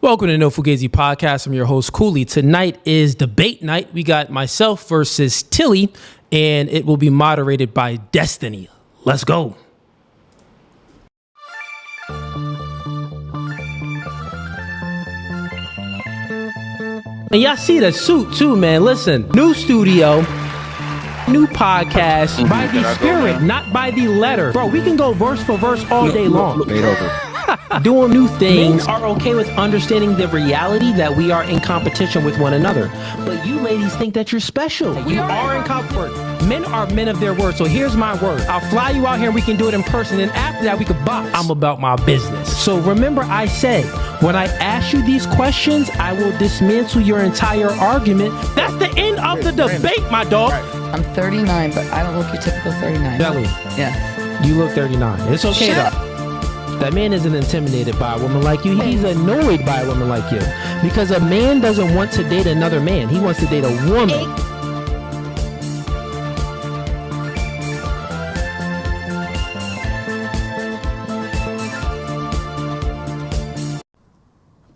Welcome to No Fugazee Podcast. I'm your host, Cooley. Tonight is debate night. We got myself versus Tilly, and it will be moderated by Destiny. Let's go. And y'all see the suit too, man. Listen, new studio, new podcast by the spirit, not by the letter. Bro, we can go verse for verse all day long. Doing new things are okay with understanding the reality that we are in competition with one another. But you ladies think that you're special. You are in competition. Men are men of their word. So here's my word. I'll fly you out here and we can do it in person. And after that, we could box. I'm about my business. So remember I said, when I ask you these questions, I will dismantle your entire argument. That's the end of the debate, my dog. I'm 39, but I don't look your typical 39. Belly. Yeah. You look 39. It's okay though. That man isn't intimidated by a woman like you. He's annoyed by a woman like you. Because a man doesn't want to date another man. He wants to date a woman.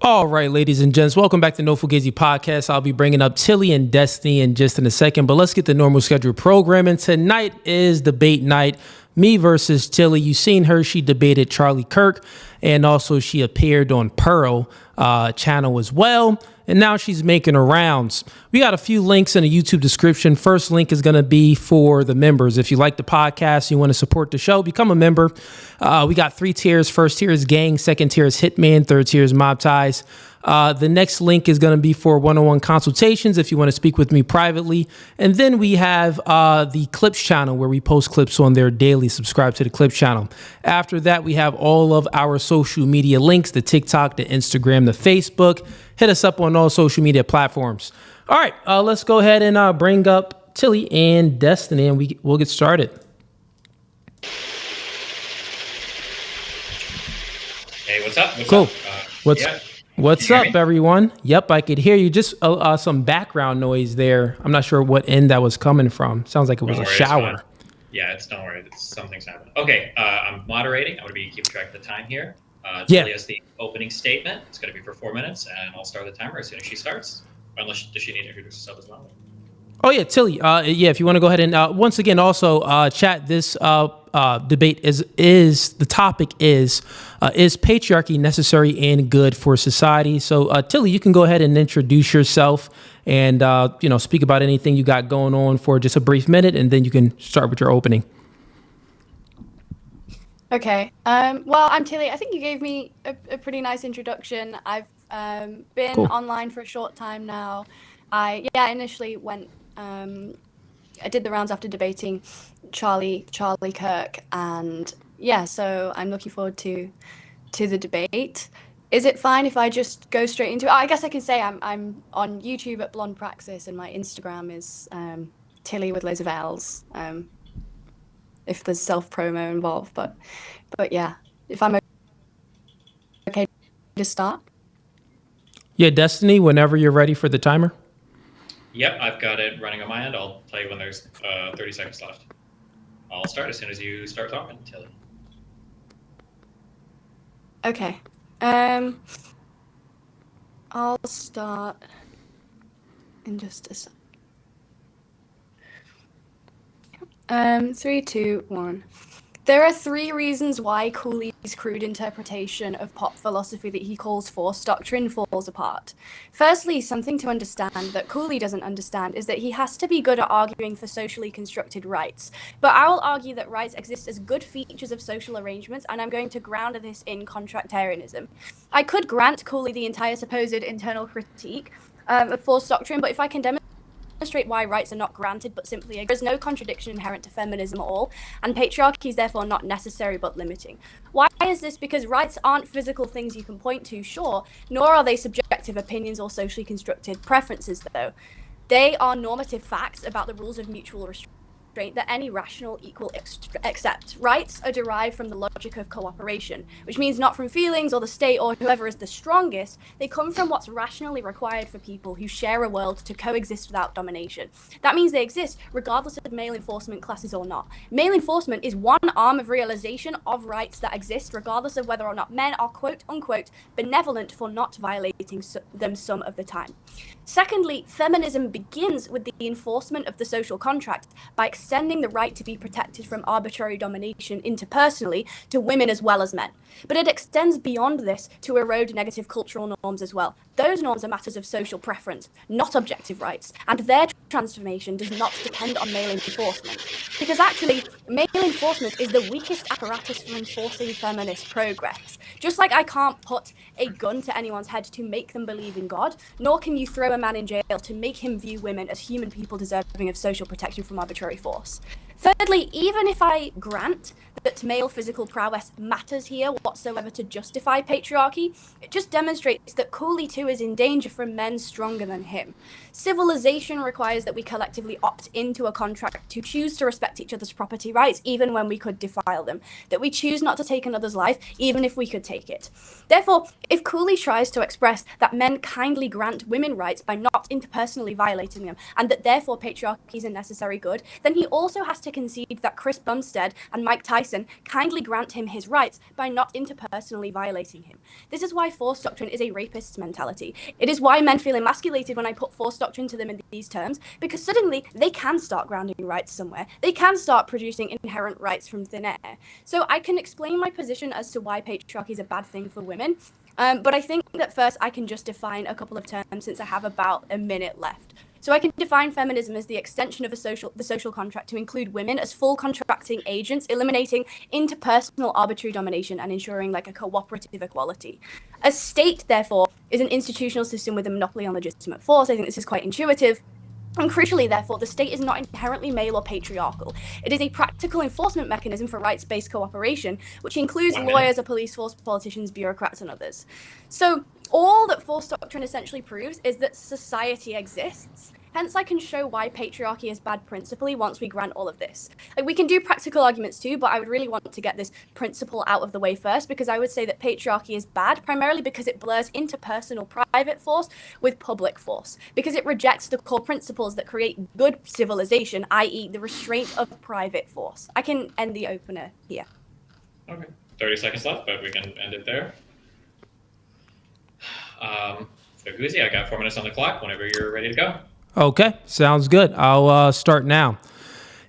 All right, ladies and gents, welcome back to No Fugazee Podcast. I'll be bringing up Tilly and Destiny in just in a second, but let's get the normal scheduled programming. Tonight is debate night. Me versus Tilly. You've seen her. She debated Charlie Kirk, and also she appeared on Pearl channel as well. And now she's making her rounds. We got a few links in the YouTube description. First link is going to be for the members. If you like the podcast, you want to support the show, become a member. We got 3 tiers. First tier is Gang. Second tier is Hitman. Third tier is Mob Ties. The next link is going to be for one-on-one consultations if you want to speak with me privately. And then we have the Clips channel where we post clips on there daily. Subscribe to the Clips channel. After that, we have all of our social media links, the TikTok, the Instagram, the Facebook. Hit us up on all social media platforms. All right, let's go ahead and bring up Tilly and Destiny, and we'll get started. Hey, what's up? Cool. What's up, everyone? Yep, I could hear you. Just some background noise there. I'm not sure what end that was coming from. Sounds like it was a shower. Don't worry. Something's happening. Okay, I'm moderating. I'm going to be keeping track of the time here. Yeah. Tilly has the opening statement. It's going to be for 4 minutes, and I'll start the timer as soon as she starts. Unless, does she need to introduce herself as well? Oh, yeah, Tilly. If you want to go ahead and once again, also chat this debate is the topic is patriarchy necessary and good for society? So Tilly, you can go ahead and introduce yourself and speak about anything you got going on for just a brief minute, and then you can start with your opening. Okay. Well, I'm Tilly. I think you gave me a pretty nice introduction. I've been online for a short time now. I initially went. I did the rounds after debating Charlie Kirk, and so I'm looking forward to the debate. Is it fine if I just go straight into it? I guess I can say I'm on YouTube at Blonde Praxis, and my Instagram is Tilly with loads of L's. If there's self-promo involved, but yeah, if I'm okay to start. Yeah, Destiny, whenever you're ready for the timer. Yep, I've got it running on my end. I'll tell you when there's 30 seconds left. I'll start as soon as you start talking, Tilly. Okay. I'll start in just a sec. 3, 2, 1. There are 3 reasons why Cooley's crude interpretation of pop philosophy that he calls force doctrine falls apart. Firstly, something to understand that Cooley doesn't understand is that he has to be good at arguing for socially constructed rights. But I will argue that rights exist as good features of social arrangements, and I'm going to ground this in contractarianism. I could grant Cooley the entire supposed internal critique of force doctrine, but if I can demonstrate why rights are not granted but simply there's no contradiction inherent to feminism at all, and patriarchy is therefore not necessary but limiting. Why is this? Because rights aren't physical things you can point to, sure, nor are they subjective opinions or socially constructed preferences, though. They are normative facts about the rules of mutual that any rational equal accepts. Rights are derived from the logic of cooperation, which means not from feelings or the state or whoever is the strongest. They come from what's rationally required for people who share a world to coexist without domination. That means they exist regardless of male enforcement classes or not. Male enforcement is one arm of realization of rights that exist regardless of whether or not men are quote unquote benevolent for not violating them some of the time. Secondly, feminism begins with the enforcement of the social contract by extending the right to be protected from arbitrary domination interpersonally to women as well as men. But it extends beyond this to erode negative cultural norms as well. Those norms are matters of social preference, not objective rights, and their transformation does not depend on male enforcement. Because actually, male enforcement is the weakest apparatus for enforcing feminist progress. Just like I can't put a gun to anyone's head to make them believe in God, nor can you throw a man in jail to make him view women as human people deserving of social protection from arbitrary force. Thirdly, even if I grant that male physical prowess matters here whatsoever to justify patriarchy, it just demonstrates that Cooley too is in danger from men stronger than him. Civilization requires that we collectively opt into a contract to choose to respect each other's property rights even when we could defile them, that we choose not to take another's life even if we could take it. Therefore, if Cooley tries to express that men kindly grant women rights by not interpersonally violating them, and that therefore patriarchy is a necessary good, then he also has to concede that Chris Bumstead and Mike Tyson kindly grant him his rights by not interpersonally violating him. This is why force doctrine is a rapist's mentality. It is why men feel emasculated when I put force doctrine to them in these terms, because suddenly they can start grounding rights somewhere. They can start producing inherent rights from thin air. So I can explain my position as to why patriarchy is a bad thing for women, but I think that first I can just define a couple of terms since I have about a minute left. So I can define feminism as the extension of the social contract to include women as full contracting agents, eliminating interpersonal arbitrary domination and ensuring like a cooperative equality. A state, therefore, is an institutional system with a monopoly on legitimate force. I think this is quite intuitive. And crucially, therefore, the state is not inherently male or patriarchal. It is a practical enforcement mechanism for rights-based cooperation, which includes lawyers, a police force, politicians, bureaucrats, and others. So all that force doctrine essentially proves is that society exists. Hence, I can show why patriarchy is bad principally once we grant all of this. Like, we can do practical arguments too, but I would really want to get this principle out of the way first, because I would say that patriarchy is bad, primarily because it blurs interpersonal private force with public force, because it rejects the core principles that create good civilization, i.e. the restraint of private force. I can end the opener here. Okay, 30 seconds left, but we can end it there. Fugazee, I got 4 minutes on the clock whenever you're ready to go. Okay, sounds good. I'll start now.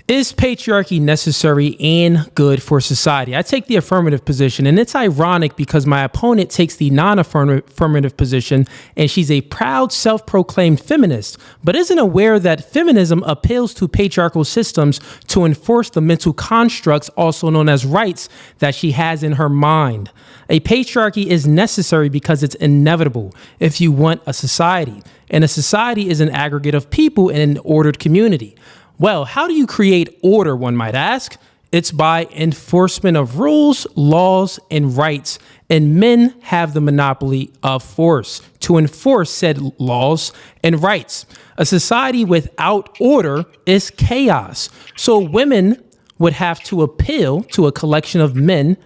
Is patriarchy necessary and good for society? I take the affirmative position, and it's ironic because my opponent takes the non-affirmative position, and she's a proud, self-proclaimed feminist, but isn't aware that feminism appeals to patriarchal systems to enforce the mental constructs, also known as rights, that she has in her mind. A patriarchy is necessary because it's inevitable if you want a society, and a society is an aggregate of people in an ordered community. Well, how do you create order, one might ask? It's by enforcement of rules, laws, and rights, and men have the monopoly of force to enforce said laws and rights. A society without order is chaos, so women would have to appeal to a collection of men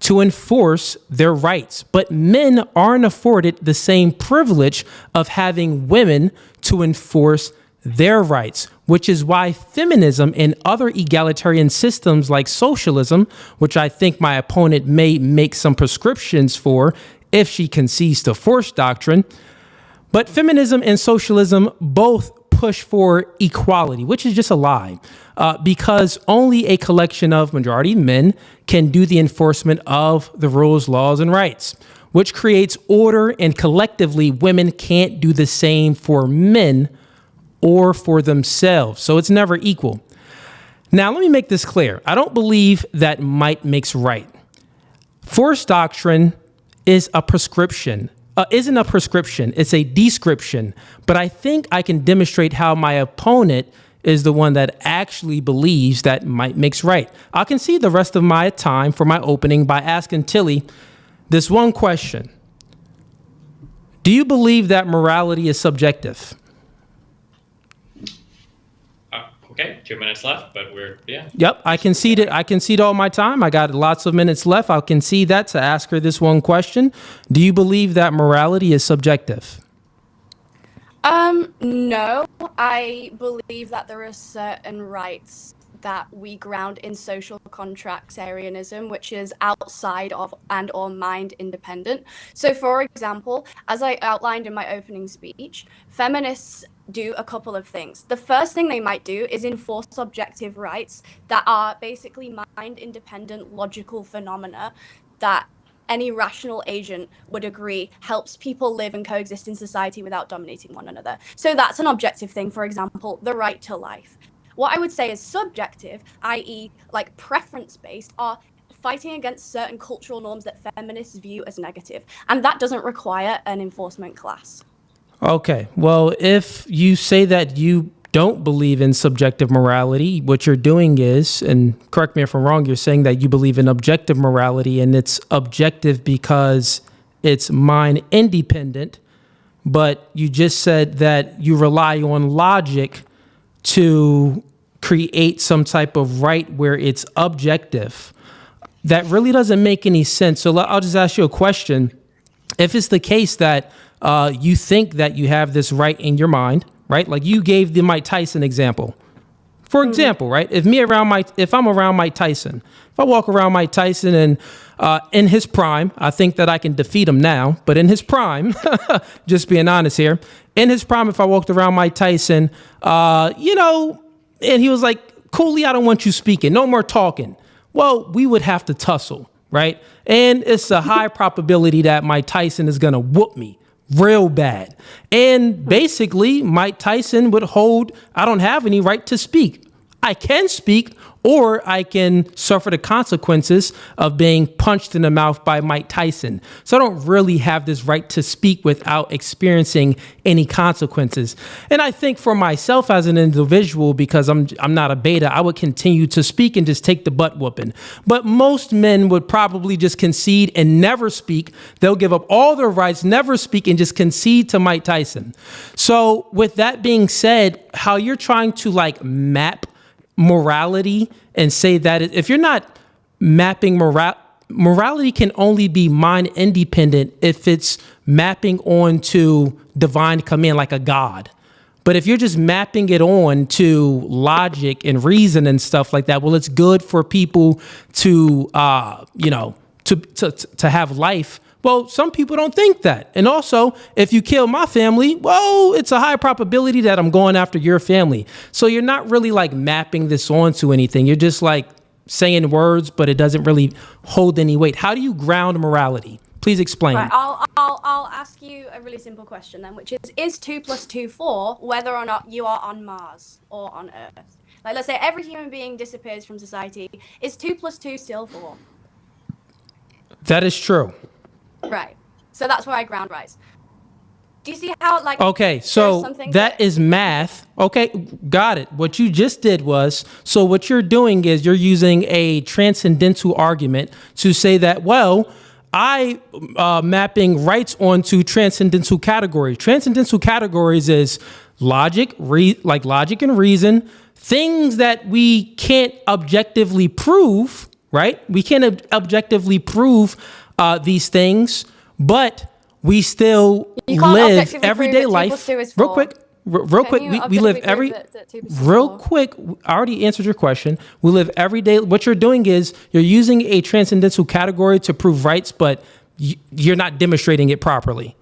to enforce their rights, but men aren't afforded the same privilege of having women to enforce their rights, which is why feminism and other egalitarian systems like socialism, which I think my opponent may make some prescriptions for if she concedes to force doctrine, but feminism and socialism both push for equality, which is just a lie, because only a collection of majority men can do the enforcement of the rules, laws, and rights, which creates order, and collectively women can't do the same for men or for themselves. So it's never equal. Now, let me make this clear. I don't believe that might makes right. Force doctrine is a prescription. Isn't a prescription, it's a description. But I think I can demonstrate how my opponent is the one that actually believes that might makes right. I'll concede the rest of my time for my opening by asking Tilly this one question. Do you believe that morality is subjective? Okay, 2 minutes left, but yeah. Yep, I conceded. I concede all my time. I got lots of minutes left. I'll concede that to ask her this one question. Do you believe that morality is subjective? No, I believe that there are certain rights that we ground in social contractarianism, which is outside of and or mind independent. So, for example, as I outlined in my opening speech, feminists do a couple of things. The first thing they might do is enforce subjective rights that are basically mind independent logical phenomena that any rational agent would agree helps people live and coexist in society without dominating one another. So that's an objective thing. For example, the right to life. What I would say is subjective, i.e. like preference-based, are fighting against certain cultural norms that feminists view as negative. And that doesn't require an enforcement class. Okay. Well, if you say that you don't believe in subjective morality, what you're doing is, and correct me if I'm wrong, you're saying that you believe in objective morality, and it's objective because it's mind independent, but you just said that you rely on logic to create some type of right where it's objective. That really doesn't make any sense. So I'll just ask you a question. If it's the case that you think that you have this right in your mind, right? Like you gave the Mike Tyson example. For example, right? If I'm around Mike Tyson, if I walk around Mike Tyson and in his prime, I think that I can defeat him now, but in his prime, just being honest here, in his prime, if I walked around Mike Tyson, and he was like, Cooley, I don't want you speaking, no more talking. Well, we would have to tussle, right? And it's a high probability that Mike Tyson is going to whoop me real bad. And basically, Mike Tyson would hold, I don't have any right to speak. I can speak, or I can suffer the consequences of being punched in the mouth by Mike Tyson. So I don't really have this right to speak without experiencing any consequences. And I think for myself as an individual, because I'm not a beta, I would continue to speak and just take the butt whooping. But most men would probably just concede and never speak. They'll give up all their rights, never speak, and just concede to Mike Tyson. So with that being said, how you're trying to like map morality and say that if you're not mapping morality can only be mind independent if it's mapping onto divine command like a god. But if you're just mapping it on to logic and reason and stuff like that, well, it's good for people to to have life. Well, some people don't think that. And also, if you kill my family, well, it's a high probability that I'm going after your family. So you're not really like mapping this onto anything. You're just like saying words, but it doesn't really hold any weight. How do you ground morality? Please explain. Right, I'll ask you a really simple question then, which is 2 + 2 4, whether or not you are on Mars or on Earth? Like, let's say every human being disappears from society. Is 2 + 2 still 4? That is true. Right. So that's where I ground rights. Do you see how, like... Okay, so that is math. Okay, got it. What you just did was, so what you're doing is you're using a transcendental argument to say that, well, I mapping rights onto transcendental categories. Transcendental categories is logic, like logic and reason, things that we can't objectively prove, right? We can't objectively prove these things, but we still live everyday life. Real quick, we live I already answered your question. We live every day. What you're doing is you're using a transcendental category to prove rights, but you're not demonstrating it properly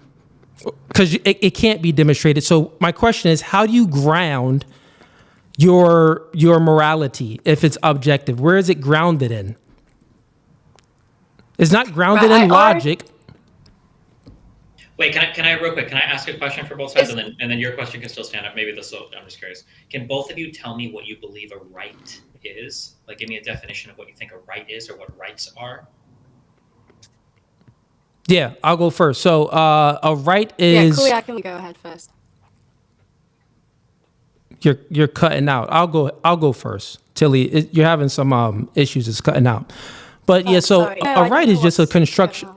because it can't be demonstrated. So my question is, how do you ground your morality if it's objective? Where is it grounded in? It's not grounded in logic. Wait, can I real quick? Can I ask a question for both sides, and then your question can still stand up? Maybe this will. I'm just curious. Can both of you tell me what you believe a right is? Like, give me a definition of what you think a right is, or what rights are. Yeah, I'll go first. So, a right is. Yeah, Cooley, I can go ahead first. You're cutting out. I'll go first, Tilly. You're having some issues. It's cutting out. But yeah, so a right is just a construction.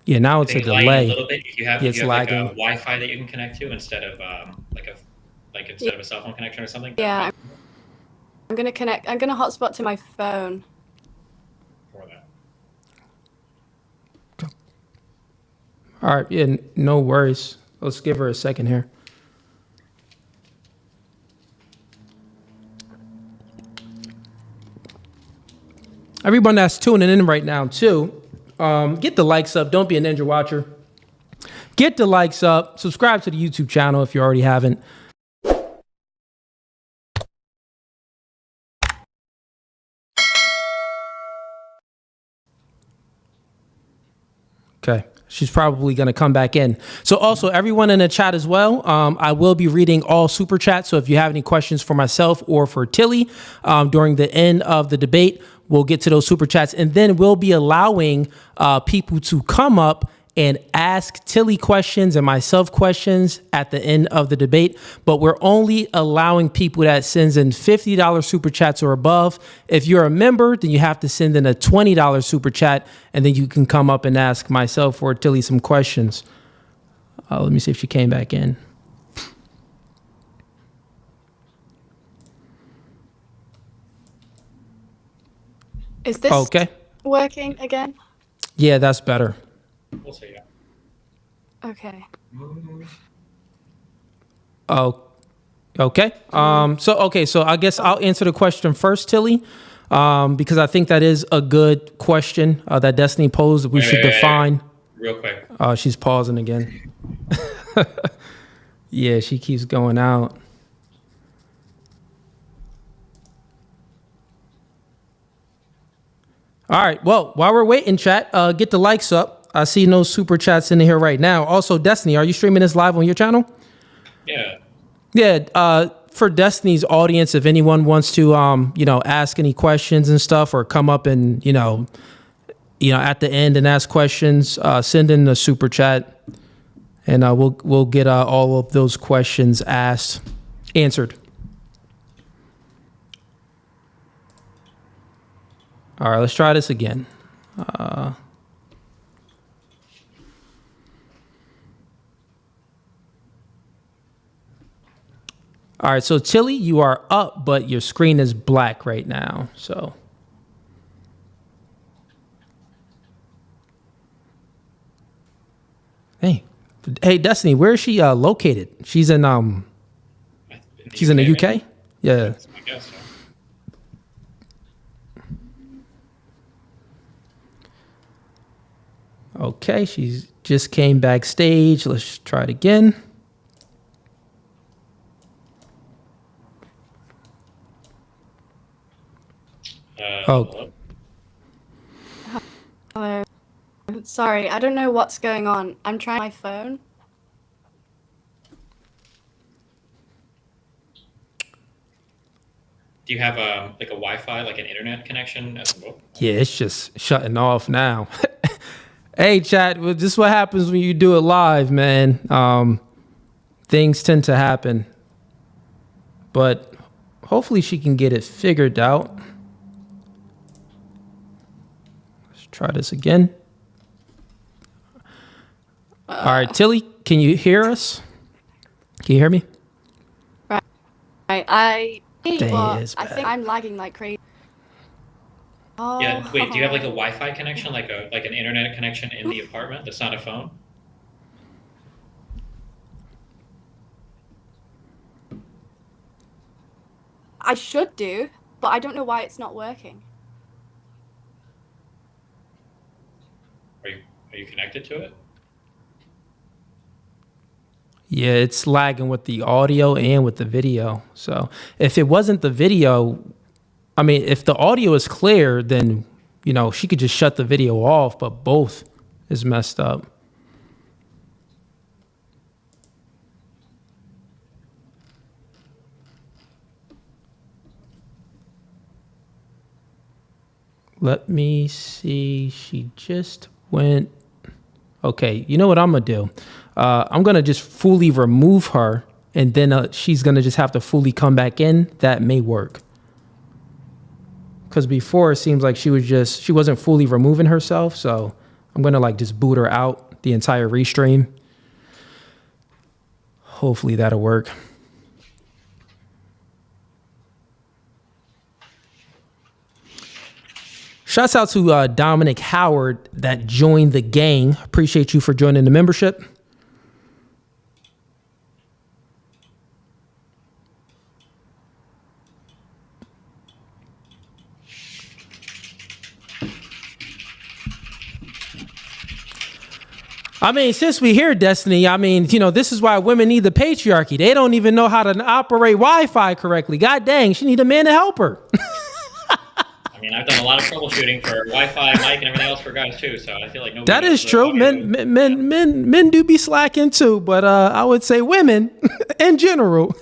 Yeah, now it's a delay. A little bit. If you have like a Wi-Fi that you can connect to instead of like like instead of a cell phone connection or something? Yeah. I'm gonna hotspot to my phone. For that. All right, yeah, no worries. Let's give her a second here. Everyone that's tuning in right now, too, get the likes up. Don't be a ninja watcher. Get the likes up. Subscribe to the YouTube channel if you already haven't. Okay. She's probably going to come back in. So also everyone in the chat as well, I will be reading all super chats. So if you have any questions for myself or for Tilly during the end of the debate, we'll get to those super chats. And then we'll be allowing people to come up and ask Tilly questions and myself questions at the end of the debate. But we're only allowing people that sends in $50 super chats or above. If you're a member, then you have to send in a $20 super chat, and then you can come up and ask myself or Tilly some questions. Let me see if she came back in. Is this Okay. working again? Yeah, that's better. We'll see. Yeah. Okay. Oh, okay. So I guess I'll answer the question first, Tilly, because I think that is a good question that Destiny posed. We should define. Real quick. She's pausing again. Yeah, she keeps going out. All right. Well, while we're waiting, chat, get the likes up. I see no super chats in here right now. Also, Destiny, are you streaming this live on your channel? Yeah. Yeah. For Destiny's audience, if anyone wants to, ask any questions and stuff, or come up and, at the end and ask questions, send in the super chat, and we'll get all of those questions answered. All right, let's try this again. All right, so Tilly, you are up, but your screen is black right now. So, hey, Destiny, where is she located? She's in the UK. Maybe? Yeah. I guess so. Okay, she's just came backstage. Let's try it again. Hello? Hello. Sorry, I don't know what's going on. I'm trying my phone. Do you have a Wi-Fi, like an internet connection? Yeah, it's just shutting off now. Hey, chat, this is what happens when you do it live, man. Things tend to happen. But hopefully she can get it figured out. Let's try this again. All right, Tilly, can you hear us? Can you hear me? Right. I think I'm lagging like crazy. Oh. Yeah. Wait. Do you have like a Wi-Fi connection, like an internet connection in the apartment? That's not a phone. I should do, but I don't know why it's not working. Are you connected to it? Yeah, it's lagging with the audio and with the video. So if it wasn't the video, I mean, if the audio is clear, then, she could just shut the video off, but both is messed up. Let me see. She just went. Okay, you know what I'm going to do? I'm going to just fully remove her, and then she's going to just have to fully come back in. That may work. Because before, it seems like she wasn't fully removing herself. So I'm going to just boot her out the entire restream. Hopefully that'll work. Shouts out to Dominic Howard that joined the gang. Appreciate you for joining the membership. I mean, since we hear Destiny, I mean, this is why women need the patriarchy. They don't even know how to operate Wi-Fi correctly. God dang, she need a man to help her. I mean, I've done a lot of troubleshooting for Wi-Fi, mic, and everything else for guys too. So I feel like nobody. That is true. Men do be slacking too, but I would say women in general.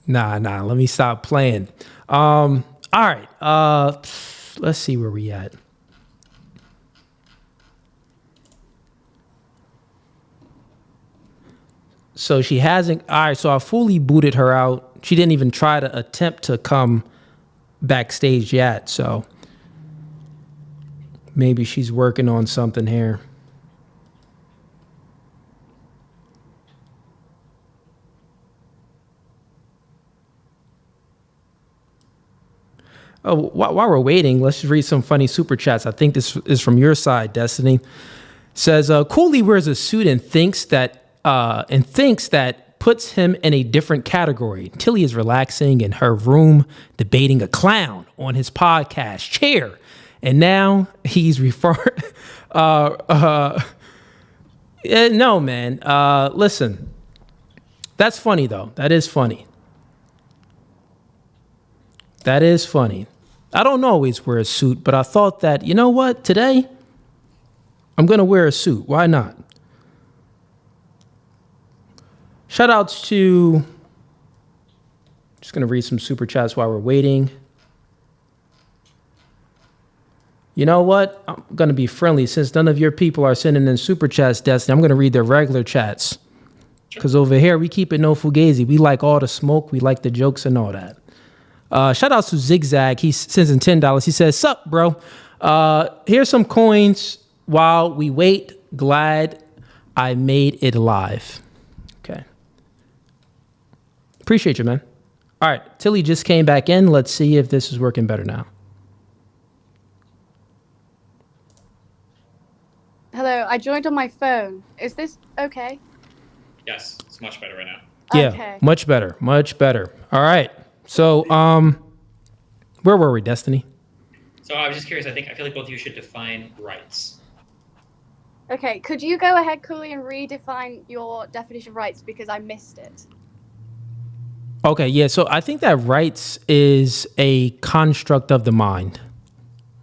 Nah. Let me stop playing. All right. Let's see where we at. So she hasn't. All right. So I fully booted her out. She didn't even try to attempt to come backstage yet. So maybe she's working on something here. Oh, while we're waiting, let's just read some funny super chats. I think this is from your side, Destiny. Says Cooley wears a suit and thinks that puts him in a different category. Tilly is relaxing in her room, debating a clown on his podcast chair, and now he's referring. No, man. Listen, that's funny though. That is funny. That is funny. I don't always wear a suit, but I thought that, you know what, today I'm gonna wear a suit. Why not? Shout outs to, just going to read some super chats while we're waiting. You know what? I'm going to be friendly since none of your people are sending in super chats, Destiny. I'm going to read their regular chats. Because over here, we keep it no fugazi. We like all the smoke. We like the jokes and all that. Shout outs to Zigzag. He sends in $10. He says, sup, bro? Here's some coins while we wait. Glad I made it live. Okay. Appreciate you, man. All right, Tilly just came back in. Let's see if this is working better now. Hello, I joined on my phone. Is this okay? Yes, it's much better right now. Yeah, Okay. much better, much better. All right, so where were we, Destiny? So I was just curious. I feel like both of you should define rights. Okay, could you go ahead, Cooley, and redefine your definition of rights because I missed it? Okay, yeah, so I think that rights is a construct of the mind.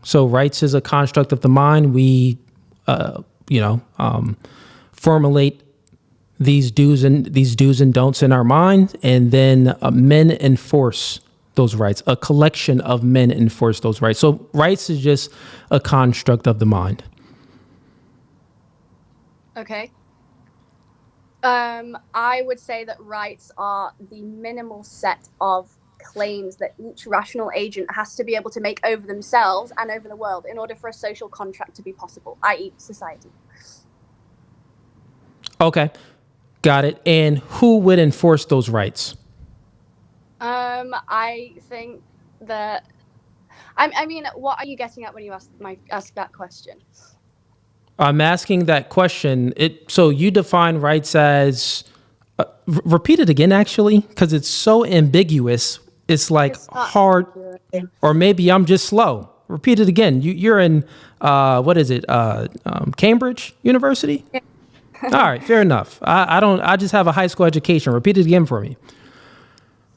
So rights is a construct of the mind. We, formulate these do's and don'ts in our mind, and then men enforce those rights. A collection of men enforce those rights. So rights is just a construct of the mind. Okay. I would say that rights are the minimal set of claims that each rational agent has to be able to make over themselves and over the world in order for a social contract to be possible, i.e. society. Okay, got it. And who would enforce those rights? I think that... I mean, what are you getting at when you ask that question? I'm asking that question. So you define rights as, repeat it again, actually, because it's so ambiguous. It's like hard, or maybe I'm just slow. Repeat it again. You're in, what is it? Cambridge University? Yeah. All right, fair enough. I just have a high school education. Repeat it again for me.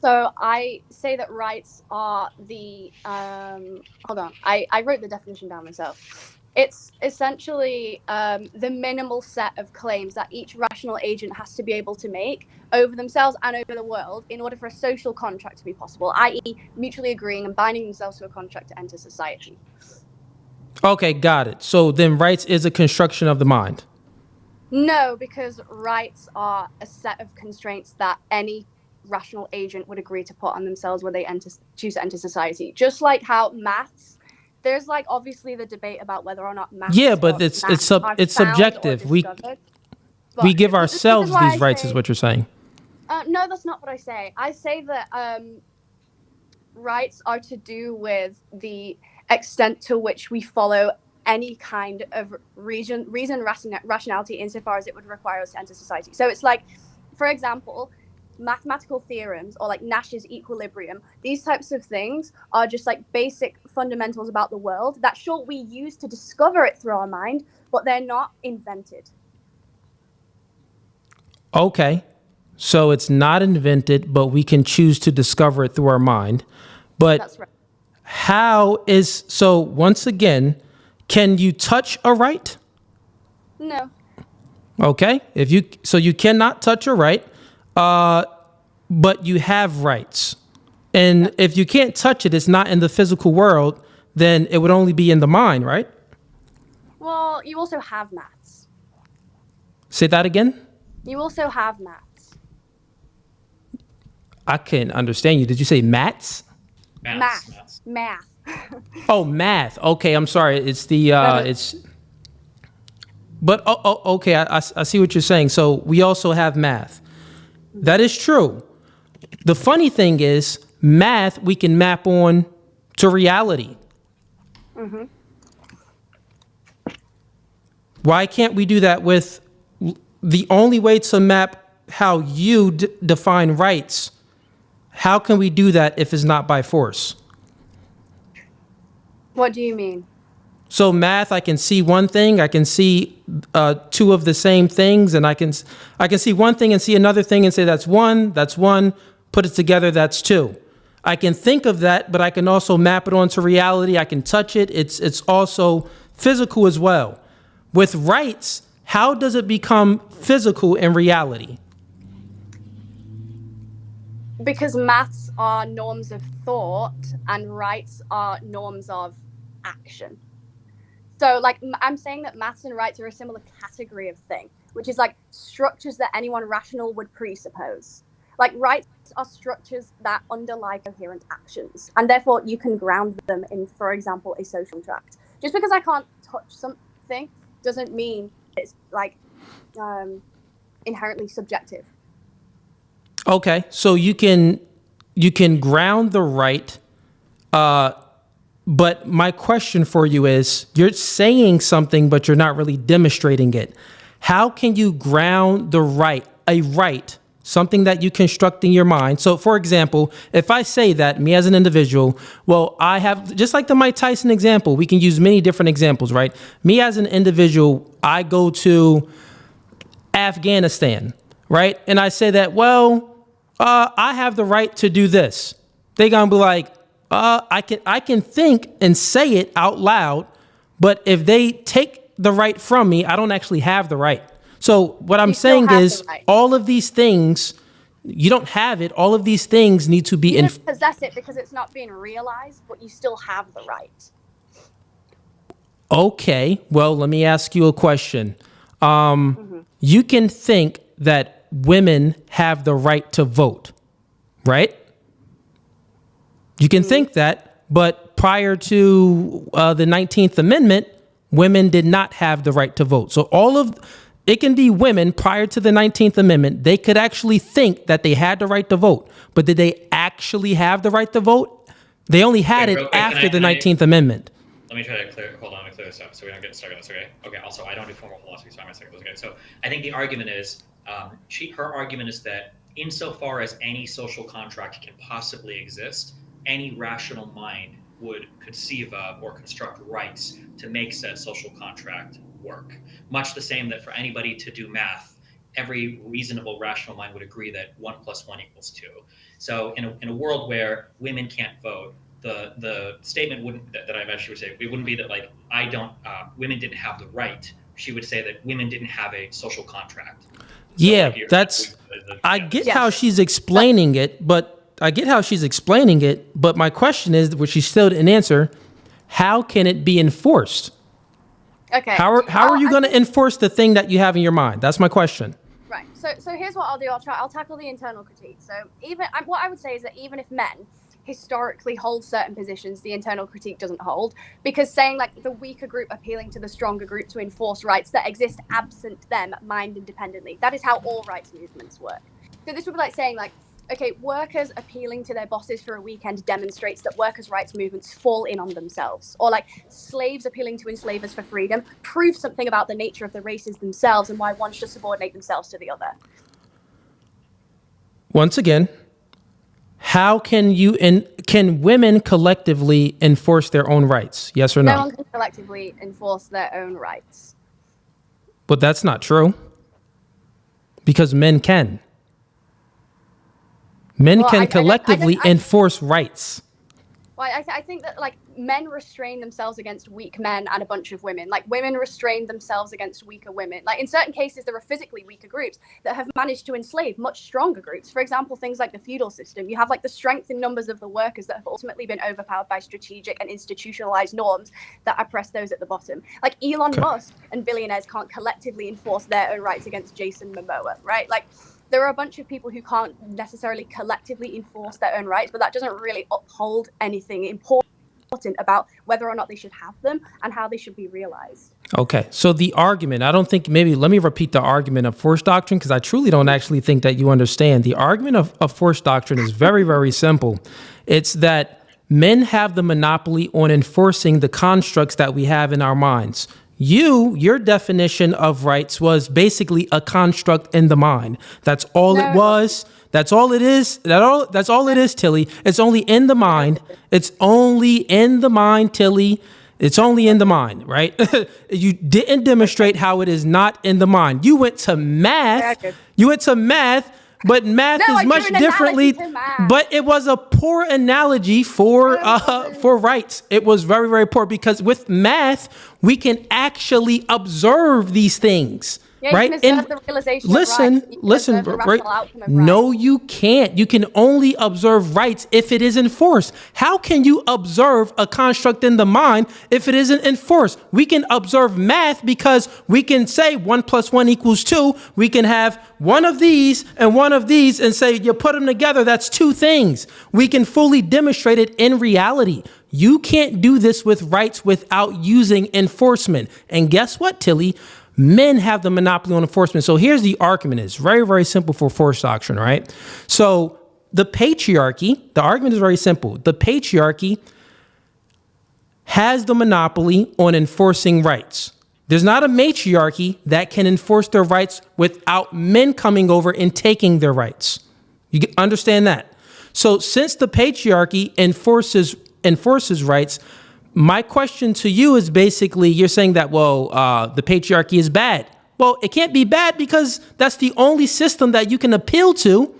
So I say that rights are the, hold on, I wrote the definition down myself. It's essentially the minimal set of claims that each rational agent has to be able to make over themselves and over the world in order for a social contract to be possible, i.e. mutually agreeing and binding themselves to a contract to enter society. Okay, got it. So then rights is a construction of the mind. No, because rights are a set of constraints that any rational agent would agree to put on themselves when they choose to enter society. Just like how maths, there's like obviously the debate about whether or not maths. Yeah, but it's subjective. We give ourselves these rights, is what you're saying. No, that's not what I say. I say that rights are to do with the extent to which we follow any kind of rationality insofar as it would require us to enter society. So it's like, for example, mathematical theorems or like Nash's equilibrium, these types of things are just like basic fundamentals about the world that sure we use to discover it through our mind, but they're not invented. Okay. So it's not invented, but we can choose to discover it through our mind. But That's right. so once again, can you touch a right? No. Okay. So you cannot touch a right, but you have rights. And if you can't touch it, it's not in the physical world, then it would only be in the mind, right? Well, you also have maths. Say that again? You also have maths. I can't understand you. Did you say maths? Maths. Math. Oh, math. Okay, I'm sorry. It's the But okay. I see what you're saying. So we also have math. That is true. The funny thing is, math we can map on to reality. Mm-hmm. Why can't we do that with the only way to map how you define rights? How can we do that if it's not by force? What do you mean? So math, I can see one thing, I can see two of the same things, and I can see one thing and see another thing and say that's one, put it together, that's two. I can think of that, but I can also map it onto reality. I can touch it. It's also physical as well. With rights, how does it become physical in reality? Because maths are norms of thought and rights are norms of action. So, like, I'm saying that maths and rights are a similar category of thing, which is like structures that anyone rational would presuppose. Like, rights are structures that underlie coherent actions, and therefore you can ground them in, for example, a social contract. Just because I can't touch something doesn't mean it's like inherently subjective. Okay, so you can ground the right, but my question for you is, you're saying something, but you're not really demonstrating it. How can you ground a right, something that you construct in your mind? So, for example, if I say that, me as an individual, well, I have, just like the Mike Tyson example, we can use many different examples, right? Me as an individual, I go to Afghanistan, right? And I say that, well, I have the right to do this. They're gonna be like, I can think and say it out loud, but if they take the right from me, I don't actually have the right. So what I'm saying is, all of these things, you don't have it. All of these things need to be You don't possess it because it's not being realized, but you still have the right. Okay, well, let me ask you a question. You can think that women have the right to vote, right? You can think that, but prior to the 19th Amendment, women did not have the right to vote. So it can be women prior to the 19th Amendment. They could actually think that they had the right to vote, but did they actually have the right to vote? They only had it after the 19th Amendment. Let me try to clear this up so we don't get stuck on this, okay? Okay, also, I don't do formal philosophy, so I'm going to say this, okay? So I think the argument is, her argument is that insofar as any social contract can possibly exist, any rational mind would conceive of or construct rights to make said social contract work. Much the same that for anybody to do math, every reasonable rational mind would agree that 1 + 1 = 2. So in a world where women can't vote, the statement that I eventually would say, it wouldn't be that like women didn't have the right. She would say that women didn't have a social contract. Yeah, I get how she's explaining it, but my question is, which she still didn't answer, how can it be enforced? Okay. How are you going to enforce the thing that you have in your mind? That's my question. Right. So here's what I'll do. I'll tackle the internal critique. So what I would say is that even if men historically hold certain positions, the internal critique doesn't hold, because saying like the weaker group appealing to the stronger group to enforce rights that exist absent them mind independently. That is how all rights movements work. So this would be like saying like Okay, workers appealing to their bosses for a weekend demonstrates that workers' rights movements fall in on themselves. Or like slaves appealing to enslavers for freedom proves something about the nature of the races themselves and why one should subordinate themselves to the other. Once again, how can can women collectively enforce their own rights? Yes or no? No one can collectively enforce their own rights. But that's not true. Because men can. Men Well, can collectively enforce rights. Well, I think that like men restrain themselves against weak men and a bunch of women. Like women restrain themselves against weaker women. Like in certain cases, there are physically weaker groups that have managed to enslave much stronger groups. For example, things like the feudal system. You have like the strength in numbers of the workers that have ultimately been overpowered by strategic and institutionalized norms that oppress those at the bottom. Like Elon Musk and billionaires can't collectively enforce their own rights against Jason Momoa, right? Like there are a bunch of people who can't necessarily collectively enforce their own rights, but that doesn't really uphold anything important about whether or not they should have them and how they should be realized. Okay, so the argument, I don't think, maybe let me repeat the argument of force doctrine, because I truly don't actually think that you understand. The argument of force doctrine is very, very simple. It's that men have the monopoly on enforcing the constructs that we have in our minds. Your definition of rights was basically a construct in the mind. That's all it was. That's all it is. That's all it is, Tilly. It's only in the mind. It's only in the mind, Tilly. It's only in the mind, right? You didn't demonstrate how it is not in the mind. You went to math. But math is much differently. But it was a poor analogy for rights. It was very, very poor because with math, we can actually observe these things. Yeah, right? You can observe the realization listen, of rights. Right? No, you can't. You can only observe rights if it is enforced. How can you observe a construct in the mind if it isn't enforced? We can observe math because we can say 1 + 1 = 2. We can have one of these and say you put them together, that's two things. We can fully demonstrate it in reality. You can't do this with rights without using enforcement. And guess what, Tilly? Men have the monopoly on enforcement. So here's the argument. It's very, very simple for force doctrine, right? So the argument is very simple. The patriarchy has the monopoly on enforcing rights. There's not a matriarchy that can enforce their rights without men coming over and taking their rights. You understand that? So since the patriarchy enforces rights, my question to you is basically, you're saying that, the patriarchy is bad. Well, it can't be bad because that's the only system that you can appeal to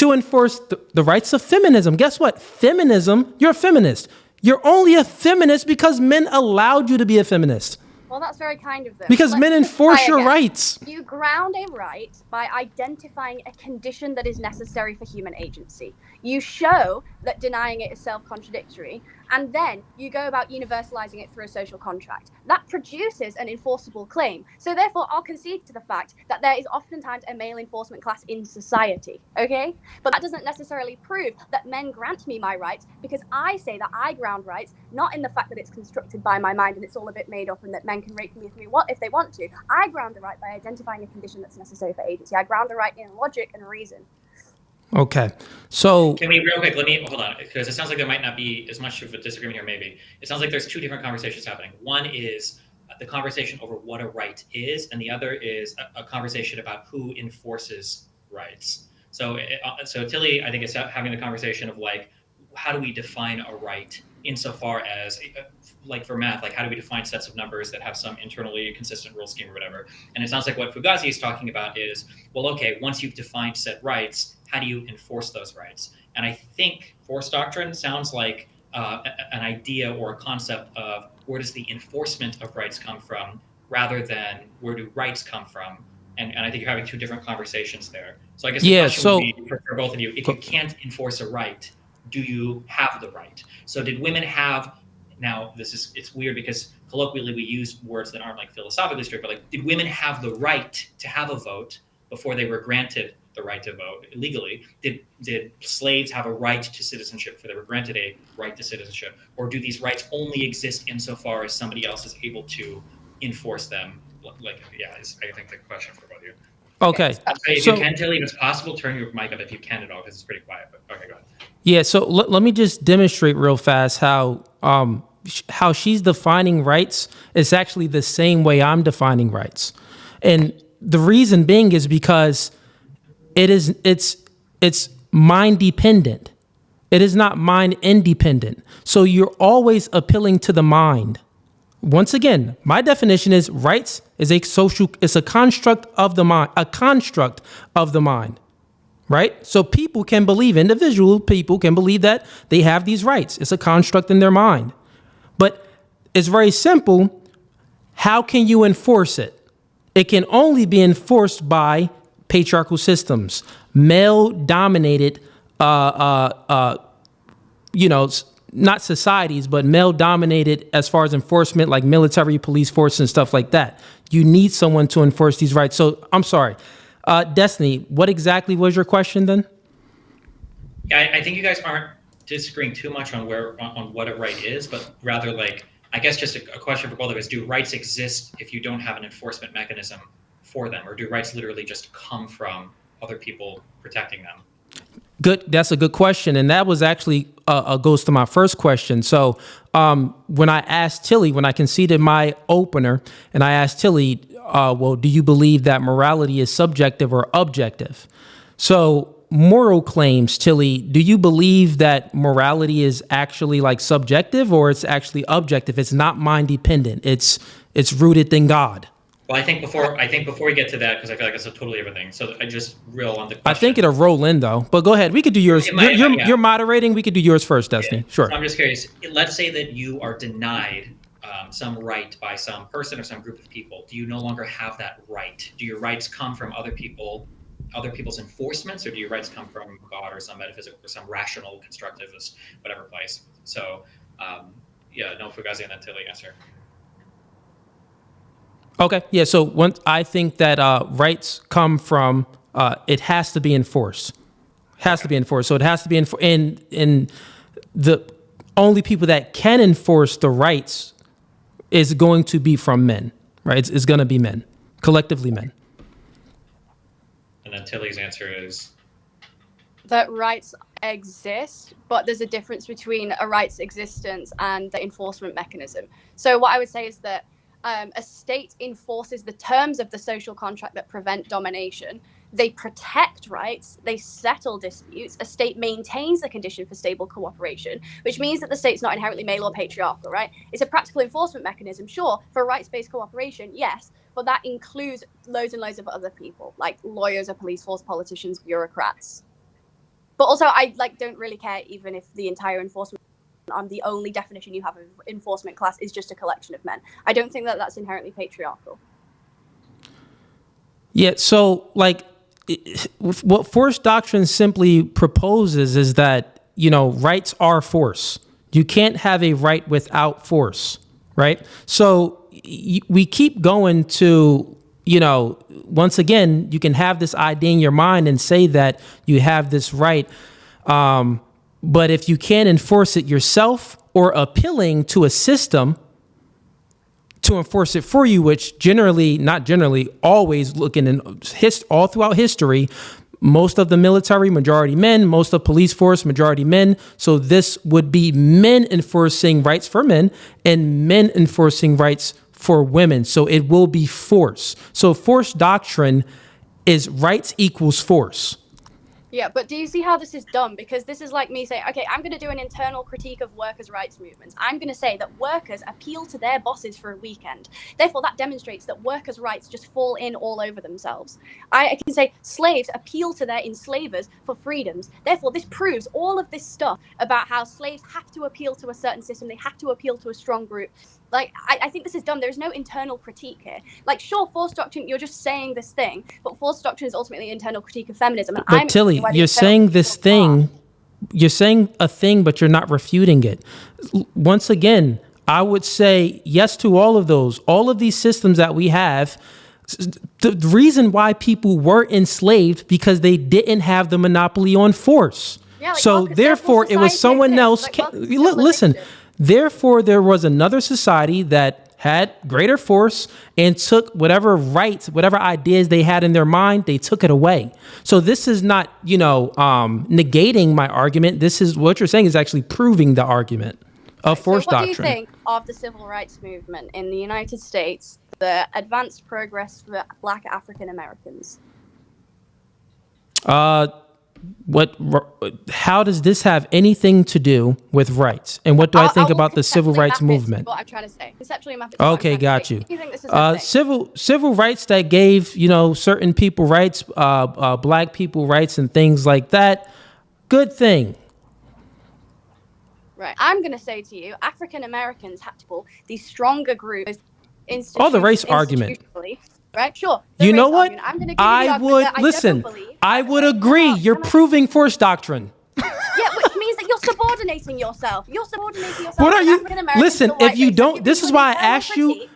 enforce the rights of feminism. Guess what? You're a feminist. You're only a feminist because men allowed you to be a feminist. Well, that's very kind of them. Because men enforce your rights. You ground a right by identifying a condition that is necessary for human agency. You show that denying it is self-contradictory, and then you go about universalizing it through a social contract. That produces an enforceable claim. So therefore, I'll concede to the fact that there is oftentimes a male enforcement class in society, okay? But that doesn't necessarily prove that men grant me my rights, because I say that I ground rights, not in the fact that it's constructed by my mind and it's all a bit made up and that men can rape me if they want to. I ground the right by identifying a condition that's necessary for agency. I ground the right in logic and reason. Okay, so can we real quick? Hold on, because it sounds like there might not be as much of a disagreement here. Maybe it sounds like there's two different conversations happening. One is the conversation over what a right is, and the other is a conversation about who enforces rights. So Tilly, I think, is having the conversation of like, how do we define a right insofar as, like for math, like how do we define sets of numbers that have some internally consistent rule scheme or whatever? And it sounds like what Fugazee is talking about is, well, okay, once you've defined set rights, how do you enforce those rights? And I think force doctrine sounds like an idea or a concept of where does the enforcement of rights come from rather than where do rights come from? And I think you're having two different conversations there. So I guess the question would be for both of you, if you can't enforce a right, do you have the right? So did women have, now it's weird because colloquially we use words that aren't like philosophically strict, but like, did women have the right to have a vote before they were granted the right to vote legally? Did slaves have a right to citizenship before they were granted a right to citizenship? Or do these rights only exist insofar as somebody else is able to enforce them? I think the question for both of you. Okay. So if So you can, Tilly, if it's possible, turn your mic up if you can at all, because it's pretty quiet. But okay, go ahead. yeah, so let me just demonstrate real fast how she's defining rights is actually the same way I'm defining rights. And the reason being is because it's mind dependent. It is not mind independent. So you're always appealing to the mind. Once again, my definition is rights is it's a construct of the mind, right? So individual people can believe that they have these rights. It's a construct in their mind. But it's very simple. How can you enforce it? It can only be enforced by patriarchal systems, male dominated, not societies, but male dominated as far as enforcement, like military, police force and stuff like that. You need someone to enforce these rights. So I'm sorry. Destiny, what exactly was your question then? Yeah, I think you guys aren't disagreeing too much on what a right is, but rather like, I guess just a question for both of us. Do rights exist if you don't have an enforcement mechanism for them? Or do rights literally just come from other people protecting them? Good. That's a good question. And that was actually goes to my first question. So when I conceded my opener and I asked Tilly, well, do you believe that morality is subjective or objective? So moral claims, Tilly, do you believe that morality is actually like subjective or it's actually objective? It's not mind dependent. It's rooted in God. Well, I think before we get to that, because I feel like it's a totally different thing. So I just reel on the question. I think it'll roll in though, but go ahead. We could do yours. You're moderating. We could do yours first, Destiny. Yeah. Sure. I'm just curious. Let's say that you are denied some right by some person or some group of people. Do you no longer have that right? Do your rights come from other people's enforcements, or do your rights come from God or some metaphysical or some rational, constructivist, whatever place? So, no, Fugazee and then Tilly answer. Okay. Yeah. So I think that rights come from it has to be enforced. Has to be enforced. So it has to be in the only people that can enforce the rights is going to be from men, right? It's going to be men, collectively men. And then Tilly's answer is that rights exist, but there's a difference between a right's existence and the enforcement mechanism. So what I would say is that a state enforces the terms of the social contract that prevent domination. They protect rights. They settle disputes. A state maintains the condition for stable cooperation, which means that the state's not inherently male or patriarchal, right? It's a practical enforcement mechanism, sure, for rights-based cooperation, yes, but that includes loads and loads of other people, like lawyers or police force, politicians, bureaucrats. But also, I don't really care even if the entire enforcement the only definition you have of enforcement class is just a collection of men. I don't think that that's inherently patriarchal. Yeah, so what force doctrine simply proposes is that, rights are force. You can't have a right without force, right? So we keep going to, once again, you can have this idea in your mind and say that you have this right. But if you can't enforce it yourself or appealing to a system to enforce it for you, which always looking in all throughout history, most of the military, majority men, most of police force, majority men. So this would be men enforcing rights for men and men enforcing rights for women. So it will be force. So force doctrine is rights equals force. Yeah, but do you see how this is dumb? Because this is like me saying, okay, I'm going to do an internal critique of workers' rights movements. I'm going to say that workers appeal to their bosses for a weekend. Therefore, that demonstrates that workers' rights just fall in all over themselves. I can say slaves appeal to their enslavers for freedoms. Therefore, this proves all of this stuff about how slaves have to appeal to a certain system. They have to appeal to a strong group. I think this is dumb. There's no internal critique here. Sure, force doctrine, you're just saying this thing, but force doctrine is ultimately an internal critique of feminism. But Tilly, you're saying this thing, you're saying a thing, but you're not refuting it. Once again, I would say yes to all of those. All of these systems that we have, the reason why people were enslaved because they didn't have the monopoly on force. Yeah, so therefore, it was someone else. Listen. Therefore, there was another society that had greater force and took whatever rights, whatever ideas they had in their mind, they took it away. So this is not, negating my argument. This is what you're saying is actually proving the argument of force doctrine. What do you think of the civil rights movement in the United States, the advanced progress for Black African Americans? How does this have anything to do with rights? And what do I think about the civil rights movement? What I'm trying to say. Conceptually map it. Okay, got you. Do you think this is a thing? Civil rights that gave, certain people rights, Black people rights and things like that. Good thing. Right. I'm going to say to you, African Americans had to pull the stronger group. The race argument. Right, sure. You know what? I'm going to give you the argument that I would agree. You're proving force doctrine. Yeah, which means that you're subordinating yourself. What are you? African-Americans Listen, to the if you white don't, race. this is why I asked you.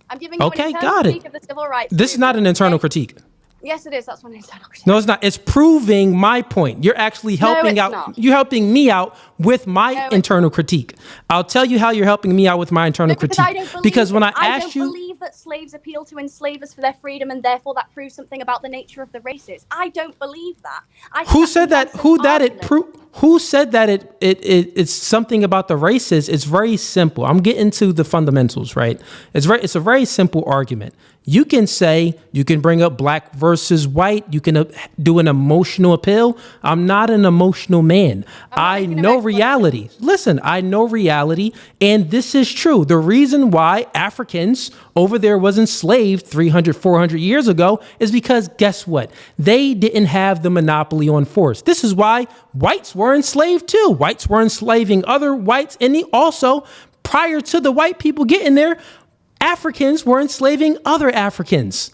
I'm giving you Okay, an internal got it. critique of the civil rights This is not an internal critique. Yes, it is. That's one internal critique. No, it's not. It's proving my point. You're actually helping out. not. You're helping me out with my internal critique. I'll tell you how you're helping me out with my internal critique. Because when I asked you, I don't believe that slaves appeal to enslavers for their freedom, and therefore that proves something about the nature of the races. I don't believe that. who said that? Who said that it's something about the races? It's very simple. I'm getting to the fundamentals, right? It's a very simple argument. You can bring up black versus white. You can do an emotional appeal. I'm not an emotional man. I know reality. Listen, I know reality. And this is true. The reason why Africans over there was enslaved 300, 400 years ago is because guess what? They didn't have the monopoly on force. This is why whites were enslaved too. Whites were enslaving other whites. And also, prior to the white people getting there, Africans were enslaving other Africans.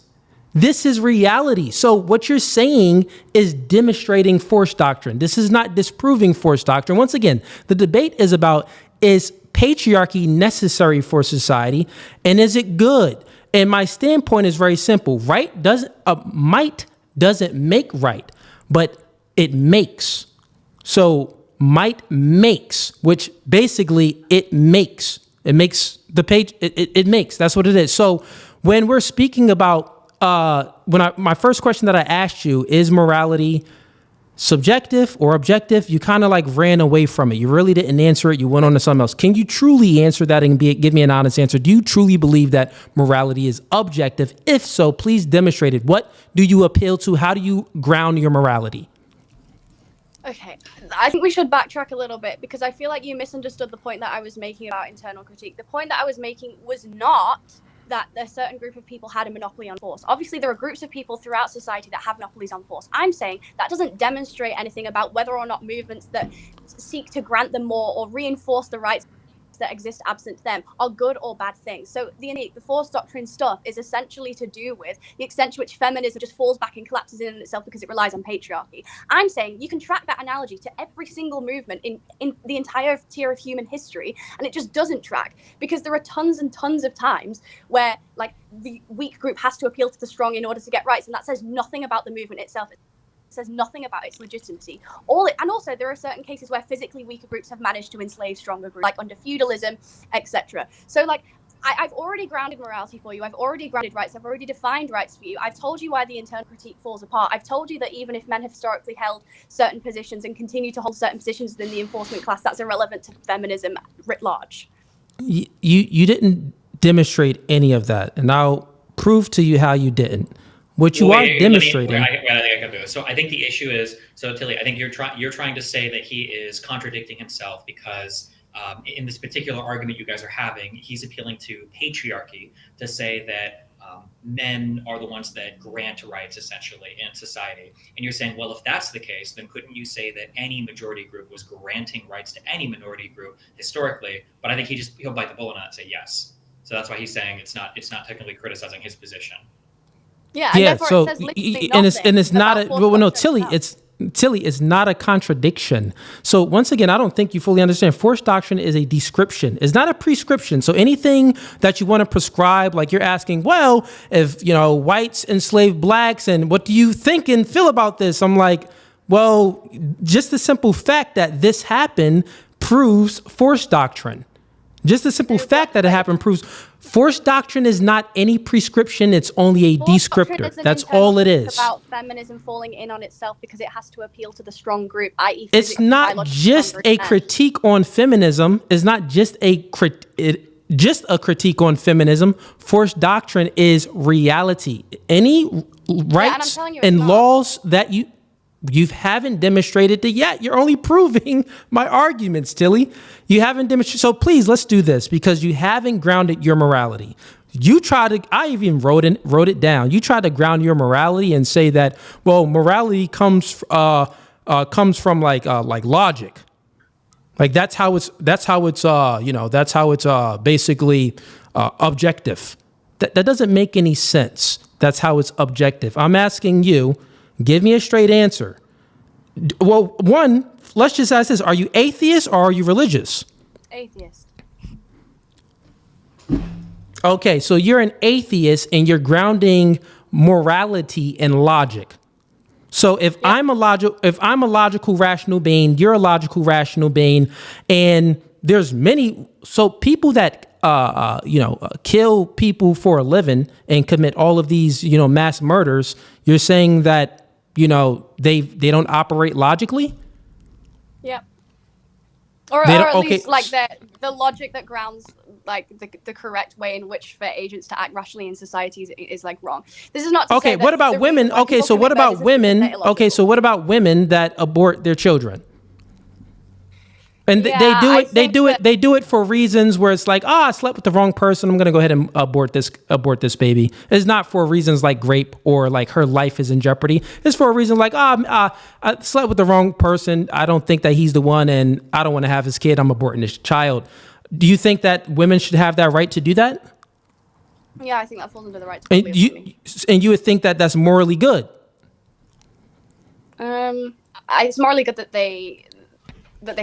This is reality. So what you're saying is demonstrating force doctrine. This is not disproving force doctrine. Once again, the debate is about, is patriarchy necessary for society and is it good? And my standpoint is very simple. Might doesn't make right, but it makes. So might makes, which basically it makes. It makes the page. It makes. That's what it is. So when we're speaking about my first question that I asked you, is morality subjective or objective? You kind of like ran away from it. You really didn't answer it. You went on to something else. Can you truly answer that and give me an honest answer? Do you truly believe that morality is objective? If so, please demonstrate it. What do you appeal to? How do you ground your morality? Okay, I think we should backtrack a little bit because I feel like you misunderstood the point that I was making about internal critique. The point that I was making was not that a certain group of people had a monopoly on force. Obviously, there are groups of people throughout society that have monopolies on force. I'm saying that doesn't demonstrate anything about whether or not movements that seek to grant them more or reinforce the rights that exist absent them are good or bad things. So the force doctrine stuff is essentially to do with the extent to which feminism just falls back and collapses in itself because it relies on patriarchy. I'm saying you can track that analogy to every single movement in the entire tier of human history, and it just doesn't track because there are tons and tons of times where like the weak group has to appeal to the strong in order to get rights, and that says nothing about the movement itself. Says nothing about its legitimacy. And also there are certain cases where physically weaker groups have managed to enslave stronger groups, like under feudalism, etc. So like I've already grounded morality for you. I've already grounded rights. I've already defined rights for you. I've told you why the internal critique falls apart. I've told you that even if men have historically held certain positions and continue to hold certain positions within the enforcement class, that's irrelevant to feminism writ large. You didn't demonstrate any of that, and I'll prove to you how you didn't. What you are demonstrating. I think I can do it. So I think the issue is, so Tilly, I think you're trying to say that he is contradicting himself because in this particular argument you guys are having, he's appealing to patriarchy to say that men are the ones that grant rights essentially in society. And you're saying, well, if that's the case, then couldn't you say that any majority group was granting rights to any minority group historically? But I think he'll bite the bullet on that and say yes. So that's why he's saying it's not technically criticizing his position. Yeah. So it's not a Tilly. It's not a contradiction. So once again, I don't think you fully understand. Force doctrine is a description. It's not a prescription. So anything that you want to prescribe, like you're asking, well, if whites enslaved blacks, and what do you think and feel about this? I'm like, well, just the simple fact that this happened proves force doctrine. Just the simple fact that it happened proves forced doctrine is not any prescription. It's only a Forced doctrine descriptor. is an That's internal all it truth is. about feminism falling in on itself because it has to appeal to the strong group, i.e. It's physically, not biologically just stronger a men. critique on feminism. It's not just just a critique on feminism. Forced doctrine is reality. Any rights telling you it's and not. laws that you haven't demonstrated it yet. You're only proving my arguments, Tilly. You haven't demonstrated. So please, let's do this because you haven't grounded your morality. I even wrote it down. You try to ground your morality and say that, well, morality comes from like logic. Like that's how it's basically objective. That doesn't make any sense. That's how it's objective. I'm asking you, give me a straight answer. Well, one, let's just ask this. Are you atheist or are you religious? Atheist. Okay, so you're an atheist and you're grounding morality in logic. So if I'm a logical rational being, you're a logical rational being, and there's people that kill people for a living and commit all of these mass murders. You're saying that they don't operate logically? Yep. Or at least like the logic that grounds like the correct way in which for agents to act rationally in society is like wrong. This is not to say that what about women? So what about women? So what about women that abort their children? And they do it for reasons where it's like, I slept with the wrong person. I'm going to go ahead and abort this baby. It's not for reasons like rape or like her life is in jeopardy. It's for a reason like, I slept with the wrong person. I don't think that he's the one and I don't want to have his kid. I'm aborting this child. Do you think that women should have that right to do that? Yeah, I think that falls under the right to And you would think that that's morally good? It's morally good that they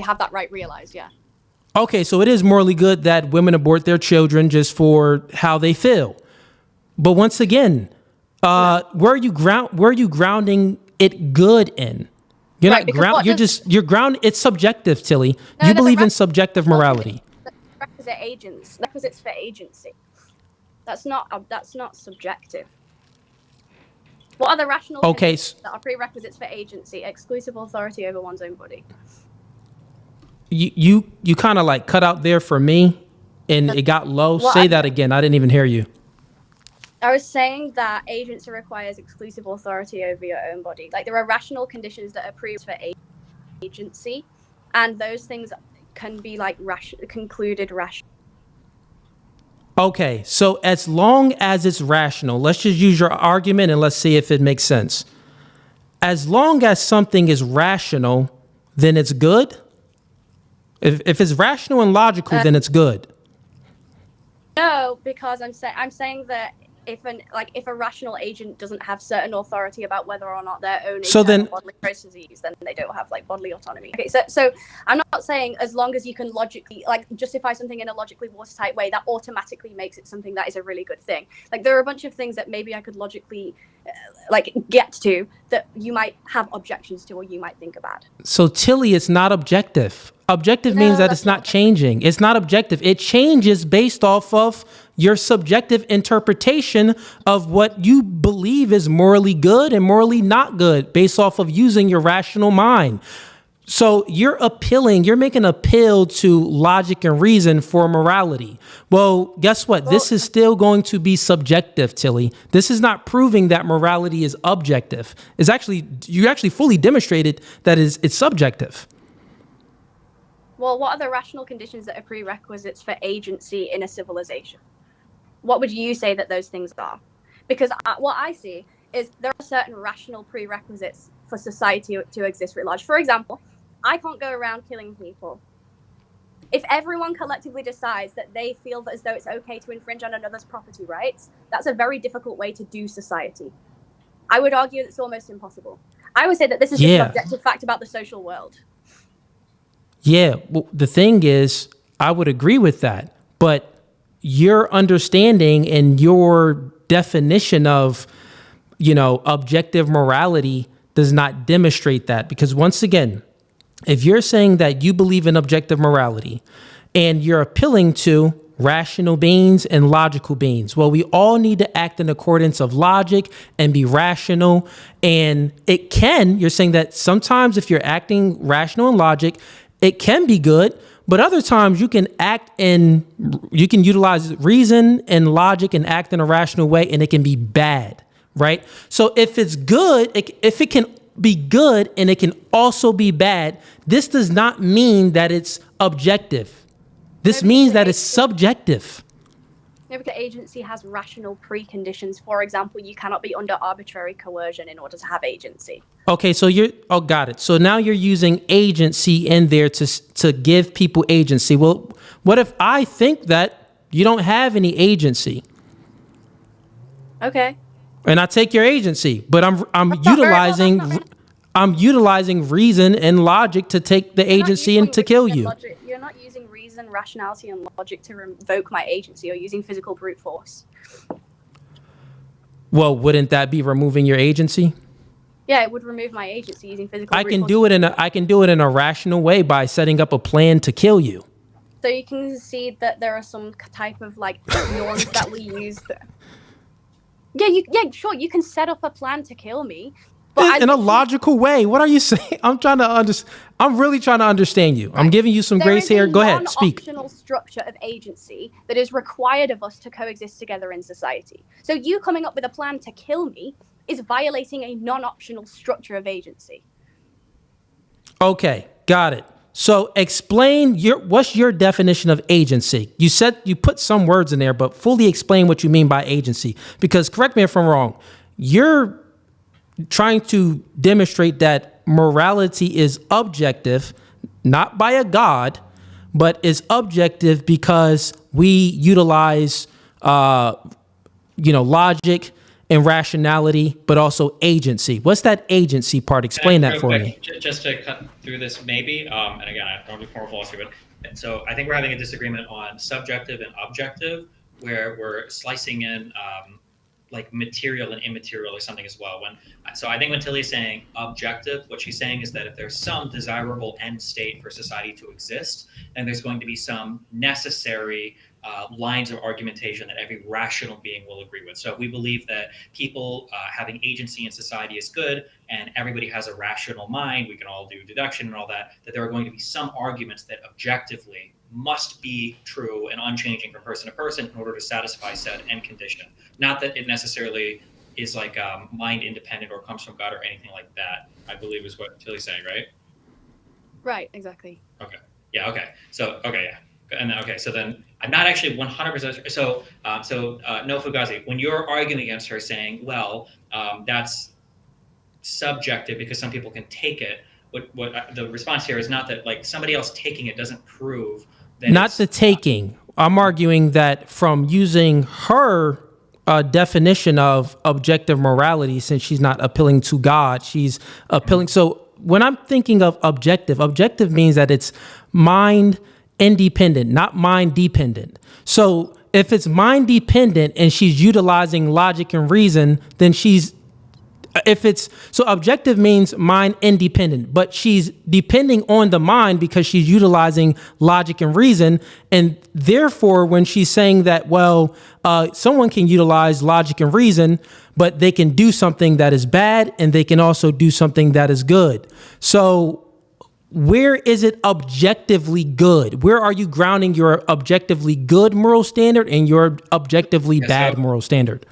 have that right realized, yeah. Okay, so it is morally good that women abort their children just for how they feel. But once again, where are you grounding it good in? You're not ground. You're ground. It's subjective, Tilly. You believe in subjective morality. Requisites for agency. That's not subjective. What are the rational conditions that are prerequisites for agency? Exclusive authority over one's own body. You kind of like cut out there for me, and it got low. Say that again. I didn't even hear you. I was saying that agency requires exclusive authority over your own body. Like there are rational conditions that are prerequisites for agency, and those things can be like concluded rational. Okay, so as long as it's rational, let's just use your argument and let's see if it makes sense. As long as something is rational, then it's good. If it's rational and logical, then it's good. No, because I'm saying that if a rational agent doesn't have certain authority about whether or not their own bodily processes, then they don't have like bodily autonomy. Okay, so I'm not saying as long as you can logically like justify something in a logically watertight way, that automatically makes it something that is a really good thing. Like there are a bunch of things that maybe I could logically get to that you might have objections to or you might think about. So Tilly, it's not objective. Objective means that it's not changing. It's not objective. It changes based off of your subjective interpretation of what you believe is morally good and morally not good based off of using your rational mind. So you're making an appeal to logic and reason for morality. Well, guess what? This is still going to be subjective, Tilly. This is not proving that morality is objective. You actually fully demonstrated that it's subjective. Well, what are the rational conditions that are prerequisites for agency in a civilization? What would you say that those things are? Because what I see is there are certain rational prerequisites for society to exist writ large. For example, I can't go around killing people. If everyone collectively decides that they feel as though it's okay to infringe on another's property rights, that's a very difficult way to do society. I would argue that it's almost impossible. I would say that this is just an objective fact about the social world. Yeah, well, the thing is, I would agree with that, but your understanding and your definition of, objective morality does not demonstrate that. Because once again, if you're saying that you believe in objective morality and you're appealing to rational beings and logical beings. Well, we all need to act in accordance of logic and be rational. And you're saying that sometimes if you're acting rational and logic, it can be good, but other times you can utilize reason and logic and act in a rational way, and it can be bad, right? So if it's good, if it can be good and it can also be bad, this does not mean that it's objective. This means that it's subjective. No, because agency has rational preconditions. For example, you cannot be under arbitrary coercion in order to have agency. Okay, so got it. So now you're using agency in there to give people agency. Well, what if I think that you don't have any agency? Okay. And I take your agency, but I'm utilizing reason and logic to take the agency and to kill you. You're not using reason, rationality, and logic to revoke my agency. You're using physical brute force. Well, wouldn't that be removing your agency? Yeah, it would remove my agency using physical brute force. I can do it in a rational way by setting up a plan to kill you. So you can see that there are some type of like norms that we use. Sure, you can set up a plan to kill me. But in a logical way. What are you saying? I'm really trying to understand you. Right. I'm giving you some grace here. Go ahead, speak. There is a non-optional structure of agency that is required of us to coexist together in society. So you coming up with a plan to kill me is violating a non-optional structure of agency. Okay, got it. So explain what's your definition of agency? You said you put some words in there, but fully explain what you mean by agency. Because correct me if I'm wrong, you're trying to demonstrate that morality is objective, not by a God, but is objective because we utilize, logic and rationality, but also agency. What's that agency part? Explain that for me. Just to cut through this, maybe, and again, I don't do formal philosophy, but so I think we're having a disagreement on subjective and objective, where we're slicing in like material and immaterial or something as well. So I think when Tilly's saying objective, what she's saying is that if there's some desirable end state for society to exist, then there's going to be some necessary lines of argumentation that every rational being will agree with. So if we believe that people having agency in society is good and everybody has a rational mind, we can all do deduction and all that there are going to be some arguments that objectively must be true and unchanging from person to person in order to satisfy said end condition. Not that it necessarily is like mind independent or comes from God or anything like that, I believe is what Tilly's saying, right? Right, exactly. Okay. Yeah, okay. So, okay, yeah. And okay, so then I'm not actually 100%. So no, Fugazee, when you're arguing against her saying, well, that's subjective because some people can take it, what the response here is not that like somebody else taking it doesn't prove that not the taking. I'm arguing that from using her definition of objective morality, since she's not appealing to God, she's appealing. So when I'm thinking of objective means that it's mind independent, not mind dependent. So if it's mind dependent and she's utilizing logic and reason, then so objective means mind independent, but she's depending on the mind because she's utilizing logic and reason. And therefore, when she's saying that, well, someone can utilize logic and reason, but they can do something that is bad and they can also do something that is good. So where is it objectively good? Where are you grounding your objectively good moral standard and your objectively bad moral standard?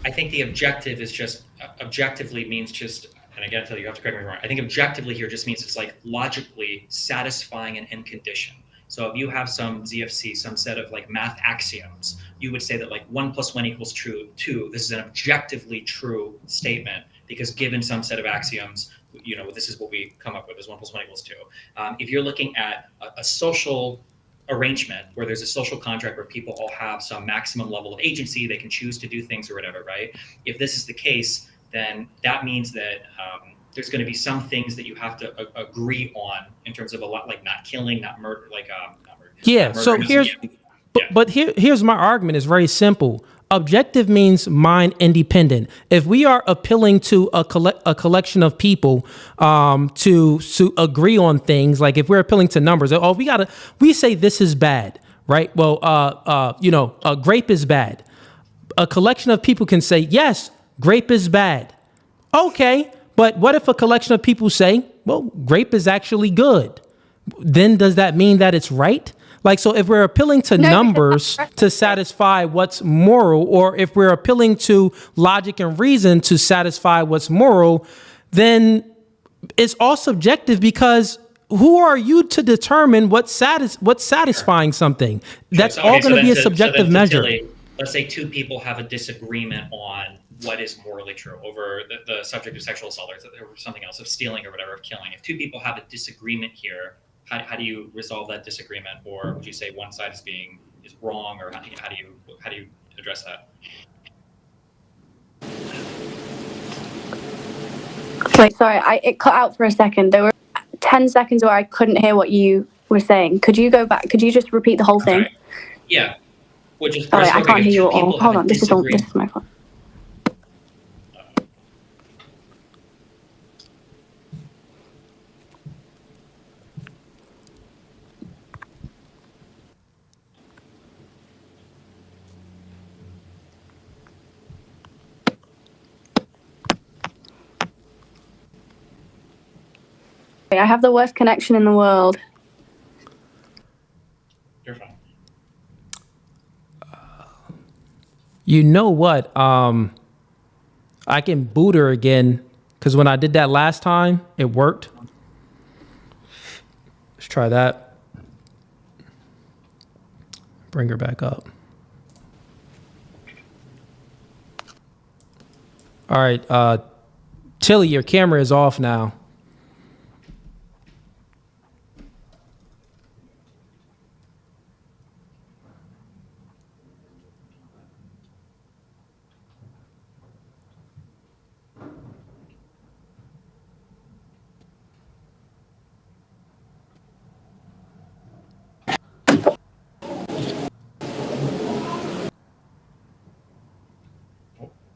I think the objective is just objectively means just, and again, you have to correct me wrong. I think objectively here just means it's like logically satisfying an end condition. So if you have some ZFC, some set of like math axioms, you would say that like 1 + 1 = 2. This is an objectively true statement because given some set of axioms, this is what we come up with is 1 + 1 = 2. If you're looking at a social arrangement where there's a social contract where people all have some maximum level of agency, they can choose to do things or whatever, right? If this is the case, then that means that there's going to be some things that you have to agree on in terms of a lot, like not killing, not murder, like not murder. Yeah. Not so murder. here's my argument is very simple. Objective means mind independent. If we are appealing to a collection of people to agree on things, like if we're appealing to numbers, we say this is bad, right? Well, grape is bad. A collection of people can say, yes, grape is bad. Okay, but what if a collection of people say, well, grape is actually good? Then does that mean that it's right? Like, so if we're appealing to numbers to satisfy what's moral, or if we're appealing to logic and reason to satisfy what's moral, then it's all subjective, because who are you to determine what's satisfying something? That's all going to be a subjective measure. Let's say two people have a disagreement on what is morally true over the subject of sexual assault or something else, of stealing or whatever, of killing. If two people have a disagreement here, how do you resolve that disagreement? Or would you say one side is wrong, or how do you address that? Wait, sorry, it cut out for a second. There were 10 seconds where I couldn't hear what you were saying. Could you go back? Could you just repeat the whole thing? Okay. Yeah. Which is, sorry, I can't hear you at all. Hold on, this is my fault. I have the worst connection in the world. You're fine. You know what? I can boot her again, because when I did that last time, it worked. Let's try that. Bring her back up. All right, Tilly, your camera is off now.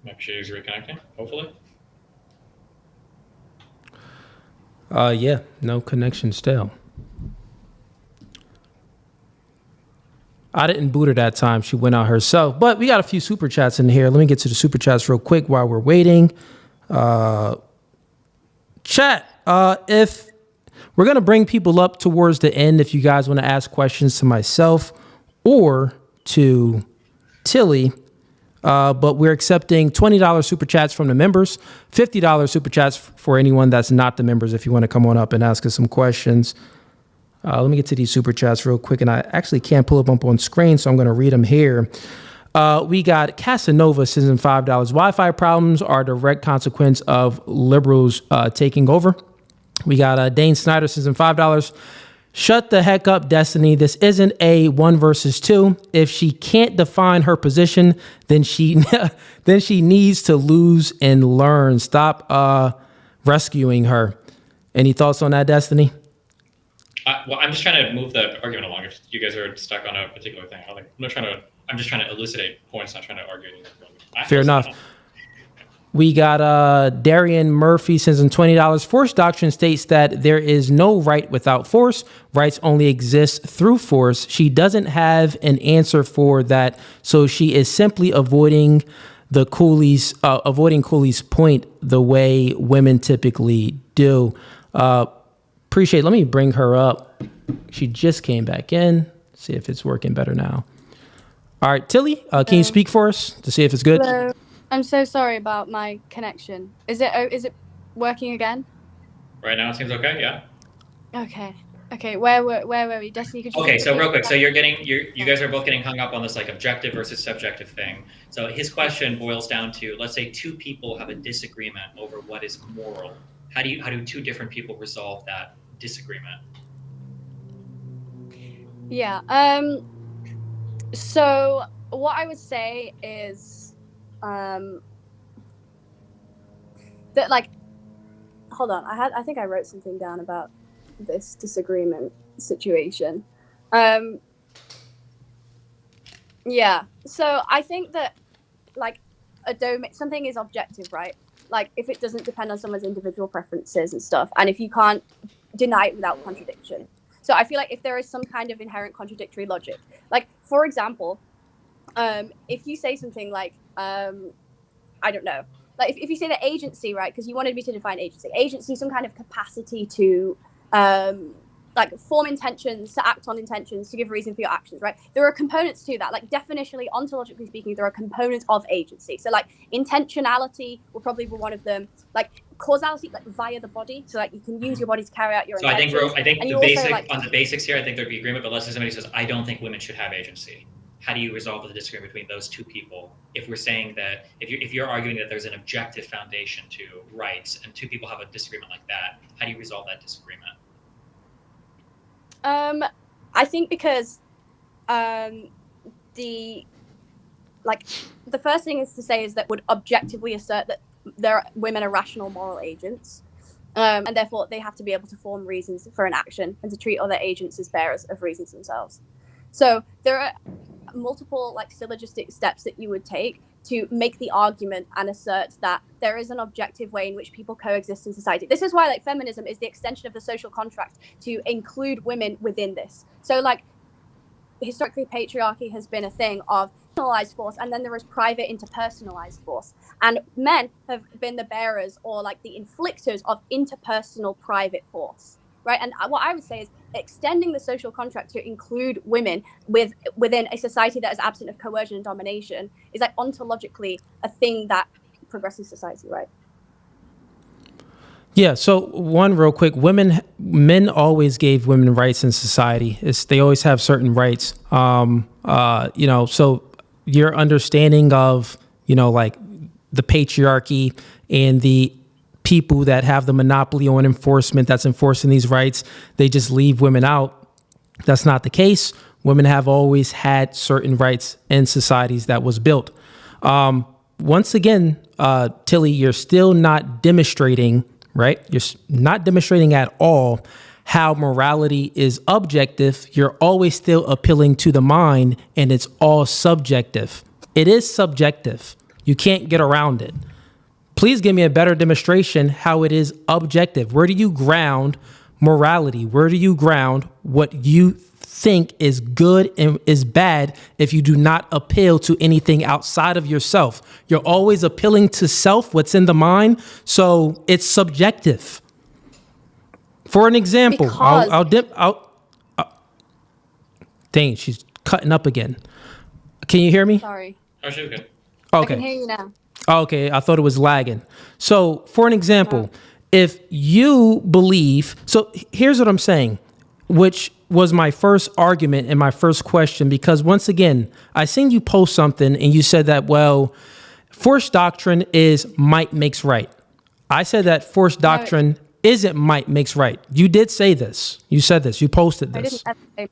Maybe she's reconnecting, hopefully. Yeah, no connection still. I didn't boot her that time. She went out herself. But we got a few super chats in here. Let me get to the super chats real quick while we're waiting. Chat, if we're going to bring people up towards the end, if you guys want to ask questions to myself or to Tilly, but we're accepting $20 super chats from the members, $50 super chats for anyone that's not the members, if you want to come on up and ask us some questions. Let me get to these super chats real quick, and I actually can't pull them up on screen, so I'm going to read them here. We got Casanova sends in $5. Wi-Fi problems are a direct consequence of liberals taking over. We got Dane Snyder sends in $5. Shut the heck up, Destiny. This isn't a 1 versus 2. If she can't define her position, then she needs to lose and learn. Stop rescuing her. Any thoughts on that, Destiny? Well, I'm just trying to move the argument along. If you guys are stuck on a particular thing, I'm just trying to elucidate points, not trying to argue anything. Fair enough. We got Darian Murphy sends in $20. Force doctrine states that there is no right without force. Rights only exist through force. She doesn't have an answer for that, so she is simply avoiding Cooley's point the way women typically do. Appreciate. Let me bring her up. She just came back in. See if it's working better now. All right, Tilly, can you speak for us to see if it's good? Hello. I'm so sorry about my connection. Is it working again? Right now it seems okay. Yeah. Okay. Where were we? Destiny, could you? Okay, so real quick, so you guys are both getting hung up on this like objective versus subjective thing. So his question boils down to, let's say two people have a disagreement over what is moral. How do two different people resolve that disagreement? Yeah. So what I would say is that, like, hold on, I think I wrote something down about this disagreement situation. Yeah, so I think that like a domain, something is objective, right? Like if it doesn't depend on someone's individual preferences and stuff, and if you can't deny it without contradiction. So I feel like if there is some kind of inherent contradictory logic, like for example, if you say something like, I don't know, like if you say the agency, right? Because you wanted me to define agency, some kind of capacity to like form intentions, to act on intentions, to give reason for your actions, right? There are components to that. Like definitionally, ontologically speaking, there are components of agency. So like intentionality will probably be one of them. Like causality, like via the body. So like you can use your body to carry out your intentions. So I think and the also, basic like, on the basics here, I think there'd be agreement. But let's say somebody says, I don't think women should have agency. How do you resolve the disagreement between those two people? If we're saying that, if you're arguing that there's an objective foundation to rights, and two people have a disagreement like that, how do you resolve that disagreement? I think because the first thing is to say is that would objectively assert that women are rational moral agents, and therefore they have to be able to form reasons for an action and to treat other agents as bearers of reasons themselves. So there are multiple like syllogistic steps that you would take to make the argument and assert that there is an objective way in which people coexist in society. This is why like feminism is the extension of the social contract to include women within this. So like historically patriarchy has been a thing of personalized force, and then there is private interpersonalized force, and men have been the bearers or like the inflictors of interpersonal private force, right? And what I would say is extending the social contract to include women within a society that is absent of coercion and domination is like ontologically a thing that progresses society, right? Yeah. So one real quick, men always gave women rights in society. They always have certain rights. So your understanding of, like the patriarchy and the people that have the monopoly on enforcement that's enforcing these rights, they just leave women out. That's not the case. Women have always had certain rights in societies that was built. Once again, Tilly, you're still not demonstrating, right? You're not demonstrating at all how morality is objective. You're always still appealing to the mind, and it's all subjective. It is subjective. You can't get around it. Please give me a better demonstration how it is objective. Where do you ground morality? Where do you ground what you think is good and is bad if you do not appeal to anything outside of yourself? You're always appealing to self, what's in the mind, so it's subjective. For an example, dang, she's cutting up again. Can you hear me? Sorry. Oh, she's good. Okay. I can hear you now. Okay, I thought it was lagging. So for an example, if you believe, so here's what I'm saying, which was my first argument and my first question, because once again, I seen you post something and you said that, well, forced doctrine is might makes right. I said that forced doctrine isn't might makes right. You did say this. You said this. You posted this. I didn't say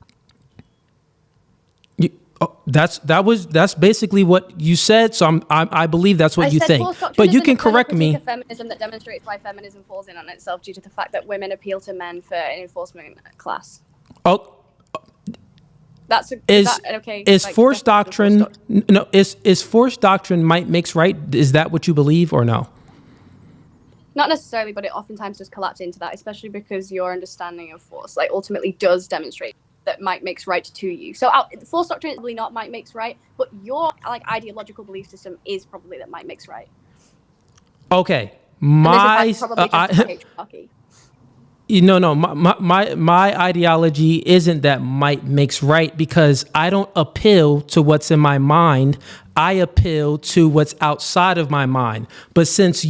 That's basically what you said. So I believe that's what you think. But you can correct me. A feminism that demonstrates why feminism falls in on itself due to the fact that women appeal to men for an enforcement class. Oh, Is forced doctrine? No, is forced doctrine might makes right? Is that what you believe or no? Not necessarily, but it oftentimes does collapse into that, especially because your understanding of force, like, ultimately does demonstrate that might makes right to you. So force doctrine is probably not might makes right, but your like ideological belief system is probably that might makes right. Okay, my patriarchy. My ideology isn't that might makes right, because I don't appeal to what's in my mind. I appeal to what's outside of my mind. But since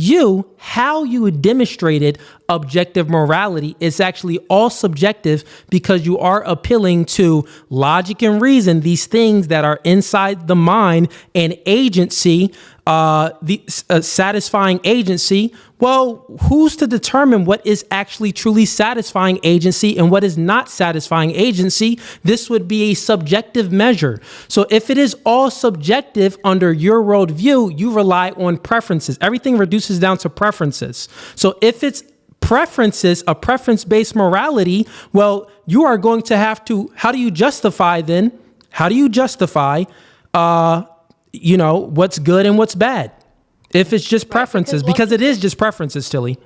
how you demonstrated objective morality is actually all subjective, because you are appealing to logic and reason, these things that are inside the mind and agency, satisfying agency. Well, who's to determine what is actually truly satisfying agency and what is not satisfying agency? This would be a subjective measure. So if it is all subjective under your worldview, you rely on preferences. Everything reduces down to preferences. So if it's preferences, a preference-based morality, well, you are going to have to, how do you justify then? How do you justify what's good and what's bad. If it's just preferences, because it is just preferences, Tilly.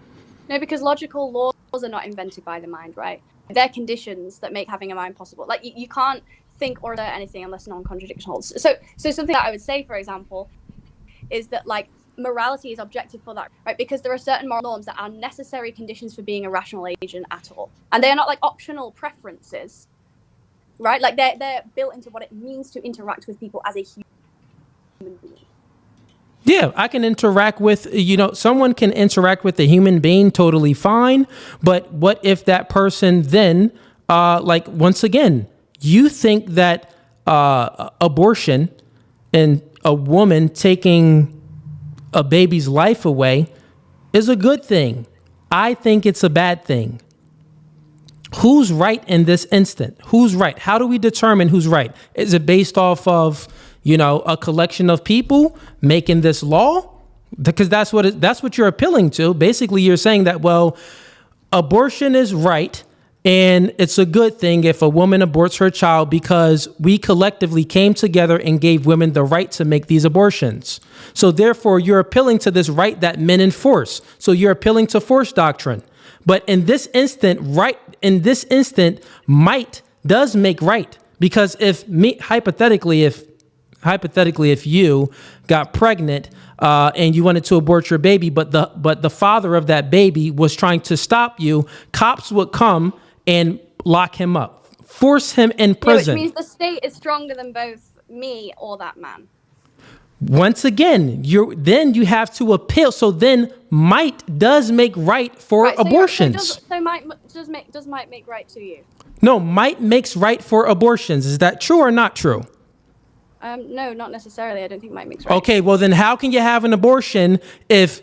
No, because logical laws are not invented by the mind, right? They're conditions that make having a mind possible. Like you can't think or assert anything unless non-contradiction holds. So something that I would say, for example, is that like morality is objective for that, right? Because there are certain moral norms that are necessary conditions for being a rational agent at all, and they are not like optional preferences, right? Like they're built into what it means to interact with people as a human being. Yeah, I can interact with, someone can interact with a human being totally fine. But what if that person then, once again, you think that abortion and a woman taking a baby's life away is a good thing? I think it's a bad thing. Who's right in this instant? Who's right? How do we determine who's right? Is it based off of a collection of people making this law? Because that's what you're appealing to. Basically, you're saying that, well, abortion is right and it's a good thing if a woman aborts her child because we collectively came together and gave women the right to make these abortions. So therefore, you're appealing to this right that men enforce. So you're appealing to force doctrine. But in this instant, might does make right. Because hypothetically, if you got pregnant and you wanted to abort your baby, but the father of that baby was trying to stop you, cops would come and lock him up, force him in prison. Which means the state is stronger than both me or that man. Once again, you have to appeal. So then might does make right for abortions. Does might make right to you? No, might makes right for abortions. Is that true or not true? No, not necessarily. I don't think might makes right. Okay, well then how can you have an abortion if,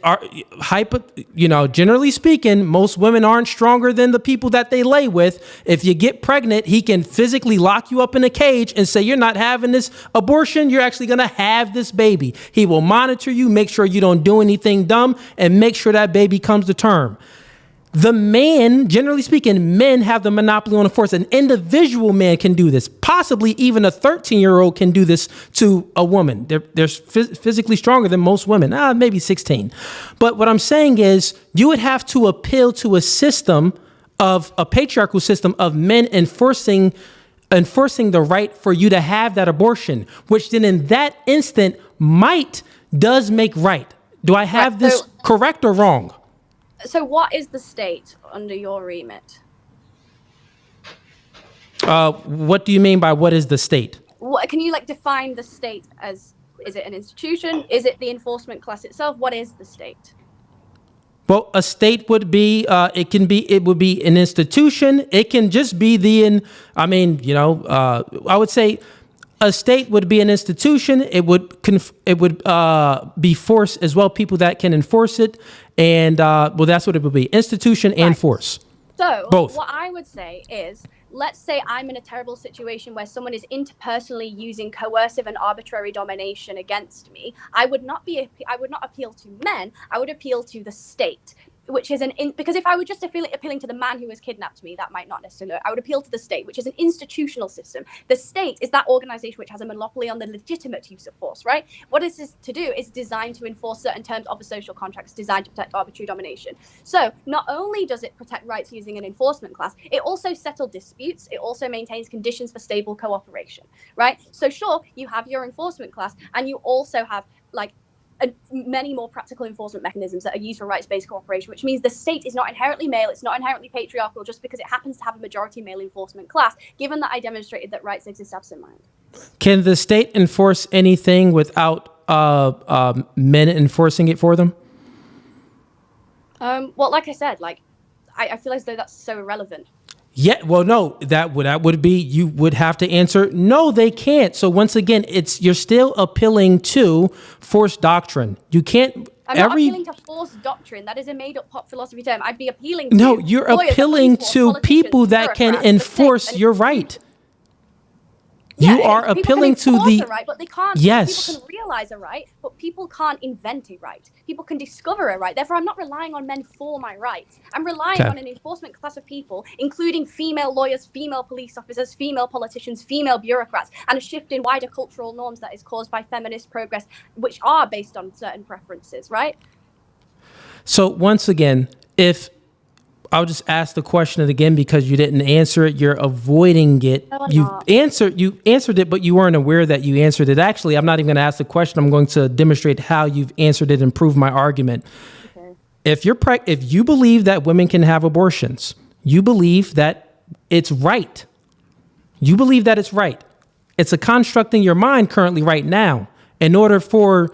generally speaking, most women aren't stronger than the people that they lay with. If you get pregnant, he can physically lock you up in a cage and say, you're not having this abortion. You're actually going to have this baby. He will monitor you, make sure you don't do anything dumb, and make sure that baby comes to term. The man, generally speaking, men have the monopoly on the force. An individual man can do this. Possibly even a 13-year-old can do this to a woman. They're physically stronger than most women, maybe 16. But what I'm saying is you would have to appeal to a system of a patriarchal system of men enforcing the right for you to have that abortion, which then in that instant might does make right. Do I have this correct or wrong? So what is the state under your remit? What do you mean by what is the state? What, can you define the state as, is it an institution? Is it the enforcement class itself? What is the state? Well, a state would be, it would be an institution. It can just be I would say a state would be an institution. It would be force as well, people that can enforce it. And that's what it would be, institution and force. So both. What I would say is, let's say I'm in a terrible situation where someone is interpersonally using coercive and arbitrary domination against me. I would not appeal to men. I would appeal to the state, which is because if I were just appealing to the man who has kidnapped me, that might not necessarily work. I would appeal to the state, which is an institutional system. The state is that organization which has a monopoly on the legitimate use of force, right? What this is to do is designed to enforce certain terms of a social contract. It's designed to protect arbitrary domination. So not only does it protect rights using an enforcement class, it also settles disputes. It also maintains conditions for stable cooperation, right? So sure, you have your enforcement class, and you also have many more practical enforcement mechanisms that are used for rights-based cooperation, which means the state is not inherently male, it's not inherently patriarchal just because it happens to have a majority male enforcement class, given that I demonstrated that rights exist absent mind. Can the state enforce anything without men enforcing it for them? Well, like I said, I feel as though that's so irrelevant. Yeah, well, no, that would be, you would have to answer, no, they can't. So once again, you're still appealing to force doctrine. You can't. I'm not appealing to force doctrine. That is a made-up pop philosophy term. I'd be appealing to. No, you're appealing to people that can enforce your right. You are appealing to the right, but they can't. Yes. People can realize a right, but people can't invent a right. People can discover a right. Therefore, I'm not relying on men for my rights. I'm relying on an enforcement class of people, including female lawyers, female police officers, female politicians, female bureaucrats, and a shift in wider cultural norms that is caused by feminist progress, which are based on certain preferences, right? So once again, if I'll just ask the question again because you didn't answer it. You're avoiding it. No, I'm You not. answered it, but you weren't aware that you answered it. Actually, I'm not even going to ask the question. I'm going to demonstrate how you've answered it and prove my argument. Okay. If you believe that women can have abortions, you believe that it's right. You believe that it's right. It's a construct in your mind currently right now. In order for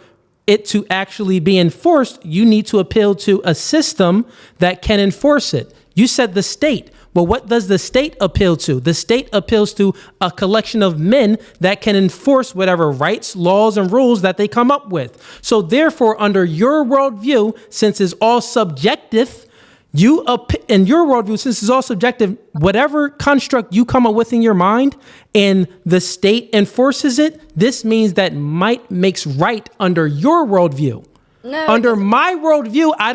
it to actually be enforced, you need to appeal to a system that can enforce it. You said the state. Well, what does the state appeal to? The state appeals to a collection of men that can enforce whatever rights, laws, and rules that they come up with. So therefore, under your worldview, since it's all subjective, in your worldview, since it's all subjective, whatever construct you come up with in your mind and the state enforces it, this means that might makes right under your worldview. No, Under my worldview, I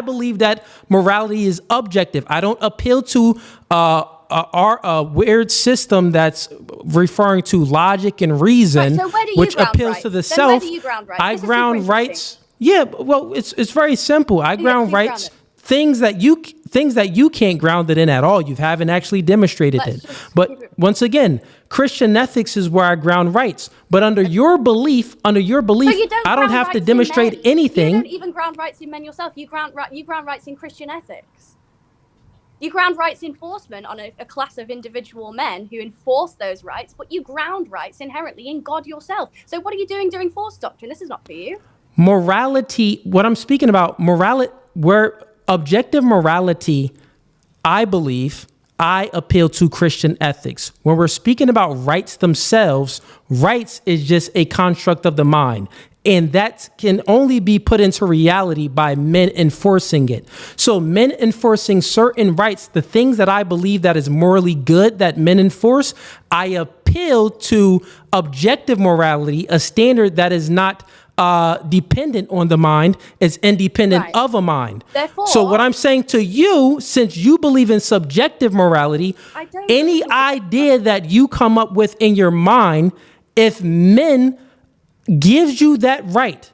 believe that morality is objective. I don't appeal to our weird system that's referring to logic and reason, Right, so where do you which ground appeals rights? to the Then self. where do you ground rights? I This is ground super rights. Yeah, well, it's very simple. I ground please rights. ground it. Things that you can't ground it in at all. You haven't actually demonstrated Let's it. just keep But it- once again, Christian ethics is where I ground rights. But under your belief, But you I don't ground have to rights in demonstrate men. anything. You don't even ground rights in men yourself. You ground rights in Christian ethics. You ground rights enforcement on a class of individual men who enforce those rights, but you ground rights inherently in God yourself. So what are you doing during force doctrine? This is not for you. Morality, what I'm speaking about, where objective morality, I believe, I appeal to Christian ethics. When we're speaking about rights themselves, rights is just a construct of the mind. And that can only be put into reality by men enforcing it. So men enforcing certain rights, the things that I believe that is morally good that men enforce, I appeal to objective morality, a standard that is not dependent on the mind, is independent Right. of a mind. Therefore- So what I'm saying to you, since you believe in subjective morality, I don't any believe in idea that you come up with in your mind, if men gives you that right,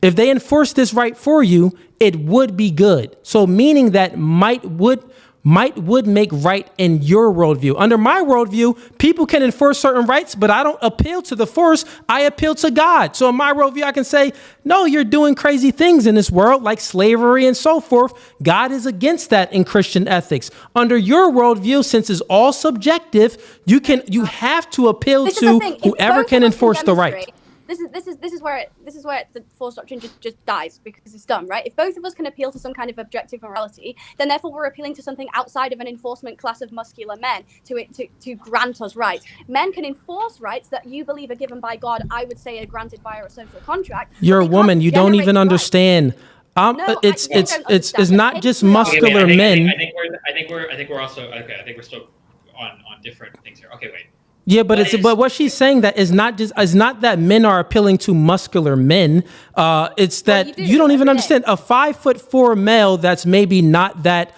if they enforce this right for you, it would be good. So meaning that might would make right in your worldview. Under my worldview, people can enforce certain rights, but I don't appeal to the force. I appeal to God. So in my worldview, I can say, no, you're doing crazy things in this world, like slavery and so forth. God is against that in Christian ethics. Under your worldview, since it's all subjective, you have to appeal This is the to thing. If whoever both can of us enforce the right. demonstrate- This is where the force doctrine just dies because it's done, right? If both of us can appeal to some kind of objective morality, then therefore we're appealing to something outside of an enforcement class of muscular men to grant us rights. Men can enforce rights that you believe are given by God. I would say are granted via a social contract. but You're a they woman. can't You don't generate even rights. understand. No, I It's don't understand. not Let's just take it out. muscular I men. think we're also okay. I think we're still on different things here. Okay, wait. Yeah, but what she's saying that is not that men are appealing to muscular men. It's that you do, you don't even every day. understand. A 5'4" male that's maybe not that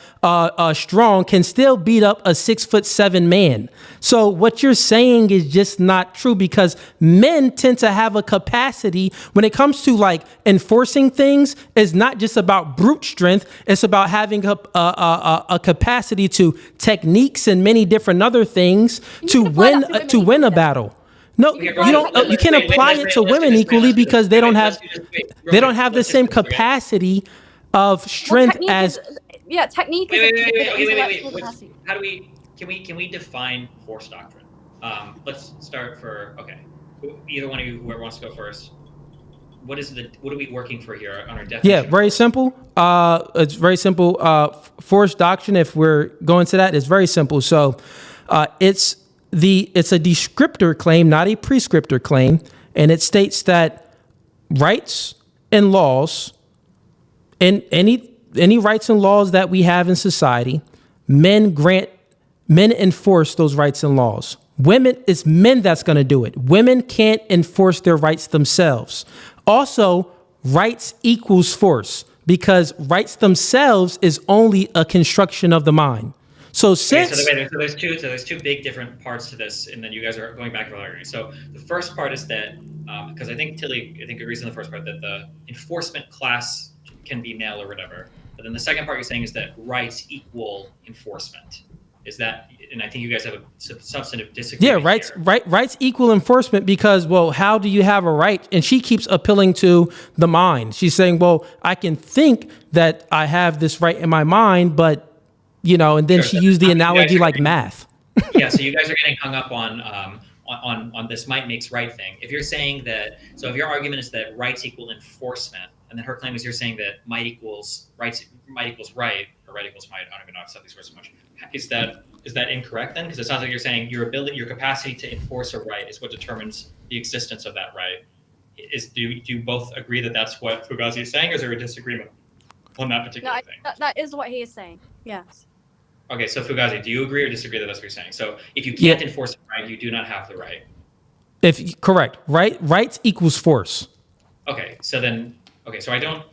strong can still beat up a 6'7" man. So what you're saying is just not true because men tend to have a capacity when it comes to like enforcing things. It's not just about brute strength. It's about having a capacity to techniques and many different other things to can apply win that to women to win a equally. battle. No, Okay, you wait, don't. wait, You can't wait, apply let's it do to this, women let's do this, equally let's do because this. they don't Wait, have let's do this, wait, real they don't quick, have the let's do same this, okay? capacity of strength technique as. technique Wait, is wait, a okay, intellectual wait. capacity. How do we define force doctrine? Let's start for either one of you, whoever wants to go first. What are we working for here on our definition? Yeah, very simple. It's very simple. Force doctrine, if we're going to that, is very simple. So it's a descriptor claim, not a prescriptor claim. And it states that rights and laws and any rights and laws that we have in society, men enforce those rights and laws. It's men that's going to do it. Women can't enforce their rights themselves. Also, rights equals force because rights themselves is only a construction of the mind. So since so there's two big different parts to this, and then you guys are going back and arguing. So the first part is that because I think Tilly agrees in the first part that the enforcement class can be male or whatever, but then the second part you're saying is that rights equal enforcement. Is that, and I think you guys have a substantive disagreement. Yeah, rights equal enforcement because, well, how do you have a right? And she keeps appealing to the mind. She's saying, well, I can think that I have this right in my mind, but and then she used the analogy like math. Yeah, so you guys are getting hung up on this might makes right thing. If you're saying that, so if your argument is that rights equal enforcement, and then her claim is you're saying that might equals right, or right equals might. I don't even know how to set these words so much. Is that incorrect then? Because it sounds like you're saying your capacity to enforce a right is what determines the existence of that right. Do you both agree that that's what Fugazee is saying, or is there a disagreement on that particular thing? That is what he is saying. Yes. Okay, so Fugazee, do you agree or disagree that that's what you're saying? So if you can't enforce a right, you do not have the right. Correct. Rights equals force. Okay, so I don't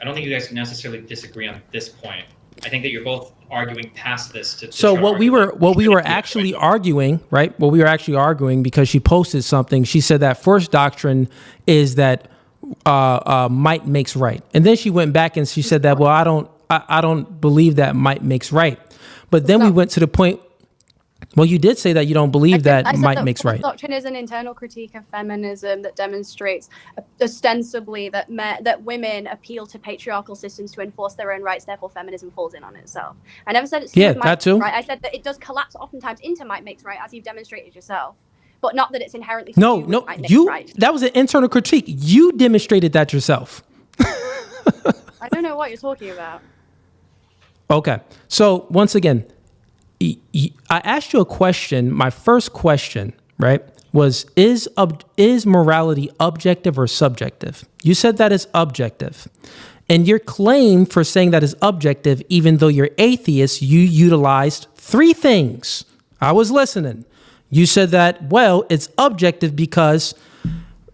think you guys can necessarily disagree on this point. I think that you're both arguing past this. So what we were actually arguing, right? What we were actually arguing because she posted something. She said that first doctrine is that might makes right, and then she went back and she said that I don't believe that might makes right. But then we went to the point. Well, you did say that you don't believe that might makes right. Doctrine is an internal critique of feminism that demonstrates ostensibly that women appeal to patriarchal systems to enforce their own rights. Therefore, feminism falls in on itself. I never said it's that too. Right. I said that it does collapse oftentimes into might makes right, as you've demonstrated yourself, but not that it's inherently. No. Right. That was an internal critique. You demonstrated that yourself. I don't know what you're talking about. Okay. So once again, I asked you a question. My first question, right, was is morality objective or subjective? You said that is objective. And your claim for saying that is objective, even though you're atheist, you utilized three things. I was listening. You said that, well, it's objective because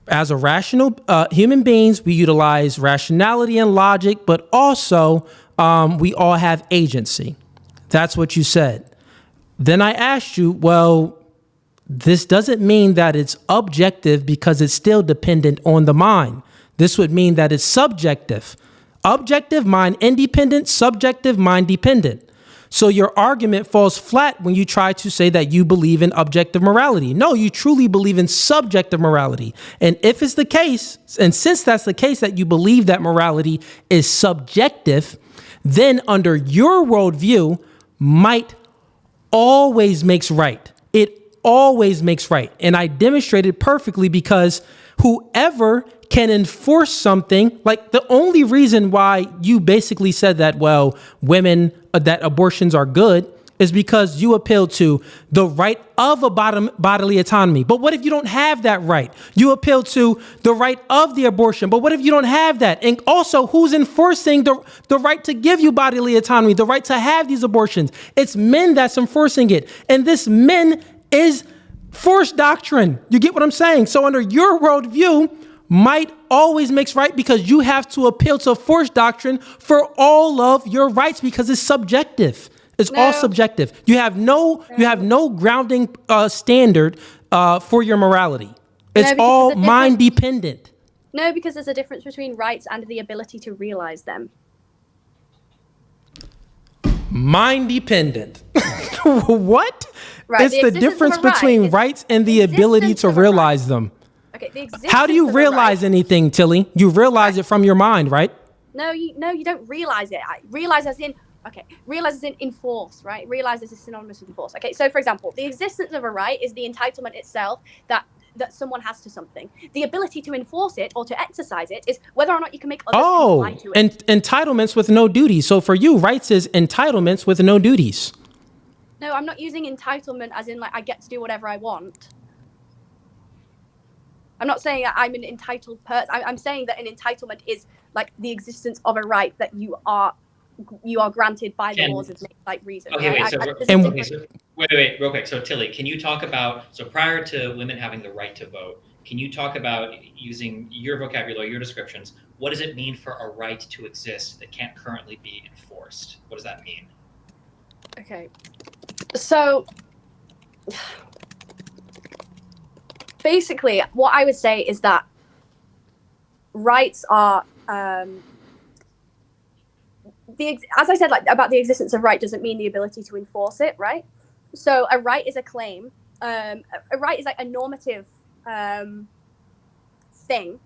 as a rational human beings, we utilize rationality and logic, but also we all have agency. That's what you said. Then I asked you, well, this doesn't mean that it's objective because it's still dependent on the mind. This would mean that it's subjective. Objective, mind independent, subjective, mind dependent. So your argument falls flat when you try to say that you believe in objective morality. No, you truly believe in subjective morality. And if it's the case, and since that's the case that you believe that morality is subjective, then under your worldview, might always makes right. It always makes right. And I demonstrated perfectly because whoever can enforce something, like the only reason why you basically said that, well, women, that abortions are good is because you appeal to the right of a bodily autonomy. But what if you don't have that right? You appeal to the right of the abortion. But what if you don't have that? And also, who's enforcing the right to give you bodily autonomy, the right to have these abortions? It's men that's enforcing it. And this men is force doctrine. You get what I'm saying? So under your worldview, might always makes right because you have to appeal to force doctrine for all of your rights because it's subjective. It's all subjective. You have no grounding standard for your morality. It's all mind dependent. No, because there's a difference between rights and the ability to realize them. Mind dependent. What? Right, it's the difference between rights and the ability to realize them. Okay, how do you realize anything, Tilly? You realize it from your mind, right? No, you don't realize it. Realize as in enforce, right? Realize is synonymous with enforce. Okay, so for example, the existence of a right is the entitlement itself that someone has to something. The ability to enforce it or to exercise it is whether or not you can make others comply to it. And entitlements with no duties. So for you, rights is entitlements with no duties. No, I'm not using entitlement as in like I get to do whatever I want. I'm not saying that I'm an entitled person. I'm saying that an entitlement is like the existence of a right that you are granted by the laws of like reason. Okay, right? wait. Wait, real quick. So Tilly, can you talk about, so prior to women having the right to vote, can you talk about, using your vocabulary, your descriptions, what does it mean for a right to exist that can't currently be enforced? What does that mean? Okay. So basically, what I would say is that rights are as I said, like about the existence of right doesn't mean the ability to enforce it, right? So a right is a claim. A right is like a normative thing,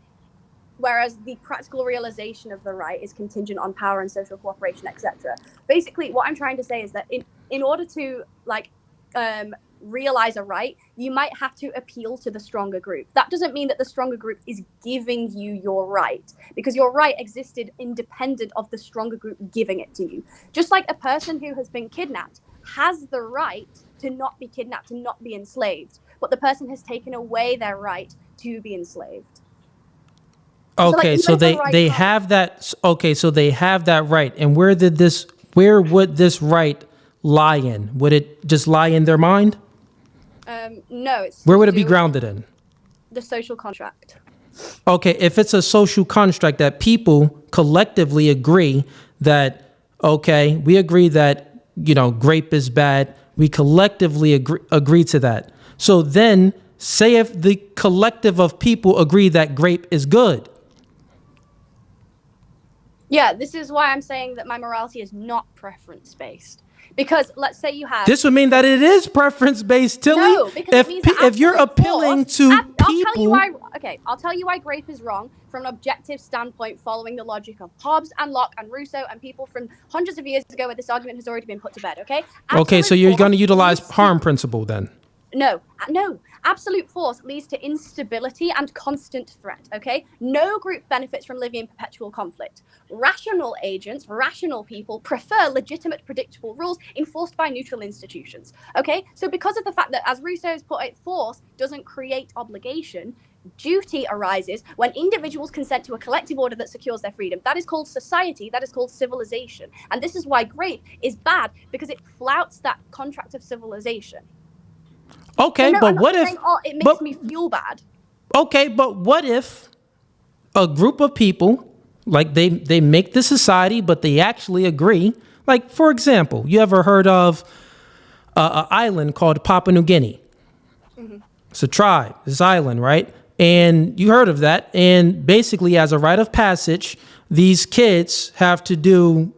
whereas the practical realization of the right is contingent on power and social cooperation, etc. Basically, what I'm trying to say is that in order to like realize a right, you might have to appeal to the stronger group. That doesn't mean that the stronger group is giving you your right, because your right existed independent of the stronger group giving it to you. Just like a person who has been kidnapped has the right to not be kidnapped, to not be enslaved, but the person has taken away their right to be enslaved. Okay, so they have that. Okay, so they have that right. And where would this right lie in? Would it just lie in their mind? No. Where would it be grounded in? The social contract. Okay, if it's a social construct that people collectively agree that, okay, we agree that, grape is bad. We collectively agree to that. So then say if the collective of people agree that grape is good. Yeah, this is why I'm saying that my morality is not preference-based. Because let's say you have... This would mean that it is preference-based, Tilly. No, because it means that if you're appealing to people... I'll tell you why grape is wrong from an objective standpoint, following the logic of Hobbes and Locke and Rousseau and people from hundreds of years ago, where this argument has already been put to bed, okay? Okay, so you're going to utilize harm principle then? No. Absolute force leads to instability and constant threat, okay? No group benefits from living in perpetual conflict. Rational agents, rational people, prefer legitimate, predictable rules enforced by neutral institutions, okay? So because of the fact that, as Rousseau has put it, force doesn't create obligation, duty arises when individuals consent to a collective order that secures their freedom. That is called society. That is called civilization. And this is why grape is bad, because it flouts that contract of civilization. Okay, so no, but what if... it makes me feel bad. Okay, but what if a group of people, like they make the society, but they actually agree? Like, for example, you ever heard of an island called Papua New Guinea? Mm-hmm. It's a tribe, this island, right? And you heard of that. And basically, as a rite of passage, these kids have to do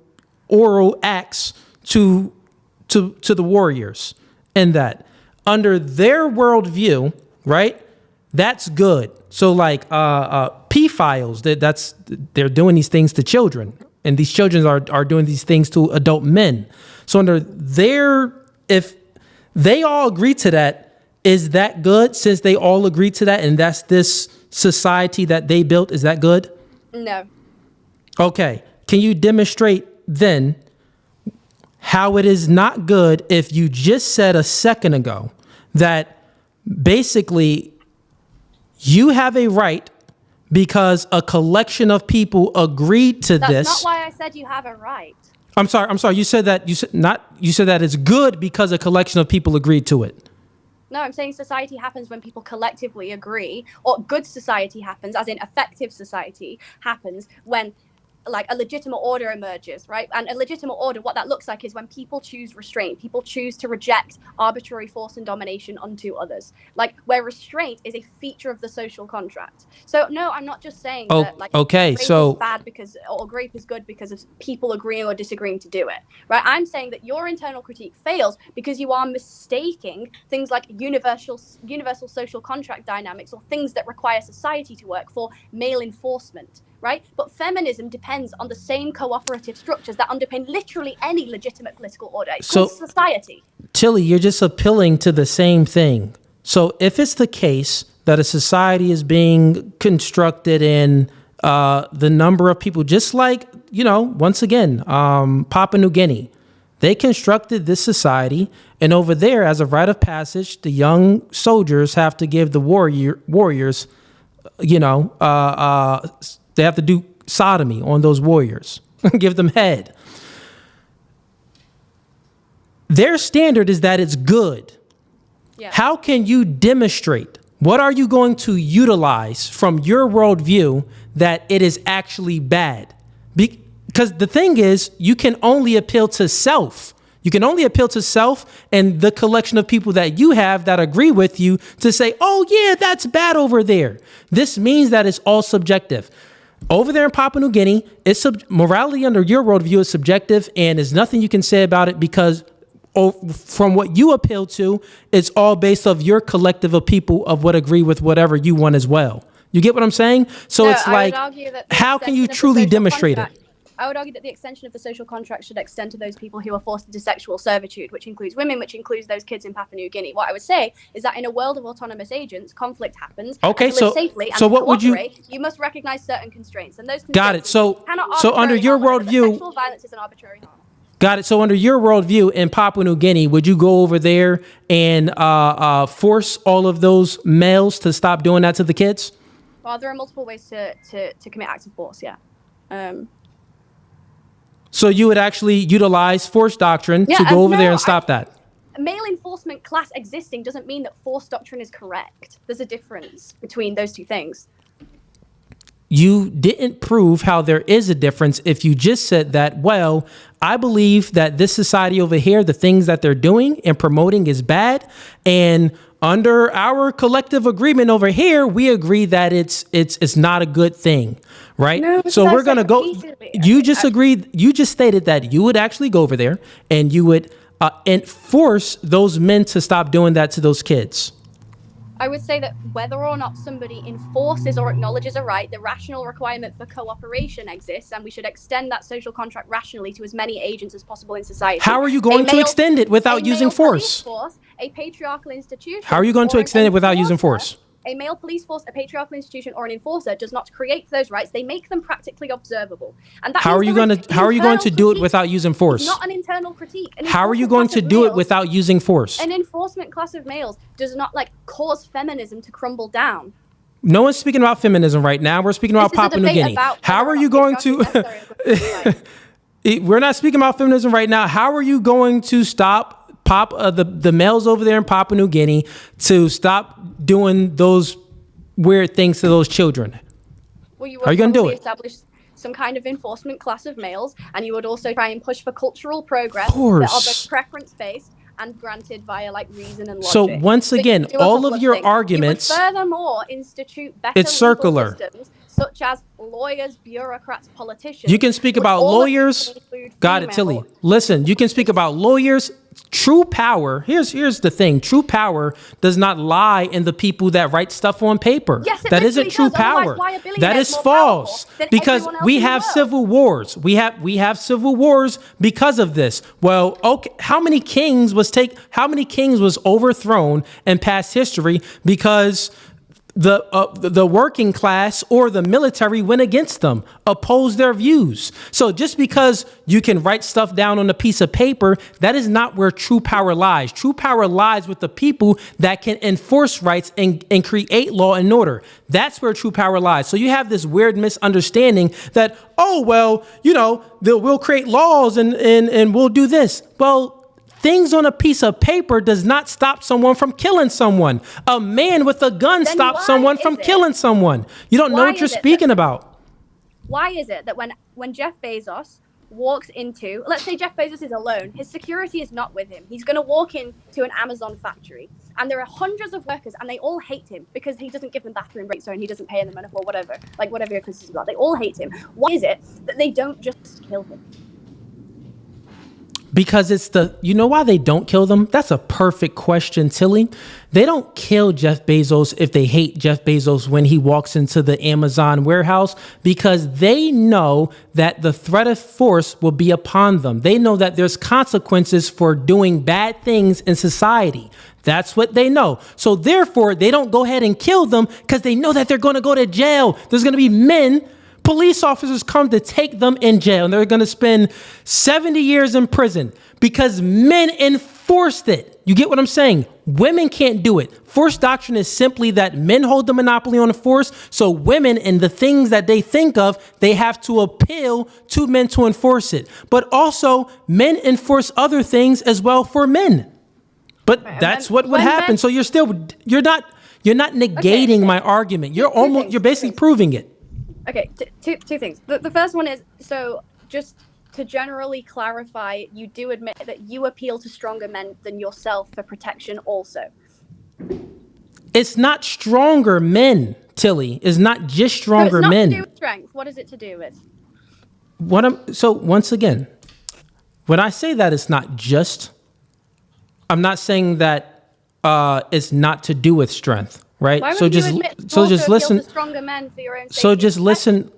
oral acts to the warriors, and that under their worldview, right? That's good. So like pedophiles, they're doing these things to children, and these children are doing these things to adult men. So if they all agree to that, is that good? Since they all agree to that, and that's this society that they built, is that good? No. Okay. Can you demonstrate then how it is not good if you just said a second ago that basically you have a right because a collection of people agreed to this? That's not why I said you have a right. I'm sorry. You said that it's good because a collection of people agreed to it. No, I'm saying society happens when people collectively agree, or good society happens, as in effective society happens when like a legitimate order emerges, right? And a legitimate order, what that looks like is when people choose restraint, people choose to reject arbitrary force and domination onto others, like where restraint is a feature of the social contract. So no, I'm not just saying that like grape is bad because, or grape is good because of people agreeing or disagreeing to do it, right? I'm saying that your internal critique fails because you are mistaking things like universal social contract dynamics or things that require society to work for male enforcement. Right? But feminism depends on the same cooperative structures that underpin literally any legitimate political order. It's called society. Tilly, you're just appealing to the same thing. So if it's the case that a society is being constructed in the number of people, just like, once again, Papua New Guinea, they constructed this society, and over there, as a rite of passage, the young soldiers have to give the warriors, they have to do sodomy on those warriors, give them head. Their standard is that it's good. Yeah. How can you demonstrate? What are you going to utilize from your worldview that it is actually bad? Because the thing is, you can only appeal to self. You can only appeal to self and the collection of people that you have that agree with you to say, oh, yeah, that's bad over there. This means that it's all subjective. Over there in Papua New Guinea, morality under your worldview is subjective, and there's nothing you can say about it because from what you appeal to, it's all based off your collective of people of what agree with whatever you want as well. You get what I'm saying? So No, it's I like, would argue that the how can you extension of the truly social demonstrate contract- it? I would argue that the extension of the social contract should extend to those people who are forced into sexual servitude, which includes women, which includes those kids in Papua New Guinea. What I would say is that in a world of autonomous agents, conflict happens. Okay, and to live safely and so to what would you? cooperate, you must recognize certain constraints, and those Got it. constraints So cannot under arbitrarily your harm others. worldview, Sexual violence is an arbitrary harm. got it. So under your worldview in Papua New Guinea, would you go over there and force all of those males to stop doing that to the kids? Well, there are multiple ways to commit acts of force. Yeah. So you would actually utilize force doctrine to go over there and stop that? Male enforcement class existing doesn't mean that force doctrine is correct. There's a difference between those two things. You didn't prove how there is a difference if you just said that, well, I believe that this society over here, the things that they're doing and promoting is bad. And under our collective agreement over here, we agree that it's not a good thing, right? No, so we're going to go. repeatedly. You just agreed. You just stated that you would actually go over there and you would enforce those men to stop doing that to those kids. I would say that whether or not somebody enforces or acknowledges a right, the rational requirement for cooperation exists, and we should extend that social contract rationally to as many agents as possible in society. How are you going to extend it without using force? A patriarchal institution. How are you going to extend it without using force? A male police force, a patriarchal institution, or an enforcer does not create those rights. They make them practically observable. And that how are you going to do it without using force? Not an internal critique. How are you going to do it without using force? An enforcement class of males does not cause feminism to crumble down. No one's speaking about feminism right now. We're speaking about Papua New Guinea. How are you going to? We're not speaking about feminism right now. How are you going to stop the males over there in Papua New Guinea to stop doing those weird things to those children? Well, you are you going to do it? Establish some kind of enforcement class of males, and you would also try and push for cultural progress that are both preference-based and granted via reason and logic. So once again, all of your arguments. You would furthermore institute better it's circular. Legal systems, such as lawyers, bureaucrats, politicians. You can speak about lawyers. Got it, Tilly. Listen, you can speak about lawyers. True power, here's the thing. True power does not lie in the people that write stuff on paper. Yes, that isn't true power. That is false. Because we have civil wars. We have civil wars because of this. Well, okay, how many kings was overthrown in past history because the working class or the military went against them, opposed their views. So just because you can write stuff down on a piece of paper, that is not where true power lies. True power lies with the people that can enforce rights and create law and order. That's where true power lies. So you have this weird misunderstanding that, oh, well, we'll create laws and we'll do this. Well, things on a piece of paper does not stop someone from killing someone. A man with a gun stops someone from killing someone. You don't know what you're speaking about. Why is it that when Jeff Bezos walks into, let's say Jeff Bezos is alone, his security is not with him. He's going to walk into an Amazon factory, and there are hundreds of workers, and they all hate him because he doesn't give them bathroom breaks and he doesn't pay them enough or whatever your criticism about. They all hate him. Why is it that they don't just kill him? Because you know why they don't kill them? That's a perfect question, Tilly. They don't kill Jeff Bezos if they hate Jeff Bezos when he walks into the Amazon warehouse, because they know that the threat of force will be upon them. They know that there's consequences for doing bad things in society. That's what they know. So therefore, they don't go ahead and kill them because they know that they're going to go to jail. There's going to be police officers come to take them in jail, and they're going to spend 70 years in prison because men forced it. You get what I'm saying? Women can't do it. Force doctrine is simply that men hold the monopoly on the force. So women and the things that they think of, they have to appeal to men to enforce it. But also men enforce other things as well for men. But that's what would happen. So you're not negating my argument. You're basically proving it. Okay, two things. The first one is, so just to generally clarify, you do admit that you appeal to stronger men than yourself for protection also. It's not stronger men, Tilly. It's not just stronger men. It's not to do with strength. What is it to do with? So once again, when I say that it's not just, I'm not saying that it's not to do with strength, right? Why So would just you admit so just to appeal listen. to stronger men for your own So safety? just listen.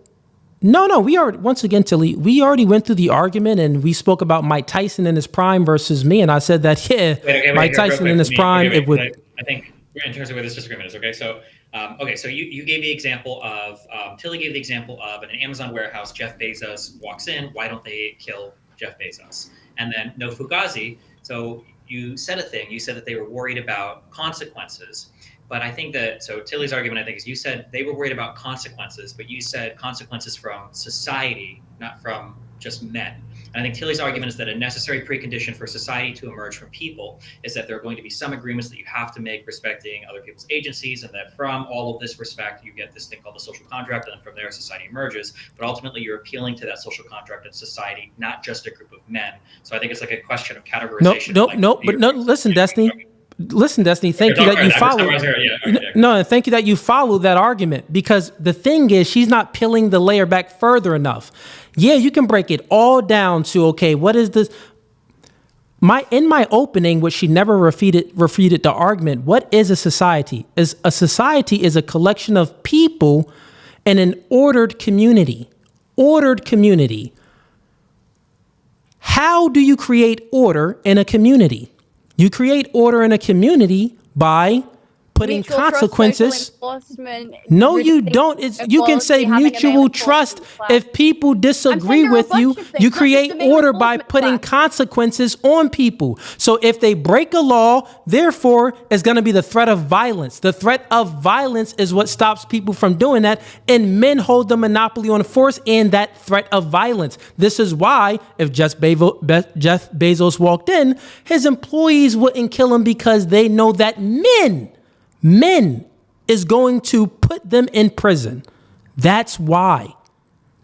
No, we already, once again, Tilly, we already went through the argument and we spoke about Mike Tyson in his prime versus me. And I said that, Mike Tyson in his prime, it would. I think in terms of where this disagreement is, okay? So, so you gave the example of, Tilly gave the example of in an Amazon warehouse, Jeff Bezos walks in, why don't they kill Jeff Bezos? And then no Fugazee. So you said a thing, you said that they were worried about consequences. But I think that, so Tilly's argument, I think, is you said they were worried about consequences, but you said consequences from society, not from just men. And I think Tilly's argument is that a necessary precondition for society to emerge from people is that there are going to be some agreements that you have to make respecting other people's agencies, and that from all of this respect, you get this thing called the social contract, and then from there, society emerges. But ultimately, you're appealing to that social contract in society, not just a group of men. So I think it's like a question of categorization. Listen, Destiny. Listen, Destiny, thank you that you followed. No, thank you that you followed that argument, because the thing is, she's not peeling the layer back further enough. Yeah, you can break it all down to, okay, what is this? In my opening, which she never refuted the argument, what is a society? A society is a collection of people in an ordered community. Ordered community. How do you create order in a community? You create order in a community by putting Mutual consequences. Trust, no, you don't. You can say mutual trust. If people disagree with you, you create order by putting consequences on people. So if they break a law, therefore, it's going to be the threat of violence. The threat of violence is what stops people from doing that. And men hold the monopoly on force and that threat of violence. This is why if Jeff Bezos walked in, his employees wouldn't kill him, because they know that men is going to put them in prison. That's why.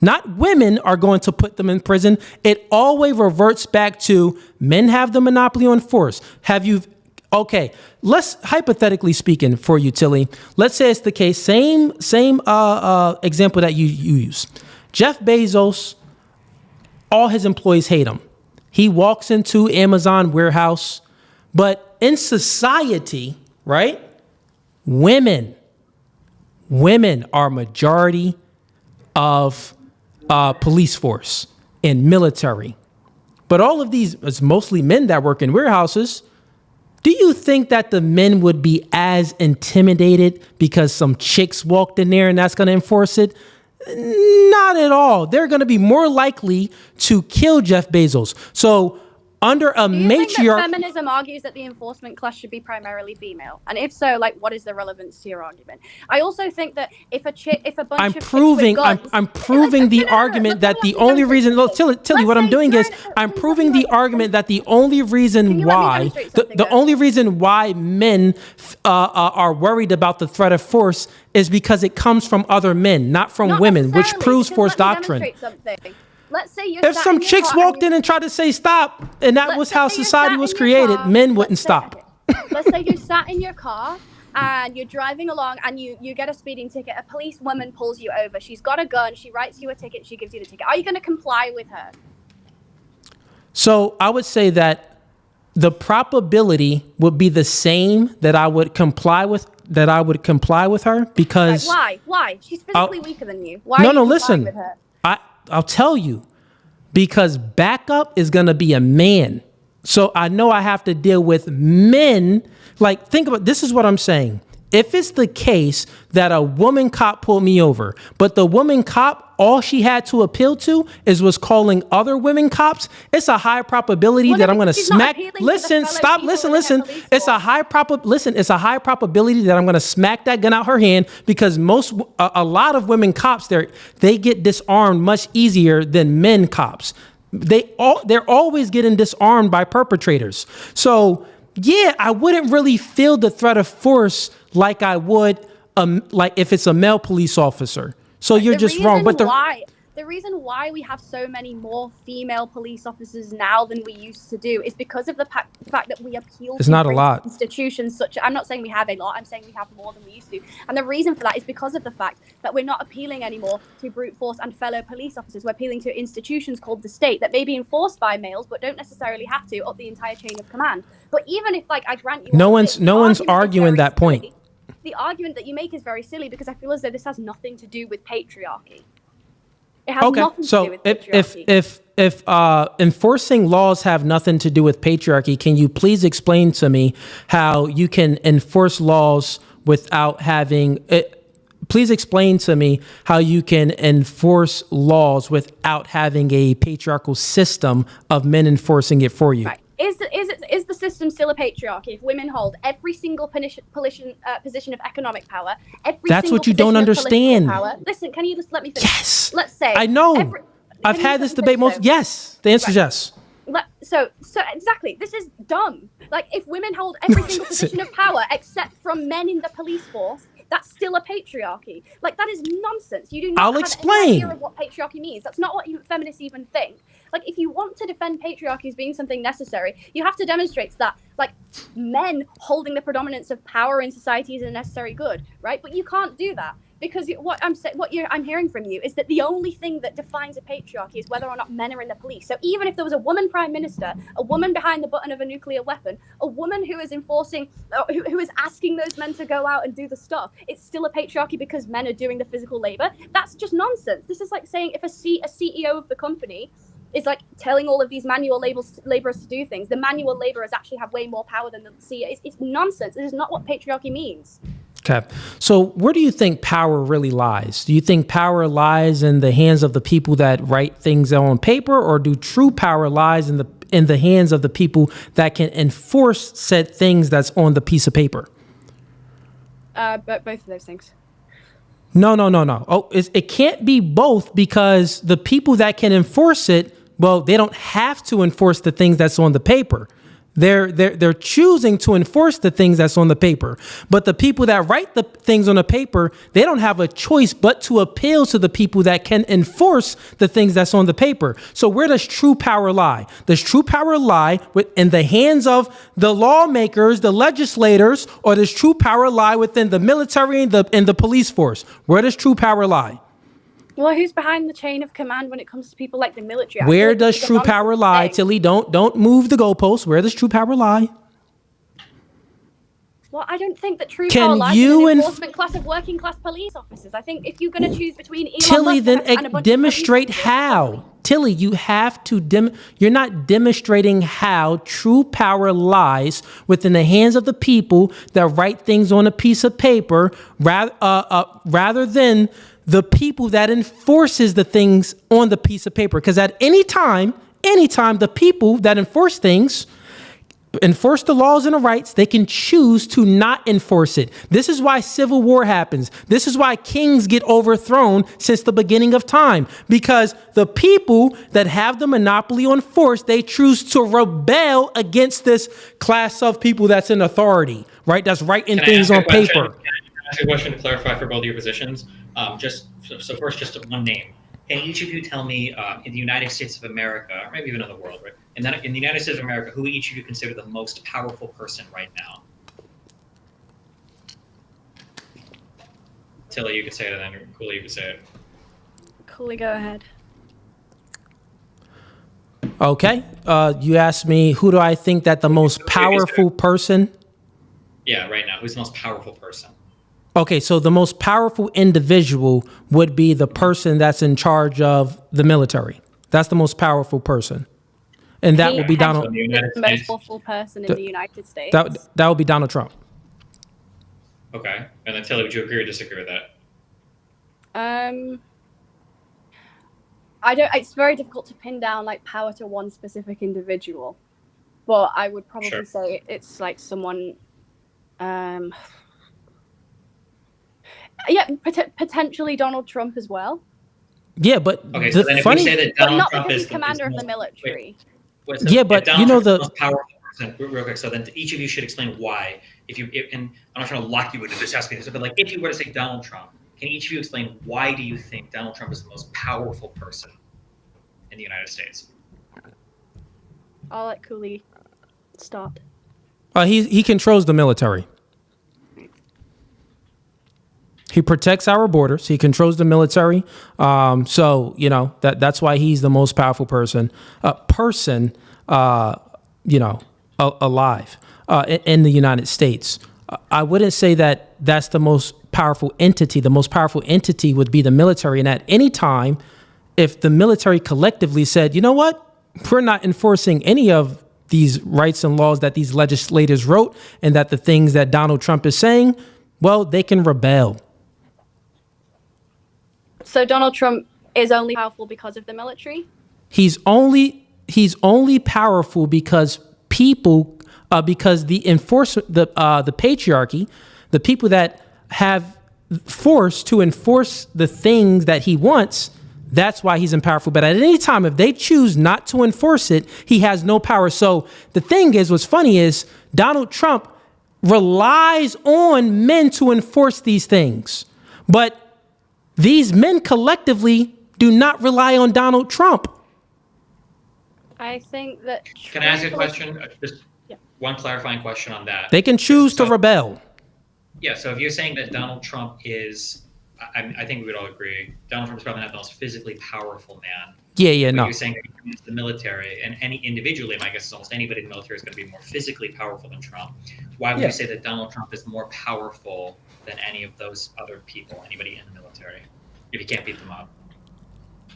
Not women are going to put them in prison. It always reverts back to men have the monopoly on force. Okay, let's hypothetically speaking for you, Tilly, let's say it's the case, same example that you use. Jeff Bezos, all his employees hate him. He walks into Amazon warehouse, but in society, right? Women are majority of police force and military. But all of these, it's mostly men that work in warehouses. Do you think that the men would be as intimidated because some chicks walked in there and that's going to enforce it? Not at all. They're going to be more likely to kill Jeff Bezos. So under a matriarch. Do you think that feminism argues that the enforcement class should be primarily female? And if so, what is the relevance to your argument? I also think that if a bunch I'm proving the argument that the only reason. Well, Tilly, what I'm doing is I'm proving the argument that the only reason why men are worried about the threat of force is because it comes from other men, not from women, which proves force doctrine. Let's say if some chicks walked in and tried to say stop, and that was how society was created, men wouldn't stop. Let's say you sat in your car and you're driving along and you get a speeding ticket. A police woman pulls you over. She's got a gun. She writes you a ticket. She gives you the ticket. Are you going to comply with her? So I would say that the probability would be the same that I would comply with her, because why? She's physically weaker than you. Why? Listen. With her? I'll tell you, because backup is going to be a man. So I know I have to deal with men. Think about, this is what I'm saying. if it's the case that a woman cop pulled me over, but the woman cop, all she had to appeal to was calling other women cops, it's a high probability that I'm going to smack. Listen, stop, listen. It's a high probability that I'm going to smack that gun out her hand, because a lot of women cops, they get disarmed much easier than men cops. They're always getting disarmed by perpetrators. So yeah, I wouldn't really feel the threat of force like I would, like if it's a male police officer. So you're just wrong. But the reason why we have so many more female police officers now than we used to do is because of the fact that we appeal it's to not a lot. Institutions I'm not saying we have a lot, I'm saying we have more than we used to. And the reason for that is because of the fact that we're not appealing anymore to brute force and fellow police officers. We're appealing to institutions called the state that may be enforced by males, but don't necessarily have to up the entire chain of command. But even if, like, I grant you, no one's arguing that point. The argument that you make is very silly, because I feel as though this has nothing to do with patriarchy. It has nothing to do with patriarchy. If enforcing laws have nothing to do with patriarchy, can you please explain to me how you can enforce laws without having please explain to me how you can enforce laws without having a patriarchal system of men enforcing it for you? Right. Is the system still a patriarchy if women hold every single position of economic power? That's what you don't understand. Power? Listen, can you just let me finish? Yes. Let's say I know. I've had this debate yes. The answer is yes. So exactly, this is dumb. Like, if women hold every single position of power except from men in the police force, that's still a patriarchy. Like, that is nonsense. You do not have any idea of what patriarchy means. That's not what feminists even think. Like, if you want to defend patriarchy as being something necessary, you have to demonstrate that, like, men holding the predominance of power in society is a necessary good, right? But you can't do that, because what I'm hearing from you is that the only thing that defines a patriarchy is whether or not men are in the police. So even if there was a woman prime minister, a woman behind the button of a nuclear weapon, a woman who is enforcing, who is asking those men to go out and do the stuff, it's still a patriarchy because men are doing the physical labor. That's just nonsense. This is like saying if a CEO of the company is like telling all of these manual laborers to do things, the manual laborers actually have way more power than the CEO. It's nonsense. It is not what patriarchy means. Okay. So where do you think power really lies? Do you think power lies in the hands of the people that write things on paper, or do true power lies in the hands of the people that can enforce said things that's on the piece of paper? But both of those things. No. Oh, it can't be both, because the people that can enforce it, well, they don't have to enforce the things that's on the paper. They're choosing to enforce the things that's on the paper. But the people that write the things on the paper, they don't have a choice but to appeal to the people that can enforce the things that's on the paper. So where does true power lie? Does true power lie in the hands of the lawmakers, the legislators, or does true power lie within the military and the police force? Where does true power lie? Well, who's behind the chain of command when it comes to people like the military? Where does true power lie, Tilly? Don't move the goalposts. Where does true power lie? Well, I don't think that true power lies in an enforcement class of working class police officers. I think if you're going to choose between Elon Tilly, Musk then and a bunch demonstrate of how. Tilly, you have to you're not demonstrating how true power lies within the hands of the people that write things on a piece of paper, rather than the people that enforces the things on the piece of paper. Because at any time, the people that enforce the laws and the rights, they can choose to not enforce it. This is why civil war happens. This is why kings get overthrown since the beginning of time, because the people that have the monopoly on force, they choose to rebel against this class of people that's in authority, right? That's writing things on paper. I ask a question to clarify for both of your positions. First, just one name. Can each of you tell me, in the United States of America, or maybe even in the world, right? In the United States of America, who each of you consider the most powerful person right now? Tilly, you can say it, and then Cooley, you can say it. Cooley, go ahead. Okay. You asked me, who do I think that the most powerful person? Yeah, right now. Who's the most powerful person? Okay, so the most powerful individual would be the person that's in charge of the military. That's the most powerful person. And that would be Donald. The most powerful person in the United States. That would be Donald Trump. Okay. And then Tilly, would you agree or disagree with that? I don't. It's very difficult to pin down like power to one specific individual, but I would probably say it's like someone. Yeah, potentially Donald Trump as well. Yeah, but okay. So then, if we say that Donald not Trump because is he's commander of the so military. yeah, but Donald you know Trump is the most powerful person. Real quick. So then, each of you should explain why. And I'm not trying to lock you into this aspect, but like, if you were to say Donald Trump, can each of you explain why do you think Donald Trump is the most powerful person in the United States? I'll let Cooley start. he controls the military. He protects our borders. He controls the military. So you know that's why he's the most powerful person alive in the United States. I wouldn't say that that's the most powerful entity. The most powerful entity would be the military. And at any time, if the military collectively said, you know what, we're not enforcing any of these rights and laws that these legislators wrote, and that the things that Donald Trump is saying, well, they can rebel. So Donald Trump is only powerful because of the military? He's only powerful because people, because the patriarchy, the people that have force to enforce the things that he wants, that's why he's powerful. But at any time, if they choose not to enforce it, he has no power. So the thing is, what's funny is Donald Trump relies on men to enforce these things. But these men collectively do not rely on Donald Trump. I think that... Can I ask you a question? Just one clarifying question on that. They can choose to rebel. Yeah, so if you're saying that Donald Trump is, I think we would all agree, Donald Trump is probably not the most physically powerful man. Yeah, no. You're saying that he's the military, and any individually, my guess is almost anybody in the military is going to be more physically powerful than Trump. Why would you say that Donald Trump is more powerful than any of those other people, anybody in the military, if you can't beat them up?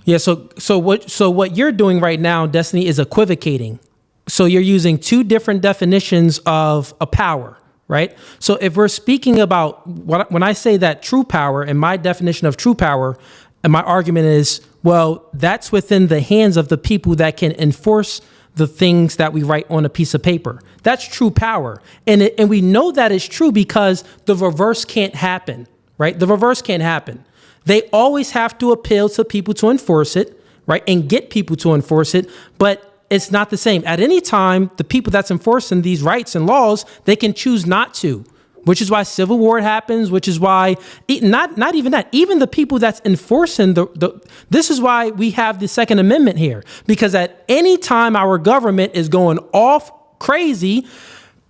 Yeah, so what you're doing right now, Destiny, is equivocating. So you're using two different definitions of a power, right? So if we're speaking about when I say that true power, and my definition of true power, and my argument is, well, that's within the hands of the people that can enforce the things that we write on a piece of paper. That's true power. And we know that is true because the reverse can't happen, right? The reverse can't happen. They always have to appeal to people to enforce it, right? And get people to enforce it. But it's not the same. At any time, the people that's enforcing these rights and laws, they can choose not to, which is why civil war happens, which is why not even that, even the people that's enforcing this is why we have the Second Amendment here, because at any time our government is going off crazy,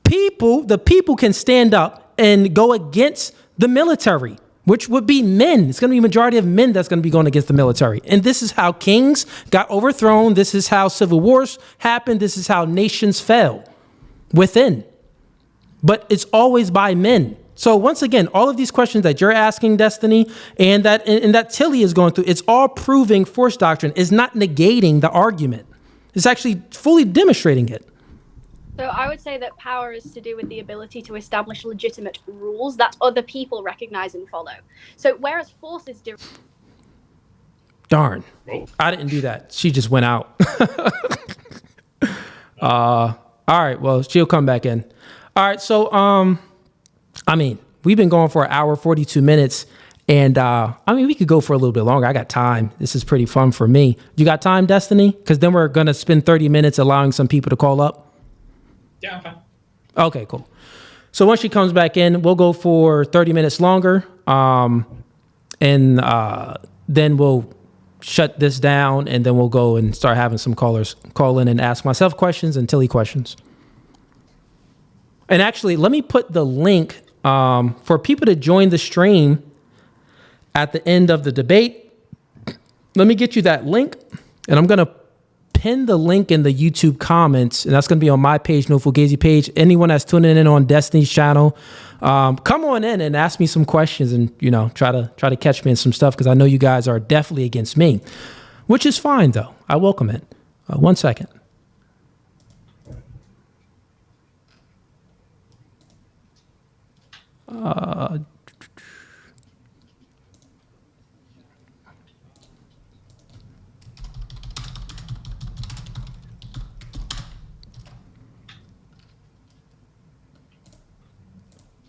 the people can stand up and go against the military, which would be men. It's going to be a majority of men that's going to be going against the military. And this is how kings got overthrown. This is how civil wars happened. This is how nations fell within. But it's always by men. So once again, all of these questions that you're asking, Destiny, and that Tilly is going through, it's all proving force doctrine. It's not negating the argument. It's actually fully demonstrating it. So I would say that power is to do with the ability to establish legitimate rules that other people recognize and follow. So whereas force is different. Darn. I didn't do that. She just went out. All right. Well, she'll come back in. All right. So, we've been going for an hour, 42 minutes. And, we could go for a little bit longer. I got time. This is pretty fun for me. You got time, Destiny? Because then we're going to spend 30 minutes allowing some people to call up. Yeah, I'm fine. Okay, cool. So once she comes back in, we'll go for 30 minutes longer. Then we'll shut this down, and then we'll go and start having some callers call in and ask myself questions and Tilly questions. And actually, let me put the link for people to join the stream at the end of the debate. Let me get you that link, and I'm going to pin the link in the YouTube comments, and that's going to be on my page, No Fugazee page. Anyone that's tuning in on Destiny's channel, come on in and ask me some questions, and try to catch me in some stuff, because I know you guys are definitely against me, which is fine though. I welcome it. 1 second.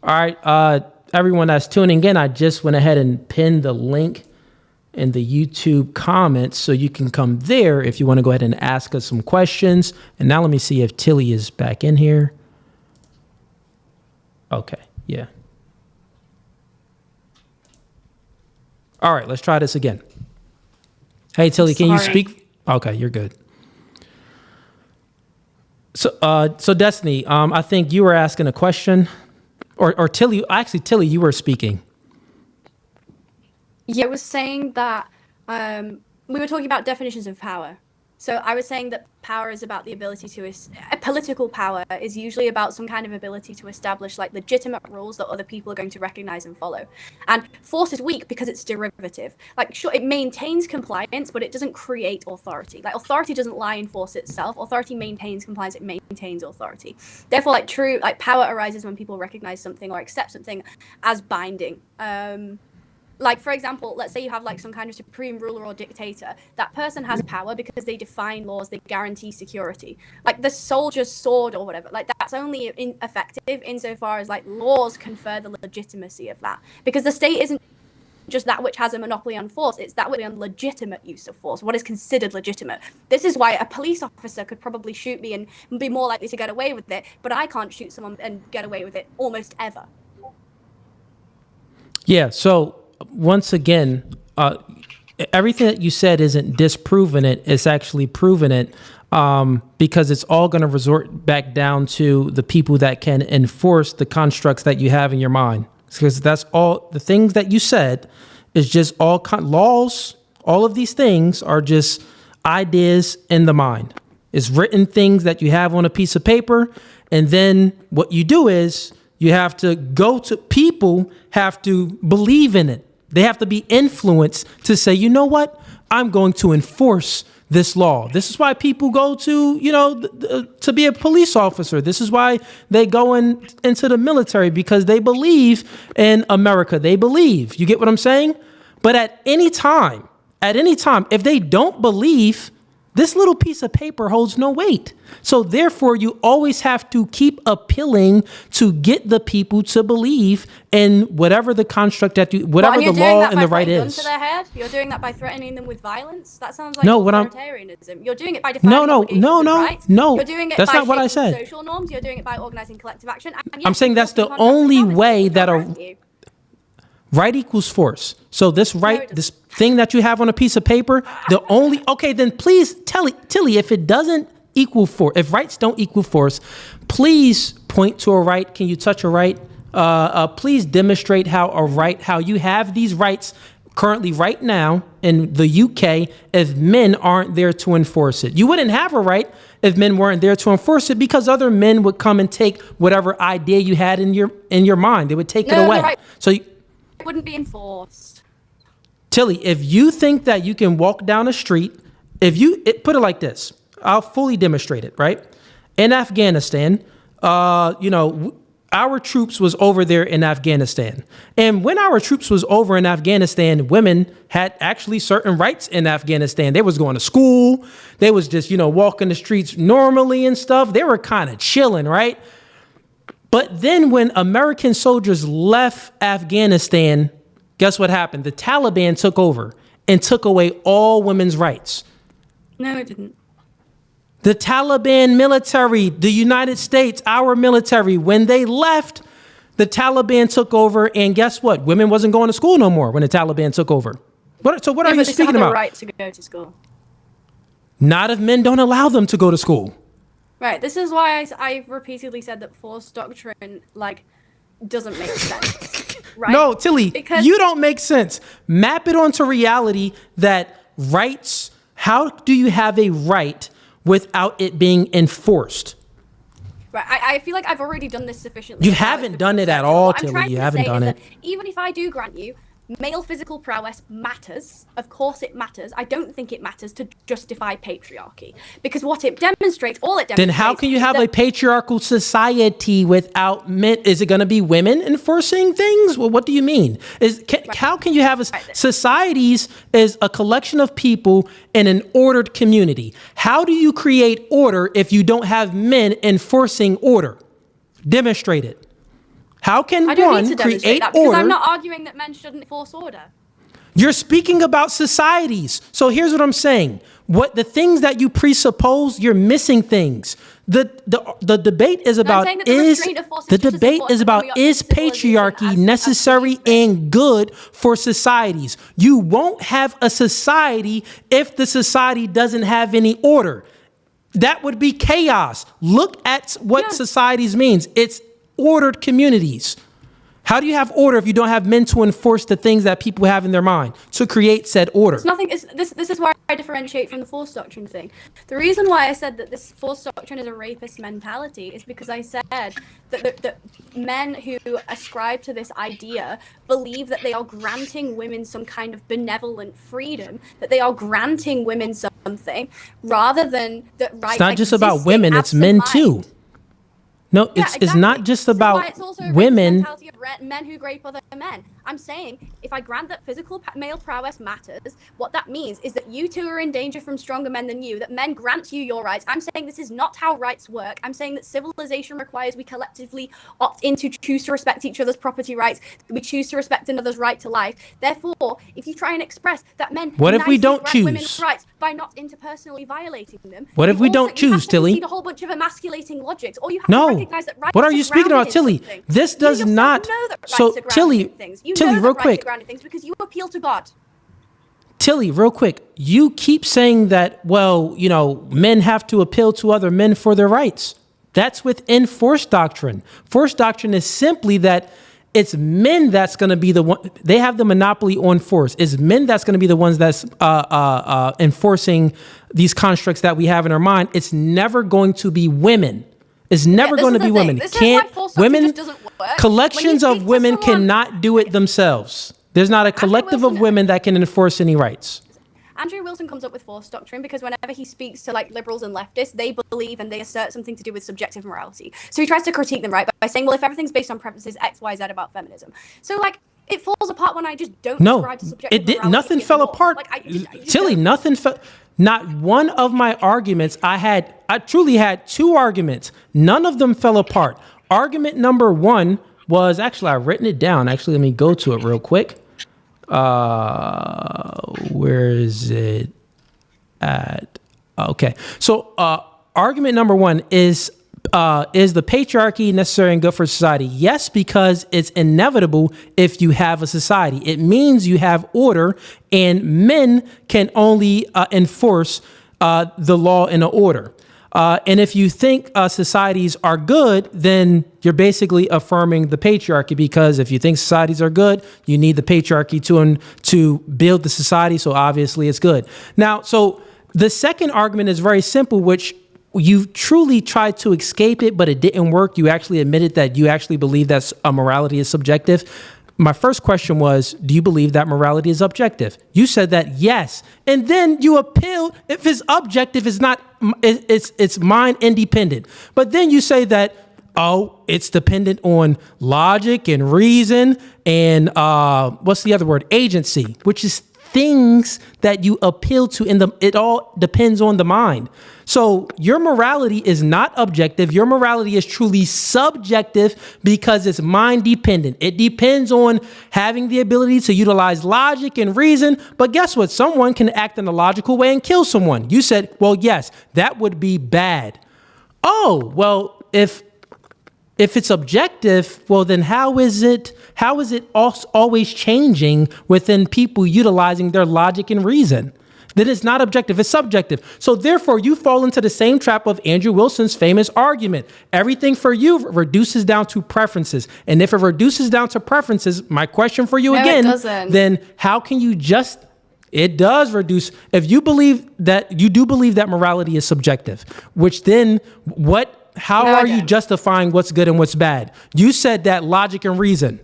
All right, everyone that's tuning in, I just went ahead and pinned the link in the YouTube comments so you can come there if you want to go ahead and ask us some questions. And now let me see if Tilly is back in here. Okay, yeah. All right, let's try this again. Hey, Tilly, can you speak? Okay, you're good. So Destiny, I think you were asking a question. Or Tilly, actually, Tilly, you were speaking. Yeah, I was saying that we were talking about definitions of power. So I was saying that power is about the ability to, political power is usually about some kind of ability to establish like legitimate rules that other people are going to recognize and follow. And force is weak because it's derivative. Like, sure, it maintains compliance, but it doesn't create authority. Like, authority doesn't lie in force itself. Authority maintains compliance, it maintains authority. Therefore, like, true, like, power arises when people recognize something or accept something as binding. Like, for example, let's say you have like some kind of supreme ruler or dictator. That person has power because they define laws, they guarantee security. Like the soldier's sword or whatever, like that's only effective insofar as like laws confer the legitimacy of that. Because the state isn't just that which has a monopoly on force, it's that which on legitimate use of force, what is considered legitimate. This is why a police officer could probably shoot me and be more likely to get away with it, but I can't shoot someone and get away with it almost ever. Yeah, so once again, everything that you said isn't disproving it, it's actually proving it, because it's all going to resort back down to the people that can enforce the constructs that you have in your mind. Because that's all the things that you said is just all laws. All of these things are just ideas in the mind. It's written things that you have on a piece of paper. And then what you do is you have to go to people have to believe in it. They have to be influenced to say, you know what? I'm going to enforce this law. This is why people go to, to be a police officer. This is why they go into the military, because they believe in America. They believe. You get what I'm saying? But at any time, if they don't believe, this little piece of paper holds no weight. So therefore, you always have to keep appealing to get the people to believe in whatever the construct whatever the law and the right is. To their head? You're doing that by threatening them with violence? That sounds like authoritarianism. You're doing it by defining rights. No. You're doing it that's by not what I said. Social norms. You're doing it by organizing collective action. And yes, I'm saying that's the only way that right equals force. So this this thing that you have on a piece of paper, then please, Tilly, if it doesn't equal force, if rights don't equal force, please point to a right. Can you touch a right? Please demonstrate how you have these rights currently right now in the UK if men aren't there to enforce it. You wouldn't have a right if men weren't there to enforce it, because other men would come and take whatever idea you had in your mind. They would take it away. Right. So it wouldn't be enforced. Tilly, if you think that you can walk down a street, put it like this, I'll fully demonstrate it, right? In Afghanistan, our troops was over there in Afghanistan. And when our troops was over in Afghanistan, women had actually certain rights in Afghanistan. They was going to school. They was just, walking the streets normally and stuff. They were kind of chilling, right? But then when American soldiers left Afghanistan, guess what happened? The Taliban took over and took away all women's rights. No, it didn't. The Taliban military, the United States, our military, when they left, the Taliban took over, and guess what? Women wasn't going to school no more when the Taliban took over. What are you speaking about? The right to go to school. Not if men don't allow them to go to school. Right. This is why I've repeatedly said that force doctrine, doesn't make sense. Right? No, Tilly, you don't make sense. Map it onto reality that rights, how do you have a right without it being enforced? Right. I feel like I've already done this sufficiently. You haven't done it at all, Tilly. You haven't done it. Even if I do grant you male physical prowess matters. Of course it matters. I don't think it matters to justify patriarchy, because what it demonstrates, all it demonstrates. Then how can you have a patriarchal society without men? Is it going to be women enforcing things? Well, what do you mean? How can you have societies as a collection of people in an ordered community? How do you create order if you don't have men enforcing order? Demonstrate it. How can I don't one need to demonstrate create that, because order? I'm not arguing that men shouldn't enforce order. You're speaking about societies. So here's what I'm saying. What the things that you presuppose, you're missing things. The debate is about is patriarchy necessary and good for societies? You won't have a society if the society doesn't have any order. That would be chaos. Look at what societies means. It's ordered communities. How do you have order if you don't have men to enforce the things that people have in their mind to create said order? This is why I differentiate from the force doctrine thing. The reason why I said that this force doctrine is a rapist mentality is because I said that men who ascribe to this idea believe that they are granting women some kind of benevolent freedom, that they are granting women something, rather than that rights. It's not just about women, it's men too. No, it's not just about women. Men who rape other men. I'm saying if I grant that physical male prowess matters, what that means is that you two are in danger from stronger men than you, that men grant you your rights. I'm saying this is not how rights work. I'm saying that civilization requires we collectively opt in to choose to respect each other's property rights. We choose to respect another's right to life. Therefore, if you try and express that men what if we don't choose women's rights by not interpersonally violating them, what if we don't choose, Tilly? You have a whole bunch of emasculating logics, or you have no. to recognize that rights what are you speaking about, Tilly? This does not. So, Tilly, real quick. Things because you appeal to God. Tilly, real quick. You keep saying that, well, you know, men have to appeal to other men for their rights. That's within force doctrine. Force doctrine is simply that it's men that's going to be the one. They have the monopoly on force. It's men that's going to be the ones that's enforcing these constructs that we have in our mind. It's never going to be women. It's never going to be women. Collections of women cannot do it themselves. There's not a collective of women that can enforce any rights. Andrew Wilson comes up with force doctrine because whenever he speaks to like liberals and leftists, they believe and they assert something to do with subjective morality. So he tries to critique them, right, by saying, well, if everything's based on preferences X, Y, Z about feminism. So like it falls apart when I just don't subscribe to subjective morality. No, nothing fell apart. Tilly, nothing fell. Not one of my arguments I truly had two arguments. None of them fell apart. Argument number one was, actually, I've written it down. Actually, let me go to it real quick. Where is it at? Okay. So, argument number one is the patriarchy necessary and good for society? Yes, because it's inevitable if you have a society. It means you have order, and men can only enforce the law and the order. And if you think societies are good, then you're basically affirming the patriarchy, because if you think societies are good, you need the patriarchy to build the society. So obviously it's good. Now, so the second argument is very simple, which you truly tried to escape it, but it didn't work. You actually admitted that you actually believe that morality is subjective. My first question was, do you believe that morality is objective? You said that yes. And then you appealed if it's objective, it's mind independent. But then you say that, oh, it's dependent on logic and reason and what's the other word? Agency, which is things that you appeal to it all depends on the mind. So your morality is not objective. Your morality is truly subjective because it's mind dependent. It depends on having the ability to utilize logic and reason. But guess what? Someone can act in a logical way and kill someone. You said, well, yes, that would be bad. Oh, well, if it's objective, well, then how is it always changing within people utilizing their logic and reason? Then it's not objective, it's subjective. So therefore, you fall into the same trap of Andrew Wilson's famous argument. Everything for you reduces down to preferences. And if it reduces down to preferences, my question for you then how can you it does reduce. If you believe that, you do believe that morality is subjective, which then how are you justifying what's good and what's bad? You said that logic and reason.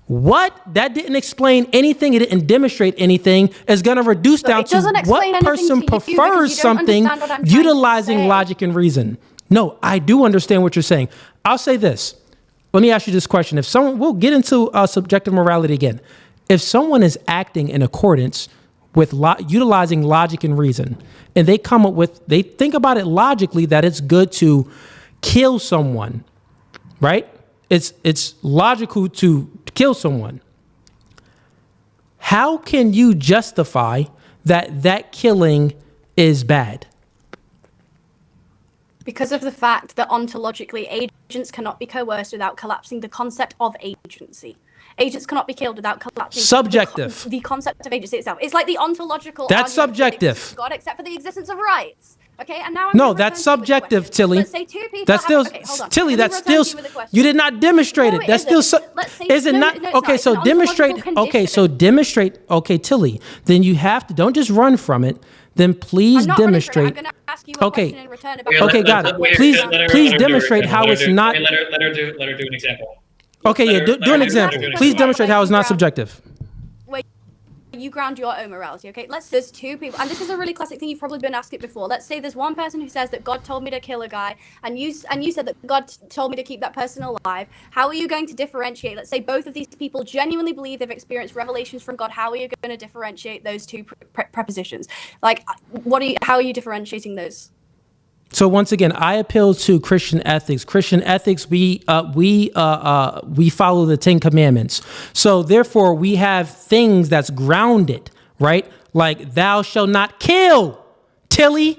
What? That didn't explain anything. It didn't demonstrate anything. It's going to reduce down to what person prefers something utilizing logic and reason. No, I do understand what you're saying. I'll say this. Let me ask you this question. If someone, we'll get into subjective morality again. If someone is acting in accordance with utilizing logic and reason, and they come up with, they think about it logically that it's good to kill someone, right? It's logical to kill someone. How can you justify that killing is bad? Because of the fact that ontologically agents cannot be coerced without collapsing the concept of agency. Agents cannot be killed without collapsing subjective. The concept of agency itself. It's like the ontological. That's subjective. God, except for the existence of rights. Okay, and now no, that's subjective, Tilly. Let's say two people. That's still, Tilly. That's still. You did not demonstrate it. That's still. Is it not? Okay, so demonstrate. Okay, so demonstrate. Okay, Tilly. Then you have to. Don't just run from it. Then please demonstrate. I'm going to ask you a question in return about. Okay, got it. Please demonstrate how it's not. Let her do an example. Okay, yeah, do an example. Please demonstrate how it's not subjective. You ground your own morality, okay? There's two people, and this is a really classic thing, you've probably been asked it before. Let's say there's one person who says that God told me to kill a guy, and you said that God told me to keep that person alive. How are you going to differentiate? Let's say both of these people genuinely believe they've experienced revelations from God. How are you going to differentiate those two prepositions? Like, how are you differentiating those? So once again, I appeal to Christian ethics. Christian ethics, we follow the 10 Commandments. So therefore, we have things that's grounded, right? Like thou shalt not kill, Tilly.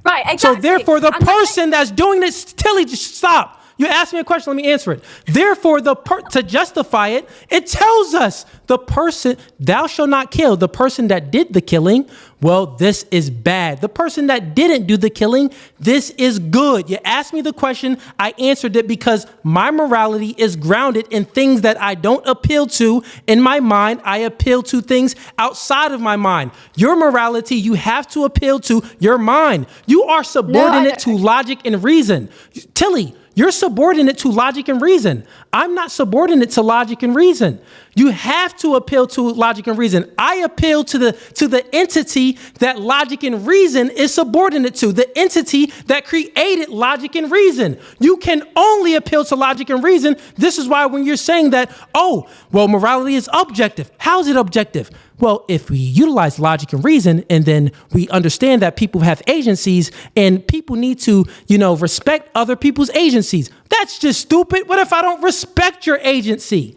Right, exactly. So therefore, the person that's doing this, Tilly, just stop. You asked me a question, let me answer it. Therefore, to justify it, it tells us the person, thou shalt not kill, the person that did the killing, well, this is bad. The person that didn't do the killing, this is good. You asked me the question, I answered it because my morality is grounded in things that I don't appeal to in my mind. I appeal to things outside of my mind. Your morality, you have to appeal to your mind. You are subordinate to logic and reason. Tilly, you're subordinate to logic and reason. I'm not subordinate to logic and reason. You have to appeal to logic and reason. I appeal to the entity that logic and reason is subordinate to, the entity that created logic and reason. You can only appeal to logic and reason. This is why when you're saying that, oh, well, morality is objective. How is it objective? Well, if we utilize logic and reason, and then we understand that people have agencies and people need to, respect other people's agencies. That's just stupid. What if I don't respect your agency?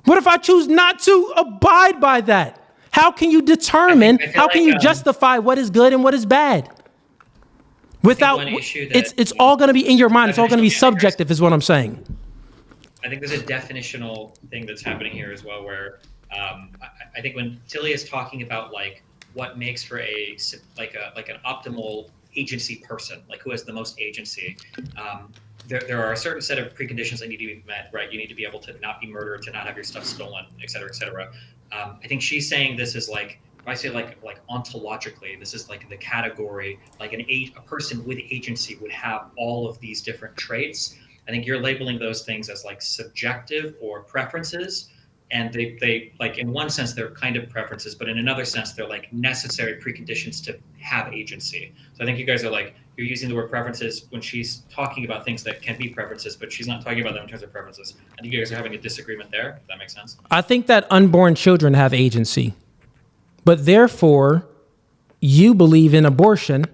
What if I choose not to abide by that? How can you determine, how can you justify what is good and what is bad? Without, it's all going to be in your mind. It's all going to be subjective is what I'm saying. I think there's a definitional thing that's happening here as well, where I think when Tilly is talking about like what makes for an optimal agency person, like who has the most agency, there are a certain set of preconditions that need to be met, right? You need to be able to not be murdered, to not have your stuff stolen, et cetera, et cetera. I think she's saying this is like, if I say like ontologically, this is like the category, like a person with agency would have all of these different traits. I think you're labeling those things as like subjective or preferences. And they like, in one sense, they're kind of preferences, but in another sense, they're like necessary preconditions to have agency. So I think you guys are like, you're using the word preferences when she's talking about things that can be preferences, but she's not talking about them in terms of preferences. I think you guys are having a disagreement there, if that makes sense. I think that unborn children have agency, but therefore you believe in abortion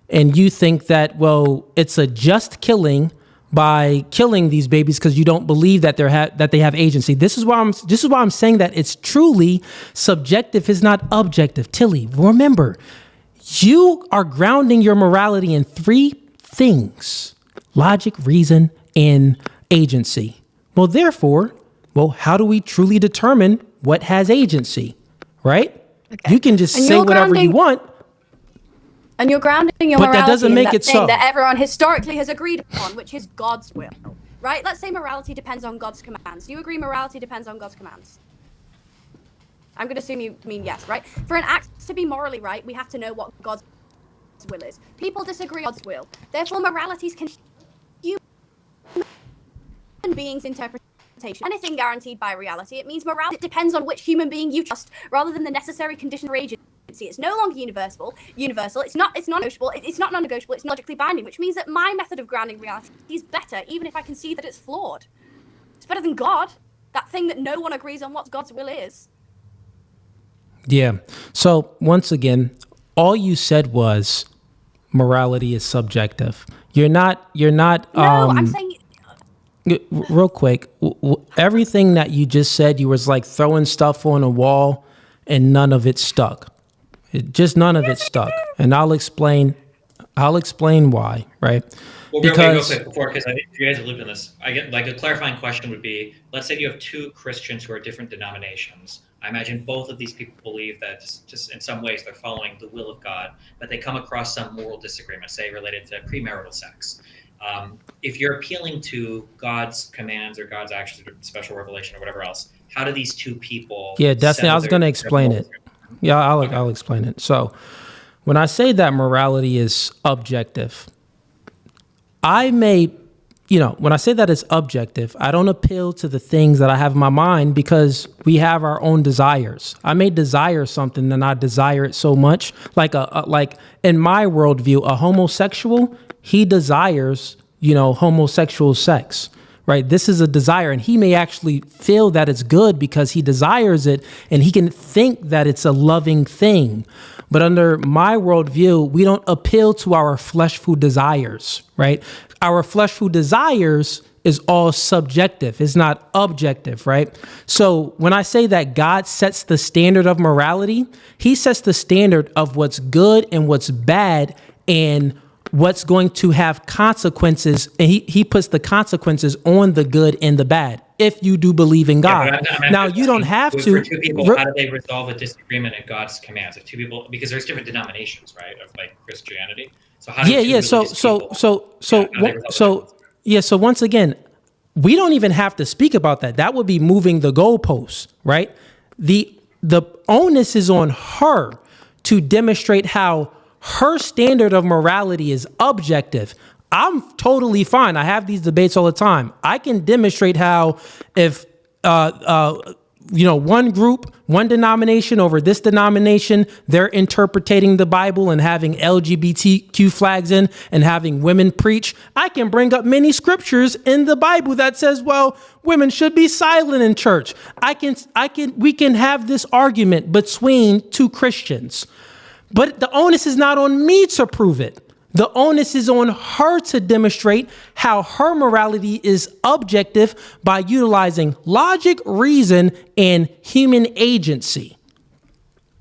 and you think that, well, it's a just killing by killing these babies because you don't believe that they have agency. This is why I'm saying that it's truly subjective, is not objective. Tilly, remember, you are grounding your morality in three things: logic, reason, and agency. Well, therefore, how do we truly determine what has agency, right? Okay. You can just say whatever you want. And you're grounding your morality that doesn't make in that it thing so. That everyone historically has agreed upon, which is God's will, right? Let's say morality depends on God's commands. Do you agree morality depends on God's commands? I'm going to assume you mean yes, right? For an act to be morally right, we have to know what God's will is. People disagree on God's will. Therefore, moralities can human beings' interpretation anything guaranteed by reality. It means morality depends on which human being you trust rather than the necessary condition for agency. It's no longer universal. It's non-negotiable. It's not non-negotiable. It's logically binding, which means that my method of grounding reality is better, even if I can see that it's flawed. It's better than God, that thing that no one agrees on what God's will is. Yeah. So once again, all you said was morality is subjective. You're not. No, I'm saying. Real quick, everything that you just said, you was like throwing stuff on a wall, and none of it stuck. None of it stuck, and I'll explain why. Right? Well, real quick before, because you guys have lived in this. I get like a clarifying question would be: let's say you have two Christians who are different denominations. I imagine both of these people believe that just in some ways they're following the will of God, but they come across some moral disagreement, say related to premarital sex. If you're appealing to God's commands or God's actions or special revelation or whatever else, how do these two people? Yeah, Destiny, I was going to explain it. Yeah, I'll explain it. So when I say that morality is objective, when I say that it's objective, I don't appeal to the things that I have in my mind because we have our own desires. I may desire something and I desire it so much. Like in my worldview, a homosexual, he desires, homosexual sex, right? This is a desire, and he may actually feel that it's good because he desires it, and he can think that it's a loving thing. But under my worldview, we don't appeal to our flesh food desires, right? Our flesh food desires is all subjective. It's not objective, right? So when I say that God sets the standard of morality, he sets the standard of what's good and what's bad and what's going to have consequences. And he puts the consequences on the good and the bad, if you do believe in God. Yeah, now, you don't have to. For two people, how do they resolve a disagreement in God's commands? If two people, because there's different denominations, right, of like Christianity. So how do So once again, we don't even have to speak about that. That would be moving the goalposts, right? The onus is on her to demonstrate how her standard of morality is objective. I'm totally fine. I have these debates all the time. I can demonstrate how if one group, one denomination over this denomination, they're interpreting the Bible and having LGBTQ flags in and having women preach. I can bring up many scriptures in the Bible that says, well, women should be silent in church. We can have this argument between two Christians, but the onus is not on me to prove it. The onus is on her to demonstrate how her morality is objective by utilizing logic, reason, and human agency.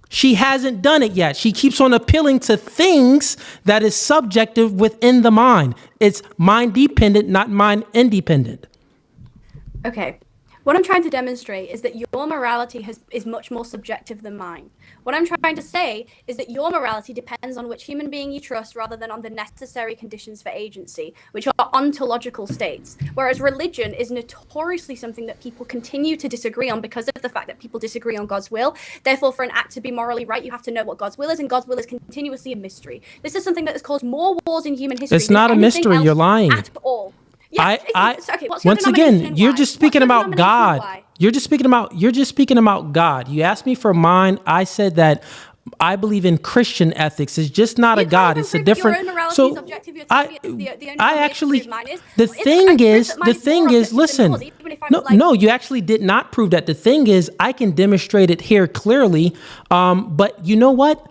She hasn't done it yet. She keeps on appealing to things that is subjective within the mind. It's mind dependent, not mind independent. Okay. What I'm trying to demonstrate is that your morality is much more subjective than mine. What I'm trying to say is that your morality depends on which human being you trust rather than on the necessary conditions for agency, which are ontological states. Whereas religion is notoriously something that people continue to disagree on because of the fact that people disagree on God's will. Therefore, for an act to be morally right, you have to know what God's will is, and God's will is continuously a mystery. This is something that has caused more wars in human history. It's not a mystery. You're lying. At all. Yeah, okay, once again, you're just speaking about God. You're just speaking about God. You asked me for mine. I said that I believe in Christian ethics. It's just not a God. It's a different. So the thing is, listen. No, you actually did not prove that. The thing is, I can demonstrate it here clearly. But you know what?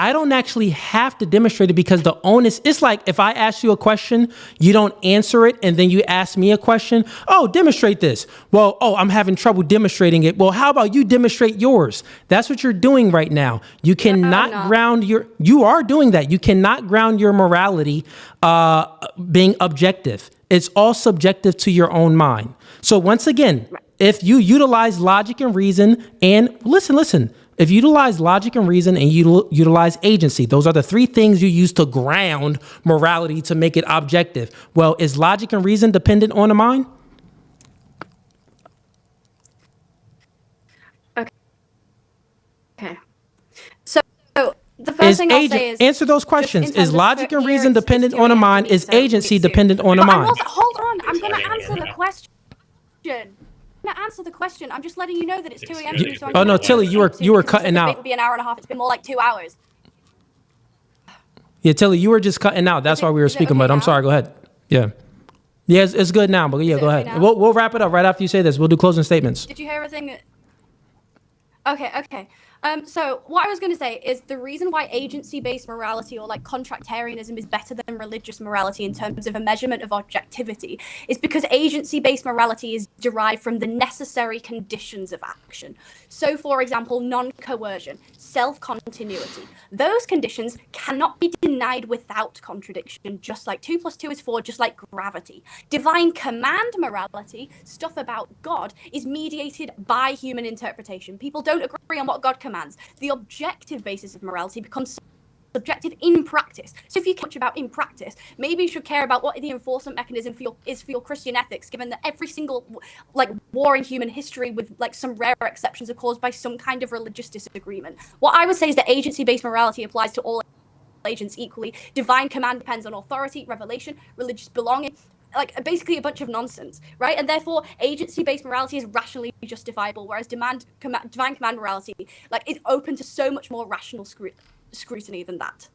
I don't actually have to demonstrate it because the onus, it's like if I ask you a question, you don't answer it, and then you ask me a question. Oh, demonstrate this. Well, I'm having trouble demonstrating it. Well, how about you demonstrate yours? That's what you're doing right now. You cannot you are doing that. You cannot ground your morality being objective. It's all subjective to your own mind. So once again, if you utilize logic and reason and listen, if you utilize logic and reason and utilize agency, those are the three things you use to ground morality to make it objective. Well, is logic and reason dependent on the mind? Okay. So the first thing I'll say is... Answer those questions. Is logic and reason dependent on the mind? Is agency dependent on the mind? Hold on. I'm going to answer the question. I'm gonna answer the question. I'm just letting you know that it's 2 a.m. You- so I'm Oh, no, gonna Tilly, you were cutting It out. would be an hour and a half. It's been more like 2 hours. Yeah, Tilly, you were just cutting out. That's why we were is it speaking, okay but I'm now? sorry. Go ahead. Yeah. Yeah, it's good now, but yeah, Is it go okay ahead. now? We'll wrap it up right after you say this. We'll do closing statements. Did you hear everything? Okay. So what I was going to say is the reason why agency-based morality or like contractarianism is better than religious morality in terms of a measurement of objectivity is because agency-based morality is derived from the necessary conditions of action. So, for example, non-coercion, self-continuity. Those conditions cannot be denied without contradiction, just like 2 + 2 is 4, just like gravity. Divine command morality, stuff about God, is mediated by human interpretation. People don't agree on what God commands. The objective basis of morality becomes subjective in practice. So if you care much about in practice, maybe you should care about what the enforcement mechanism for your Christian ethics, given that every single like war in human history, with like some rare exceptions, are caused by some kind of religious disagreement. What I would say is that agency-based morality applies to all agents equally. Divine command depends on authority, revelation, religious belonging, like basically a bunch of nonsense, right? And therefore, agency-based morality is rationally justifiable, whereas divine command morality like is open to so much more rational scrutiny than that.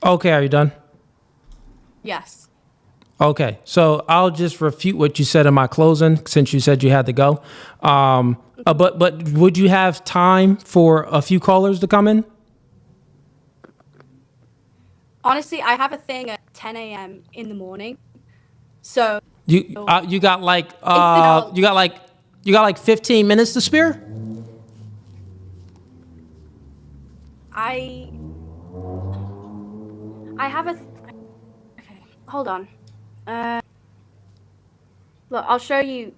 Okay, are you done? Yes. Okay, so I'll just refute what you said in my closing, since you said you had to go. But would you have time for a few callers to come in? Honestly, I have a thing at 10 a.m. in the morning, so You got like 15 minutes to spare? I have a. Okay, hold on. Look, I'll show you.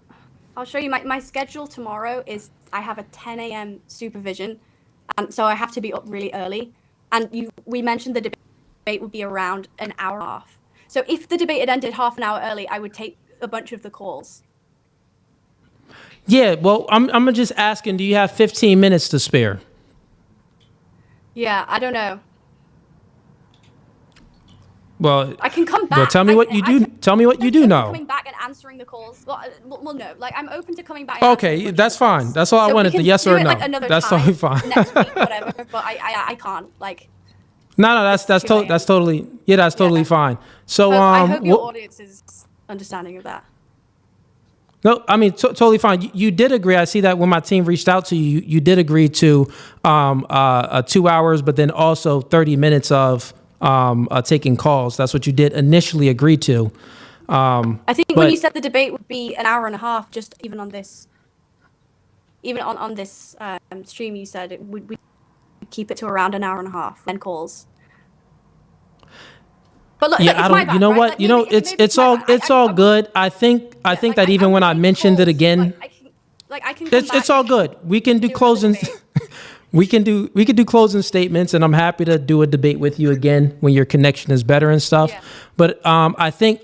My schedule tomorrow is I have a 10 a.m. supervision, and so I have to be up really early. And we mentioned the debate would be around an hour and a half. So if the debate had ended half an hour early, I would take a bunch of the calls. Yeah, well, I'm just asking, do you have 15 minutes to spare? Yeah, I don't know. Well, I can come back. well, tell me what you do. Tell me what you do know. Coming back and answering the calls. Well, no. Like I'm open to coming back. And Okay, answering that's fine. calls. That's all I So we wanted. can The yes do or it, no. like, another That's time, totally fine. next week, whatever. But I can't. Like. No, that's 2 a.m. totally fine. So I hope your audience is understanding of that. No, I mean totally fine. You did agree. I see that when my team reached out to you, you did agree to 2 hours, but then also 30 minutes of taking calls. That's what you did initially agree to. I think when you said the debate would be an hour and a half, just even on this stream, you said it would keep it to around an hour and a half then calls. But look, Yeah, I don't. You know what? Like, it's all good. I think that even when I mentioned it again, I can. It's all good. We can do closing. we can do closing statements, and I'm happy to do a debate with you again when your connection is better and stuff. Yeah. But I think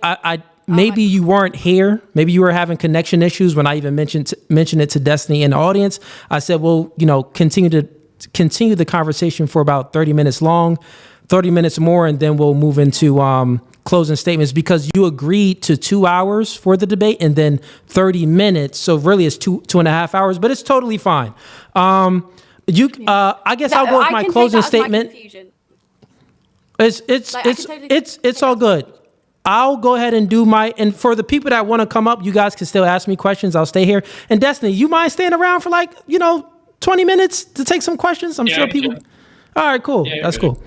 maybe you weren't here. Maybe you were having connection issues when I even mentioned it to Destiny in the audience. I said, well, continue the conversation for about 30 minutes long. 30 minutes more, and then we'll move into closing statements, because you agreed to 2 hours for the debate and then 30 minutes. So really it's 2.5 hours, but it's totally fine. I guess I'll go with my closing statement. It's all good. I'll go ahead and do and for the people that want to come up, you guys can still ask me questions. I'll stay here. And Destiny, you mind staying around for 20 minutes to take some questions? I'm sure people. All right, cool. Yeah, that's cool.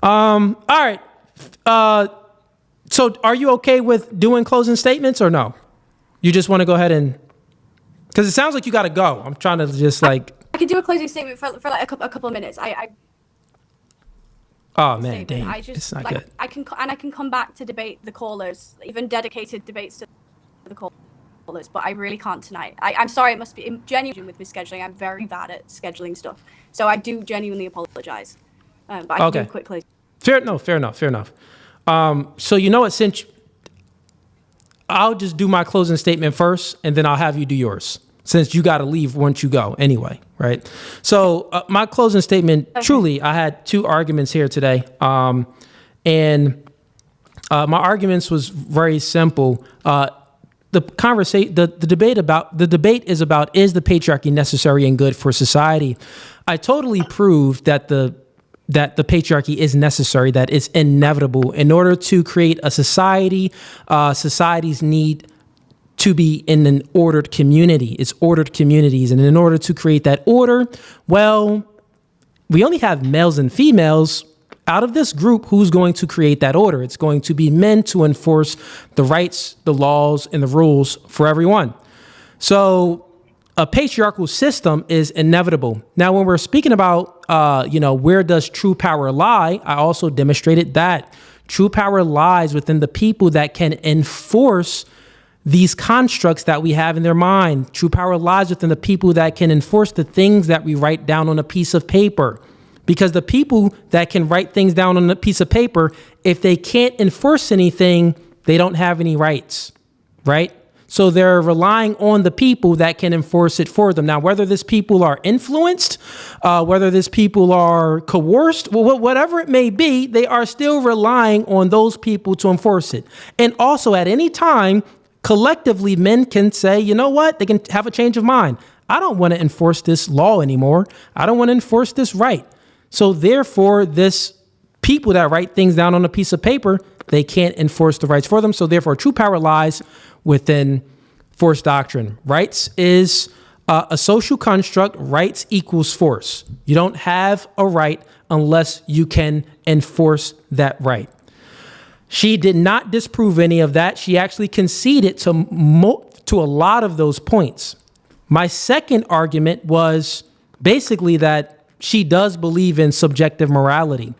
All right. So are you okay with doing closing statements or no? You just want to go ahead and, because it sounds like you got to go. I'm trying to just I could do a closing statement for like a couple of minutes. Oh man, dang. It's not good. I can come back to debate the callers, even dedicated debates to the callers, but I really can't tonight. I'm sorry. It must be genuine with scheduling. I'm very bad at scheduling stuff. So I do genuinely apologize. But I can do a quick closing. Fair enough. So you know what, since I'll just do my closing statement first, and then I'll have you do yours, since you got to leave once you go anyway, right? So my closing statement, truly, I had 2 arguments here today. And my arguments was very simple. the conversation, the debate is about, is the patriarchy necessary and good for society? I totally proved that the patriarchy is necessary, that it's inevitable. In order to create a society, societies need to be in an ordered community. It's ordered communities. And in order to create that order, well, we only have males and females. Out of this group, who's going to create that order? It's going to be men to enforce the rights, the laws, and the rules for everyone. So a patriarchal system is inevitable. Now, when we're speaking about, where does true power lie? I also demonstrated that true power lies within the people that can enforce these constructs that we have in their mind. True power lies within the people that can enforce the things that we write down on a piece of paper. Because the people that can write things down on a piece of paper, if they can't enforce anything, they don't have any rights, right? So they're relying on the people that can enforce it for them. Now, whether these people are influenced, whether these people are coerced, whatever it may be, they are still relying on those people to enforce it. And also at any time, collectively, men can say, you know what? They can have a change of mind. I don't want to enforce this law anymore. I don't want to enforce this right. So therefore, this people that write things down on a piece of paper, they can't enforce the rights for them. So therefore, true power lies within force doctrine. Rights is a social construct. Rights equals force. You don't have a right unless you can enforce that right. She did not disprove any of that. She actually conceded to a lot of those points. My second argument was basically that she does believe in subjective morality.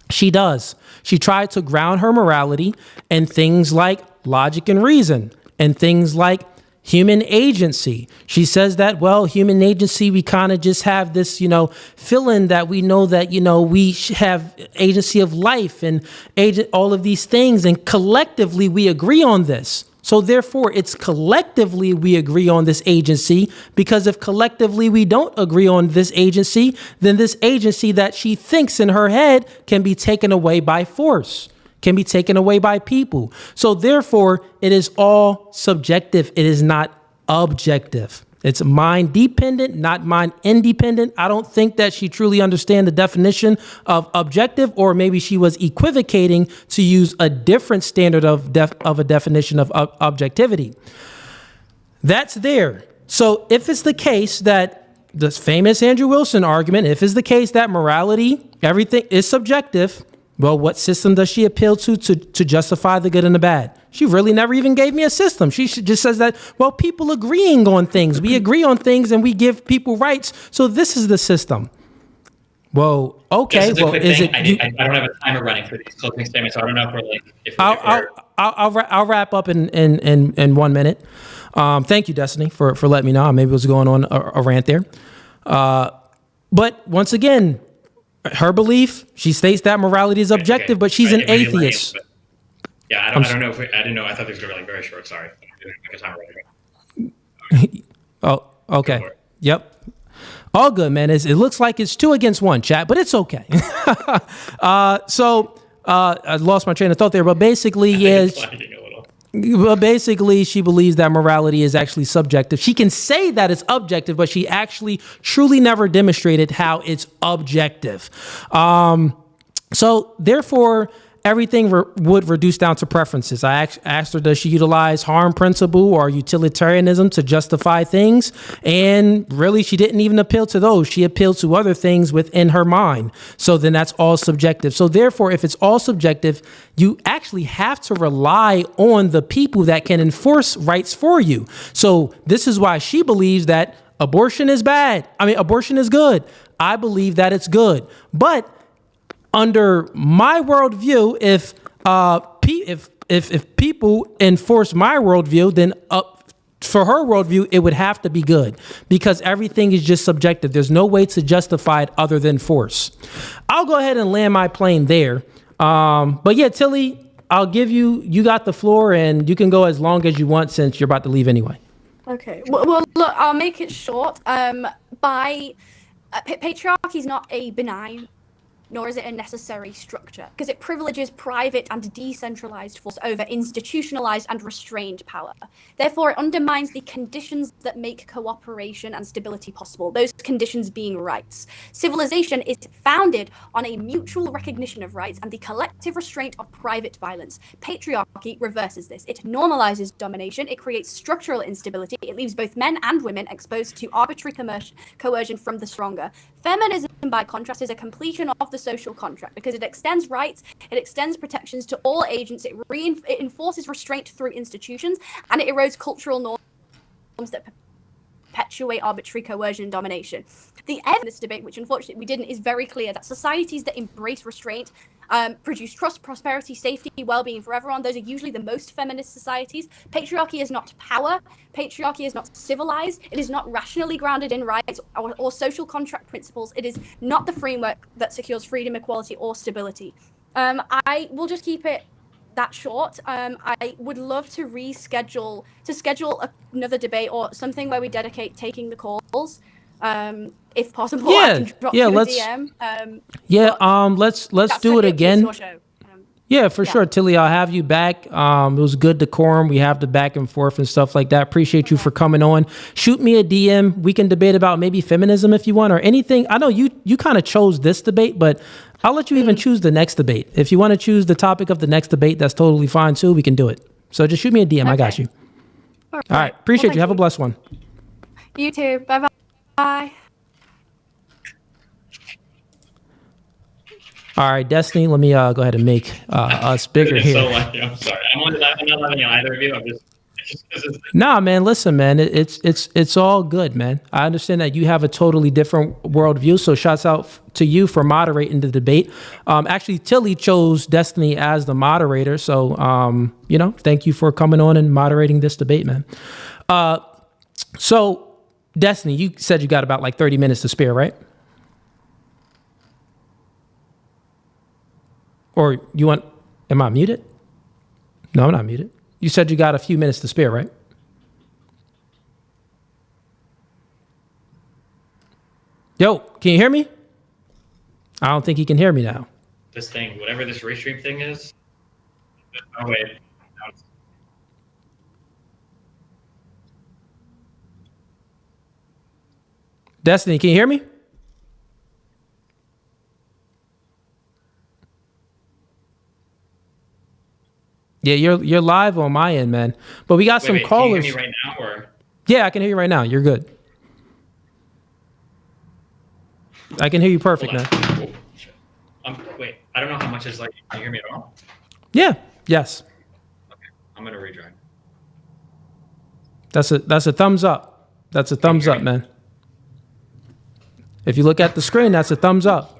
She does. She tried to ground her morality in things like logic and reason and things like human agency. She says that, well, human agency, we kind of just have this, feeling that we know that, we have agency of life and all of these things. And collectively, we agree on this. So therefore, it's collectively we agree on this agency, because if collectively we don't agree on this agency, then this agency that she thinks in her head can be taken away by force, can be taken away by people. So therefore, it is all subjective. It is not objective. It's mind dependent, not mind independent. I don't think that she truly understands the definition of objective, or maybe she was equivocating to use a different standard of a definition of objectivity. That's there. So if it's the case that this famous Andrew Wilson argument, if it's the case that morality, everything is subjective, well, what system does she appeal to justify the good and the bad? She really never even gave me a system. She just says that, well, people agreeing on things. We agree on things and we give people rights. So this is the system. Well, okay. Well, is it? I don't have a timer running for these closing statements, so I don't know if we're. I'll wrap up in 1 minute. Thank you, Destiny, for letting me know. Maybe it was going on a rant there. But once again, her belief, she states that morality is objective, but she's an atheist. Yeah, I don't know if I didn't know. I thought these were like very short. Sorry. Oh, okay. Yep. All good, man. It looks like it's 2 against 1, chat, but it's okay. So I lost my train of thought there, but basically, she believes that morality is actually subjective. She can say that it's objective, but she actually truly never demonstrated how it's objective. So therefore, everything would reduce down to preferences. I asked her, does she utilize harm principle or utilitarianism to justify things? And really, she didn't even appeal to those. She appealed to other things within her mind. So then that's all subjective. So therefore, if it's all subjective, you actually have to rely on the people that can enforce rights for you. So this is why she believes that abortion is bad. Abortion is good. I believe that it's good. But under my worldview, if people enforce my worldview, then for her worldview, it would have to be good, because everything is just subjective. There's no way to justify it other than force. I'll go ahead and land my plane there. But yeah, Tilly, I'll give you got the floor, and you can go as long as you want since you're about to leave anyway. Okay. Well, look, I'll make it short. Patriarchy is not a benign nor is it a necessary structure, because it privileges private and decentralized force over institutionalized and restrained power. Therefore, it undermines the conditions that make cooperation and stability possible, those conditions being rights. Civilization is founded on a mutual recognition of rights and the collective restraint of private violence. Patriarchy reverses this. It normalizes domination, it creates structural instability, it leaves both men and women exposed to arbitrary coercion from the stronger. Feminism, by contrast, is a completion of the social contract because it extends rights, it extends protections to all agents, it enforces restraint through institutions, and it erodes cultural norms that perpetuate arbitrary coercion and domination. The end of this debate, which unfortunately we didn't, is very clear that societies that embrace restraint produce trust, prosperity, safety, well-being for everyone. Those are usually the most feminist societies. Patriarchy is not power. Patriarchy is not civilized. It is not rationally grounded in rights or social contract principles. It is not the framework that secures freedom, equality, or stability. I will just keep it that short. I would love to schedule another debate or something where we dedicate taking the calls. If possible, I can drop you a DM. Let's do it again. Yeah, for sure, Tilly. I'll have you back. It was good decorum. We have the back and forth and stuff like that. Appreciate you for coming on. Shoot me a DM. We can debate about maybe feminism if you want or anything. I know you kind of chose this debate, but I'll let you even choose the next debate. If you want to choose the topic of the next debate, that's totally fine too. We can do it. So just shoot me a DM. Okay. I got you. All right. Appreciate you. Have a blessed one. You too. Bye-bye. Bye. All right, Destiny, let me go ahead and make us bigger here. So lucky. I'm sorry. I'm not loving either of you. Nah, man, listen, man. It's all good, man. I understand that you have a totally different worldview, so shouts out to you for moderating the debate. Actually, Tilly chose Destiny as the moderator, so, thank you for coming on and moderating this debate, man. So, Destiny, you said you got about like 30 minutes to spare, right? Or am I muted? No, I'm not muted. You said you got a few minutes to spare, right? Yo, can you hear me? I don't think he can hear me now. This thing, whatever this restream thing is. Oh, wait. Destiny, can you hear me? Yeah, you're live on my end, man. But we got some callers. Can you hear me right now, or? Yeah, I can hear you right now. You're good. I can hear you perfect now. Wait, I don't know how much is like. Can you hear me at all? Yeah. Yes. Okay, I'm gonna rejoin. That's a thumbs up. That's a thumbs up, man. If you look at the screen, that's a thumbs up.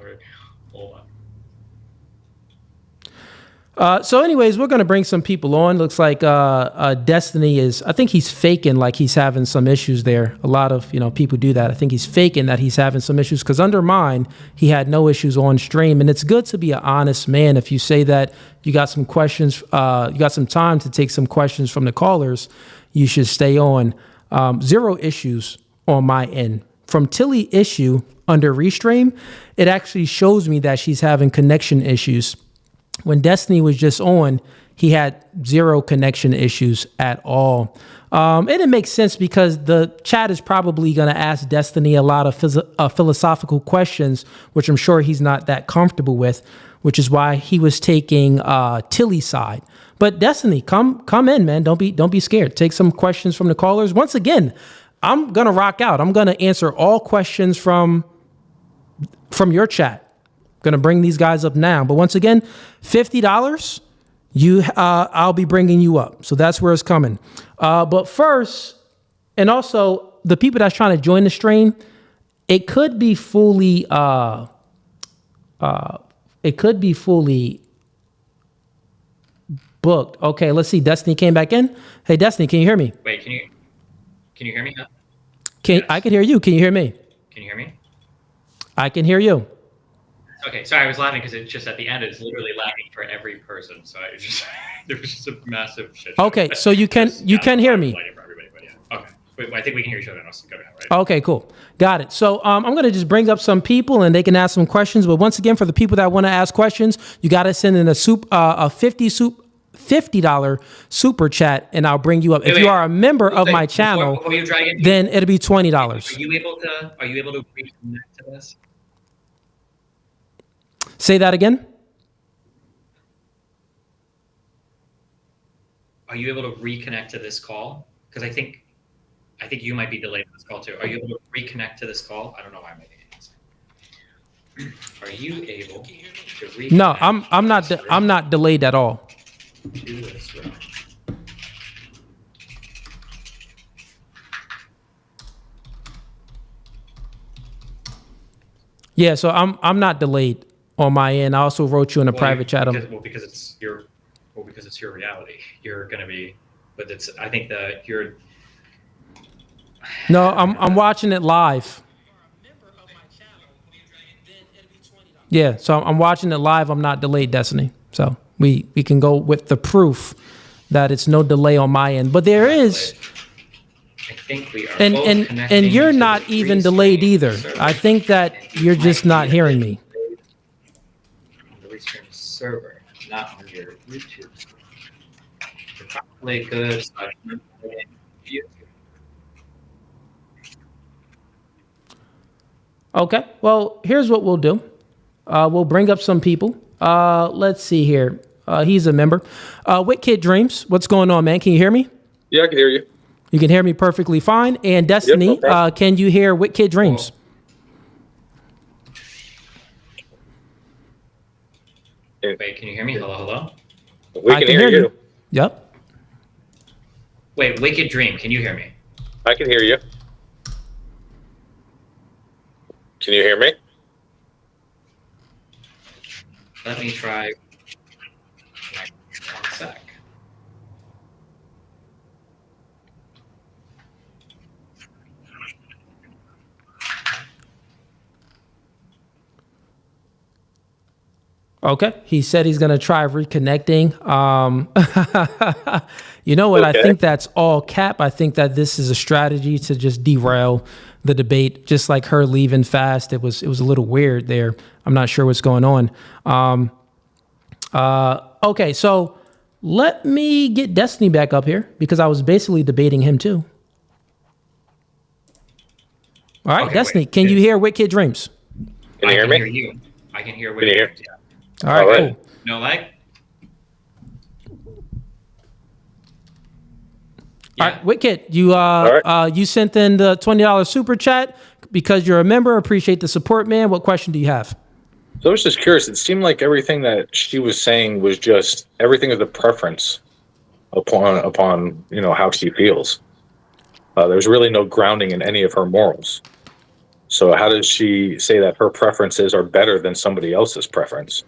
So anyways, we're going to bring some people on. Looks like Destiny I think he's faking like he's having some issues there. A lot of, people do that. I think he's faking that he's having some issues because under mine, he had no issues on stream. And it's good to be an honest man. If you say that you got some questions, you got some time to take some questions from the callers, you should stay on. 0 issues on my end. From Tilly issue under Restream, it actually shows me that she's having connection issues. When Destiny was just on, he had 0 connection issues at all. And it makes sense because the chat is probably going to ask Destiny a lot of philosophical questions, which I'm sure he's not that comfortable with, which is why he was taking Tilly's side. But Destiny, come in, man. Don't be scared. Take some questions from the callers. Once again, I'm going to rock out. I'm going to answer all questions from your chat. Going to bring these guys up now. But once again, $50, I'll be bringing you up. So that's where it's coming. But first, and also the people that's trying to join the stream, it could be fully booked. Okay, let's see. Destiny came back in. Hey, Destiny, can you hear me? Wait, can you hear me now? Yes. I can hear you. Can you hear me? Can you hear me? I can hear you. Okay, sorry, I was laughing because it's just at the end, it's literally lagging for every person. So there was just a massive shit show. Okay, so you can hear me. For everybody, but yeah. Okay. I think we can hear each other now. So go ahead, right? Okay, cool. Got it. So I'm going to just bring up some people and they can ask some questions. But once again, for the people that want to ask questions, you got to send in a $50 super chat and I'll bring you up. If you are a member of my channel, then it'll be $20. Are you able to reconnect to this? Say that again. Are you able to reconnect to this call? Because I think you might be delayed on this call too. Are you able to reconnect to this call? I don't know why I'm making it. Are you able to reconnect? No, I'm not delayed at all. To this room? Yeah, so I'm not delayed on my end. I also wrote you in a private chat. Because it's your reality. You're gonna be, but I think that you're. No, I'm watching it live. Yeah, so I'm watching it live. I'm not delayed, Destiny. So we can go with the proof that it's no delay on my end. But there is. I think we are and you're not even delayed either. I think that you're just not hearing me. On the Restream server, not on your YouTube. You're probably good. So YouTube. Okay, well, here's what we'll do. We'll bring up some people. Let's see here. He's a member. Kid Dreams, what's going on, man? Can you hear me? Yeah, I can hear you. You can hear me perfectly fine. And Destiny, Yep, no problem. can you hear Kid Dreams? Wait, can you hear me? Hello? We can hear you. Yep. Wait, Wicked Dream, can you hear me? I can hear you. Can you hear me? Let me try. 1 sec. Okay. He said he's going to try reconnecting. You know what? Okay. I think that's all cap. I think that this is a strategy to just derail the debate, just like her leaving fast. It was a little weird there. I'm not sure what's going on. Okay, so let me get Destiny back up here because I was basically debating him too. All right, Okay, Destiny, wait. can you hear Kid Dreams? Can you hear me? I can hear Can you hear? Yeah. All right, All right. cool. No lag? All right, Wicked, you sent in the $20 super chat because you're a member. Appreciate the support, man. What question do you have? So I was just curious. It seemed like everything that she was saying was just everything is a preference upon how she feels. There's really no grounding in any of her morals. So how does she say that her preferences are better than somebody else's preference?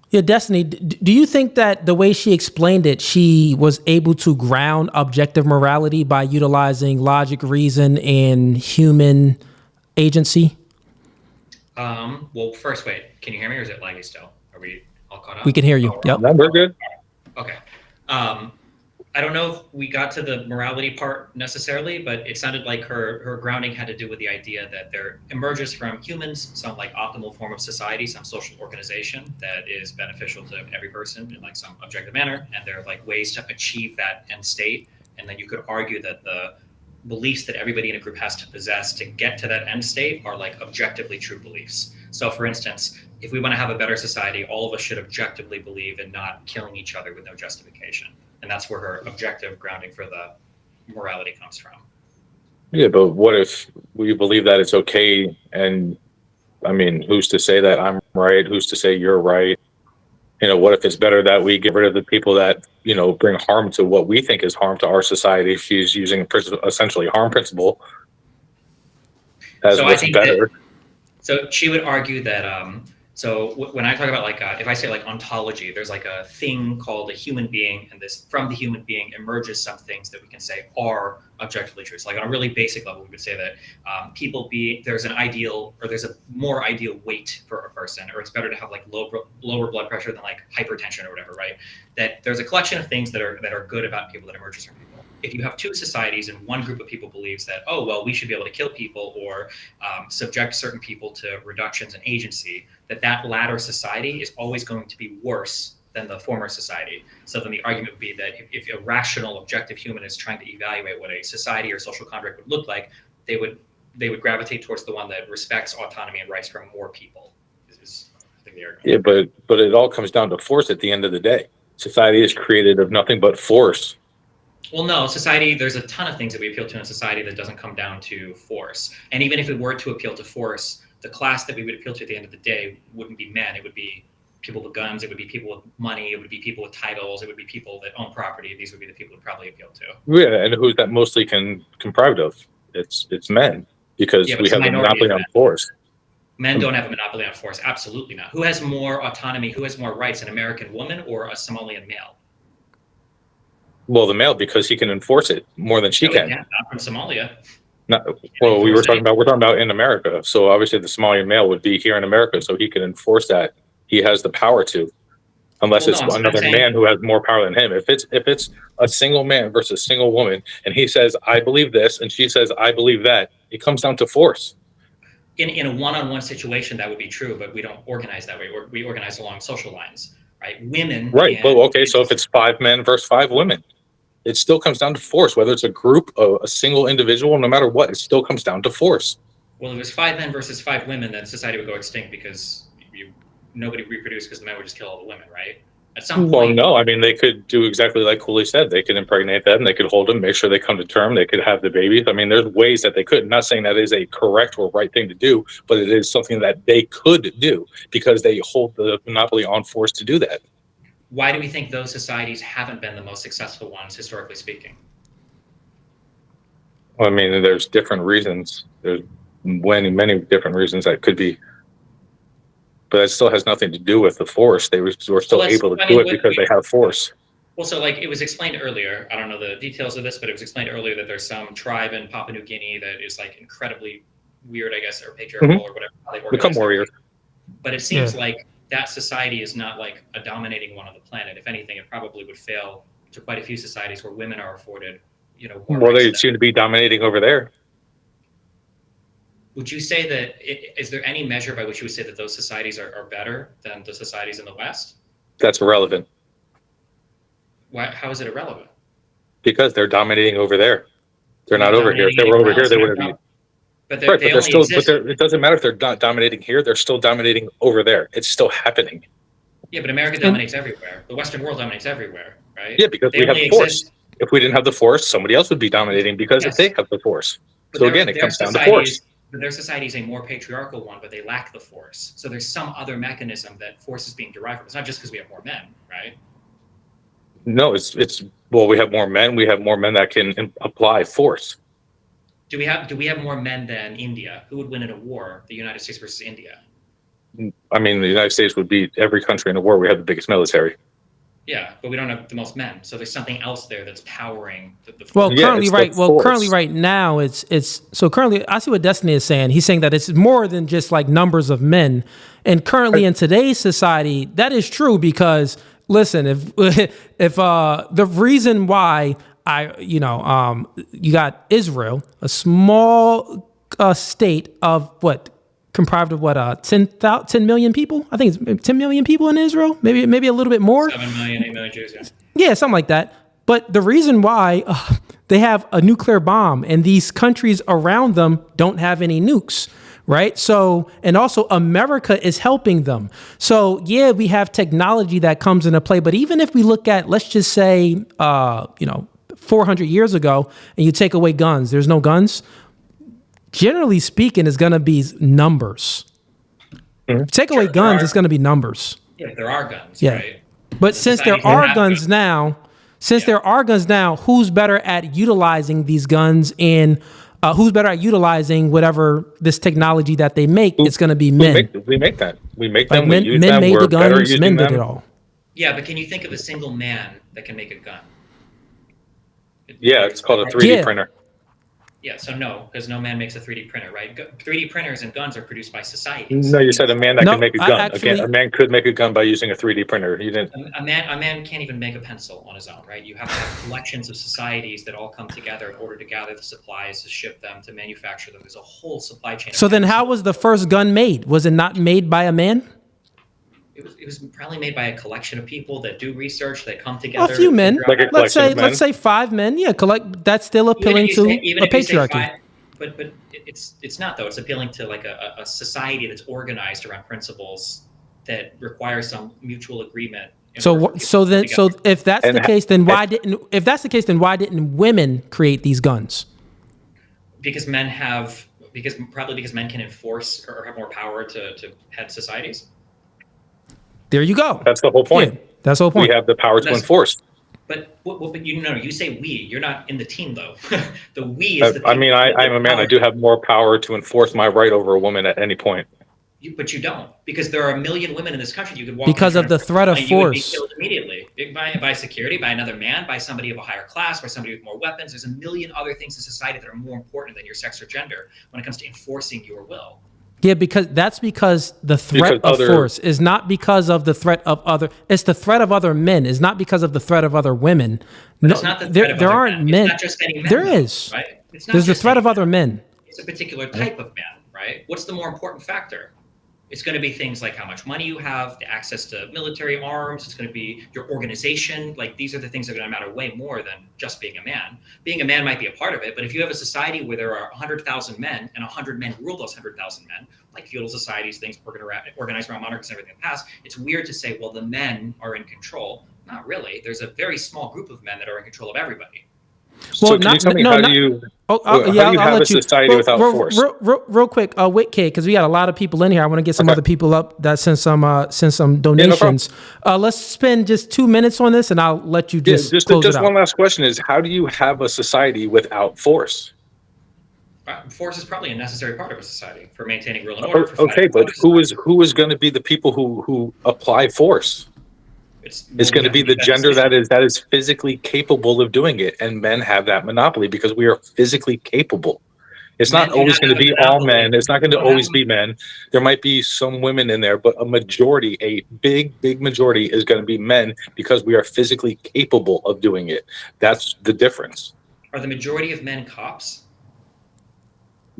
Yeah, Destiny, do you think that the way she explained it, she was able to ground objective morality by utilizing logic, reason, and human agency? Well, first, wait. Can you hear me, or is it laggy still? Are we all caught up? We can hear you. Yep. No, we're good. Okay. I don't know if we got to the morality part necessarily, but it sounded like her grounding had to do with the idea that there emerges from humans some like optimal form of society, some social organization that is beneficial to every person in like some objective manner, and there are like ways to achieve that end state. And then you could argue that the beliefs that everybody in a group has to possess to get to that end state are like objectively true beliefs. So for instance, if we want to have a better society, all of us should objectively believe in not killing each other with no justification. And that's where her objective grounding for the morality comes from. Yeah, but what if we believe that it's okay? And I mean, who's to say that I'm right? Who's to say you're right? What if it's better that we get rid of the people that, bring harm to what we think is harm to our society? She's using essentially harm principle as So I what's think better. So she would argue that, when I talk about like, if I say like ontology, there's like a thing called a human being, and from the human being emerges some things that we can say are objectively true. So like on a really basic level, we would say that there's an ideal, or there's a more ideal weight for a person, or it's better to have like lower blood pressure than like hypertension or whatever, right? That there's a collection of things that are good about people that emerges from people. if you have two societies and one group of people believes that, oh, well, we should be able to kill people or subject certain people to reductions in agency, that latter society is always going to be worse than the former society. So then the argument would be that if a rational, objective human is trying to evaluate what a society or social contract would look like, they would gravitate towards the one that respects autonomy and rights for more people. This is, I think, the argument. Yeah, but it all comes down to force at the end of the day. Society is created of nothing but force. Well, no, society, there's a ton of things that we appeal to in society that doesn't come down to force. And even if it were to appeal to force, the class that we would appeal to at the end of the day wouldn't be men. It would be people with guns. It would be people with money. It would be people with titles. It would be people that own property. These would be the people we'd probably appeal to. Yeah, and who's that mostly comprised of? It's men, because we have a monopoly on force. Men don't have a monopoly on force. Absolutely not. Who has more autonomy? Who has more rights, an American woman or a Somalian male? Well, the male, because he can enforce it more than she can. Not from Somalia. Well, we're talking about in America. So obviously the Somalian male would be here in America, so he can enforce that. He has the power to, unless it's another man who has more power than him. If it's a single man versus a single woman, and he says, I believe this, and she says, I believe that, it comes down to force. In a one-on-one situation, that would be true, but we don't organize that way. We organize along social lines, right? Women. Right. Well, okay. So if it's 5 men versus 5 women, it still comes down to force. Whether it's a group, a single individual, no matter what, it still comes down to force. Well, if it was 5 men versus 5 women, then society would go extinct because nobody reproduced because the men would just kill all the women, right? At some point. Well, no. I mean, they could do exactly like Cooley said. They could impregnate them. They could hold them, make sure they come to term. They could have the babies. I mean, there's ways that they could. I'm not saying that is a correct or right thing to do, but it is something that they could do because they hold the monopoly on force to do that. Why do we think those societies haven't been the most successful ones, historically speaking? Well, I mean, there's different reasons. There's many different reasons that could be. But it still has nothing to do with the force. They were still able to do it because they have force. Well, so like it was explained earlier, I don't know the details of this, but it was explained earlier that there's some tribe in Papua New Guinea that is like incredibly weird, I guess, or patriarchal or whatever. How they become warriors. But it seems like that society is not like a dominating one on the planet. If anything, it probably would fail to quite a few societies where women are afforded, more well, they seem to be dominating over there. Would you say that, is there any measure by which you would say that those societies are better than the societies in the West? That's irrelevant. Why? How is it irrelevant? Because they're dominating over there. They're not over here. If they were over here, they would have been. But they're still. But it doesn't matter if they're not dominating here. They're still dominating over there. It's still happening. Yeah, but America dominates everywhere. The Western world dominates everywhere, right? Yeah, because we have the force. If we didn't have the force, somebody else would be dominating because if they have the force. So again, it comes down to force. But their society is a more patriarchal one, but they lack the force. So there's some other mechanism that force is being derived from. It's not just because we have more men, right? No, well, we have more men. We have more men that can apply force. Do we have more men than India? Who would win in a war, the United States versus India? I mean, the United States would beat every country in a war. We have the biggest military. Yeah, but we don't have the most men. So there's something else there that's powering the force. Well, currently right now it's so currently I see what Destiny is saying. He's saying that it's more than just like numbers of men. And currently in today's society, that is true because listen, if the reason why you got Israel, a small state of comprised of 10 million people? I think it's 10 million people in Israel, maybe a little bit more. 7 million, 8 million Jews, yeah. Yeah, something like that. But the reason why they have a nuclear bomb and these countries around them don't have any nukes, right? So, and also America is helping them. So yeah, we have technology that comes into play. But even if we look at, let's just say, 400 years ago, and you take away guns, there's no guns. Generally speaking, it's going to be numbers. Mm-hmm. Take away guns, it's going to be numbers. Yeah, there are guns, yeah. right? But since there are guns now, who's better at utilizing these guns and who's better at utilizing whatever this technology that they make? It's going to be men. We make that. We make like them. Men, we use men them. made We're the guns. Men did them. it all. Yeah, but can you think of a single man that can make a gun? Yeah, it's called a 3D printer. Yeah, so no, because no man makes a 3D printer, right? 3D printers and guns are produced by societies. No, you said a man that No, can make a I gun. actually- A man could make a gun by using a 3D printer. You didn't. A man can't even make a pencil on his own, right? You have to have collections of societies that all come together in order to gather the supplies, to ship them, to manufacture them. There's a whole supply chain. So then how was the first gun made? Was it not made by a man? It was probably made by a collection of people that do research, that come together. A few men. Like a collection of men? Let's say 5 men. Yeah, that's still appealing to a patriarchy. But it's not, though. It's appealing to like a society that's organized around principles that require some mutual agreement. So if that's the case, then why didn't women create these guns? Because men can enforce or have more power to head societies. There you go. That's the whole point. Yeah, that's the whole point. We have the power to enforce. But you say we. You're not in the team, though. The we is the. I mean, I'm a man. I do have more power to enforce my right over a woman at any point. But you don't, because there are a million women in this country. You could walk because of the threat of force. You would be killed immediately by security, by another man, by somebody of a higher class, by somebody with more weapons. There's a million other things in society that are more important than your sex or gender when it comes to enforcing your will. Yeah, because the threat of force is not because of the threat of other. It's the threat of other men. It's not because of the threat of other women. No, it's not the threat of there other aren't men. men. It's not just any men. There though, is. Right? There's the threat of other men. It's a particular type of man, right? What's the more important factor? It's going to be things like how much money you have, the access to military arms. It's going to be your organization. Like, these are the things that are going to matter way more than just being a man. Being a man might be a part of it, but if you have a society where there are 100,000 men and 100 men rule those 100,000 men, like feudal societies, things organized around monarchies and everything in the past, it's weird to say, well, the men are in control. Not really. There's a very small group of men that are in control of everybody. So can you tell me how do you have a society without force? Real quick, Wick K, because we got a lot of people in here. I want to get some other people up that send some donations. Let's spend just 2 minutes on this, and I'll let you just close it out. One last question is: how do you have a society without force? Force is probably a necessary part of a society for maintaining rule and order. Okay, but who is going to be the people who apply force? It's going to be the gender that is physically capable of doing it, and men have that monopoly because we are physically capable. It's not always going to be all men. It's not going to always be men. There might be some women in there, but a big majority is going to be men because we are physically capable of doing it. That's the difference. Are the majority of men cops?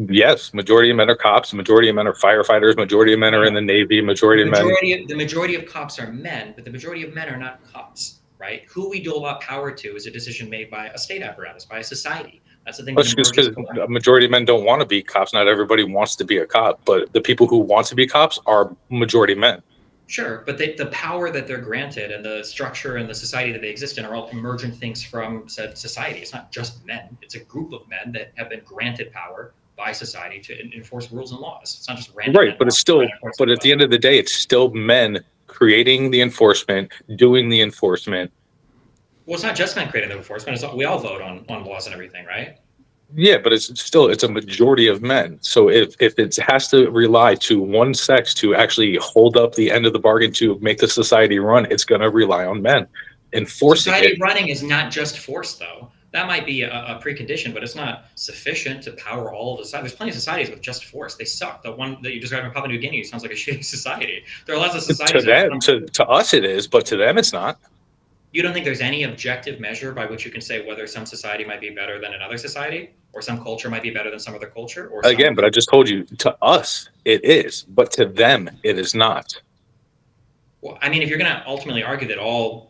Yes, majority of men are cops. Majority of men are firefighters. Majority of men are in the Navy. The majority of cops are men, but the majority of men are not cops, right? Who we dole out power to is a decision made by a state apparatus, by a society. That's the thing. That's just because a majority of men don't want to be cops. Not everybody wants to be a cop, but the people who want to be cops are majority men. Sure, but the power that they're granted and the structure and the society that they exist in are all emergent things from said society. It's not just men. It's a group of men that have been granted power by society to enforce rules and laws. It's not just random. Right, but at the end of the day, it's still men creating the enforcement, doing the enforcement. Well, it's not just men creating the enforcement. We all vote on laws and everything, right? Yeah, but it's a majority of men. So if it has to rely to one sex to actually hold up the end of the bargain to make the society run, it's going to rely on men enforcing society it. Running is not just force, though. That might be a precondition, but it's not sufficient to power all of the society. There's plenty of societies with just force. They suck. The one that you described in Papua New Guinea sounds like a shitty society. There are lots of societies. To us it is, but to them it's not. You don't think there's any objective measure by which you can say whether some society might be better than another society, or some culture might be better than some other culture? Or again, but I just told you, to us it is, but to them it is not. Well, I mean, if you're going to ultimately argue that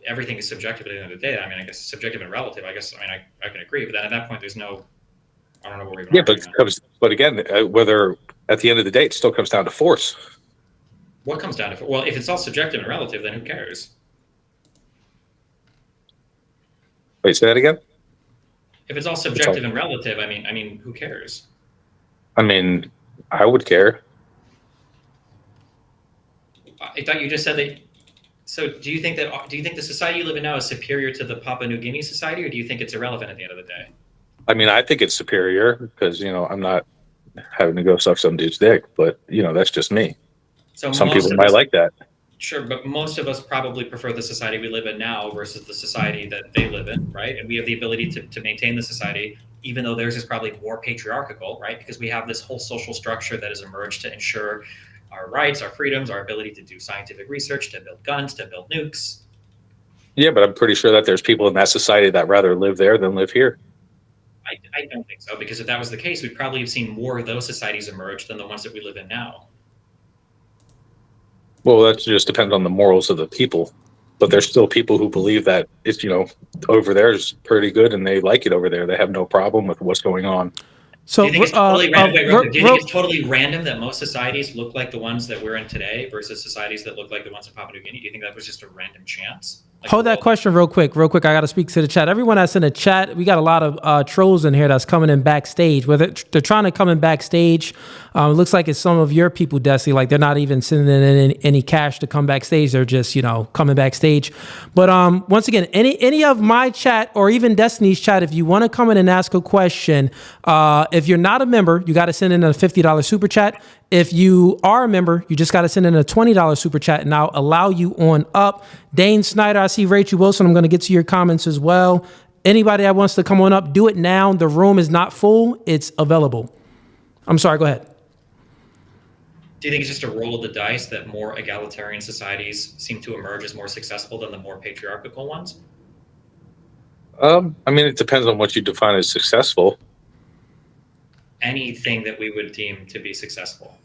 everything is subjective at the end of the day, I mean, I guess subjective and relative. I can agree, but then at that point, there's no. I don't know where we're. Yeah, but again, whether at the end of the day, it still comes down to force. What comes down to? Well, if it's all subjective and relative, then who cares? Wait, say that again. If it's all subjective and relative, I mean, who cares? I mean, I would care. I thought you just said that. So do you think the society you live in now is superior to the Papua New Guinea society, or do you think it's irrelevant at the end of the day? I mean, I think it's superior because, I'm not having to go suck some dude's dick, but that's just me. So some people might like that. Sure, but most of us probably prefer the society we live in now versus the society that they live in, right? And we have the ability to maintain the society even though theirs is probably more patriarchal, right? Because we have this whole social structure that has emerged to ensure our rights, our freedoms, our ability to do scientific research, to build guns, to build nukes. Yeah, but I'm pretty sure that there's people in that society that rather live there than live here. I don't think so, because if that was the case, we'd probably have seen more of those societies emerge than the ones that we live in now. Well, that just depends on the morals of the people. But there's still people who believe that it's, over there is pretty good and they like it over there. They have no problem with what's going on. So, do you think it's totally random? Do you think it's totally random that most societies look like the ones that we're in today versus societies that look like the ones in Papua New Guinea? Do you think that was just a random chance? Hold that question real quick. I got to speak to the chat. Everyone that's in the chat, we got a lot of trolls in here that's coming in backstage. Whether they're trying to come in backstage, it looks like it's some of your people, Desi. Like they're not even sending in any cash to come backstage. They're just, coming backstage. But once again, any of my chat or even Destiny's chat, if you want to come in and ask a question, if you're not a member, you got to send in a $50 super chat. If you are a member, you just got to send in a $20 super chat, and I'll allow you on up. Dane Snyder, I see Rachel Wilson. I'm going to get to your comments as well. Anybody that wants to come on up, do it now. The room is not full. It's available. I'm sorry. Go ahead. Do you think it's just a roll of the dice that more egalitarian societies seem to emerge as more successful than the more patriarchal ones? It depends on what you define as successful. Anything that we would deem to be successful.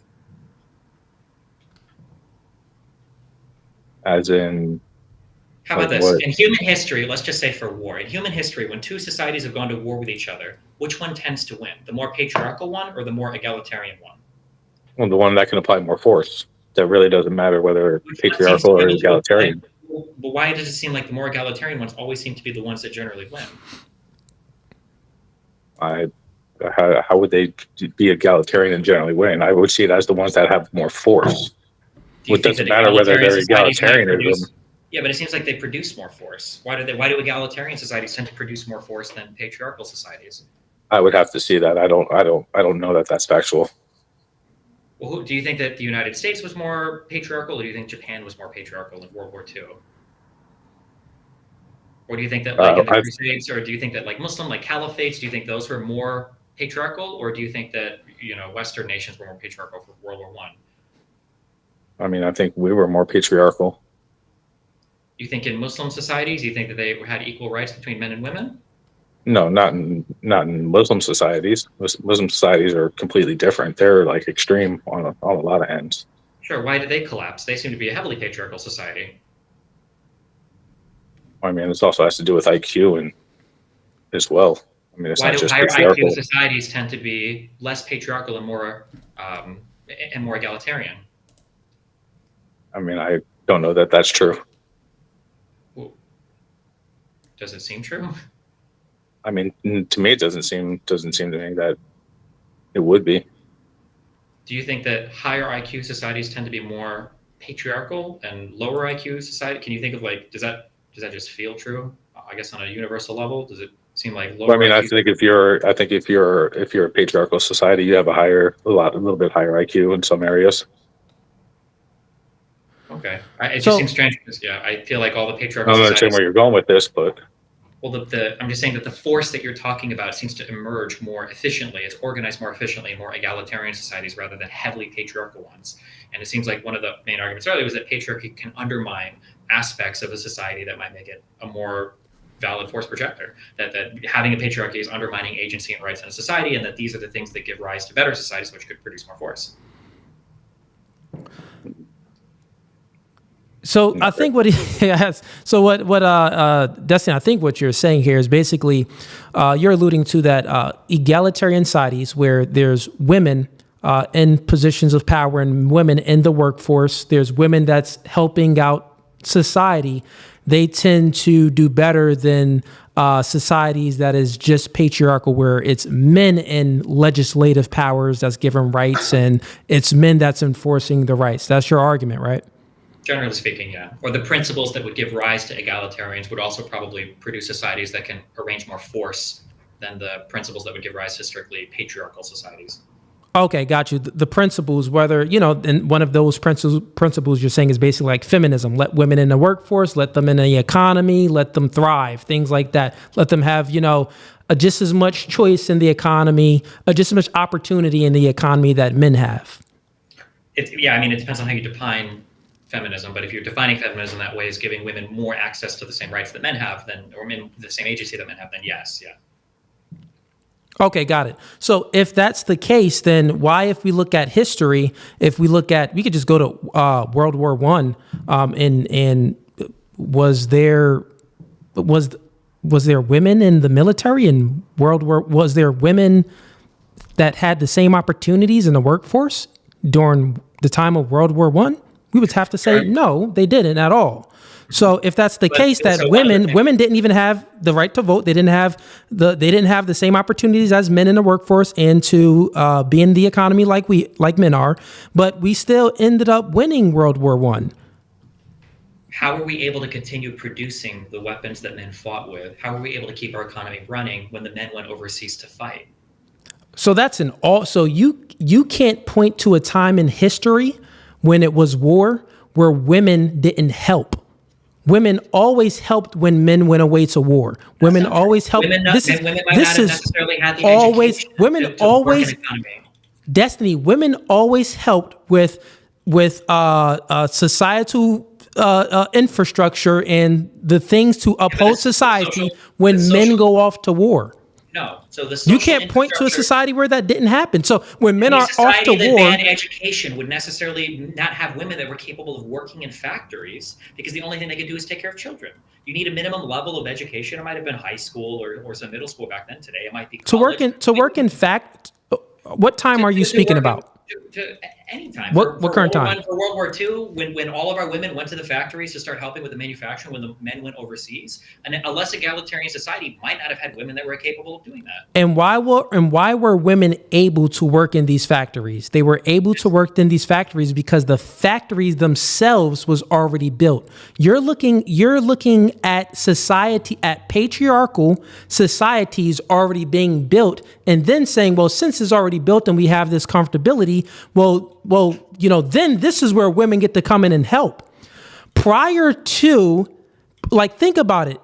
As in, how about this? What? In human history, let's just say for war. In human history, when two societies have gone to war with each other, which one tends to win? The more patriarchal one or the more egalitarian one? Well, the one that can apply more force. That really doesn't matter whether patriarchal or egalitarian. But why does it seem like the more egalitarian ones always seem to be the ones that generally win? How would they be egalitarian and generally win? I would see it as the ones that have more force. It doesn't matter whether they're egalitarian or them. Yeah, but it seems like they produce more force. Why do egalitarian societies tend to produce more force than patriarchal societies? I would have to see that. I don't know that that's factual. Well, do you think that the United States was more patriarchal, or do you think Japan was more patriarchal in World War II? Or do you think that in the Crusades, or do you think that Muslim caliphates, do you think those were more patriarchal, or do you think that Western nations were more patriarchal for World War I? I think we were more patriarchal. You think in Muslim societies, you think that they had equal rights between men and women? No, not in Muslim societies. Muslim societies are completely different. They're extreme on a lot of ends. Sure. Why did they collapse? They seem to be a heavily patriarchal society. This also has to do with IQ and as well. It's why not do just higher patriarchal. IQ societies tend to be less patriarchal and more egalitarian? I don't know that that's true. Well, does it seem true? To me, it doesn't seem to me that it would be. Do you think that higher IQ societies tend to be more patriarchal and lower IQ society? Can you think of does that just feel true? I guess on a universal level, does it seem like lower? I think if you're a patriarchal society, you have a little bit higher IQ in some areas. Okay, it just seems strange because I feel like all the patriarchal. I'm not understand where you're going with this, but. Well, I'm just saying that the force that you're talking about seems to emerge more efficiently. It's organized more efficiently in more egalitarian societies rather than heavily patriarchal ones. And it seems like one of the main arguments earlier was that patriarchy can undermine aspects of a society that might make it a more valid force projector. That having a patriarchy is undermining agency and rights in a society, and that these are the things that give rise to better societies, which could produce more force. So I think what Destiny, I think what you're saying here is basically you're alluding to that egalitarian societies where there's women in positions of power and women in the workforce. There's women that's helping out society. They tend to do better than societies that is just patriarchal, where it's men in legislative powers that's given rights and it's men that's enforcing the rights. That's your argument, right? Generally speaking, yeah. Or the principles that would give rise to egalitarians would also probably produce societies that can arrange more force than the principles that would give rise to strictly patriarchal societies. Okay, got you. The principles, whether, and one of those principles you're saying is basically like feminism. Let women in the workforce, let them in the economy, let them thrive, things like that. Let them have, just as much choice in the economy, just as much opportunity in the economy that men have? It depends on how you define feminism, but if you're defining feminism that way as giving women more access to the same rights that men have, or men the same agency that men have, then yes, yeah. Okay, got it. So if that's the case, then why, if we look at history, we could just go to World War One, and was there women in the military in World War? Was there women that had the same opportunities in the workforce during the time of World War One? We would have to say no, they didn't at all. So if that's the case, that women didn't even have the right to vote, they didn't have the same opportunities as men in the workforce and to be in the economy like men are, but we still ended up winning World War One. How are we able to continue producing the weapons that men fought with? How are we able to keep our economy running when the men went overseas to fight? So so you can't point to a time in history when it was war where women didn't help. Women always helped when men went away to war. Women always helped. Women always Destiny. Women always helped with societal infrastructure and the things to uphold society when men go off to war. No, so you can't point to a society where that didn't happen. So when men are off to war, banned education would necessarily not have women that were capable of working in factories, because the only thing they could do is take care of children. You need a minimum level of education. It might have been high school or some middle school back then. Today it might be college. to work in fact. What time are you speaking about? Any time. What current time? For World War II, when all of our women went to the factories to start helping with the manufacturing, when the men went overseas, and a less egalitarian society might not have had women that were capable of doing that. And why were women able to work in these factories? They were able to work in these factories because the factories themselves was already built. You're looking at society, at patriarchal societies already being built, and then saying, well, since it's already built and we have this comfortability, then this is where women get to come in and help. Prior to, think about it,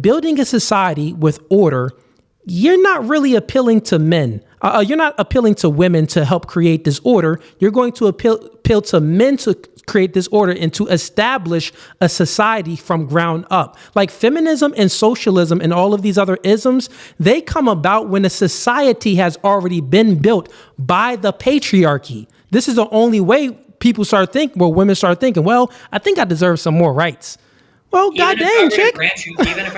building a society with order, you're not really appealing to men. You're not appealing to women to help create this order. You're going to appeal to men to create this order and to establish a society from ground up. Like feminism and socialism and all of these other isms, they come about when a society has already been built by the patriarchy. This is the only way women start thinking, well, I think I deserve some more rights. Well, goddamn, chick. Even if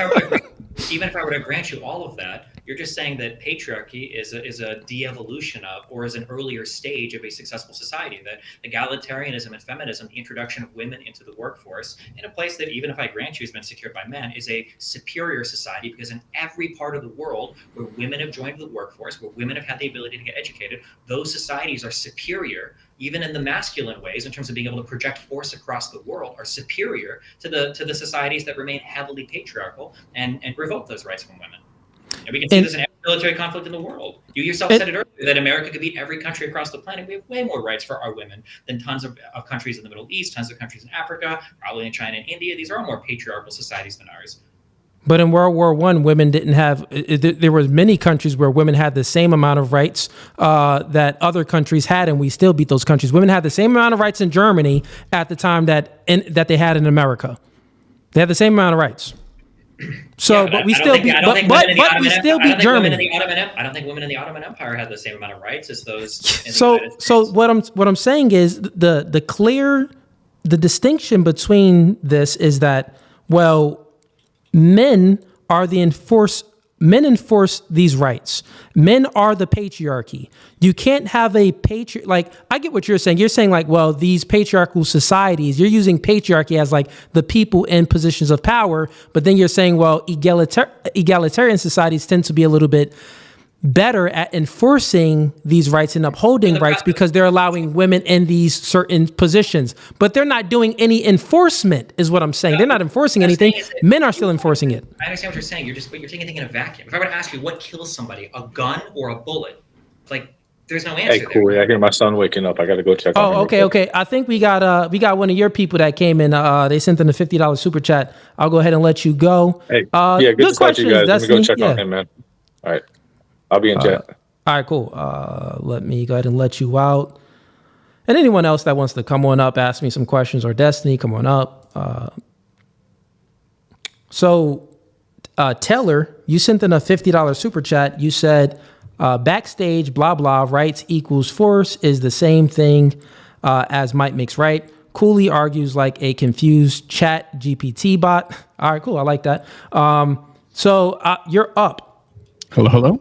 I were to grant you all of that, you're just saying that patriarchy is a de-evolution of, or is an earlier stage of a successful society, that egalitarianism and feminism, the introduction of women into the workforce in a place that, even if I grant you has been secured by men, is a superior society, because in every part of the world where women have joined the workforce, where women have had the ability to get educated, those societies are superior, even in the masculine ways, in terms of being able to project force across the world, are superior to the societies that remain heavily patriarchal and revoke those rights from women. And we can see this in every military conflict in the world. You yourself said it earlier, that America could beat every country across the planet. We have way more rights for our women than tons of countries in the Middle East, tons of countries in Africa, probably in China and India. These are all more patriarchal societies than ours. But in World War I, women didn't have, there were many countries where women had the same amount of rights that other countries had, and we still beat those countries. Women had the same amount of rights in Germany at the time that they had in America. They had the same amount of rights. So, but we still beat Germany. I don't think women in the Ottoman Empire had the same amount of rights as those. So what I'm saying is the distinction between this is that, well, men enforce these rights. Men are the patriarchy. You can't have a I get what you're saying. You're saying well, these patriarchal societies, you're using patriarchy as the people in positions of power, but then you're saying, well, egalitarian societies tend to be a little bit better at enforcing these rights and upholding rights because they're allowing women in these certain positions, but they're not doing any enforcement, is what I'm saying. They're not enforcing anything. Men are still enforcing it. I understand what you're saying. You're taking anything in a vacuum. If I were to ask you what kills somebody, a gun or a bullet, there's no answer. Hey, Corey, I hear my son waking up. I got to go check on him. Okay. I think we got one of your people that came in. They sent in a $50 super chat. I'll go ahead and let you go. Hey, good to talk to you guys. Let me go check on him, man. All right. I'll be in chat. All right, cool. Let me go ahead and let you out. And anyone else that wants to come on up, ask me some questions, or Destiny, come on up. So, Taylor, you sent in a $50 super chat. You said, backstage, blah, blah, rights equals force is the same thing as might makes right. Cooley argues like a confused chat GPT bot. All right, cool. I like that. So you're up. Hello.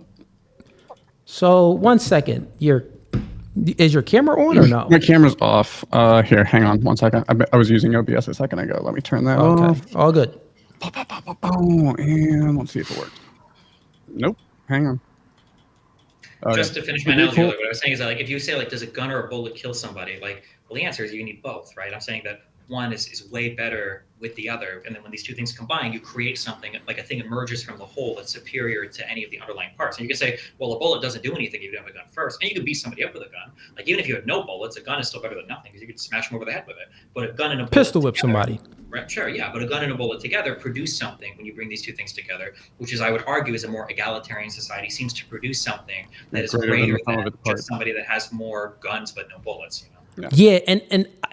So 1 second. Is your camera on or no? My camera's off. Here, hang on 1 second. I was using OBS a second ago. Let me turn that off. Okay, all good. And let's see if it works. Nope. Hang on. Okay. Just to finish my analogy, like what I was saying is that, like, if you say, like, does a gun or a bullet kill somebody? Like, well, the answer is you need both, right? I'm saying that one is way better with the other, and then when these two things combine, you create something, like a thing emerges from the whole that's superior to any of the underlying parts. And you can say, well, a bullet doesn't do anything if you don't have a gun first, and you can beat somebody up with a gun. Like, even if you have no bullets, a gun is still better than nothing because you can smash them over the head with it. But a gun and a bullet Pistol whip together, somebody. right? Sure, yeah. But a gun and a bullet together produce something when you bring these two things together, which is, I would argue, is a more egalitarian society seems to produce something that is greater than just somebody that has more guns but no bullets. You know. Yeah,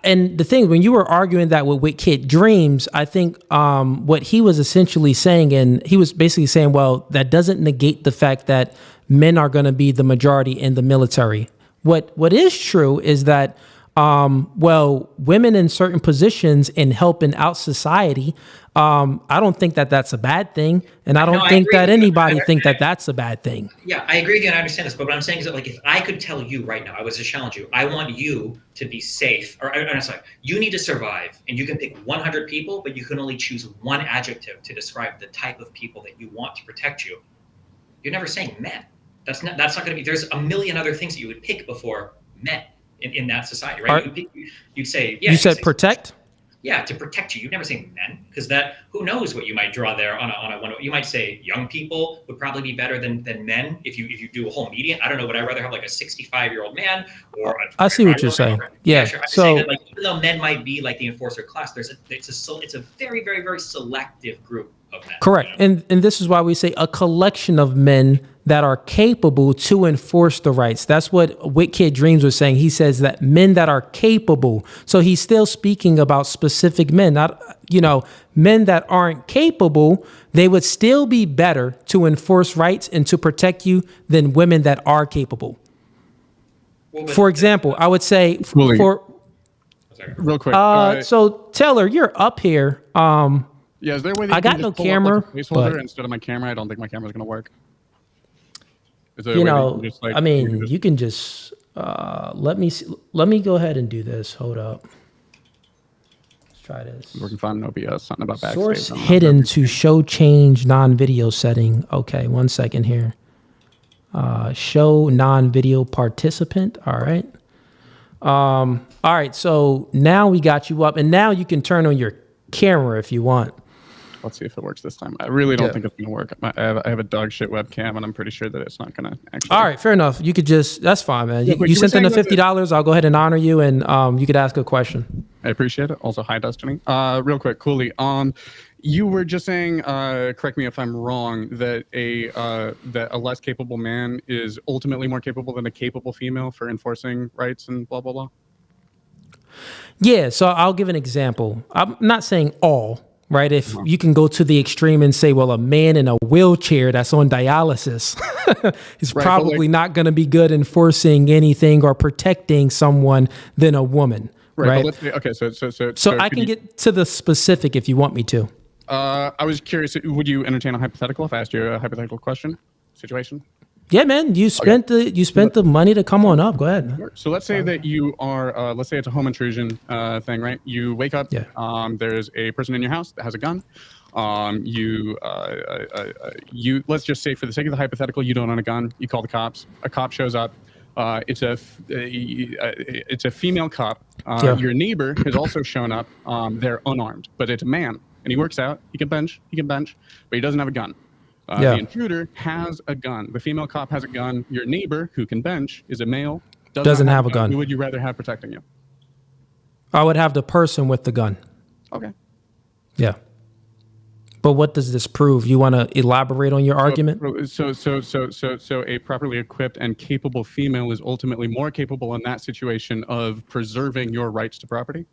and the thing, when you were arguing that with Kid Dreams, I think what he was essentially saying, and he was basically saying, well, that doesn't negate the fact that men are going to be the majority in the military. What is true is that well, women in certain positions in helping out society, I don't think that that's a bad thing, and I don't think that anybody think that that's a bad thing. Yeah, I agree with you and I understand this, but what I'm saying is that, like, if I could tell you right now, I was to challenge you, I want you to be safe, or I'm sorry, you need to survive, and you can pick 100 people, but you can only choose one adjective to describe the type of people that you want to protect you. You're never saying men. That's not going to be. There's a million other things that you would pick before men in that society, right? You'd say, yeah. You said protect? Yeah, to protect you. You'd never say men, because that, who knows what you might draw there on a one. You might say young people would probably be better than men if you do a whole median. I don't know, would I rather have like a 65-year-old man or a I see what you're saying. Yeah. Sure. I'm so saying that, like, even though men might be like the enforcer class, it's a very, very, very selective group of men. correct. You know? And this is why we say a collection of men that are capable to enforce the rights. That's what Kid Dreams was saying. He says that men that are capable. So he's still speaking about specific men, not, men that aren't capable. They would still be better to enforce rights and to protect you than women that are capable. For example, I would say real quick. So Taylor, you're up here. Yeah, is there a way that I got no pull camera, up, like, a placeholder but instead of my camera? I don't think my camera's going to work. Is there you a way know, that you just, like, I mean, you can just let me go ahead and do this. Hold up. Let's try this. working fine in OBS, something about backstage. Source hidden to show change non-video setting. Okay, 1 second here. Show non-video participant. All right. All right. So now we got you up, and now you can turn on your camera if you want. Let's see if it works this time. I really don't think it's going to work. I have a dog shit webcam, and I'm pretty sure that it's not going to actually. All right, fair enough. You could just, that's fine, man. Yeah, You sent in the $50. I'll go ahead and honor you, and you could ask a question. I appreciate it. Also, hi, Destiny. Real quick, Cooley. You were just saying, correct me if I'm wrong, that a less capable man is ultimately more capable than a capable female for enforcing rights and blah, blah, blah. Yeah, so I'll give an example. I'm not saying all. Right. If you can go to the extreme and say, well, a man in a wheelchair that's on dialysis is probably not going to be good enforcing anything or protecting someone than a woman. Right. Let's say, okay. So I can get to the specific if you want me to. I was curious. Would you entertain a hypothetical if I asked you a hypothetical question situation? Yeah, man. You spent the money to come on up. Go ahead. So let's say that you are, let's say it's a home intrusion thing, right? You wake up. Yeah. There's a person in your house that has a gun. You let's just say, for the sake of the hypothetical, you don't own a gun. You call the cops. A cop shows up. It's a female cop. Your neighbor has also shown up. They're unarmed, but it's a man, and he works out. He can bench, but he doesn't have a gun. The intruder has a gun. The female cop has a gun. Your neighbor, who can bench, is a male. Doesn't have a gun. Who would you rather have protecting you? I would have the person with the gun. Okay. Yeah. But what does this prove? You want to elaborate on your argument? So a properly equipped and capable female is ultimately more capable in that situation of preserving your rights to property?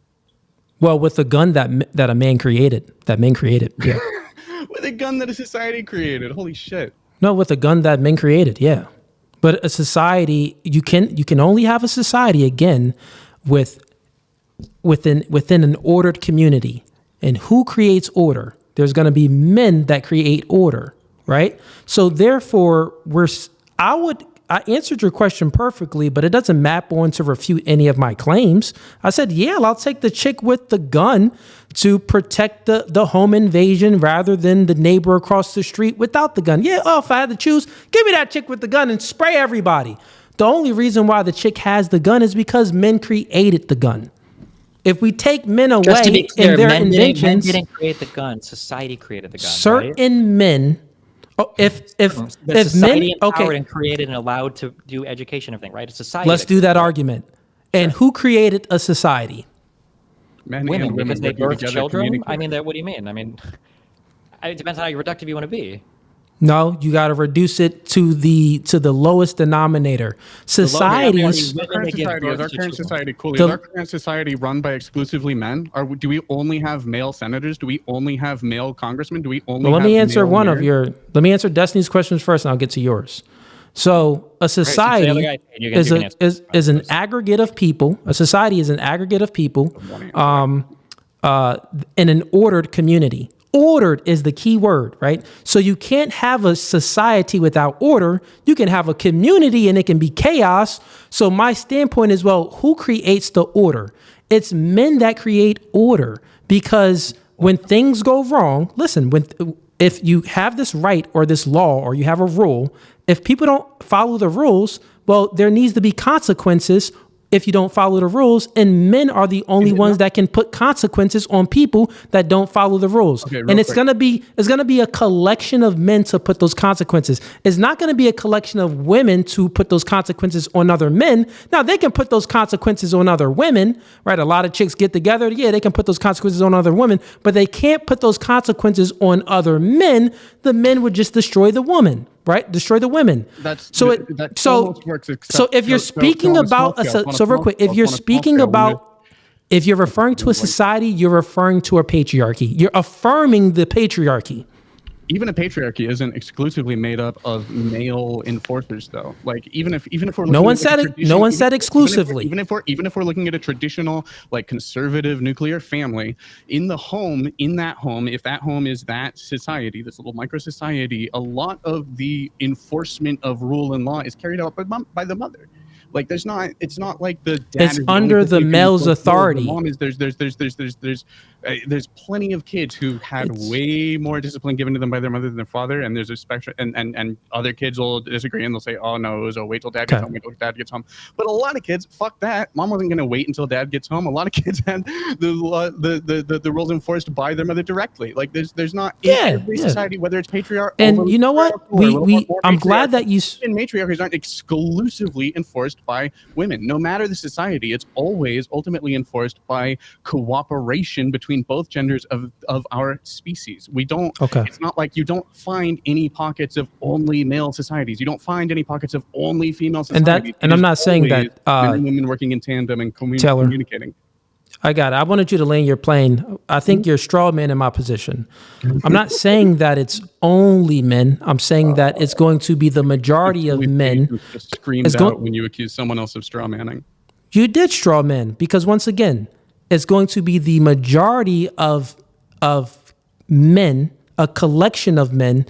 Well, with the gun that a man created, yeah. With a gun that a society created. Holy shit. No, with a gun that men created, yeah. But a society, you can only have a society again within an ordered community. And who creates order? There's going to be men that create order, right? So therefore, I answered your question perfectly, but it doesn't map on to refute any of my claims. I said, yeah, I'll take the chick with the gun to protect the home invasion rather than the neighbor across the street without the gun. Yeah, if I had to choose, give me that chick with the gun and spray everybody. The only reason why the chick has the gun is because men created the gun. If we take men away Just to be clear, in their men inventions, didn't create the gun. Society created the gun. certain right? men. Oh, if society men, empowered okay, and created and allowed to do education and everything, right? It's society. let's do that argument. And who created a society? Men Women, and women because they working birth together, children. communicating. I mean, what do you mean? I mean, it depends on how reductive you want to be. No, you got to reduce it to the lowest denominator. Societies. Our current society, is our current society cool? Is The- our current society run by exclusively men? Do we only have male senators? Do we only have male congressmen? Do we only Well, let have me answer male one of mayors? let me answer Destiny's questions first, and I'll get to yours. So a society other guy, you can answer is an aggregate of people. A society is an aggregate of people in an ordered community. Ordered is the key word, right? So you can't have a society without order. You can have a community and it can be chaos. So my standpoint is, well, who creates the order? It's men that create order, because when things go wrong, listen, if you have this right or this law or you have a rule, if people don't follow the rules, well, there needs to be consequences if you don't follow the rules, and men are the only ones that can put consequences on people that don't follow the rules. Okay, and it's gonna be a collection of men to put those consequences. It's not gonna be a collection of women to put those consequences on other men. Now they can put those consequences on other women, right? A lot of chicks get together, yeah, they can put those consequences on other women, but they can't put those consequences on other men. The men would just destroy the woman. Right, destroy the women. So if you're speaking about real quick, if you're speaking about, if you're referring to a society, you're referring to a patriarchy. You're affirming the patriarchy. Even a patriarchy isn't exclusively made up of male enforcers, though. Like even if we're No one said it. No one said exclusively. Even if we're looking at a traditional, like, conservative nuclear family, in that home, if that home is that society, this little micro society, a lot of the enforcement of rule and law is carried out by the mother. Like, it's not like the dad. It's under the male's authority. The mom is there's plenty of kids who had way more discipline given to them by their mother than their father, and there's a spectrum, and other kids will disagree and they'll say, oh no, so wait till dad gets home, wait till dad gets home. But a lot of kids, fuck that. Mom wasn't gonna wait until dad gets home. A lot of kids had the rules enforced by their mother directly. Like there's not in every society, whether it's patriarchal. And you know what? I'm glad that you. And matriarchies aren't exclusively enforced by women. No matter the society, it's always ultimately enforced by cooperation between both genders of our species. We don't. It's not like you don't find any pockets of only male societies. You don't find any pockets of only female societies. And I'm not saying that men and women working in tandem and communicating. I got it. I wanted you to land your plane. I think you're a straw man in my position. I'm not saying that it's only men. I'm saying that it's going to be the majority of men. You just screamed out when you accused someone else of straw manning. You did straw man, because once again, it's going to be the majority of men, a collection of men,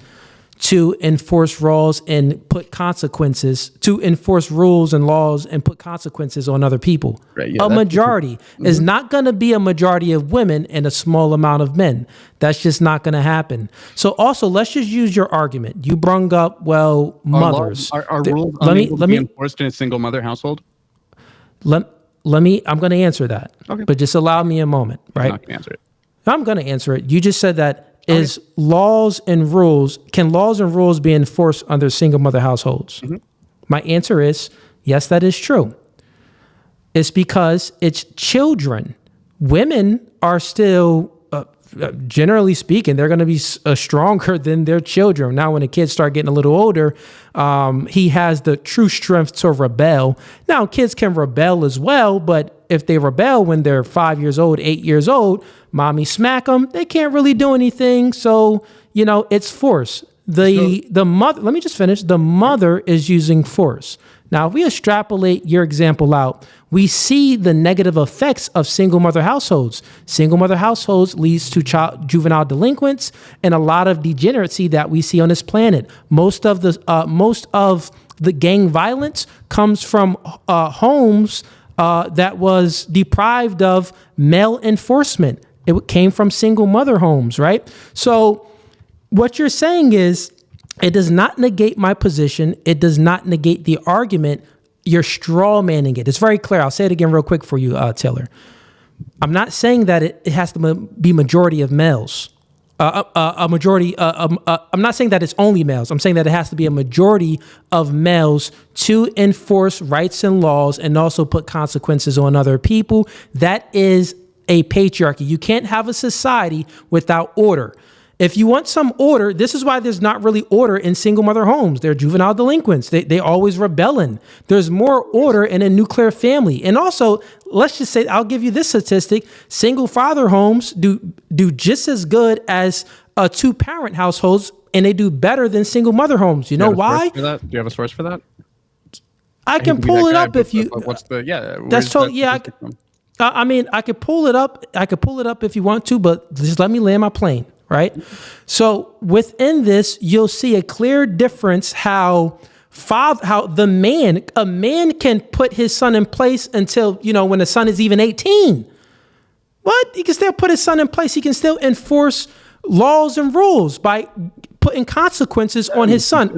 to enforce laws and put consequences, to enforce rules and laws and put consequences on other people. Right, yeah, a majority is not going to be a majority of women and a small amount of men. That's just not going to happen. So also, let's just use your argument. You brung up, well, mothers. Are rules unable to be enforced in a single mother household? I'm going to answer that, but just allow me a moment, right? I'm not going to answer it. I'm going to answer it. You just said that can laws and rules be enforced under single mother households? Mm-hmm. My answer is yes, that is true. It's because it's children. Women are still generally speaking, they're going to be stronger than their children. Now, when the kids start getting a little older, he has the true strength to rebel. Now, kids can rebel as well, but if they rebel when they're 5 years old, 8 years old, mommy smack them, they can't really do anything. So, it's force. The mother, let me just finish. The mother is using force. Now, if we extrapolate your example out, we see the negative effects of single mother households. Single mother households leads to juvenile delinquents and a lot of degeneracy that we see on this planet. Most of the gang violence comes from homes that was deprived of male enforcement. It came from single mother homes, right? So what you're saying is, it does not negate my position. It does not negate the argument. You're straw manning it. It's very clear. I'll say it again real quick for you, Taylor. I'm not saying that it has to be majority of males. I'm not saying that it's only males. I'm saying that it has to be a majority of males to enforce rights and laws and also put consequences on other people. That is a patriarchy. You can't have a society without order. If you want some order, this is why there's not really order in single mother homes. They're juvenile delinquents. They always rebelling. There's more order in a nuclear family. And also, let's just say, I'll give you this statistic. Single father homes do just as good as two-parent households, and they do better than single mother homes. You know why? Do you have a source for that? I can pull it up if you... What's the... Yeah. That's totally... Yeah. I mean, I could pull it up. I could pull it up if you want to, but just let me land my plane. Right. So within this, you'll see a clear difference how a man can put his son in place until, when the son is even 18. What? He can still put his son in place. He can still enforce laws and rules by putting consequences on his son.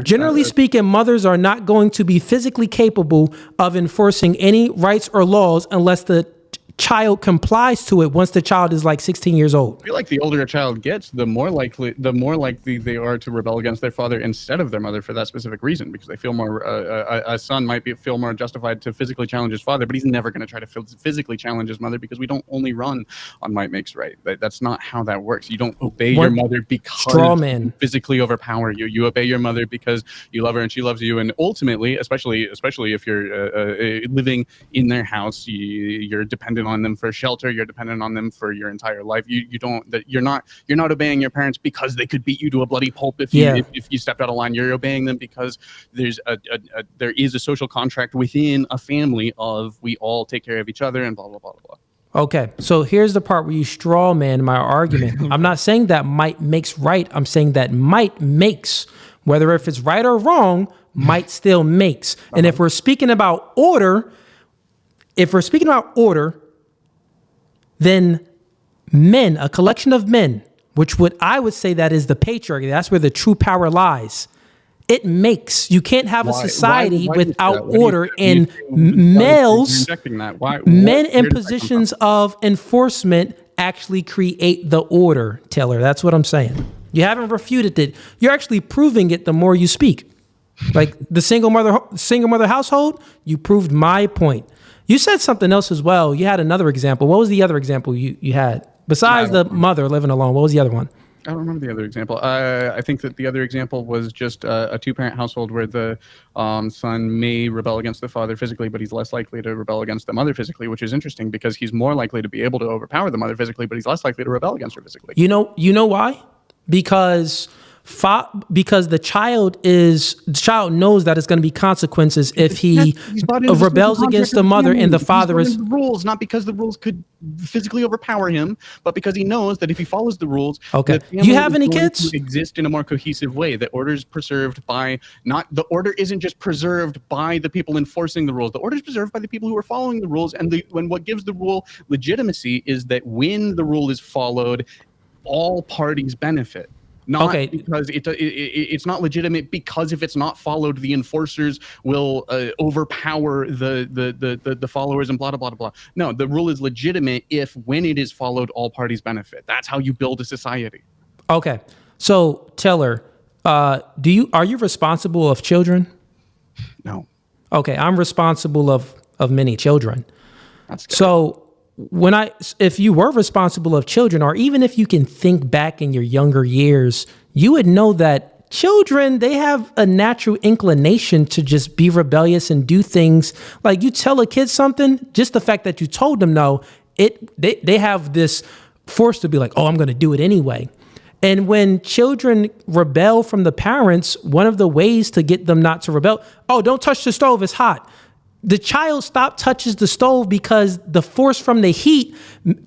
Generally speaking, mothers are not going to be physically capable of enforcing any rights or laws unless the child complies to it once the child is like 16 years old. I feel like the older a child gets, the more likely they are to rebel against their father instead of their mother for that specific reason, because they feel more. A son might feel more justified to physically challenge his father, but he's never going to try to physically challenge his mother, because we don't only run on might makes right. That's not how that works. You don't obey your mother because you physically overpower you. You obey your mother because you love her and she loves you, and ultimately, especially if you're living in their house, you're dependent on them for shelter. You're dependent on them for your entire life. You're not obeying your parents because they could beat you to a bloody pulp if you stepped out of line. You're obeying them because there is a social contract within a family of we all take care of each other and blah blah blah blah. Okay, so here's the part where you straw man my argument. I'm not saying that might makes right. I'm saying that might makes, whether if it's right or wrong, might still makes. And if we're speaking about order, then men, a collection of men, I would say that is the patriarchy. That's where the true power lies. It makes. You can't have a society without order, and males, men in positions of enforcement actually create the order, Taylor. That's what I'm saying. You haven't refuted it. You're actually proving it the more you speak. Like the single mother household, you proved my point. You said something else as well. You had another example. What was the other example you had? Besides the mother living alone, what was the other one? I don't remember the other example. I think that the other example was just a two-parent household where the son may rebel against the father physically, but he's less likely to rebel against the mother physically, which is interesting because he's more likely to be able to overpower the mother physically, but he's less likely to rebel against her physically. You know why? Because the child knows that it's going to be consequences if he rebels against the mother and the father is rules, not because the rules could physically overpower him, but because he knows that if he follows the rules, okay. You have any kids? Exist in a more cohesive way. The order is preserved by the order isn't just preserved by the people enforcing the rules. The order is preserved by the people who are following the rules, and when what gives the rule legitimacy is that when the rule is followed, all parties benefit. Because it's not legitimate because if it's not followed, the enforcers will overpower the followers and blah, blah, blah, blah. No, the rule is legitimate if when it is followed, all parties benefit. That's how you build a society. Okay. So, Taylor, are you responsible of children? No. Okay, I'm responsible of many children. That's good. So if you were responsible of children, or even if you can think back in your younger years, you would know that children, they have a natural inclination to just be rebellious and do things. Like, you tell a kid something, just the fact that you told them no, they have this force to be like, oh, I'm going to do it anyway. And when children rebel from the parents, one of the ways to get them not to rebel, oh, don't touch the stove, it's hot. The child touches the stove because the force from the heat,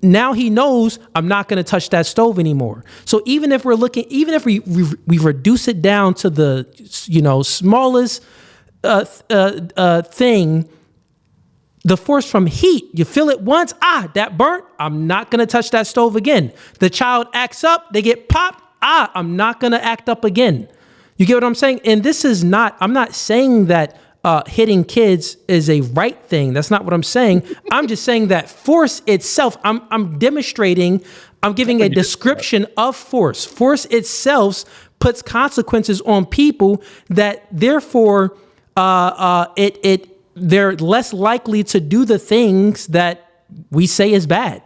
now he knows I'm not going to touch that stove anymore. So even if we reduce it down to the, smallest thing, the force from heat, you feel it once, that burnt, I'm not going to touch that stove again. The child acts up, they get popped, I'm not going to act up again. You get what I'm saying? And I'm not saying that hitting kids is a right thing. That's not what I'm saying. I'm just saying that force itself, I'm giving a description of force. Force itself puts consequences on people that therefore they're less likely to do the things that we say is bad.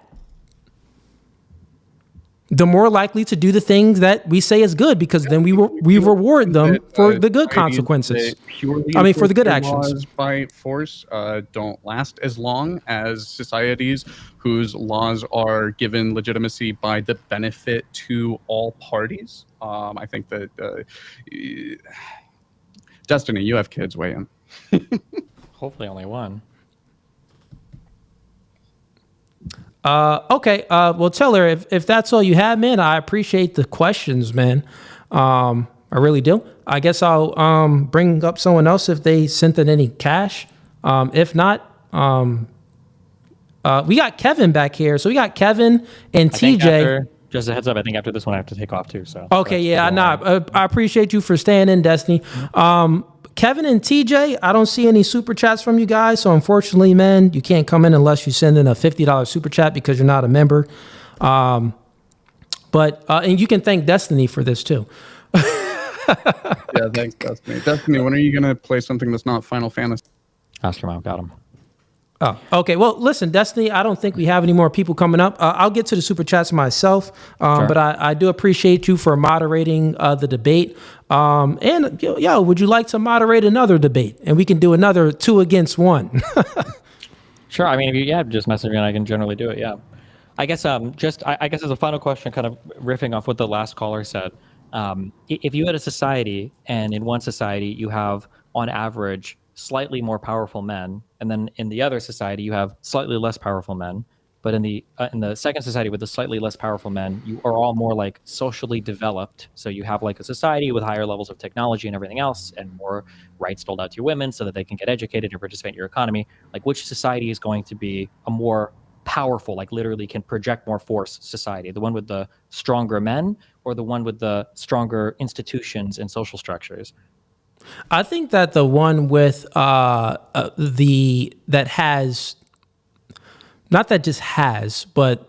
The more likely to do the things that we say is good, because then we reward them for the good consequences. For the good actions. Laws by force don't last as long as societies whose laws are given legitimacy by the benefit to all parties. I think that Destiny, you have kids, weigh in. Hopefully only one. Okay. Well, Taylor, if that's all you have, man, I appreciate the questions, man. I really do. I guess I'll bring up someone else if they sent in any cash. If not, we got Kevin back here. So we got Kevin and TJ. Just a heads up, I think after this one I have to take off too. So okay, yeah, I appreciate you for staying in, Destiny. Kevin and TJ, I don't see any super chats from you guys. So unfortunately, man, you can't come in unless you send in a $50 super chat because you're not a member. And you can thank Destiny for this too. Yeah, thanks, Destiny. Destiny, when are you going to play something that's not Final Fantasy? Ask your mom, got him. Oh, okay. Well, listen, Destiny, I don't think we have any more people coming up. I'll get to the super chats myself, sure. But I do appreciate you for moderating the debate. And would you like to moderate another debate? And we can do another 2 against 1. Sure. I mean, just message me and I can generally do it. Yeah. I guess I guess as a final question, kind of riffing off what the last caller said, if you had a society and in one society you have on average slightly more powerful men, and then in the other society you have slightly less powerful men, but in the second society with the slightly less powerful men, you are all more like socially developed. So you have like a society with higher levels of technology and everything else, and more rights doled out to your women so that they can get educated and participate in your economy. Like, which society is going to be a more powerful, like literally can project more force society? The one with the stronger men, or the one with the stronger institutions and social structures? I think that the one with but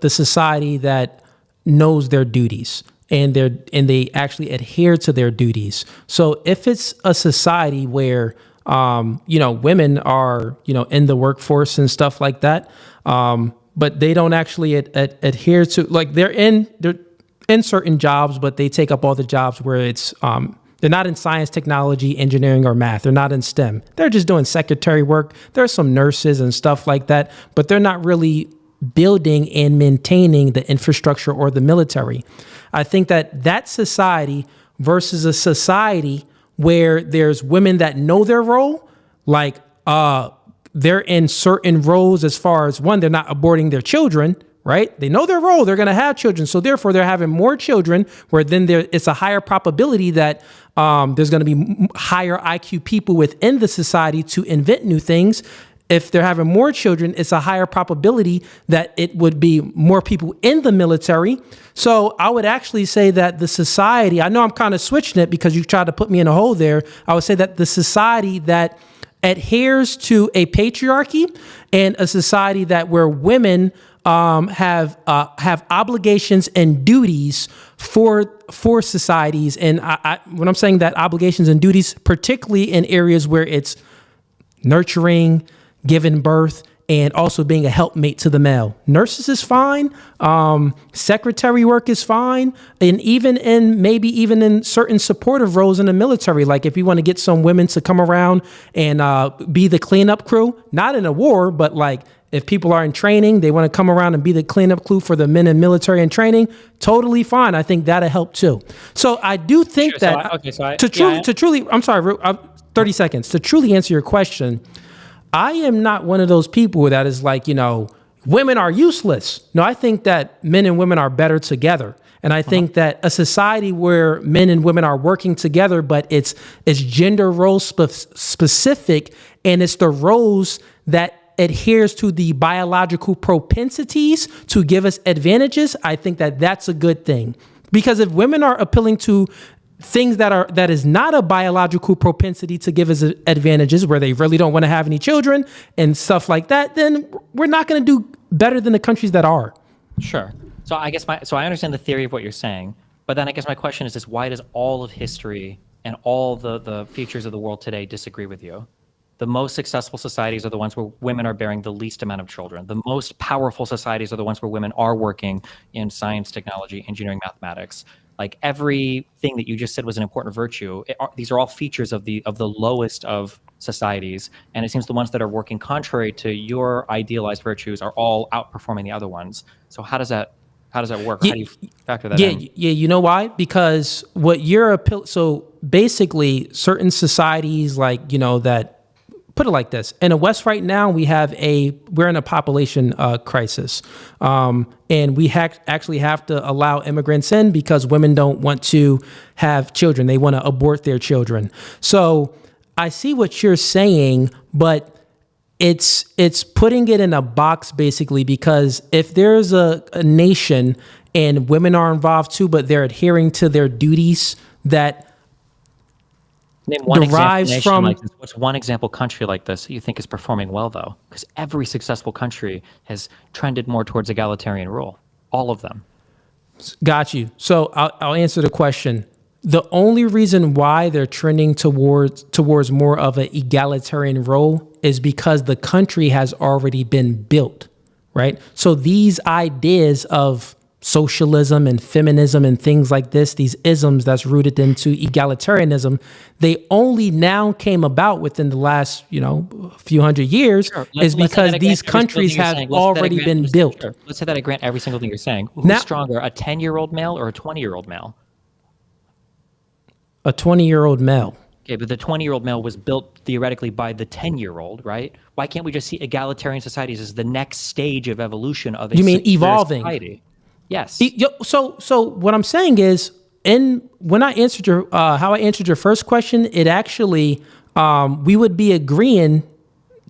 the society that knows their duties and they actually adhere to their duties. So if it's a society where women are in the workforce and stuff like that, but they don't actually adhere to, like, they're in certain jobs, but they take up all the jobs where it's they're not in science, technology, engineering, or math. They're not in STEM. They're just doing secretary work. There's some nurses and stuff like that, but they're not really building and maintaining the infrastructure or the military. I think that society versus a society where there's women that know their role, like they're in certain roles as far as, one, they're not aborting their children, right? They know their role. They're going to have children. So therefore, they're having more children, where then it's a higher probability that there's going to be higher IQ people within the society to invent new things. If they're having more children, it's a higher probability that it would be more people in the military. So I would actually say that the society, I know I'm kind of switching it because you tried to put me in a hole there. I would say that the society that adheres to a patriarchy and a society that where women have obligations and duties for societies. And when I'm saying that, obligations and duties, particularly in areas where it's nurturing, giving birth, and also being a helpmate to the male. Nurses is fine. Secretary work is fine. And even in certain supportive roles in the military, like if you want to get some women to come around and be the cleanup crew, not in a war, but like if people are in training, they want to come around and be the cleanup crew for the men in military and training, totally fine. I think that'll help too. So I do think to truly, I'm sorry, 30 seconds, to truly answer your question, I am not one of those people that is like, women are useless. No, I think that men and women are better together. And I think that a society where men and women are working together, but it's gender role specific, and it's the roles that adheres to the biological propensities to give us advantages, I think that that's a good thing. Because if women are appealing to things that is not a biological propensity to give us advantages, where they really don't want to have any children and stuff like that, then we're not going to do better than the countries that are. Sure. So I guess I understand the theory of what you're saying, but then I guess my question is why does all of history and all the features of the world today disagree with you? The most successful societies are the ones where women are bearing the least amount of children. The most powerful societies are the ones where women are working in science, technology, engineering, mathematics. Like everything that you just said was an important virtue. These are all features of the lowest of societies, and it seems the ones that are working contrary to your idealized virtues are all outperforming the other ones. So how does that work? How do you factor that in? Yeah, you know why? Because what you're so basically certain societies like that. Put it like this. In the West right now, we're in a population crisis. And we actually have to allow immigrants in because women don't want to have children. They want to abort their children. So I see what you're saying, but it's putting it in a box basically, because if there's a nation and women are involved too, but they're adhering to their duties that Name one derives example from like this. What's one example country like this that you think is performing well, though? Because every successful country has trended more towards egalitarian rule. All of them. Got you. So I'll answer the question. The only reason why they're trending towards more of an egalitarian role is because the country has already been built, right? So these ideas of socialism and feminism and things like this, these isms that's rooted into egalitarianism, they only now came about within the last, few hundred years, is because these countries have already been built. Sure. Let's say that I grant every single thing you're saying. Who's stronger, a 10-year-old male or a 20-year-old male? A 20-year-old male. Okay, but the 20-year-old male was built theoretically by the 10-year-old, right? Why can't we just see egalitarian societies as the next stage of evolution of a evolving society? Yes. So what I'm saying is, when I answered how I answered your first question, it actually we would be agreeing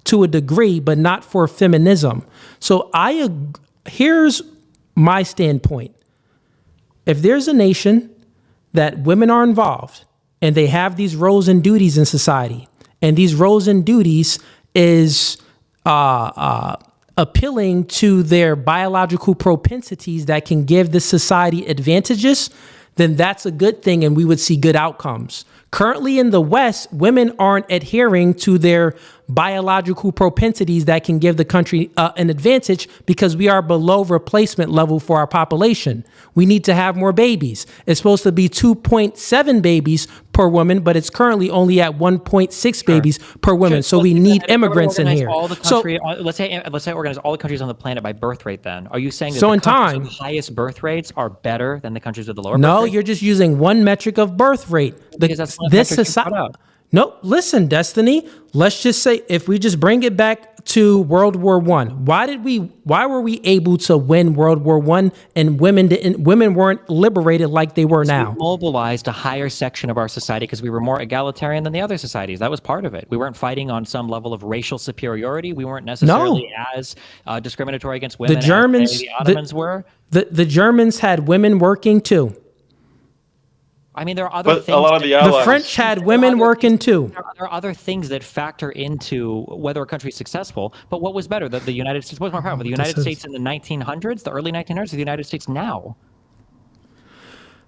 to a degree, but not for feminism. So here's my standpoint. If there's a nation that women are involved and they have these roles and duties in society, and these roles and duties is appealing to their biological propensities that can give the society advantages, then that's a good thing and we would see good outcomes. Currently in the West, women aren't adhering to their biological propensities that can give the country an advantage because we are below replacement level for our population. We need to have more babies. It's supposed to be 2.7 babies per woman, but it's currently only at 1.6 babies per woman. So we need immigrants in here. Let's say organize all the countries on the planet by birth rate. Then are you saying that the countries with the highest birth rates are better than the countries with the lower? No, birth rate? you're just using one metric of birth rate. This society. No, listen, Destiny. Let's just say if we just bring it back to World War I, why were we able to win World War I and women weren't liberated like they were now? We mobilized a higher section of our society because we were more egalitarian than the other societies. That was part of it. We weren't fighting on some level of racial superiority. We weren't necessarily as discriminatory against women as the Ottomans were. The Germans had women working too. I mean, there are other things. A lot of the French had women working too. There are other things that factor into whether a country is successful. But what was better? The United States was more powerful. The United States in the 1900s, the early 1900s, or the United States now?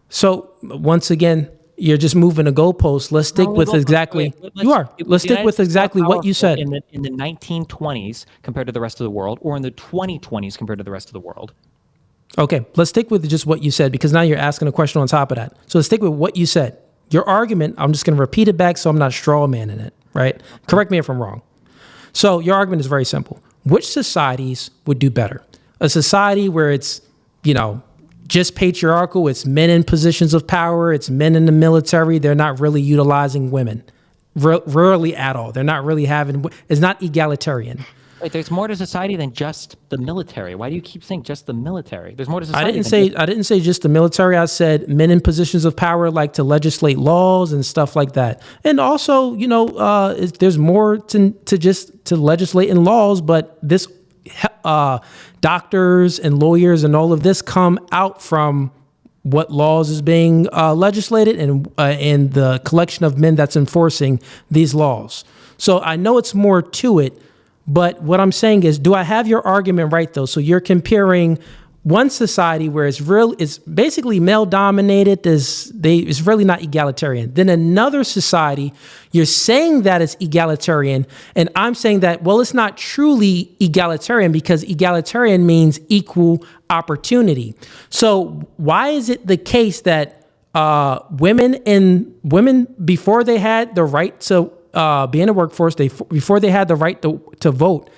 So once again, You're just moving the goalposts. Let's stick with exactly. You are. Let's stick with exactly what you said. In the 1920s compared to the rest of the world, or in the 2020s compared to the rest of the world. Okay, let's stick with just what you said, because now you're asking a question on top of that. So let's stick with what you said. Your argument, I'm just going to repeat it back so I'm not straw manning it, right? Correct me if I'm wrong. So your argument is very simple. Which societies would do better? A society where it's, just patriarchal, it's men in positions of power, it's men in the military, they're not really utilizing women, rarely at all. They're not really it's not egalitarian. Wait, there's more to society than just the military. Why do you keep saying just the military? There's more to society. I didn't say just the military. I said men in positions of power, like to legislate laws and stuff like that. And also, there's more to legislate in laws, but this doctors and lawyers and all of this come out from what laws is being legislated and the collection of men that's enforcing these laws. So I know it's more to it, but what I'm saying is, do I have your argument right though? So you're comparing one society where it's basically male dominated, it's really not egalitarian. Then another society, you're saying that it's egalitarian, and I'm saying that, well, it's not truly egalitarian because egalitarian means equal opportunity. So why is it the case that women before they had the right to be in the workforce, before they had the right to vote,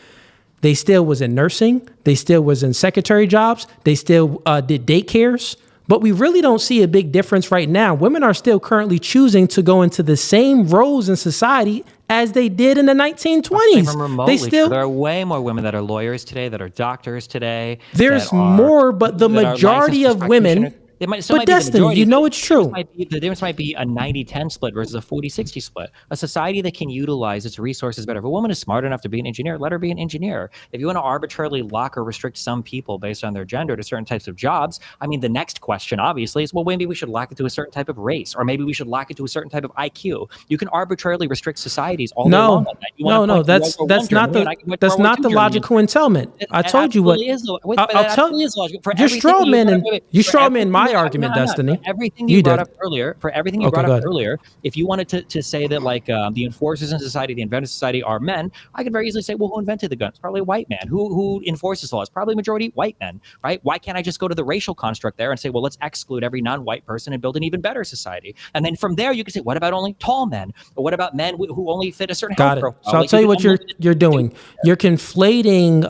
they still was in nursing. They still was in secretary jobs. They still did daycares. But we really don't see a big difference right now. Women are still currently choosing to go into the same roles in society as they did in the 1920s. There are way more women that are lawyers today, that are doctors today. There's more, but the majority of women... But Destiny, it's true. The difference might be a 90-10 split versus a 40-60 split. A society that can utilize its resources better. If a woman is smart enough to be an engineer, let her be an engineer. If you want to arbitrarily lock or restrict some people based on their gender to certain types of jobs, the next question, obviously, is, well, maybe we should lock it to a certain type of race, or maybe we should lock it to a certain type of IQ. You can arbitrarily restrict societies all day long on that. That's not the logical entailment. I told you what. I'll tell you. You're straw man my argument, Destiny. For everything you brought up earlier, if you wanted to say that the enforcers in society, the inventors in society are men, I could very easily say, well, who invented the gun? It's probably a white man. Who enforces laws? Probably majority white men, right? Why can't I just go to the racial construct there and say, well, let's exclude every non-white person and build an even better society? And then from there, you can say, what about only tall men? Or what about men who only fit a certain health profile? So I'll tell you what you're doing. You're conflating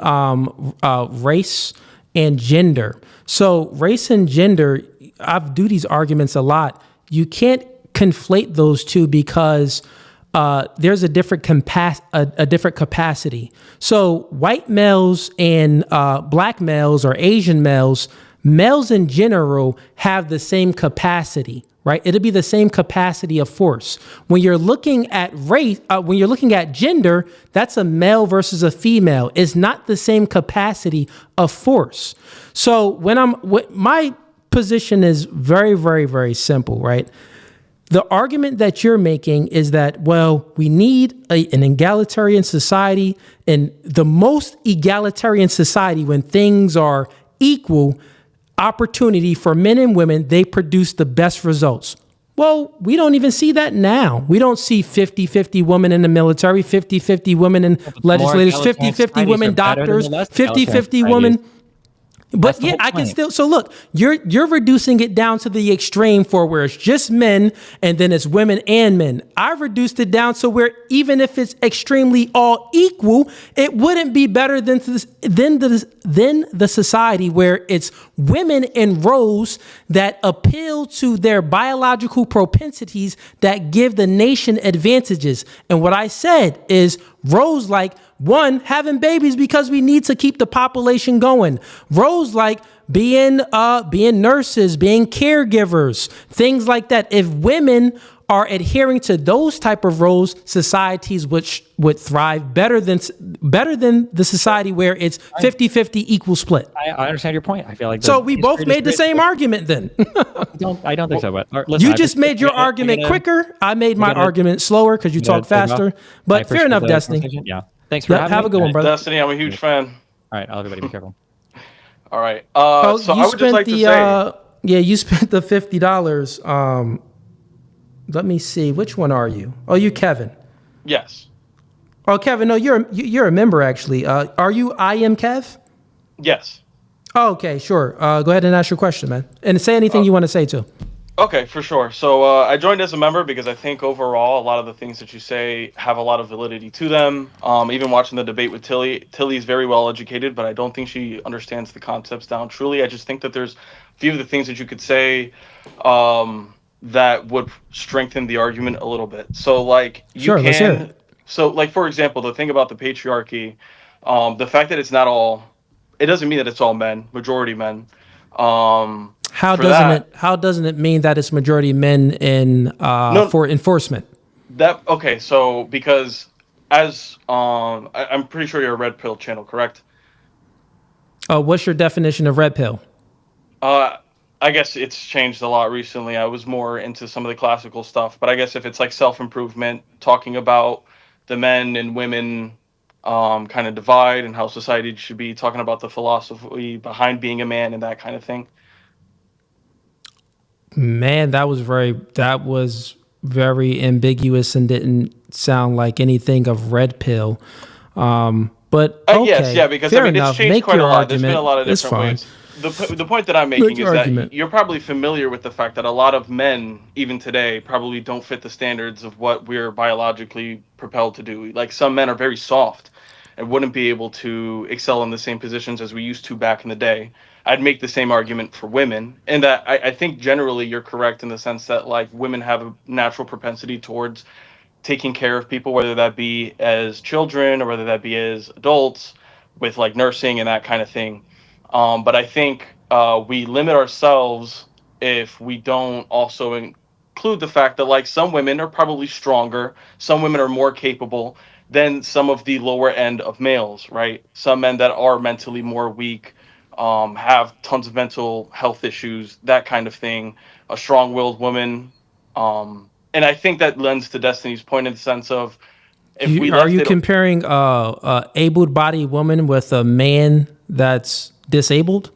race and gender. So race and gender, I do these arguments a lot. You can't conflate those two because there's a different capacity. So white males and black males or Asian males in general have the same capacity, right? It'll be the same capacity of force. When you're looking at race, when you're looking at gender, that's a male versus a female. It's not the same capacity of force. So my position is very, very, very simple, right? The argument that you're making is that, well, we need an egalitarian society, and the most egalitarian society, when things are equal opportunity for men and women, they produce the best results. Well, we don't even see that now. We don't see 50-50 women in the military, 50-50 women in legislators, 50-50 women doctors, 50-50 women. But yeah, I can still. So look, you're reducing it down to the extreme for where it's just men and then it's women and men. I've reduced it down to where even if it's extremely all equal, it wouldn't be better than the society where it's women in roles that appeal to their biological propensities that give the nation advantages. And what I said is roles like, one, having babies because we need to keep the population going. Roles like being nurses, being caregivers, things like that. If women are adhering to those type of roles, societies which would thrive better than the society where it's 50-50 equal split. I understand your point. I feel like so we both made the same argument then. I don't think so. But listen, you just made your argument quicker. I made my argument slower because you talk faster. But fair enough, Destiny. Yeah. Thanks for having me. Have a good one, brother. Destiny, I'm a huge fan. All right, everybody be careful. All right. So I would just like to say, you spent the $50 let me see. Which one are you? Oh, you Kevin. Yes. Oh, Kevin, no, you're a member, actually. Are you I am Kev? Yes. Oh, okay, sure. Go ahead and ask your question, man. And say anything you want to say, too. Okay, for sure. So I joined as a member because I think overall a lot of the things that you say have a lot of validity to them. Even watching the debate with Tilly's very well educated, but I don't think she understands the concepts down truly. I just think that there's a few of the things that you could say that would strengthen the argument a little bit. So like let's hear it. So like, for example, the thing about the patriarchy, the fact that it's not all, it doesn't mean that it's all men, majority men. How doesn't it mean that it's majority men for enforcement? So because as I'm pretty sure you're a Red Pill channel, correct? What's your definition of red pill? I guess it's changed a lot recently. I was more into some of the classical stuff, but I guess if it's like self-improvement, talking about the men and women kind of divide and how society should be, talking about the philosophy behind being a man and that kind of thing. Man, that was very ambiguous and didn't sound like anything of red pill. But okay, yes, because fair I mean enough. it's changed Make quite your a lot. argument. There's been a lot of It's different fine. ways. The point that I'm making is argument. that you're probably familiar with the fact that a lot of men, even today, probably don't fit the standards of what we're biologically propelled to do. Like some men are very soft and wouldn't be able to excel in the same positions as we used to back in the day. I'd make the same argument for women, and that I think generally you're correct in the sense that like women have a natural propensity towards taking care of people, whether that be as children or whether that be as adults, with like nursing and that kind of thing. But I think we limit ourselves if we don't also include the fact that like some women are probably stronger, some women are more capable than some of the lower end of males, right? Some men that are mentally more weak, have tons of mental health issues, that kind of thing, a strong-willed woman. And I think that lends to Destiny's point in the sense of are you comparing a able-bodied woman with a man that's disabled?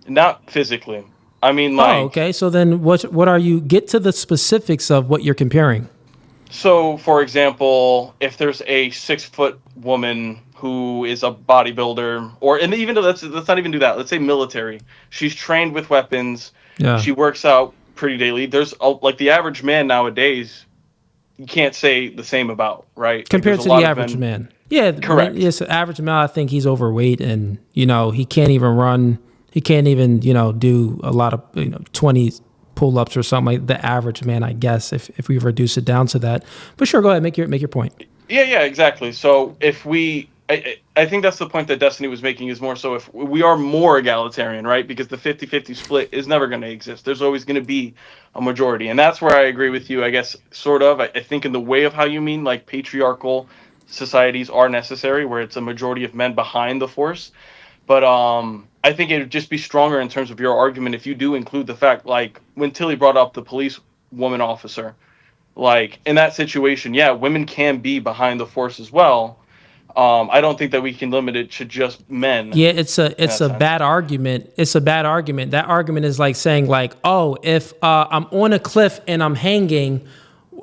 Not physically. I mean, like. Oh, okay. So then, what are you? Get to the specifics of what you're comparing. So, for example, if there's a 6-foot woman who is a bodybuilder, and even though let's not even do that. Let's say military. She's trained with weapons. Yeah. She works out pretty daily. There's like the average man nowadays. You can't say the same about, right? Compared to the average man. Yeah, correct. Yes, the average man. I think he's overweight, and he can't even run. He can't even do a lot of 20 pull-ups or something like the average man, I guess, if we reduce it down to that. But sure, go ahead, make your point. Yeah, exactly. So if I think that's the point that Destiny was making, is more so if we are more egalitarian, right? Because the 50-50 split is never going to exist. There's always going to be a majority. And that's where I agree with you, I guess, sort of. I think in the way of how you mean, like patriarchal societies are necessary, where it's a majority of men behind the force. But I think it would just be stronger in terms of your argument if you do include the fact, like when Tilly brought up the police woman officer, like in that situation, yeah, women can be behind the force as well. I don't think that we can limit it to just men. Yeah, it's a bad argument. It's a bad argument. That argument is like saying like, oh, if I'm on a cliff and I'm hanging,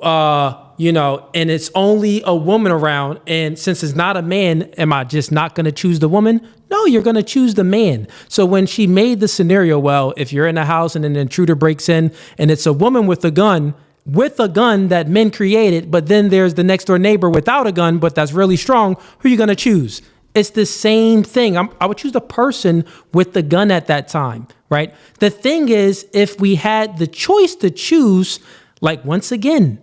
and it's only a woman around, and since it's not a man, am I just not going to choose the woman? No, you're going to choose the man. So when she made the scenario, well, if you're in a house and an intruder breaks in and it's a woman with a gun that men created, but then there's the next door neighbor without a gun, but that's really strong, who are you going to choose? It's the same thing. I would choose the person with the gun at that time, right? The thing is, if we had the choice to choose, like once again,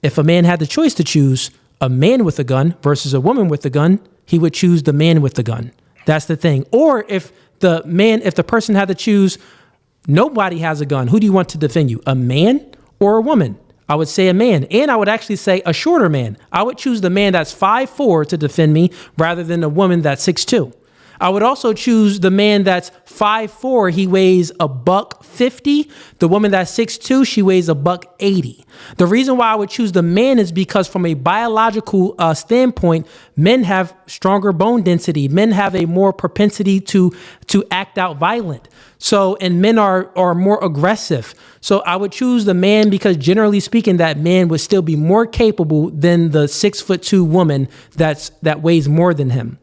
if a man had the choice to choose a man with a gun versus a woman with a gun, he would choose the man with the gun. That's the thing. Or if the person had to choose, nobody has a gun, who do you want to defend you? A man or a woman? I would say a man. And I would actually say a shorter man. I would choose the man that's 5'4" to defend me rather than a woman that's 6'2". I would also choose the man that's 5'4", he weighs $150. The woman that's 6'2", she weighs $180. The reason why I would choose the man is because from a biological standpoint, men have stronger bone density. Men have a more propensity to act out violent. So, and men are more aggressive. So I would choose the man because generally speaking, that man would still be more capable than the 6'2" woman that weighs more than him.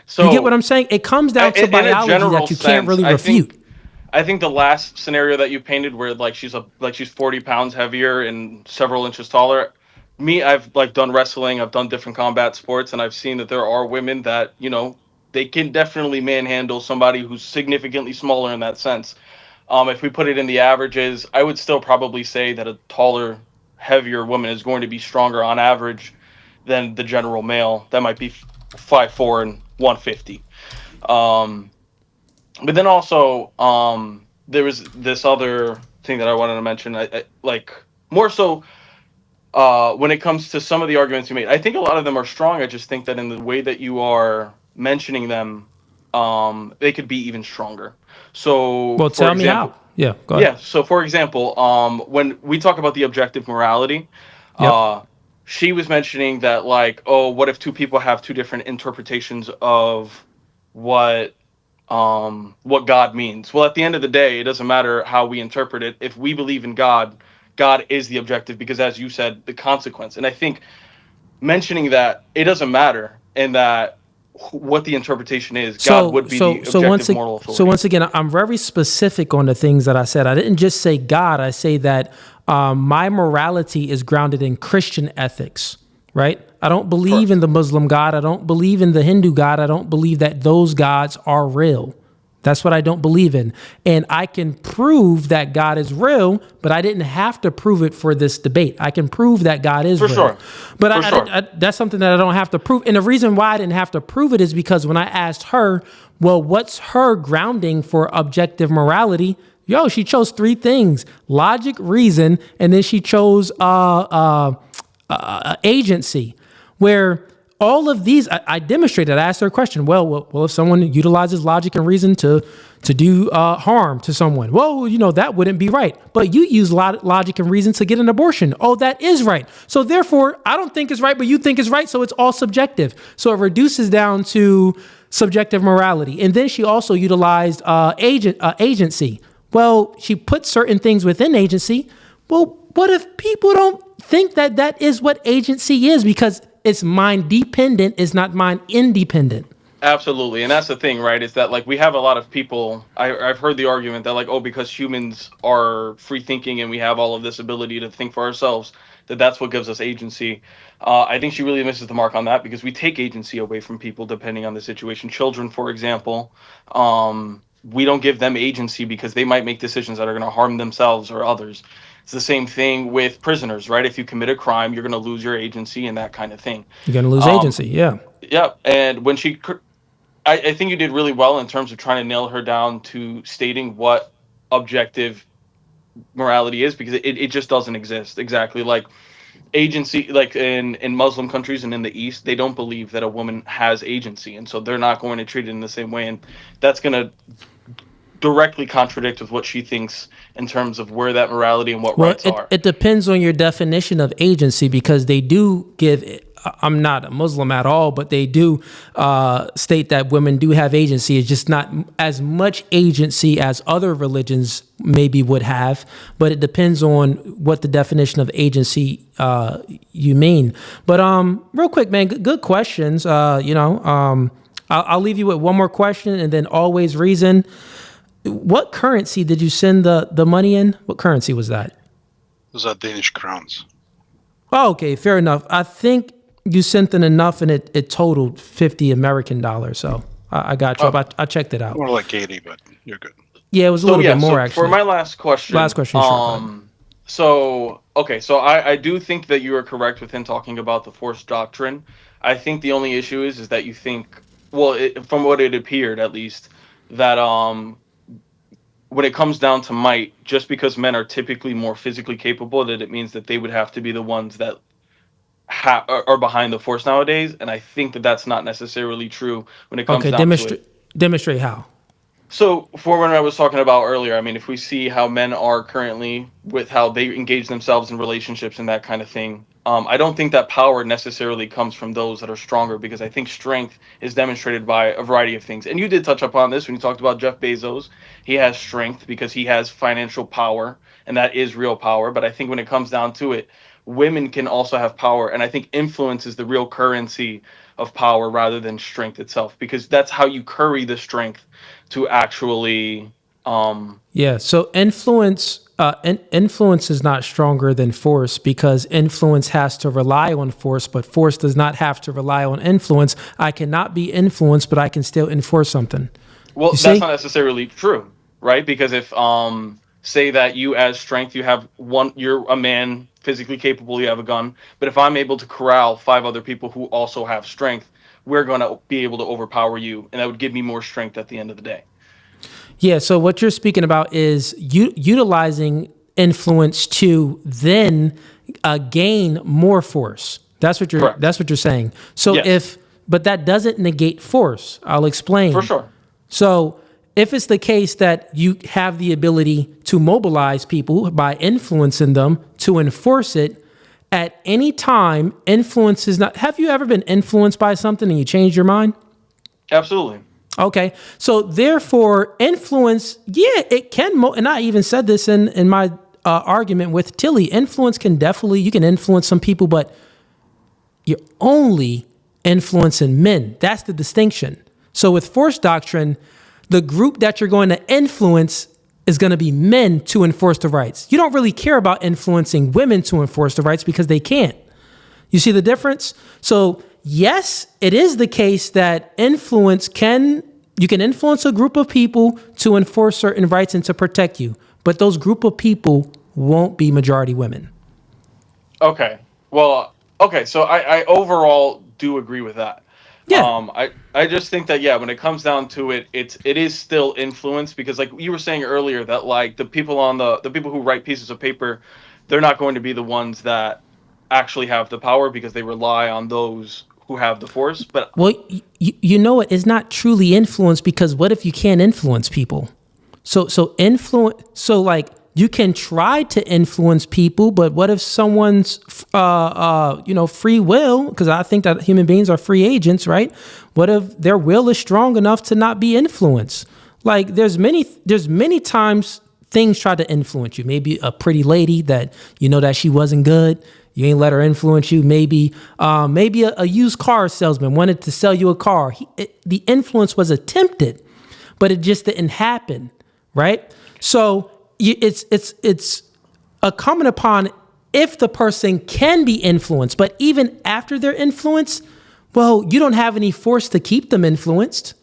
So you get what I'm saying? It comes down to biology that you can't really refute. I think the last scenario that you painted, where like she's 40 pounds heavier and several inches taller. Me, I've like done wrestling, I've done different combat sports, and I've seen that there are women that, you know, they can definitely manhandle somebody who's significantly smaller in that sense. If we put it in the averages, I would still probably say that a taller, heavier woman is going to be stronger on average than the general male. That might be 5'4" and 150. But then also, there was this other thing that I wanted to mention. I like more so when it comes to some of the arguments you made. I think a lot of them are strong. I just think that in the way that you are mentioning them, they could be even stronger. So, well, tell me how. Yeah, go ahead. Yeah. So, for example, when we talk about the objective morality, she was mentioning that, like, oh, what if two people have two different interpretations of what God means? Well, at the end of the day, it doesn't matter how we interpret it. If we believe in God, God is the objective, because, as you said, the consequence. And I think mentioning that it doesn't matter, and that what the interpretation is, God would be the objective moral authority. So once again, I'm very specific on the things that I said. I didn't just say God. I say that my morality is grounded in Christian ethics, right? I don't believe in the Muslim God. I don't believe in the Hindu God. I don't believe that those gods are real. That's what I don't believe in. And I can prove that God is real, but I didn't have to prove it for this debate. I can prove that God is real. Sure. But that's something that I don't have to prove. And the reason why I didn't have to prove it is because when I asked her, well, what's her grounding for objective morality? She chose three things: logic, reason, and then she chose agency, where all of these, I demonstrated. I asked her a question. Well, if someone utilizes logic and reason to do harm to someone, well, that wouldn't be right. But you use logic and reason to get an abortion. Oh, that is right. So therefore, I don't think it's right, but you think it's right. So it's all subjective. So it reduces down to subjective morality. And then she also utilized agency. Well, she put certain things within agency. Well, what if people don't think that is what agency is? Because it's mind dependent, it's not mind independent. Absolutely. And that's the thing, right? Is that, like, we have a lot of people, I've heard the argument that, like, oh, because humans are free thinking and we have all of this ability to think for ourselves, that's what gives us agency. I think she really misses the mark on that, because we take agency away from people depending on the situation. Children, for example, we don't give them agency because they might make decisions that are going to harm themselves or others. It's the same thing with prisoners, right? If you commit a crime, you're going to lose your agency and that kind of thing. You're going to lose agency, yeah. Yeah, and when I think you did really well in terms of trying to nail her down to stating what objective morality is, because it just doesn't exist. Exactly. Like agency, like in Muslim countries and in the East, they don't believe that a woman has agency, and so they're not going to treat it in the same way, and that's going to directly contradict with what she thinks in terms of where that morality and what rights are. It depends on your definition of agency, because they do give, I'm not a Muslim at all, but they do state that women do have agency. It's just not as much agency as other religions maybe would have, but it depends on what the definition of agency you mean. But real quick, man, good questions. I'll leave you with one more question, and then always reason. What currency did you send the money in? What currency was that? Those are Danish crowns. Oh, okay, fair enough. I think you sent in enough, and it totaled $50 American. So I got you. I checked it out. More like 80, but you're good. Yeah, it was a little bit more, actually. For my last question. Sure. So I do think that you are correct within talking about the force doctrine. I think the only issue is that you think, from what it appeared at least, that when it comes down to might, just because men are typically more physically capable, that it means that they would have to be the ones that are behind the force nowadays. And I think that that's not necessarily true when it comes down to it. Demonstrate how. So, for what I was talking about earlier, I mean, if we see how men are currently with how they engage themselves in relationships and that kind of thing, I don't think that power necessarily comes from those that are stronger, because I think strength is demonstrated by a variety of things. And you did touch upon this when you talked about Jeff Bezos. He has strength because he has financial power, and that is real power. But I think when it comes down to it, women can also have power. And I think influence is the real currency of power rather than strength itself, because that's how you curry the strength to actually so influence is not stronger than force, because influence has to rely on force, but force does not have to rely on influence. I cannot be influenced, but I can still enforce something. Well, that's not necessarily true, right? Because if say that you as strength, you're a man physically capable, you have a gun, but if I'm able to corral 5 other people who also have strength, we're going to be able to overpower you, and that would give me more strength at the end of the day. Yeah, so what you're speaking about is utilizing influence to then gain more force. That's what you're saying. So yes. But that doesn't negate force. I'll explain. For sure. So if it's the case that you have the ability to mobilize people by influencing them to enforce it, at any time, influence is not... Have you ever been influenced by something and you changed your mind? Absolutely. Okay. So therefore, influence, it can... and I even said this in my argument with Tilly. Influence can definitely... You can influence some people, but you're only influencing men. That's the distinction. So with force doctrine, the group that you're going to influence is going to be men to enforce the rights. You don't really care about influencing women to enforce the rights because they can't. You see the difference? So yes, it is the case that you can influence a group of people to enforce certain rights and to protect you, but those group of people won't be majority women. Okay. Well, okay. So I overall do agree with that. Yeah. I just think that, when it comes down to it, it is still influence, because like you were saying earlier that like the people who write pieces of paper, they're not going to be the ones that actually have the power because they rely on those who have the force. But you know what? It's not truly influence, because what if you can't influence people? So influence. So like you can try to influence people, but what if someone's free will? Because I think that human beings are free agents, right? What if their will is strong enough to not be influenced? Like there's many times things try to influence you. Maybe a pretty lady that you know that she wasn't good. You ain't let her influence you. Maybe a used car salesman wanted to sell you a car. The influence was attempted, but it just didn't happen, right? So it's a comment upon if the person can be influenced, but even after they're influenced, well, you don't have any force to keep them influenced.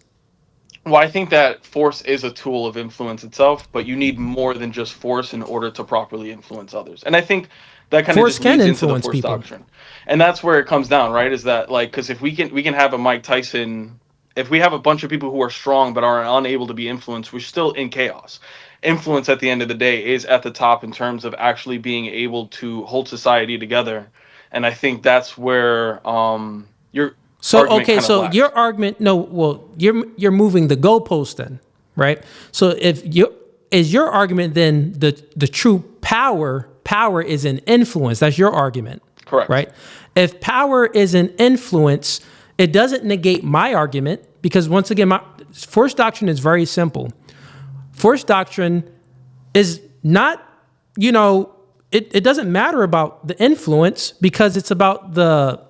Well, I think that force is a tool of influence itself, but you need more than just force in order to properly influence others. And I think that kind of just leads into the force doctrine. And that's where it comes down, right? Is that like, because if we can have a Mike Tyson, if we have a bunch of people who are strong but are unable to be influenced, we're still in chaos. Influence at the end of the day is at the top in terms of actually being able to hold society together. And I think that's where your your argument, you're moving the goalpost then, right? So is your argument then the true power is an influence? That's your argument. Correct. Right? If power is an influence, it doesn't negate my argument, because once again, my force doctrine is very simple. Force doctrine is not, it doesn't matter about the influence, because it's about the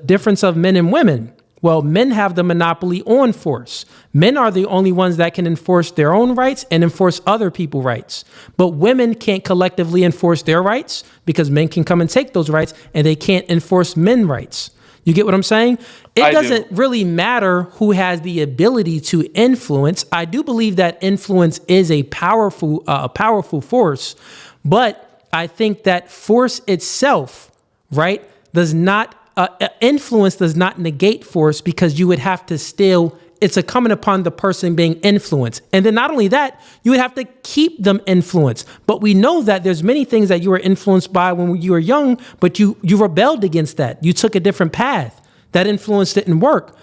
difference of men and women. Well, men have the monopoly on force. Men are the only ones that can enforce their own rights and enforce other people's rights. But women can't collectively enforce their rights, because men can come and take those rights, and they can't enforce men's rights. You get what I'm saying? It doesn't really matter who has the ability to influence. I do believe that influence is a powerful force, but I think that force itself, right, does not influence does not negate force, because you would have to still, it's incumbent upon the person being influenced. And then not only that, you would have to keep them influenced. But we know that there's many things that you were influenced by when you were young, but you rebelled against that. You took a different path. That influence didn't work.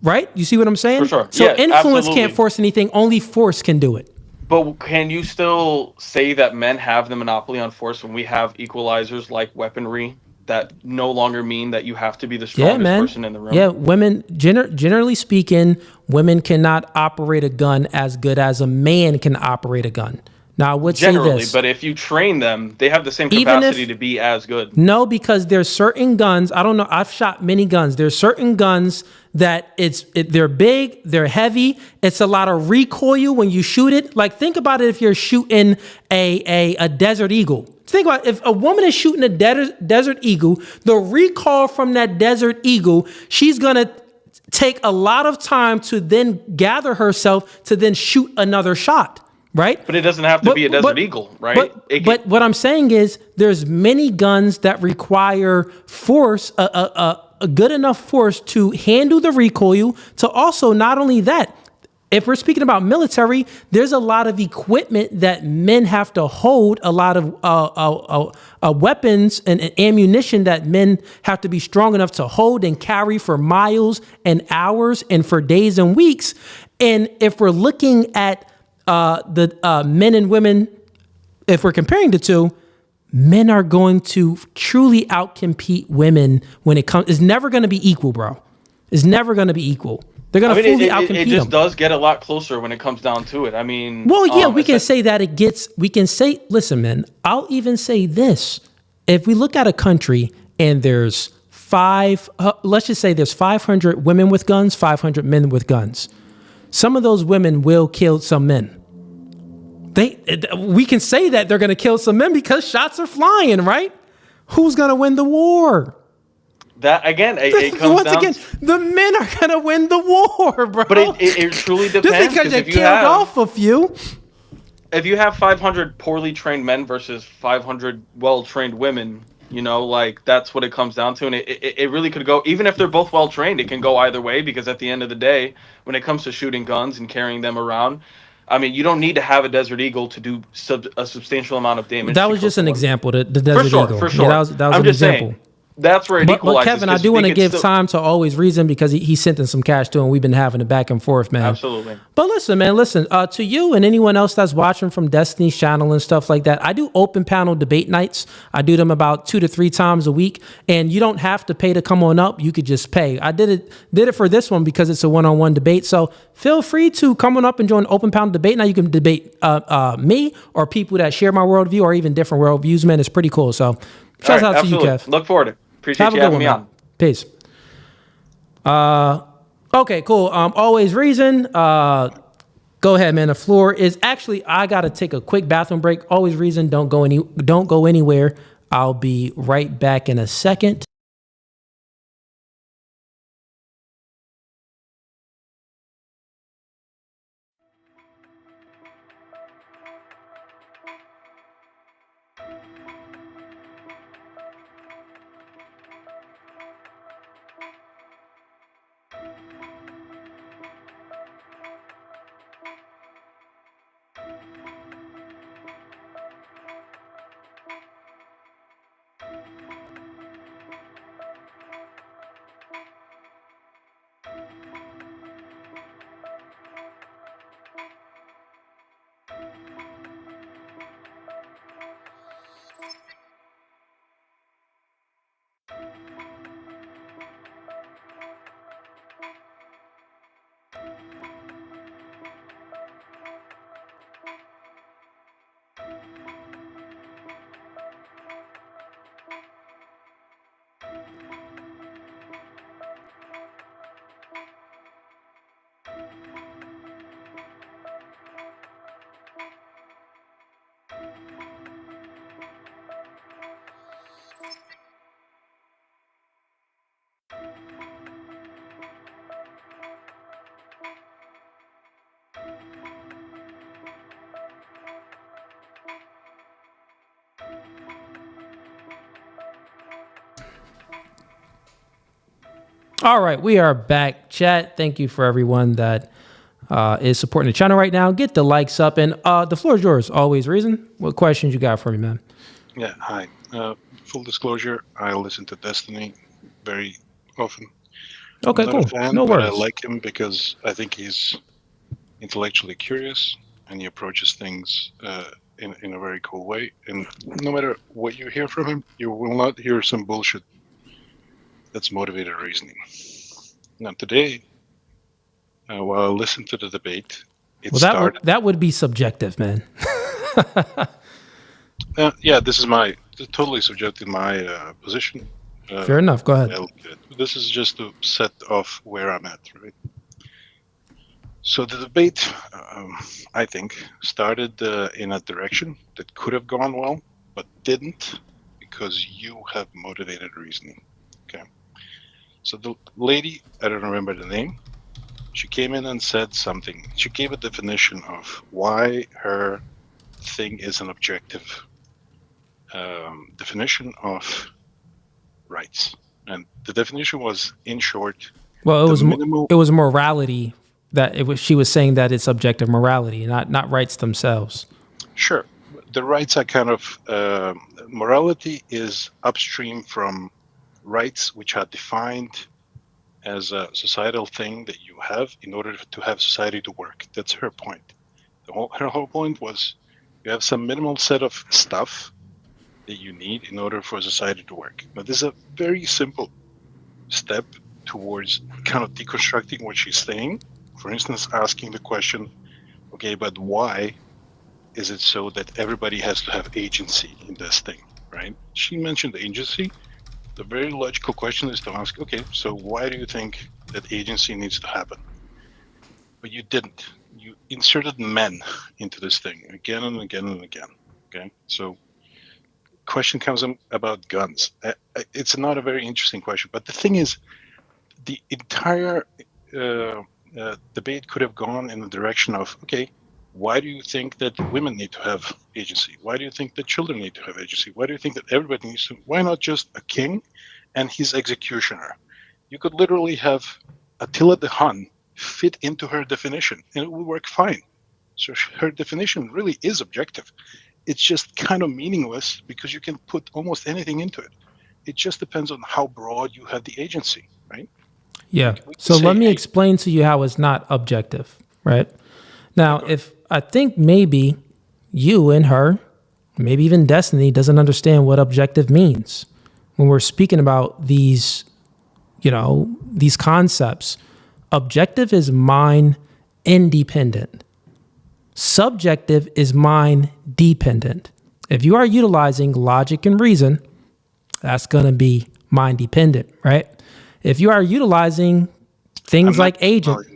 right? You see what I'm saying? For sure. So Yes, influence absolutely. can't force anything. Only force can do it. But can you still say that men have the monopoly on force when we have equalizers like weaponry that no longer mean that you have to be the Yeah, strongest man. person in the room? Yeah, women, generally speaking, women cannot operate a gun as good as a man can operate a gun. Now, I would say Generally, this. but if you train them, they have the same Even capacity if- to be as good. No, because there's certain guns. I don't know. I've shot many guns. There's certain guns that they're big, they're heavy. It's a lot of recoil when you shoot it. Like think about it if you're shooting a Desert Eagle. Think about it, if a woman is shooting a Desert Eagle, the recoil from that Desert Eagle, she's gonna take a lot of time to then gather herself to then shoot another shot. Right? But it doesn't have to be a Desert Eagle, right? But what I'm saying is there's many guns that require force, a good enough force to handle the recoil, to also not only that, if we're speaking about military, there's a lot of equipment that men have to hold, a lot of weapons and ammunition that men have to be strong enough to hold and carry for miles and hours and for days and weeks. And if we're looking at the men and women, if we're comparing the two, men are going to truly outcompete women when it comes. It's never going to be equal, bro. It's never going to be equal. They're going to fully outcompete it just them. does get a lot closer when it comes down to it. I mean, well, yeah, we can say that it gets. We can say, listen, man. I'll even say this: if we look at a country and there's let's just say there's 500 women with guns, 500 men with guns. Some of those women will kill some men. We can say that they're going to kill some men because shots are flying, right? Who's going to win the war? That again, it comes Once down. again, the men are going to win the war, bro. But it truly depends. Just because you if you killed have, off a few. If you have 500 poorly trained men versus 500 well-trained women, you know, like that's what it comes down to, and it really could go. Even if they're both well-trained, it can go either way because at the end of the day, when it comes to shooting guns and carrying them around, I mean, you don't need to have a Desert Eagle to do a substantial amount of damage. That was just an example. The Desert Eagle. For sure. Yeah, that was I'm an just example. saying, that's where it But equalizes. Kevin, I do want to give time to Always Reason because he sent in some cash too, and we've been having a back and forth, man. Absolutely. But listen, man, to you and anyone else that's watching from Destiny's channel and stuff like that, I do open panel debate nights. I do them about 2 to 3 times a week, and you don't have to pay to come on up. You could just pay. I did it for this one because it's a one-on-one debate. So feel free to come on up and join open panel debate. Now you can debate me or people that share my worldview or even different worldviews, man. It's pretty cool. So shout out to you, Kev. Look forward to it. Appreciate Have a you good having one, me man. on. Peace. Okay, cool. Always Reason. Go ahead, man. The floor is actually. I gotta take a quick bathroom break. Always Reason. Don't go anywhere. I'll be right back in a second. All right, we are back, chat. Thank you for everyone that is supporting the channel right now. Get the likes up, and the floor is yours. Always Reason. What questions you got for me, man? Yeah, hi. Full disclosure, I listen to Destiny very often. Okay, I'm not cool. a fan, No but I worries. like him because I think he's intellectually curious and he approaches things in a very cool way. And no matter what you hear from him, you will not hear some bullshit that's motivated reasoning. Now, today, while I listened to the debate, it started. That would be subjective, man. Yeah, this is my totally subjective my position. Fair enough. Go ahead. I look at it. This is just to set off where I'm at, right? So the debate, I think, started in a direction that could have gone well, but didn't because you have motivated reasoning. Okay. So the lady, I don't remember the name, she came in and said something. She gave a definition of why her thing is an objective definition of rights. And the definition was, in short, Well, minimal. it was morality that it was. She was saying that it's objective morality, not rights themselves. Sure, the rights are kind of morality is upstream from rights, which are defined as a societal thing that you have in order to have society to work. That's her point. Her whole point was you have some minimal set of stuff that you need in order for society to work. Now, this is a very simple step towards kind of deconstructing what she's saying. For instance, asking the question, okay, but why is it so that everybody has to have agency in this thing, right? She mentioned agency. The very logical question is to ask, okay, so why do you think that agency needs to happen? But you didn't. You inserted men into this thing again and again and again, okay? So question comes about guns. It's not a very interesting question, but the thing is, the entire debate could have gone in the direction of, okay, why do you think that women need to have agency? Why do you think that children need to have agency? Why do you think that everybody needs to? Why not just a king and his executioner? You could literally have Attila the Hun fit into her definition, and it would work fine. So her definition really is objective. It's just kind of meaningless because you can put almost anything into it. It just depends on how broad you have the agency, right? Yeah. So let me explain to you how it's not objective, right? Now, if I think maybe you and her, maybe even Destiny, doesn't understand what objective means when we're speaking about these, these concepts. Objective is mind independent. Subjective is mind dependent. If you are utilizing logic and reason, that's going to be mind dependent, right? If you are utilizing things like agent.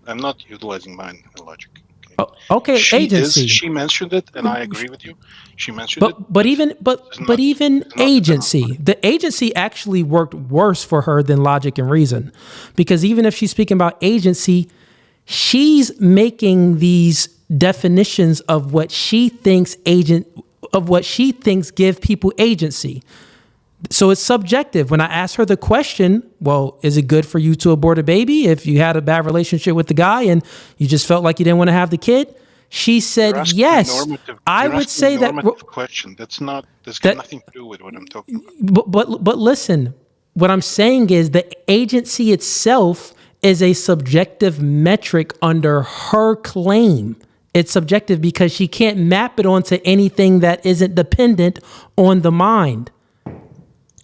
I'm not utilizing mind and logic. Okay, agency. She mentioned it, and I agree with you. She mentioned it. But even agency, the agency actually worked worse for her than logic and reason, because even if she's speaking about agency, she's making these definitions of what she thinks give people agency. So it's subjective. When I asked her the question, well, is it good for you to abort a baby if you had a bad relationship with the guy and you just felt like you didn't want to have the kid? She said yes. I would say that question. That's got nothing to do with what I'm talking about. But listen, what I'm saying is the agency itself is a subjective metric under her claim. It's subjective because she can't map it onto anything that isn't dependent on the mind.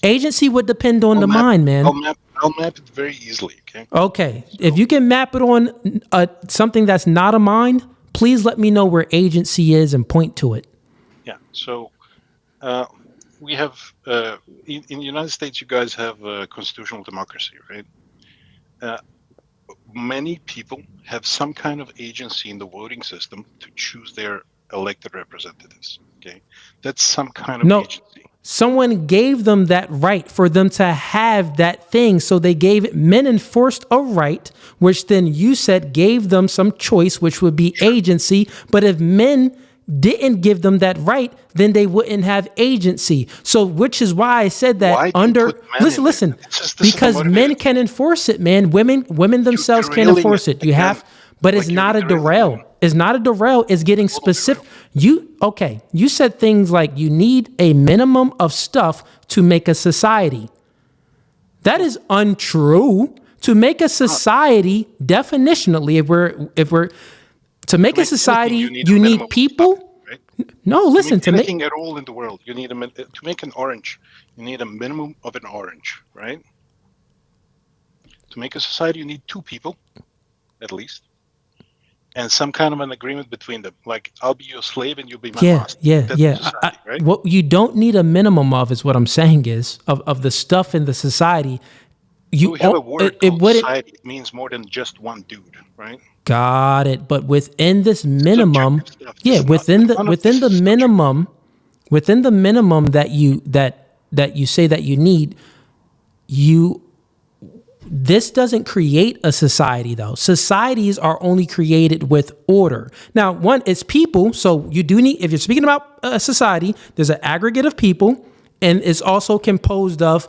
Agency would depend on the mind, man. I'll map it very easily, okay? Okay. So, if you can map it on something that's not a mind, please let me know where agency is and point to it. Yeah. So we have, in the United States, you guys have constitutional democracy, right? Many people have some kind of agency in the voting system to choose their elected representatives, okay? That's some kind of agency. Someone gave them that right for them to have that thing. So they men enforced a right, which then you said gave them some choice, which would be agency. But if men didn't give them that right, then they wouldn't have agency. So which is why I said that listen, because men can enforce it, man. Women themselves can't enforce it. But it's not a derail. It's not a derail. It's getting specific. You said things like you need a minimum of stuff to make a society. That is untrue. To make a society, definitionally, if we're to make a society, you need people. Stuff, right? No, listen, to make anything at all in the world, you need to make an orange. You need a minimum of an orange, right? To make a society, you need 2 people, at least, and some kind of an agreement between them. Like, I'll be your slave and you'll be my master. That's society, right? What you don't need a minimum of is what I'm saying is of the stuff in the society. We have a word called society. It means more than just one dude, right? Got it. But within this minimum, within the minimum that you say that you need, this doesn't create a society though. Societies are only created with order. Now, one, it's people. So you do need, if you're speaking about a society, there's an aggregate of people, and it's also composed of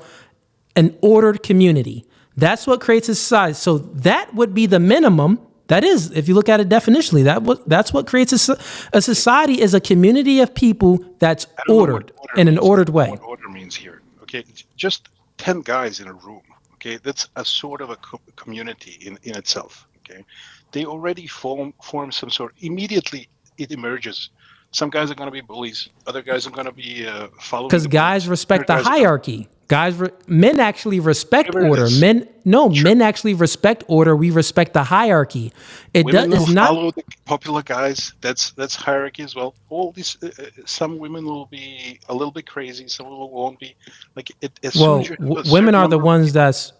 an ordered community. That's what creates a society. So that would be the minimum. That is, if you look at it definitionally, that's what creates a society is a community of people that's ordered in an ordered way. What order means here, okay? It's just 10 guys in a room, okay? That's a sort of a community in itself, okay? They already form some sort. Immediately, it emerges. Some guys are going to be bullies. Other guys are going to be following. Because guys respect the hierarchy. Men actually respect order. Men actually respect order. We respect the hierarchy. Women will follow the popular guys. That's hierarchy as well. All these, some women will be a little bit crazy. Some won't be. Like women are the ones that's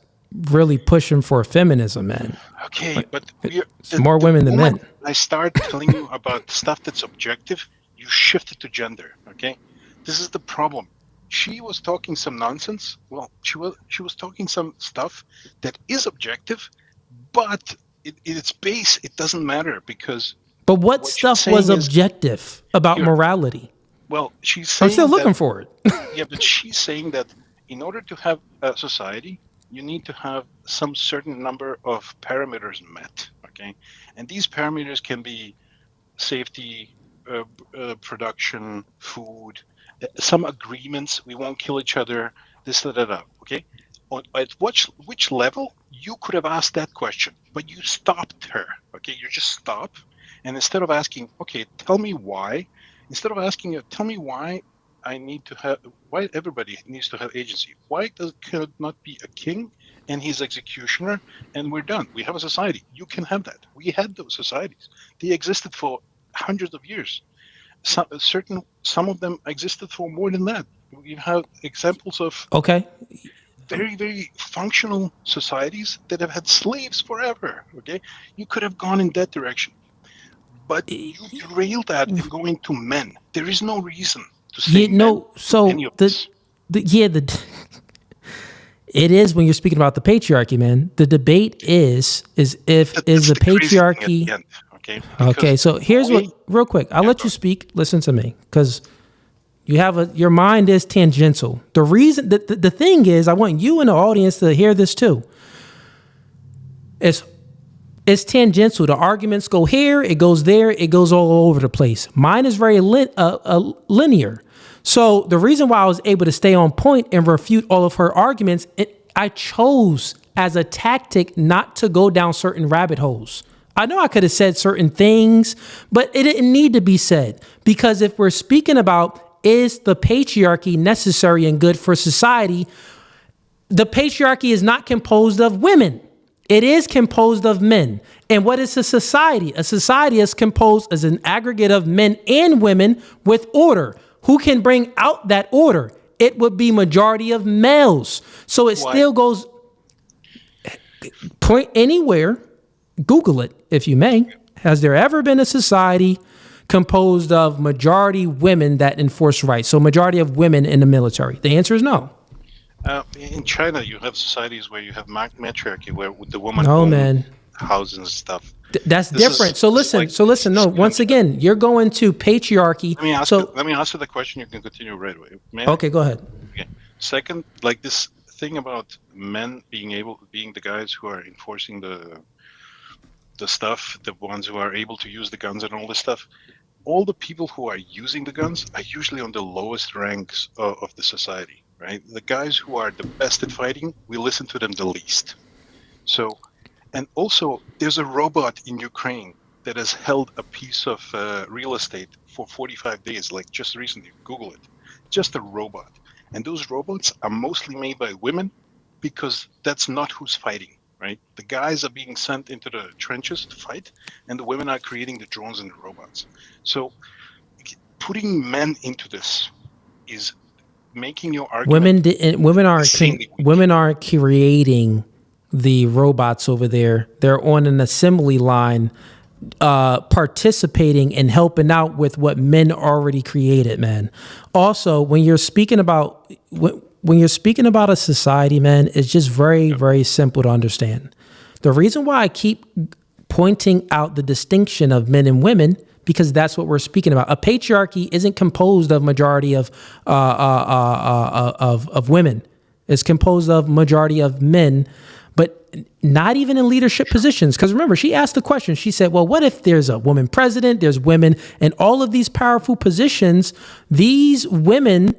really pushing for feminism, man. Okay, but it's more women than men. I start telling you about stuff that's objective. You shift it to gender. Okay, this is the problem. She was talking some nonsense. Well, she was talking some stuff that is objective, but its base, it doesn't matter because. But what stuff was objective about morality? Well, she's saying. I'm still looking for it. Yeah, but she's saying that in order to have a society, you need to have some certain number of parameters met. Okay, and these parameters can be safety, production, food. Some agreements, we won't kill each other, this, that, okay? At which level, you could have asked that question, but you stopped her, okay? You just stop, and instead of asking, okay, tell me why, instead of asking you, tell me why why everybody needs to have agency. Why can it not be a king and his executioner, and we're done? We have a society. You can have that. We had those societies. They existed for hundreds of years. Some of them existed for more than that. You have examples of very, very functional societies that have had slaves forever. Okay, you could have gone in that direction, but you derail that and go into men. There is no reason to say any of this. It is when you're speaking about the patriarchy, man. The debate is the patriarchy. Okay, so here's real quick. I'll let you speak. Listen to me, because your mind is tangential. The reason, the thing is, I want you and the audience to hear this too. It's tangential. The arguments go here, it goes there, it goes all over the place. Mine is very linear. So the reason why I was able to stay on point and refute all of her arguments, I chose as a tactic not to go down certain rabbit holes. I know I could have said certain things, but it didn't need to be said, because if we're speaking about is the patriarchy necessary and good for society, the patriarchy is not composed of women. It is composed of men. And what is a society? A society is composed as an aggregate of men and women with order. Who can bring out that order? It would be majority of males. So it still goes, point anywhere, Google it if you may. Has there ever been a society composed of majority women that enforce rights? So majority of women in the military? The answer is no. In China, you have societies where you have matriarchy, where the woman houses and stuff. That's different. So listen. No, once again, you're going to patriarchy. Let me answer the question. You can continue right away. Okay, go ahead. Okay. Second, like this thing about men being the guys who are enforcing the stuff, the ones who are able to use the guns and all this stuff. All the people who are using the guns are usually on the lowest ranks of the society, right? The guys who are the best at fighting, we listen to them the least. So, and also there's a robot in Ukraine that has held a piece of real estate for 45 days, like just recently. Google it. Just a robot. And those robots are mostly made by women because that's not who's fighting, right? The guys are being sent into the trenches to fight, and the women are creating the drones and the robots. So putting men into this is making your argument. Women aren't creating the robots over there. They're on an assembly line, participating and helping out with what men already created, man. Also, when you're speaking about a society, man, it's just very, very simple to understand. The reason why I keep pointing out the distinction of men and women, because that's what we're speaking about. A patriarchy isn't composed of majority of women. It's composed of majority of men, but not even in leadership positions. Because remember, she asked the question. She said, well, what if there's a woman president, there's women in all of these powerful positions? These women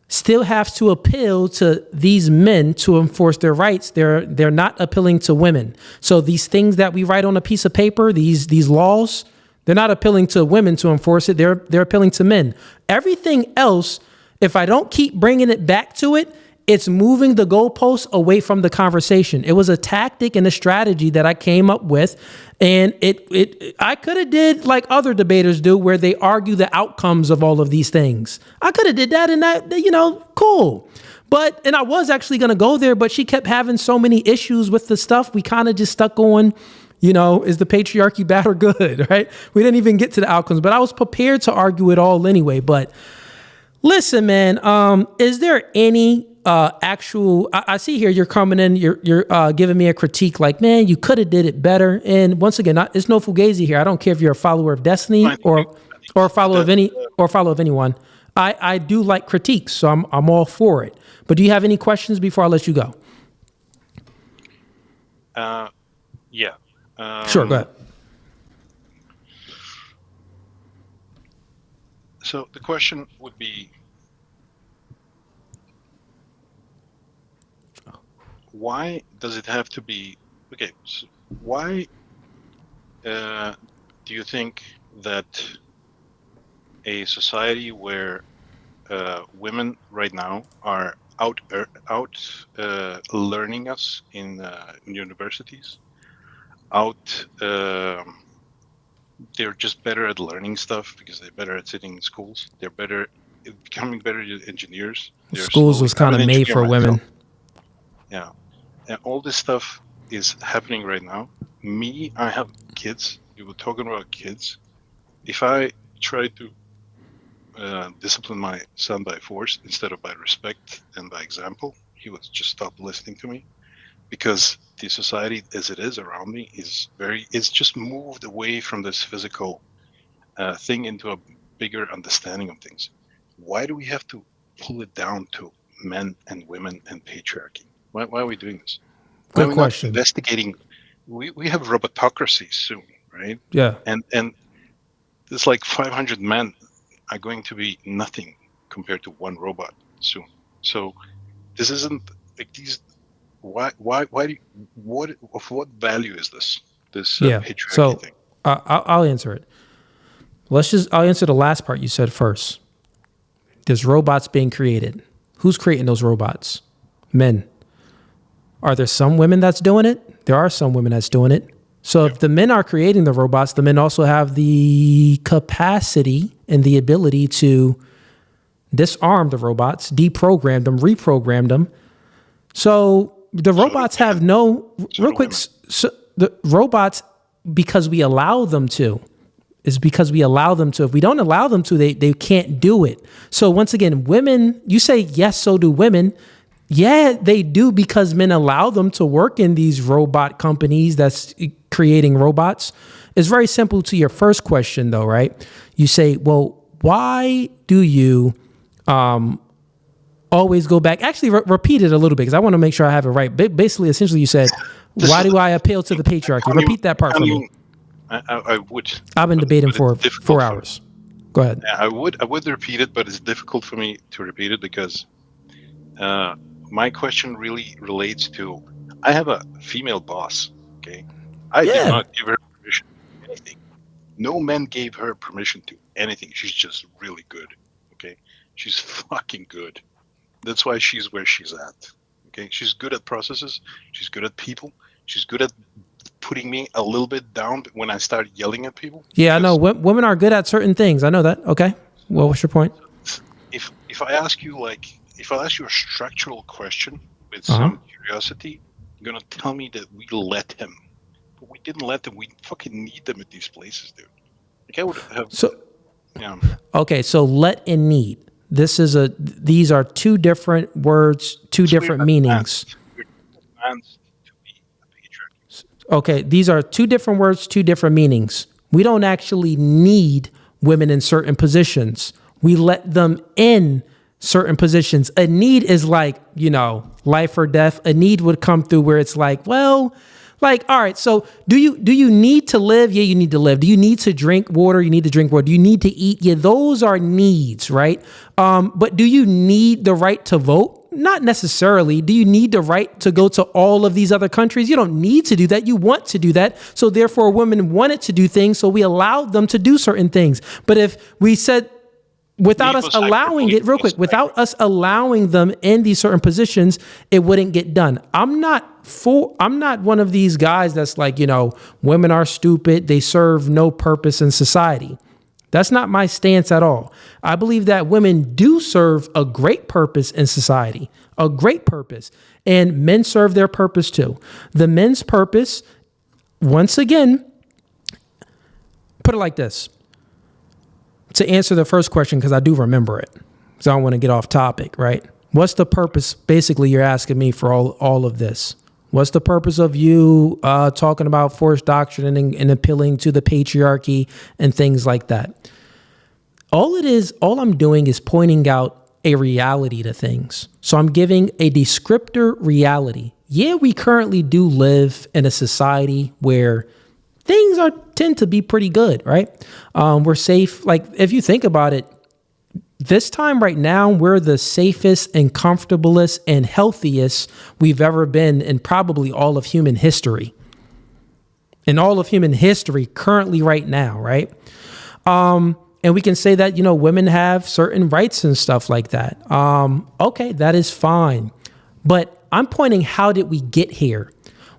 still have to appeal to these men to enforce their rights. They're not appealing to women. So these things that we write on a piece of paper, these laws, they're not appealing to women to enforce it. They're appealing to men. Everything else, if I don't keep bringing it back to it, it's moving the goalposts away from the conversation. It was a tactic and a strategy that I came up with, and I could have did like other debaters do, where they argue the outcomes of all of these things. I could have did that, and that, cool. And I was actually going to go there, but she kept having so many issues with the stuff. We kind of just stuck on, is the patriarchy bad or good, right? We didn't even get to the outcomes, but I was prepared to argue it all anyway. But listen, man, is there any I see here you're coming in, you're giving me a critique like, man, you could have did it better. And once again, it's no Fugazee here. I don't care if you're a follower of Destiny or a follower of anyone. I do like critiques, so I'm all for it. But do you have any questions before I let you go? Yeah. Sure, go ahead. So the question would be, why does it have to be okay? So why do you think that a society where women right now are out learning us in universities, they're just better at learning stuff because they're better at sitting in schools. They're becoming better engineers. Schools was kind of made for women. Yeah. And all this stuff is happening right now. I have kids. You were talking about kids. If I try to discipline my son by force instead of by respect and by example, he would just stop listening to me, because the society as it is around me it's just moved away from this physical thing into a bigger understanding of things. Why do we have to pull it down to men and women and patriarchy? Why are we doing this? Good question. Investigating. We have robotocracy soon, right? Yeah. And there's like 500 men are going to be nothing compared to one robot soon. So this isn't like these. Why of what value is this patriarchy thing? I'll answer it. I'll answer the last part you said first. There's robots being created. Who's creating those robots? Men. Are there some women that's doing it? There are some women that's doing it. So if the men are creating the robots, the men also have the capacity and the ability to disarm the robots, deprogram them, reprogram them. So the robots have no, real quick, so the robots, because we allow them to, is because we allow them to. If we don't allow them to, they can't do it. So once again, women, you say, yes, so do women. Yeah, they do, because men allow them to work in these robot companies that's creating robots. It's very simple to your first question, though, right? You say, well, why do you always go back? Actually, repeat it a little bit, because I want to make sure I have it right. Basically, essentially, you said, why do I appeal to the patriarchy? Repeat that part for me. I would. I've been debating for 4 hours. Go ahead. I would repeat it, but it's difficult for me to repeat it because my question really relates to, I have a female boss. Okay, I did not give her permission to do anything. No man gave her permission to anything. She's just really good. Okay, she's fucking good. That's why she's where she's at. Okay, she's good at processes. She's good at people. She's good at putting me a little bit down when I start yelling at people. Yeah, I know. Women are good at certain things. I know that. Okay. Well, what's your point? If I ask you a structural question with some curiosity, you're gonna tell me that we let him, but we didn't let them. We fucking need them at these places, dude. Like I would have. So, yeah. Okay, so let and need. These are two different words, two different meanings. Okay, these are two different words, two different meanings. We don't actually need women in certain positions. We let them in certain positions. A need is like, life or death. A need would come through where it's like, well, like, all right, so do you need to live? Yeah, you need to live. Do you need to drink water? You need to drink water. Do you need to eat? Yeah, those are needs, right? But do you need the right to vote? Not necessarily. Do you need the right to go to all of these other countries? You don't need to do that. You want to do that. So therefore, women wanted to do things, so we allowed them to do certain things. But if we said, without us allowing it, real quick, without us allowing them in these certain positions, it wouldn't get done. I'm not one of these guys that's like, women are stupid. They serve no purpose in society. That's not my stance at all. I believe that women do serve a great purpose in society, a great purpose, and men serve their purpose too. The men's purpose, once again, put it like this. To answer the first question, because I do remember it, because I don't want to get off topic, right? What's the purpose? Basically, you're asking me for all of this. What's the purpose of you talking about forced doctrine and appealing to the patriarchy and things like that? All I'm doing is pointing out a reality to things. So I'm giving a descriptor reality. Yeah, we currently do live in a society where things tend to be pretty good, right? We're safe. Like, if you think about it, this time right now, we're the safest and comfortablest and healthiest we've ever been in probably all of human history. In all of human history, currently right now, right? And we can say that, women have certain rights and stuff like that. Okay, that is fine. But I'm pointing, how did we get here?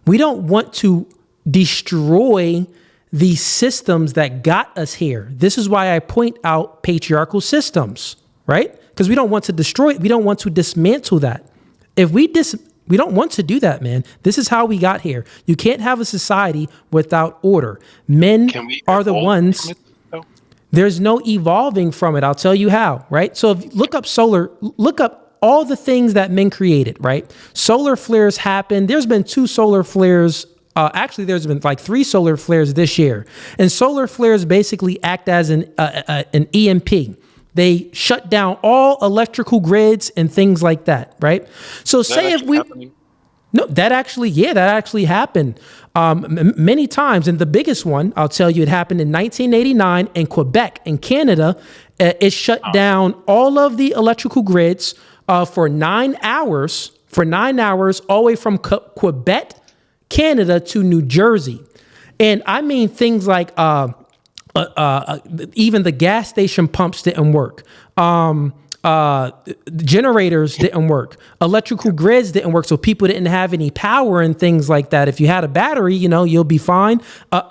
We don't want to destroy the systems that got us here. This is why I point out patriarchal systems, right? Because we don't want to destroy it. We don't want to dismantle that. If we don't want to do that, man. This is how we got here. You can't have a society without order. Men are the ones. There's no evolving from it. I'll tell you how, right? So if you look up all the things that men created, right? Solar flares happened. There's been 2 solar flares. Actually, there's been like 3 solar flares this year. And solar flares basically act as an EMP. They shut down all electrical grids and things like that, right? So say if we... Happening? No, that actually happened many times. And the biggest one, I'll tell you, it happened in 1989 in Quebec, in Canada. It shut down all of the electrical grids for 9 hours, all the way from Quebec, Canada to New Jersey. And I mean things like even the gas station pumps didn't work. Generators didn't work. Electrical grids didn't work. So people didn't have any power and things like that. If you had a battery, you'll be fine.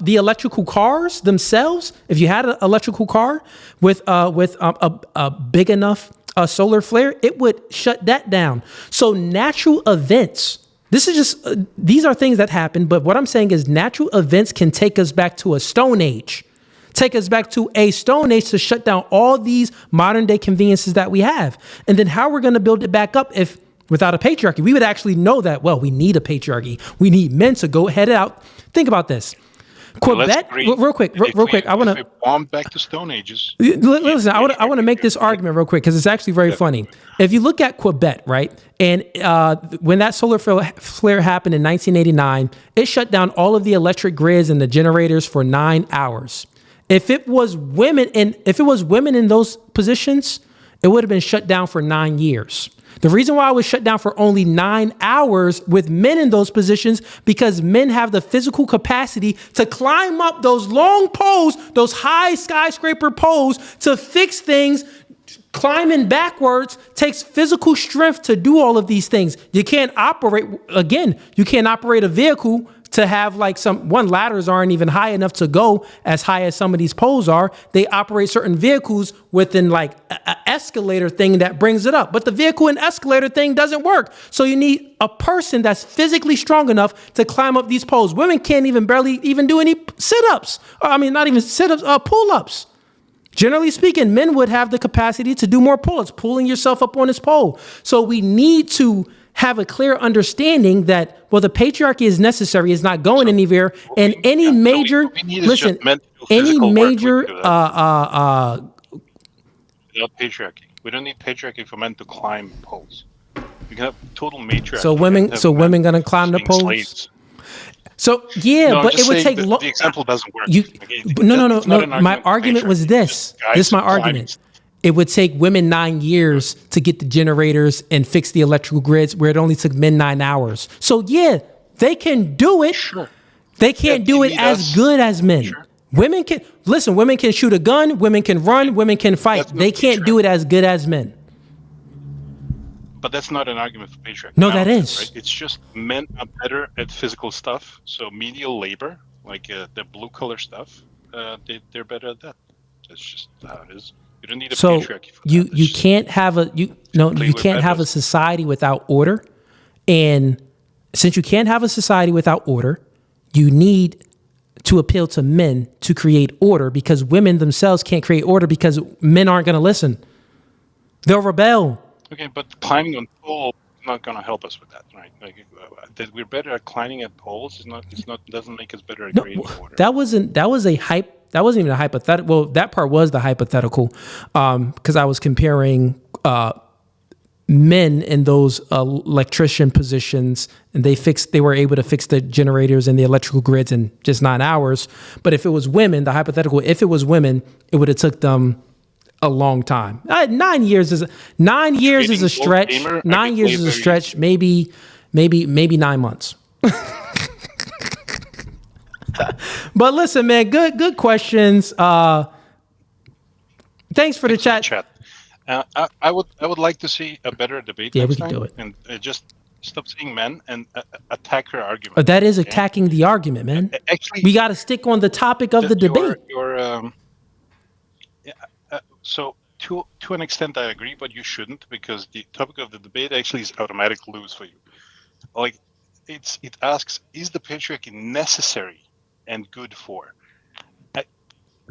The electrical cars themselves, if you had an electrical car with a big enough solar flare, it would shut that down. So natural events, these are things that happen, but what I'm saying is natural events can take us back to a stone age. Take us back to a stone age to shut down all these modern day conveniences that we have. And then how we're going to build it back up if without a patriarchy? We would actually know that, well, we need a patriarchy. We need men to go head out. Think about this. Quebec, real quick. I want to bomb back to Stone Ages. Listen, I want to make this argument real quick because it's actually very funny. If you look at Quebec, right, and when that solar flare happened in 1989, it shut down all of the electric grids and the generators for 9 hours. If it was women in those positions, it would have been shut down for 9 years. The reason why I was shut down for only 9 hours with men in those positions, because men have the physical capacity to climb up those long poles, those high skyscraper poles to fix things. Climbing backwards takes physical strength to do all of these things. You can't operate a vehicle to have like ladders aren't even high enough to go as high as some of these poles are. They operate certain vehicles within like an escalator thing that brings it up. But the vehicle and escalator thing doesn't work. So you need a person that's physically strong enough to climb up these poles. Women can't barely do any sit-ups. Not even sit-ups, pull-ups. Generally speaking, men would have the capacity to do more pull-ups, pulling yourself up on this pole. So we need to have a clear understanding that, the patriarchy is necessary, is not going anywhere, and any major, without patriarchy. We don't need patriarchy for men to climb poles. We can have total matriarchy. So women gonna climb the poles? Slaves. So but it would take. The example doesn't work. No. My argument was this. This is my argument. It would take women 9 years to get the generators and fix the electrical grids, where it only took men 9 hours. So they can do it. Sure. They can't do it as good as men. Sure. Women can shoot a gun, women can run, women can fight. They can't do it as good as men. But that's not an argument for patriarchy. No, that is. Right? It's just men are better at physical stuff. So menial labor, like the blue collar stuff, they're better at that. That's just how it is. You don't need a patriarchy for that. You can't have a society without order. And since you can't have a society without order, you need to appeal to men to create order, because women themselves can't create order because men aren't going to listen. They'll rebel. Okay, but climbing on poles is not going to help us with that, right? Like that we're better at climbing at poles doesn't make us better at creating order. That wasn't even a hypothetical. Well, that part was the hypothetical, because I was comparing men in those electrician positions, and they were able to fix the generators and the electrical grids in just 9 hours. But if it was women, the hypothetical, if it was women, it would have took them a long time. 9 years is a stretch. 9 years is a stretch. Maybe 9 months. But listen, man, good questions. Thanks for the chat. I would like to see a better debate. Yeah, next we can time, do it. And just stop seeing men and attack her argument. That is attacking the argument, man. Actually, we got to stick on the topic of the debate. So to an extent, I agree, but you shouldn't, because the topic of the debate actually is automatic lose for you. Like it asks, is the patriarchy necessary and good for?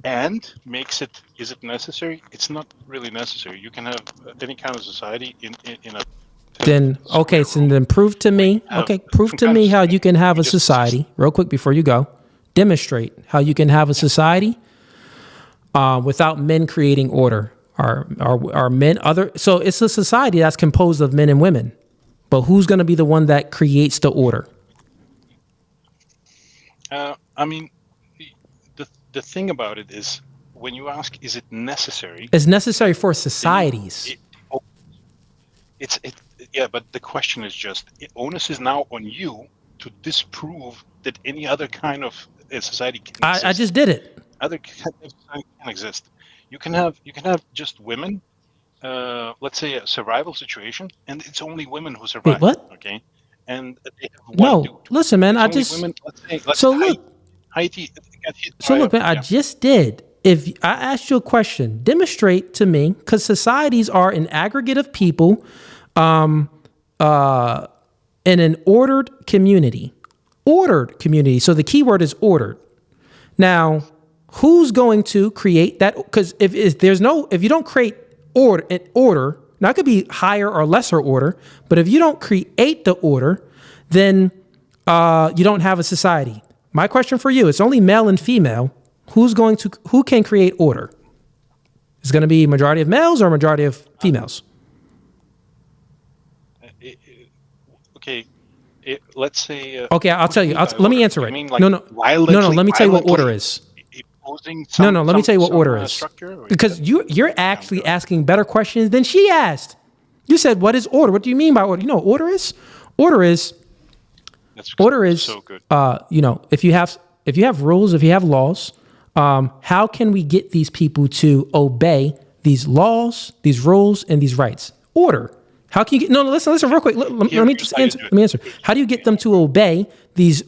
And makes it, is it necessary? It's not really necessary. You can have any kind of society in a. Then prove to me. Prove to me how you can have a society. Real quick before you go, demonstrate how you can have a society without men creating order. Are men other? So it's a society that's composed of men and women, but who's going to be the one that creates the order? The thing about it is, when you ask, is it necessary? It's necessary for societies. But the question is just, onus is now on you to disprove that any other kind of society can exist. I just did it. Other kind of society can exist. You can have just women, let's say a survival situation, and it's only women who survive. Wait, what? Okay, and they have one dude. Listen, man. I just women, I just did. If I asked you a question, demonstrate to me, because societies are an aggregate of people in an ordered community. Ordered community. So the key word is ordered. Now, who's going to create that? Because if you don't create order, now it could be higher or lesser order, but if you don't create the order, then you don't have a society. My question for you, it's only male and female. Who can create order? Is it going to be majority of males or majority of females? Let's say. I'll tell you. Let me answer it. No. Let me tell you what order is. Let me tell you what order is. Because you're actually asking better questions than she asked. You said, what is order? What do you mean by order? You know what order is? Order is so good. If you have rules, if you have laws, how can we get these people to obey these laws, these rules, and these rights? Order. How can you get? No, listen, real quick. Let me just answer. Let me answer. How do you get them to obey these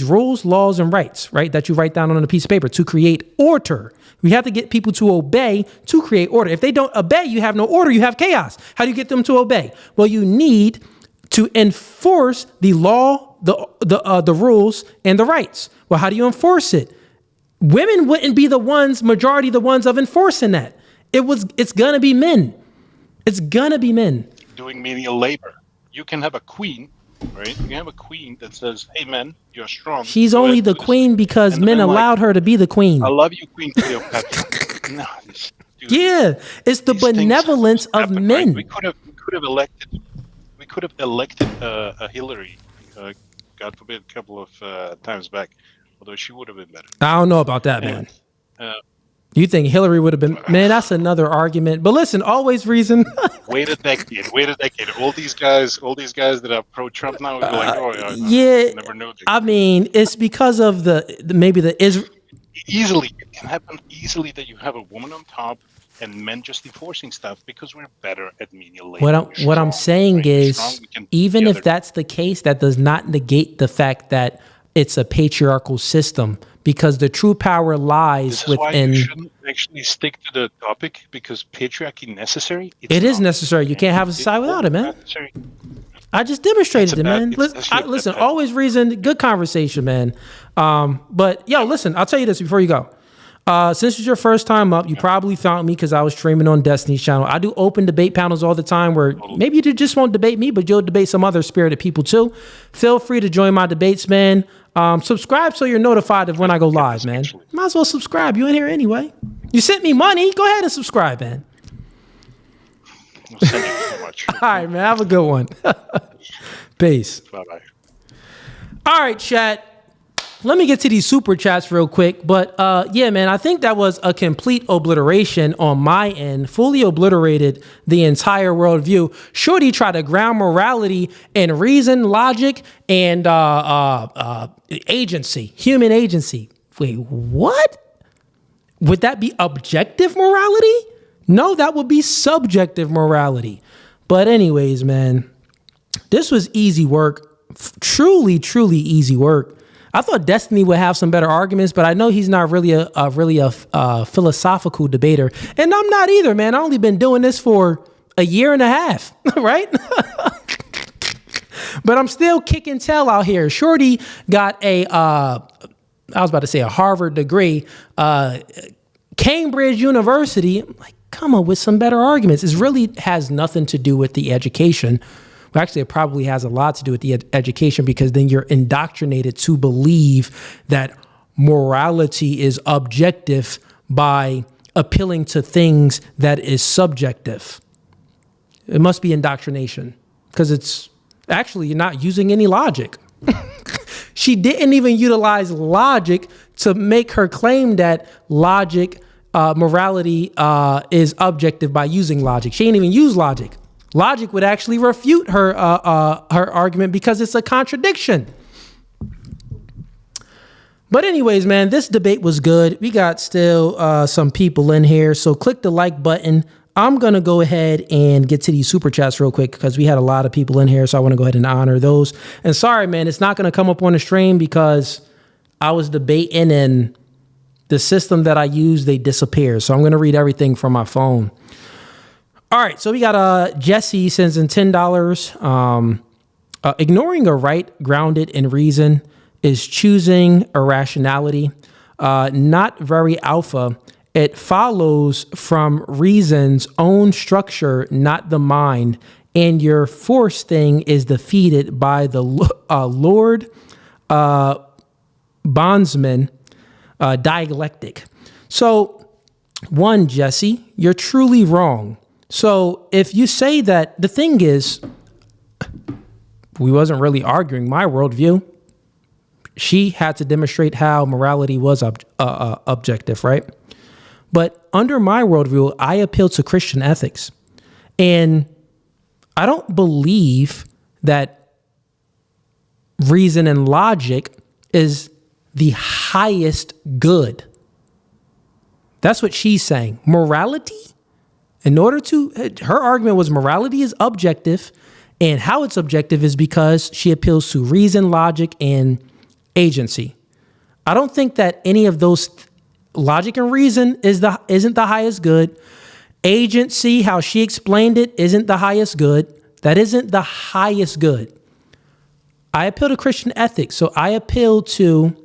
rules, laws, and rights, right? That you write down on a piece of paper to create order. We have to get people to obey to create order. If they don't obey, you have no order. You have chaos. How do you get them to obey? Well, you need to enforce the law, the rules, and the rights. Well, how do you enforce it? Women wouldn't be the majority the ones of enforcing that. It's gonna be men. It's gonna be men. Doing menial labor. You can have a queen, right? You can have a queen that says, "Hey, men, you're strong." She's only the queen because men allowed her to be the queen. I love you, Queen Cleopatra. No, dude, yeah, it's the benevolence of men. Right? We could have elected a Hillary, God forbid, a couple of times back. Although she would have been better. I don't know about that, man. You think Hillary would have been? Man, that's another argument. But listen, always reason. Wait a decade. All these guys that are pro-Trump now, are like, yeah. Never know this. I mean, it's because of maybe the Israel. Easily, it can happen easily that you have a woman on top and men just enforcing stuff because we're better at menial labor. What I'm saying is, even if that's the case, that does not negate the fact that it's a patriarchal system, because the true power lies within. Why you shouldn't actually stick to the topic, because patriarchy necessary. It is necessary. You can't have a society without it, man. Necessary. I just demonstrated it, man. Listen, always reason. Good conversation, man. But yo, listen, I'll tell you this before you go. Since it's your first time up, you probably found me because I was streaming on Destiny's channel. I do open debate panels all the time where maybe you just won't debate me, but you'll debate some other spirited people too. Feel free to join my debates, man. Subscribe so you're notified of when I go live, man. Might as well subscribe. You in here anyway. You sent me money. Go ahead and subscribe, man. Thank you so much. All right, man. Have a good one. Peace. Bye-bye. All right, chat. Let me get to these super chats real quick. But yeah, man, I think that was a complete obliteration on my end. Fully obliterated the entire worldview. Shorty tried to ground morality in reason, logic, and agency, human agency. Wait, what? Would that be objective morality? No, that would be subjective morality. But anyways, man, this was easy work. Truly, truly easy work. I thought Destiny would have some better arguments, but I know he's not really a philosophical debater. And I'm not either, man. I've only been doing this for a year and a half, right? But I'm still kicking tail out here. Shorty got a Harvard degree, Cambridge University. I'm like, come up with some better arguments. It really has nothing to do with the education. Well, actually, it probably has a lot to do with the education, because then you're indoctrinated to believe that morality is objective by appealing to things that is subjective. It must be indoctrination, because it's actually, you're not using any logic. She didn't even utilize logic to make her claim that morality is objective by using logic. She didn't even use logic. Logic would actually refute her argument because it's a contradiction. But anyways, man, this debate was good. We got still some people in here, so click the like button. I'm going to go ahead and get to these super chats real quick because we had a lot of people in here, so I want to go ahead and honor those. And sorry, man, it's not going to come up on the stream because I was debating and the system that I use, they disappear. So I'm going to read everything from my phone. All right, so we got Jesse sends in $10. Ignoring a right grounded in reason is choosing irrationality. Not very alpha. It follows from reason's own structure, not the mind. And your force thing is defeated by the Lord bondsman dialectic. So, one, Jesse, you're truly wrong. So if you say that, the thing is, we wasn't really arguing my worldview. She had to demonstrate how morality was objective, right? But under my worldview, I appeal to Christian ethics. And I don't believe that reason and logic is the highest good. That's what she's saying. Morality, her argument was morality is objective, and how it's objective is because she appeals to reason, logic, and agency. I don't think that any of those logic and reason isn't the highest good. Agency, how she explained it, isn't the highest good. That isn't the highest good. I appeal to Christian ethics. So I appeal to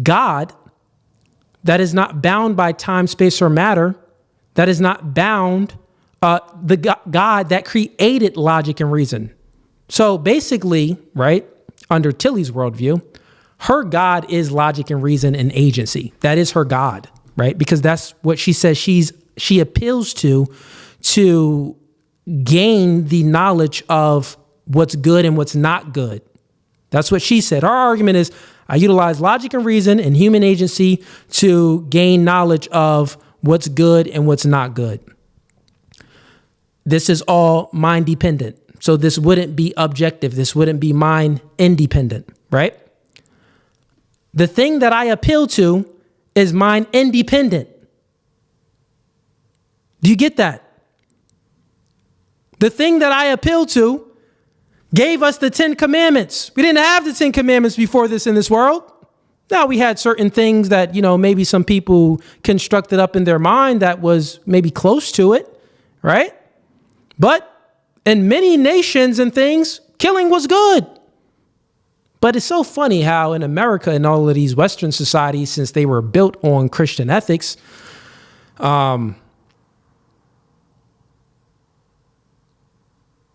God that is not bound by time, space, or matter. That is not bound, the God that created logic and reason. So basically, right, under Tilly's worldview, her God is logic and reason and agency. That is her God, right? Because that's what she says she appeals to gain the knowledge of what's good and what's not good. That's what she said. Her argument is, I utilize logic and reason and human agency to gain knowledge of what's good and what's not good. This is all mind dependent. So this wouldn't be objective. This wouldn't be mind independent, right? The thing that I appeal to is mind independent. Do you get that? The thing that I appeal to gave us the 10 commandments. We didn't have the 10 commandments before this in this world. Now we had certain things that, maybe some people constructed up in their mind that was maybe close to it, right? But in many nations and things, killing was good. But it's so funny how in America and all of these Western societies, since they were built on Christian ethics,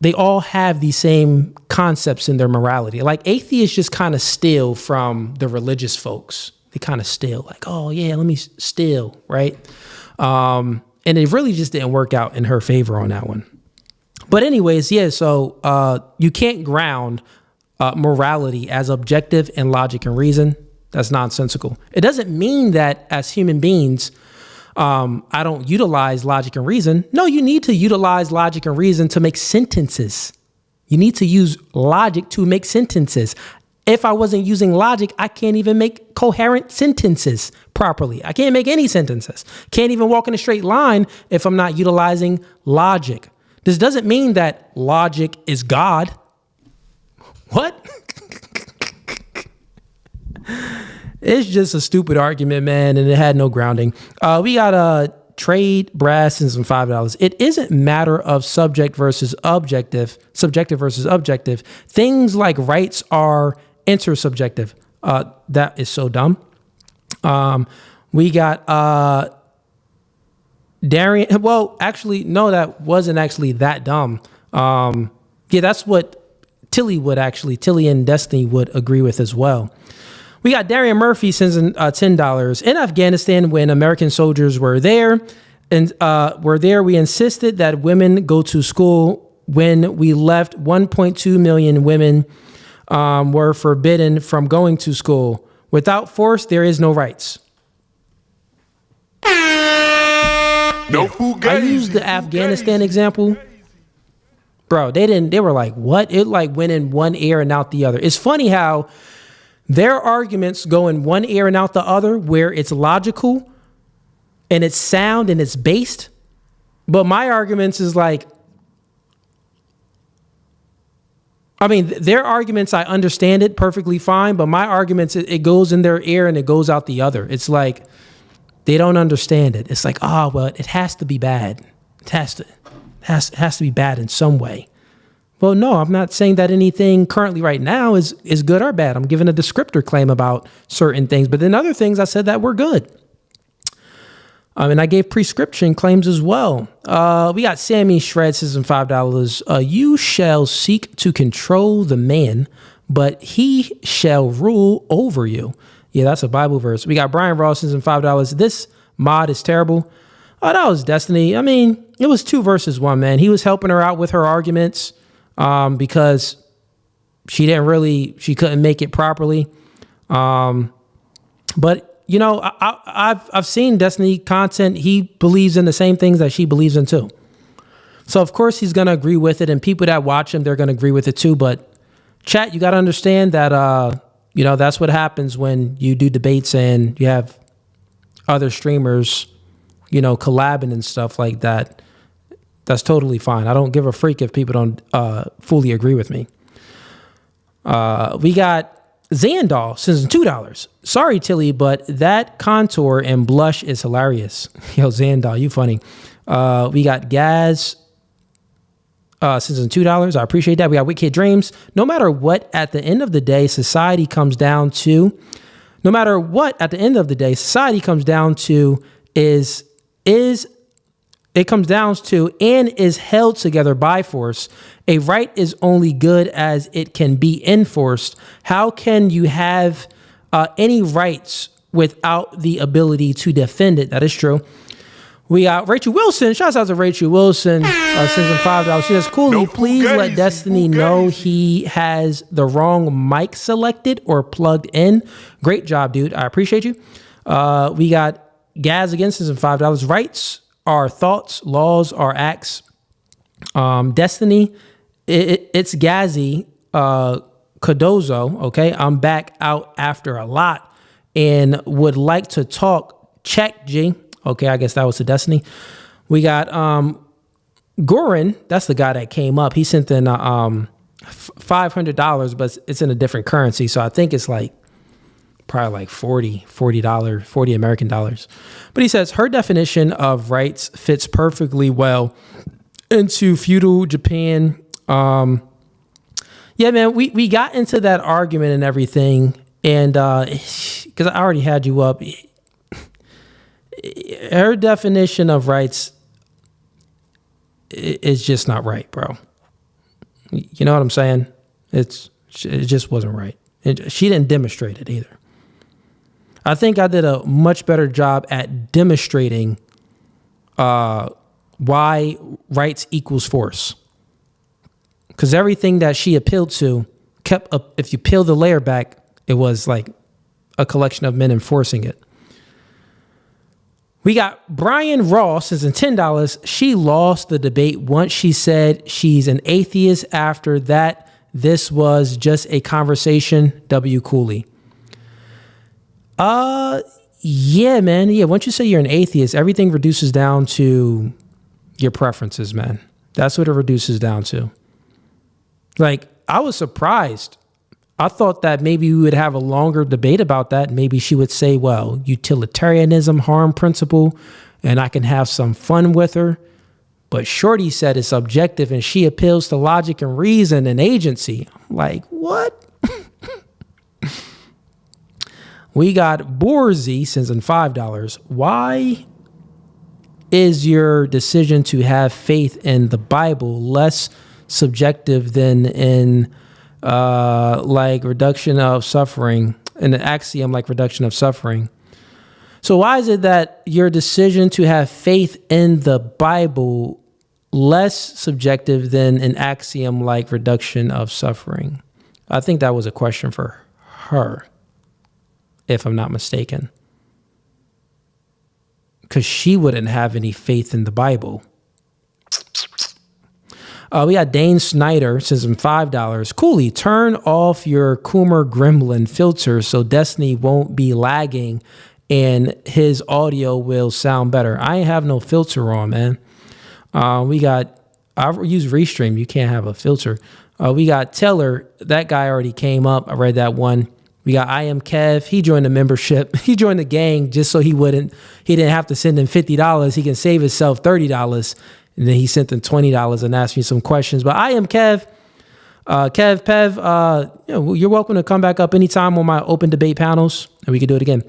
they all have the same concepts in their morality. Like atheists just kind of steal from the religious folks. They kind of steal, like, oh yeah, let me steal, right? And it really just didn't work out in her favor on that one. But anyways, yeah, so you can't ground morality as objective and logic and reason. That's nonsensical. It doesn't mean that as human beings, I don't utilize logic and reason. No, you need to utilize logic and reason to make sentences. You need to use logic to make sentences. If I wasn't using logic, I can't even make coherent sentences properly. I can't make any sentences. Can't even walk in a straight line if I'm not utilizing logic. This doesn't mean that logic is God. What? It's just a stupid argument, man, and it had no grounding. We got a trade, brass, and some $5. It isn't matter of subjective versus objective. Things like rights are intersubjective. That is so dumb. We got Darian. Well, actually, no, that wasn't actually that dumb. Yeah, that's what Tilly and Destiny would agree with as well. We got Darian Murphy sends in $10. In Afghanistan, when American soldiers were there, we insisted that women go to school. When we left, 1.2 million women were forbidden from going to school. Without force, there is no rights. No Fugazee. I used the Afghanistan example. Bro, they were like, what? It like went in one ear and out the other. It's funny how their arguments go in one ear and out the other, where it's logical and it's sound and it's based. But my arguments is like, I mean, their arguments, I understand it perfectly fine, but my arguments, it goes in their ear and it goes out the other. It's like, they don't understand it. It's like, well, it has to be bad. It has to be bad in some way. Well, no, I'm not saying that anything currently right now is good or bad. I'm giving a descriptor claim about certain things, but then other things I said that were good. And I gave prescription claims as well. We got Sammy Shred says in $5. You shall seek to control the man, but he shall rule over you. Yeah, that's a Bible verse. We got Brian Ross says in $5. This mod is terrible. Oh, that was Destiny. I mean, it was 2 versus 1, man. He was helping her out with her arguments because she couldn't make it properly. But you know, I've seen Destiny content. He believes in the same things that she believes in too. So of course he's gonna agree with it, and people that watch him, they're gonna agree with it too. But chat, you gotta understand that that's what happens when you do debates and you have other streamers, collabing and stuff like that. That's totally fine. I don't give a freak if people don't fully agree with me. We got Xandal sends $2. Sorry, Tilly, but that contour and blush is hilarious. Yo, Xandal, you funny. We got Gaz sends $2. I appreciate that. We got Wicked Dreams. No matter what, at the end of the day, society comes down to and is held together by force. A right is only good as it can be enforced. How can you have any rights without the ability to defend it? That is true. We got Rachel Wilson. Shouts out to Rachel Wilson. Sends him $5. She says, Cooley, please let Destiny know he has the wrong mic selected or plugged in. Great job, dude. I appreciate you. We got Gaz again. Sends him $5. Rights are thoughts, laws are acts. Destiny, it's Gazzy Cardozo. Okay, I'm back out after a lot and would like to talk. Check G. Okay, I guess that was the Destiny. We got Goran. That's the guy that came up. He sent in $500, but it's in a different currency, so I think it's like probably like $40 American dollars. But he says her definition of rights fits perfectly well into feudal Japan. Yeah, man, we got into that argument and everything, and because I already had you up, her definition of rights is just not right, bro. You know what I'm saying? It just wasn't right. She didn't demonstrate it either. I think I did a much better job at demonstrating why rights equals force. Because everything that she appealed to kept up. If you peel the layer back, it was like a collection of men enforcing it. We got Brian Ross says in $10. She lost the debate once she said she's an atheist. After that, this was just a conversation. W. Cooley. Yeah, man. Yeah, once you say you're an atheist, everything reduces down to your preferences, man. That's what it reduces down to. Like, I was surprised. I thought that maybe we would have a longer debate about that. Maybe she would say, well, utilitarianism, harm principle, and I can have some fun with her. But Shorty said it's objective and she appeals to logic and reason and agency. I'm like, what? We got Borzy sends in $5. Why is your decision to have faith in the Bible less subjective than in like reduction of suffering, in an axiom like reduction of suffering? So why is it that your decision to have faith in the Bible less subjective than an axiom like reduction of suffering? I think that was a question for her, if I'm not mistaken. Because she wouldn't have any faith in the Bible. We got Dane Snyder, says him $5. Cooley, turn off your Coomer Gremlin filter so Destiny won't be lagging and his audio will sound better. I ain't have no filter on, man. I use Restream. You can't have a filter. We got Teller. That guy already came up. I read that one. We got I Am Kev. He joined the membership. He joined the gang just so he didn't have to send in $50. He can save himself $30. And then he sent in $20 and asked me some questions. But I Am Kev. Pev, you're welcome to come back up anytime on my open debate panels, and we can do it again.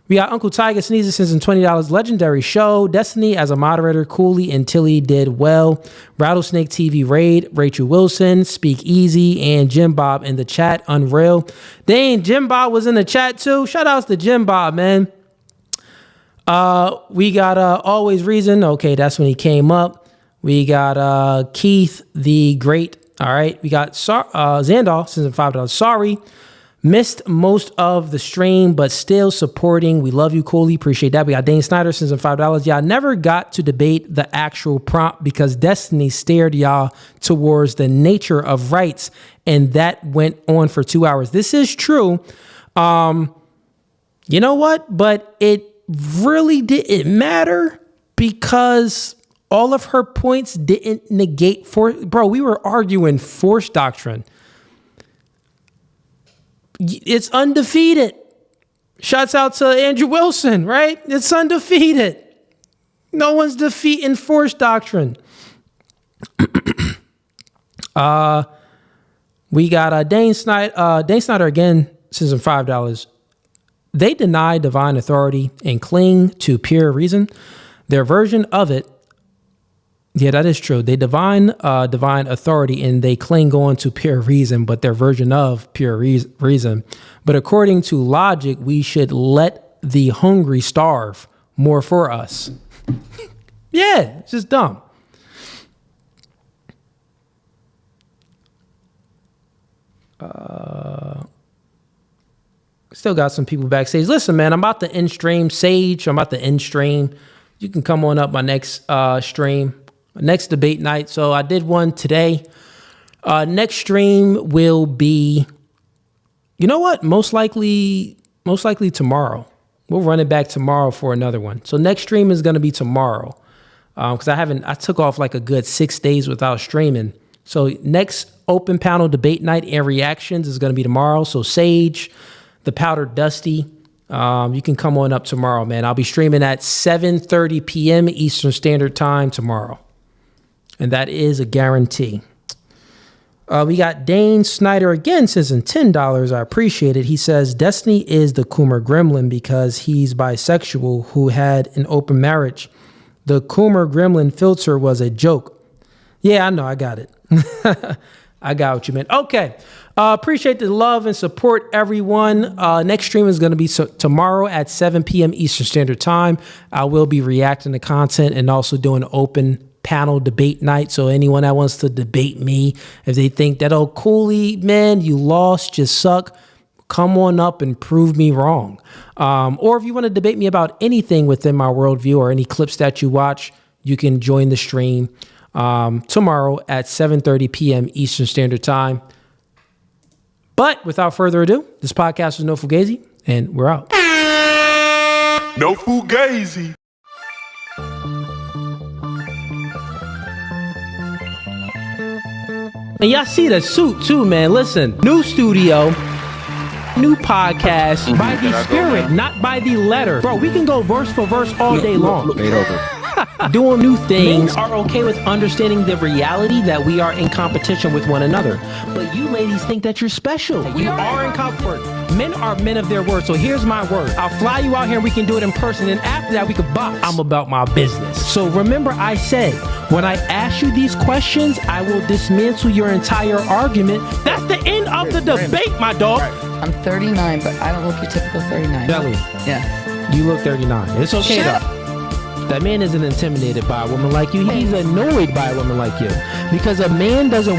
We got Uncle Tiger Sneezes sends in $20. Legendary show. Destiny as a moderator. Cooley and Tilly did well. Rattlesnake TV Raid. Rachel Wilson. Speak Easy. And Jim Bob in the chat. Unreal. Dang, Jim Bob was in the chat too. Shout outs to Jim Bob, man. We got Always Reason. Okay, that's when he came up. We got Keith the Great. All right. We got Xandal sends in $5. Sorry. Missed most of the stream, but still supporting. We love you, Cooley. Appreciate that. We got Dane Snyder sends in $5. Y'all never got to debate the actual prompt because Destiny steered y'all towards the nature of rights, and that went on for 2 hours. This is true. You know what? But it really didn't matter because all of her points didn't negate bro, we were arguing force doctrine. It's undefeated. Shouts out to Andrew Wilson, right? It's undefeated. No one's defeating force doctrine. We got Dane Snyder. Dane Snyder again sends in $5. They deny divine authority and cling to pure reason. Their version of it, yeah, that is true. They divine authority and they cling on to pure reason, but their version of pure reason. But according to logic, we should let the hungry starve more for us. Yeah, it's just dumb. Still got some people backstage. Listen, man, I'm about to end stream. Sage, I'm about to end stream. You can come on up my next stream, next debate night. So I did one today. Next stream will be, you know what? Most likely tomorrow. We'll run it back tomorrow for another one. So next stream is going to be tomorrow. Because I took off like a good 6 days without streaming. So next open panel debate night and reactions is going to be tomorrow. So Sage, the Powdered Dusty, you can come on up tomorrow, man. I'll be streaming at 7:30 p.m. Eastern Standard Time tomorrow. And that is a guarantee. We got Dane Snyder again, says in $10. I appreciate it. He says, Destiny is the Coomer Gremlin because he's bisexual who had an open marriage. The Coomer Gremlin filter was a joke. Yeah, I know. I got it. I got what you meant. Okay. Appreciate the love and support, everyone. Next stream is going to be tomorrow at 7 p.m. Eastern Standard Time. I will be reacting to content and also doing an open panel debate night. So anyone that wants to debate me, if they think that, oh, Cooley, man, you lost, you suck, come on up and prove me wrong. Or if you want to debate me about anything within my worldview or any clips that you watch, you can join the stream tomorrow at 7:30 p.m. Eastern Standard Time. But without further ado, this podcast is No Fugazi, and we're out. No Fugazi. And y'all see the suit too, man. Listen, new studio, new podcast by the spirit, not by the letter. Bro, we can go verse for verse all day long. Doing new things are okay with understanding the reality that we are in competition with one another. But you ladies think that you're special. You are in competition. Men are men of their word. So here's my word. I'll fly you out here and we can do it in person. And after that, we can box. I'm about my business. So remember I said, when I ask you these questions, I will dismantle your entire argument. That's the end of the debate, my dog. I'm 39, but I don't look your typical 39. Belly. Yeah. You look 39. It's okay though. That man isn't intimidated by a woman like you. He's annoyed by a woman like you. Because a man doesn't